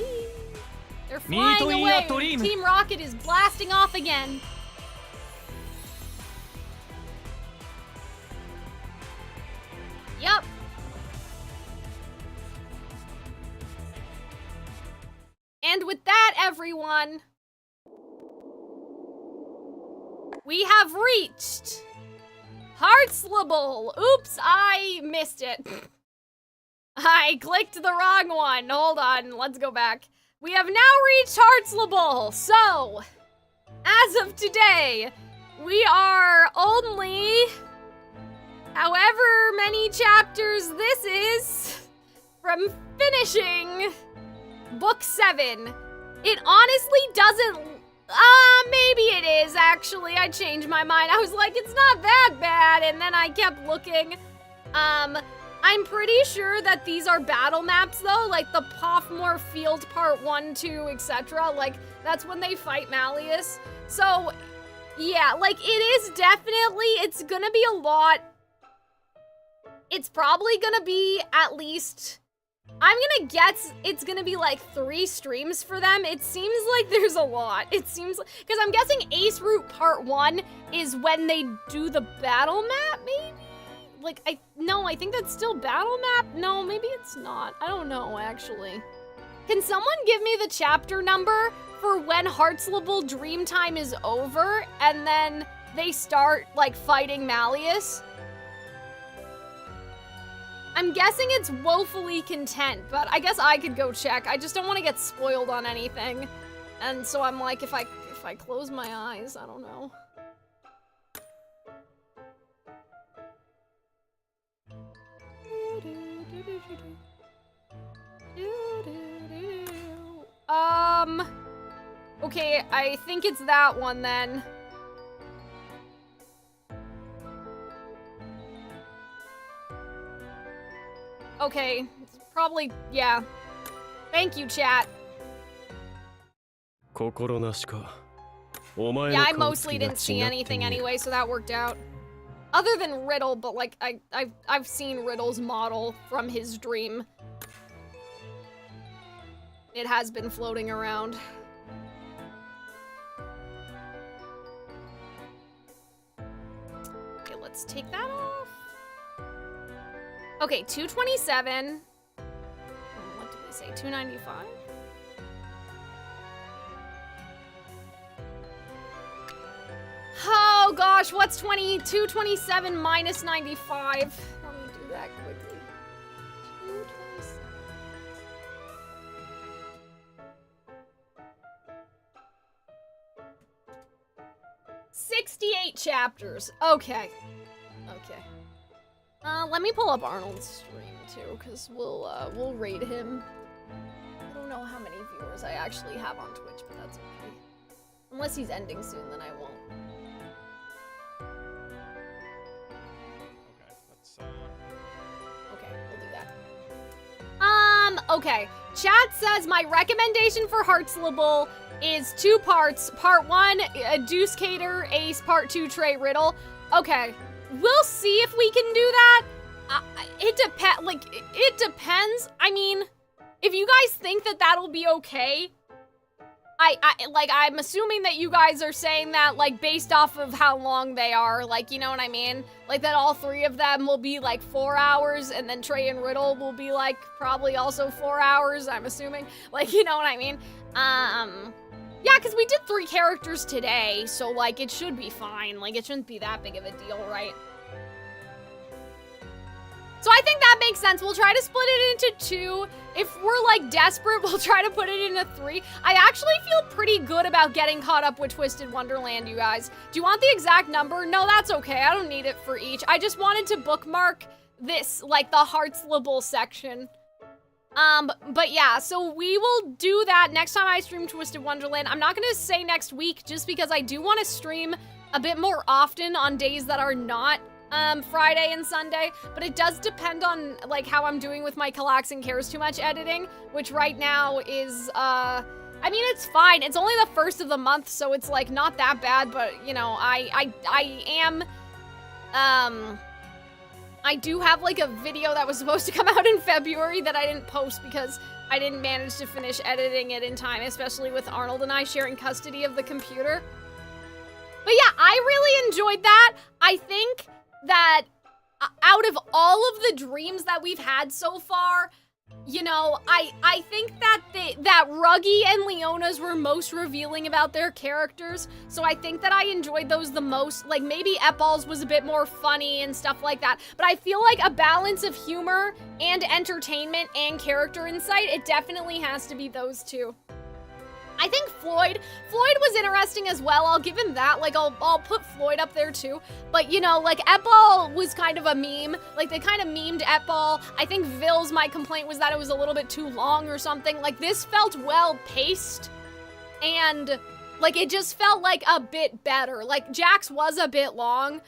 They're Meet flying in your away. dream. Team Rocket is blasting off again. Yep. And with that, everyone, we have reached Heartslable. Oops, I missed it. I clicked the wrong one. Hold on, let's go back. we have now reached Hartzlable. So, as of today, we are only however many chapters this is from finishing book 7. It honestly doesn't, maybe it is actually. I changed my mind. I was like, it's not that bad, and then I kept looking. I'm pretty sure that these are battle maps though, like the Poffmore Field Part 1, 2, etc. Like, that's when they fight Malleus. So, yeah, like, it is definitely, it's gonna be a lot. It's probably gonna be at least, I'm gonna guess it's gonna be like 3 streams for them. It seems like there's a lot. It seems like, because I'm guessing Ace Route Part 1 is when they do the battle map, maybe? Like, I think that's still battle map? No, maybe it's not. I don't know, actually. Can someone give me the chapter number for when Hartzlable Dreamtime is over and then they start, like, fighting Malleus? I'm guessing it's Woefully Content, but I guess I could go check. I just don't want to get spoiled on anything. And so I'm like, if I close my eyes, I don't know. Okay, I think it's that one then. Okay, it's probably, yeah. Thank you, chat. Yeah, I mostly didn't see anything anyway, so that worked out. Other than Riddle, but like, I've seen Riddle's model from his dream. It has been floating around. Okay, let's take that off. Okay, 227. What did we say? 295? Oh gosh, what's 227 minus 95? Let me do that quickly. 227. 68 chapters. Okay. Okay. Let me pull up Arnold's stream too, because we'll rate him. I don't know how many viewers I actually have on Twitch, but that's okay. Unless he's ending soon, then I won't. Okay, we'll do that. Okay. Chat says my recommendation for Hartzlable is 2 parts. Part 1, Deuce Cater, Ace. Part 2, Trey Riddle. Okay. We'll see if we can do that. It depends. I mean, if you guys think that that'll be okay, I'm assuming that you guys are saying that, like, based off of how long they are, like, you know what I mean? Like, that all 3 of them will be, like, 4 hours, and then Trey and Riddle will be, like, probably also 4 hours, I'm assuming. Like, you know what I mean? Yeah, because we did 3 characters today, so, like, it should be fine. Like, it shouldn't be that big of a deal, right? So I think that makes sense. We'll try to split it into 2. If we're, like, desperate, we'll try to put it into 3. I actually feel pretty good about getting caught up with Twisted Wonderland, you guys. Do you want the exact number? No, that's okay. I don't need it for each. I just wanted to bookmark this, like, the Hartzlable section. But yeah, so we will do that next time I stream Twisted Wonderland. I'm not gonna say next week, just because I do want to stream a bit more often on days that are not Friday and Sunday, but it does depend on, like, how I'm doing with my Calxiyn Cares Too Much editing, which right now is, I mean, it's fine. It's only the 1st of the month, so it's, like, not that bad, but, you know, I do have, like, a video that was supposed to come out in February that I didn't post because I didn't manage to finish editing it in time, especially with Arnold and I sharing custody of the computer. But yeah, I really enjoyed that. I think that out of all of the dreams that we've had so far, you know, I think that that Ruggie and Leona's were most revealing about their characters, so I think that I enjoyed those the most. Like, maybe Epal's was a bit more funny and stuff like that, but I feel like a balance of humor and entertainment and character insight, it definitely has to be those 2. I think Floyd was interesting as well. I'll give him that. Like, I'll put Floyd up there too. But, you know, like, Etball was kind of a meme. Like, they kind of memed Etball. I think my complaint was that it was a little bit too long or something. Like, this felt well-paced. And, like, it just felt like a bit better. Like, Jax was a bit long.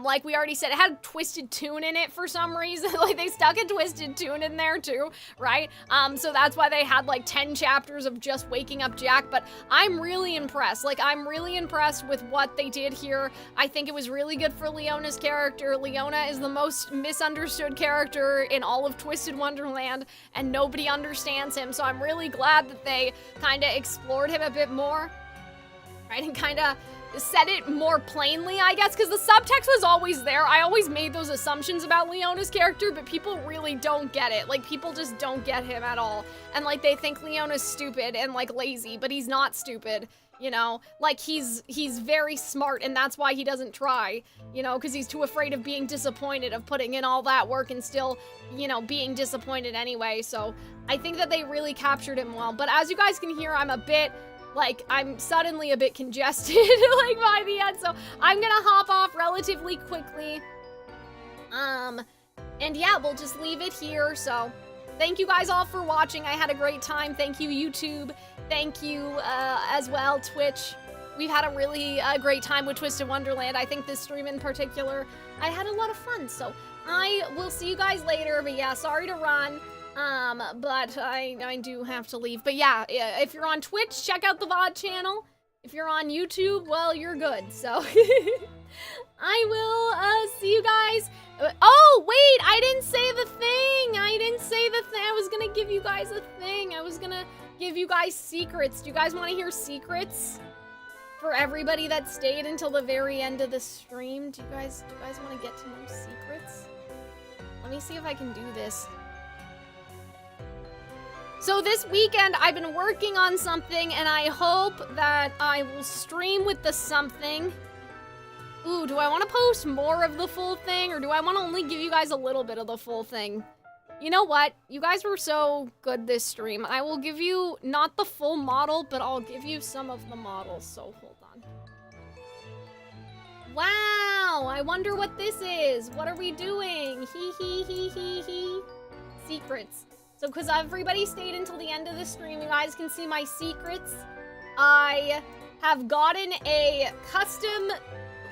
Like we already said, it had Twisted Tune in it for some reason. Like, they stuck a Twisted Tune in there too, right? So that's why they had like 10 chapters of just waking up Jack, but I'm really impressed. Like, I'm really impressed with what they did here. I think it was really good for Leona's character. Leona is the most misunderstood character in all of Twisted Wonderland, and nobody understands him, so I'm really glad that they kind of explored him a bit more, right? And kind of said it more plainly, I guess, because the subtext was always there. I always made those assumptions about Leona's character, but people really don't get it. Like, people just don't get him at all. And, like, they think Leona's stupid and, like, lazy, but he's not stupid, you know? Like, he's very smart, and that's why he doesn't try, you know, because he's too afraid of being disappointed, of putting in all that work and still, you know, being disappointed anyway. So I think that they really captured him well. But as you guys can hear, I'm a bit... like, I'm suddenly a bit congested, like, by the end, so I'm gonna hop off relatively quickly. And yeah, we'll just leave it here, so thank you guys all for watching. I had a great time. Thank you, YouTube. Thank you, as well, Twitch. We've had a really great time with Twisted Wonderland. I think this stream in particular, I had a lot of fun, so I will see you guys later, but yeah, sorry to run. But I do have to leave. But yeah, if you're on Twitch, check out the VOD channel. If you're on YouTube, well, you're good. So I will see you guys. Oh, wait, I didn't say the thing. I was gonna give you guys a thing. I was gonna give you guys secrets. Do you guys want to hear secrets? For everybody that stayed until the very end of the stream, do you guys want to get to know secrets? Let me see if I can do this. So this weekend, I've been working on something, and I hope that I will stream with the something. Ooh, do I want to post more of the full thing, or do I want to only give you guys a little bit of the full thing? You know what? You guys were so good this stream. I will give you, not the full model, but I'll give you some of the models, so hold on. Wow, I wonder what this is. What are we doing? Hee. Secrets. So, because everybody stayed until the end of the stream, you guys can see my secrets. I have gotten a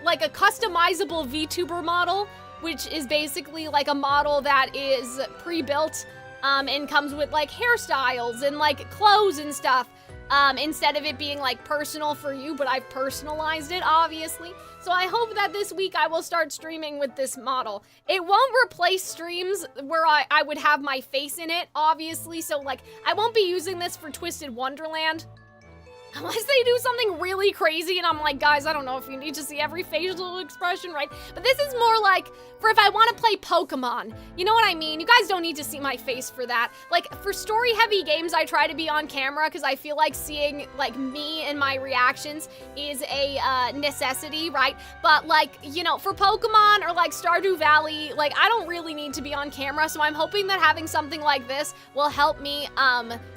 customizable VTuber model, which is basically like a model that is pre-built, and comes with like hairstyles and like clothes and stuff, instead of it being like personal for you, but I've personalized it, obviously. So I hope that this week I will start streaming with this model. It won't replace streams where I would have my face in it, obviously, so like, I won't be using this for Twisted Wonderland. Unless they do something really crazy and I'm like, guys, I don't know if you need to see every facial expression, right? But this is more like for if I want to play Pokemon. You know what I mean? You guys don't need to see my face for that. Like, for story-heavy games, I try to be on camera because I feel like seeing, like, me and my reactions is a necessity, right? But, like, you know, for Pokemon or, like, Stardew Valley, like, I don't really need to be on camera, so I'm hoping that having something like this will help me,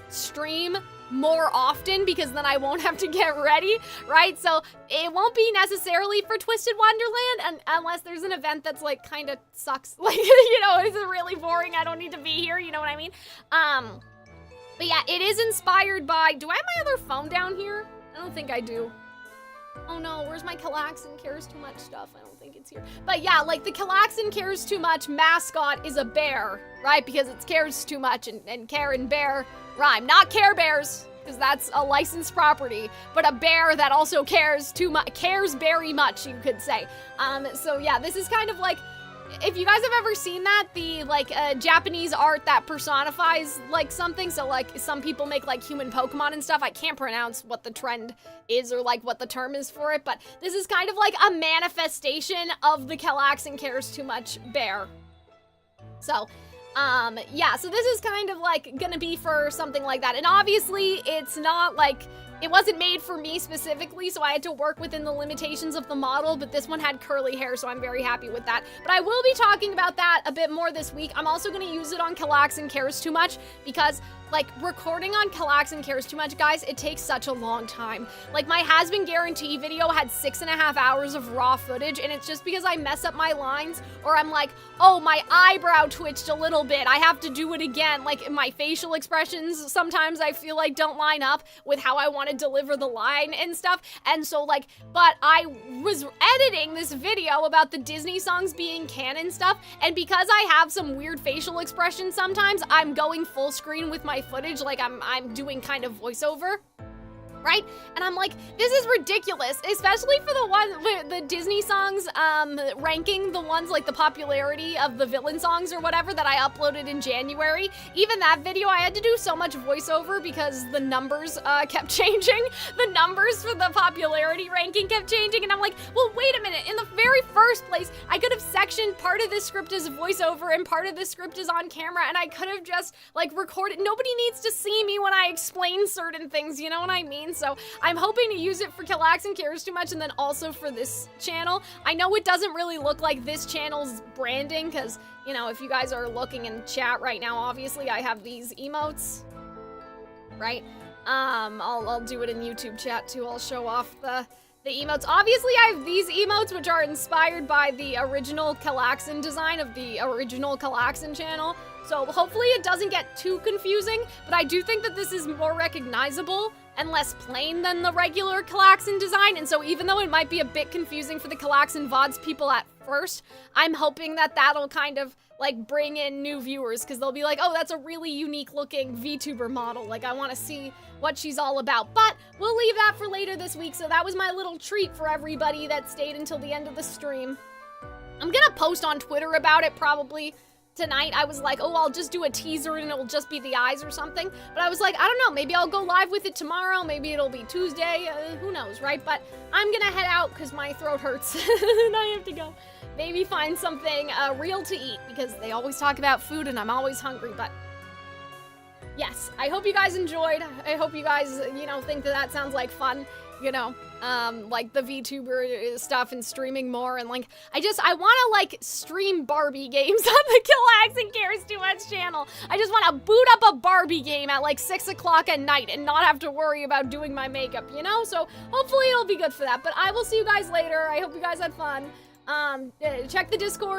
stream more often, because then I won't have to get ready, right? So it won't be necessarily for Twisted Wonderland, and unless there's an event that's like kind of sucks, like, you know, it's really boring, I don't need to be here, you know what I mean? But yeah, it is inspired by, do I have my other phone down here? I don't think I do. Oh no, where's my Calxiyn Cares Too Much stuff? I don't think it's here. But yeah, like the Calxiyn Cares Too Much mascot is a bear, right? Because it's Cares Too Much, and Care and Bear rhyme. Not Care Bears, because that's a licensed property, but a bear that also cares too much, cares very much, you could say. So yeah, this is kind of like, if you guys have ever seen that, the like Japanese art that personifies like something, so like some people make like human Pokemon and stuff. I can't pronounce what the trend is or like what the term is for it, but this is kind of like a manifestation of the Calxiyn Cares Too Much bear. So yeah, so this is kind of like gonna be for something like that. And obviously it's not like it wasn't made for me specifically, so I had to work within the limitations of the model, but this one had curly hair, so I'm very happy with that. But I will be talking about that a bit more this week. I'm also gonna use it on Calxiyn Cares Too Much, because like, recording on Calxiyn Cares Too Much, guys, it takes such a long time. Like, my Has Been Guarantee video had 6.5 hours of raw footage, and it's just because I mess up my lines, or I'm like, oh, my eyebrow twitched a little bit, I have to do it again. Like, my facial expressions, sometimes I feel like don't line up with how I want to deliver the line and stuff, and so, like, but I was editing this video about the Disney songs being canon stuff, and because I have some weird facial expressions sometimes, I'm going full screen with my footage, like I'm doing kind of voiceover, right? And I'm like, this is ridiculous, especially for the Disney songs, ranking the ones like the popularity of the villain songs or whatever that I uploaded in January. Even that video, I had to do so much voiceover because the numbers kept changing. The numbers for the popularity ranking kept changing, and I'm like, well, wait a minute. In the very first place, I could have sectioned part of this script as voiceover and part of this script is on camera, and I could have just like recorded. Nobody needs to see me when I explain certain things, you know what I mean? So I'm hoping to use it for Calxiyn Cares Too Much and then also for this channel. I know it doesn't really look like this channel's branding because, you know, if you guys are looking in chat right now, obviously I have these emotes, right? I'll do it in YouTube chat too. I'll show off the emotes. Obviously, I have these emotes, which are inspired by the original Calxiyn design of the original Calxiyn channel. So hopefully it doesn't get too confusing, but I do think that this is more recognizable and less plain than the regular Calxiyn design, and so even though it might be a bit confusing for the Calxiyn VODs people at first, I'm hoping that that'll kind of like bring in new viewers, because they'll be like, oh, that's a really unique looking VTuber model, like I want to see what she's all about. But we'll leave that for later this week, so that was my little treat for everybody that stayed until the end of the stream. I'm gonna post on Twitter about it probably tonight. I was like, oh, I'll just do a teaser and it'll just be the eyes or something. But I was like, I don't know, maybe I'll go live with it tomorrow, maybe it'll be Tuesday, who knows, right? But I'm gonna head out because my throat hurts and I have to go maybe find something real to eat, because they always talk about food and I'm always hungry. But yes, I hope you guys enjoyed. I hope you guys, you know, think that that sounds like fun, you know, like the VTuber stuff and streaming more, and like, I want to like stream Barbie games on the Calxiyn Cares Too Much channel. I just want to boot up a Barbie game at like 6 o'clock at night and not have to worry about doing my makeup, you know? So hopefully it'll be good for that, but I will see you guys later. I hope you guys had fun. Check the Discord.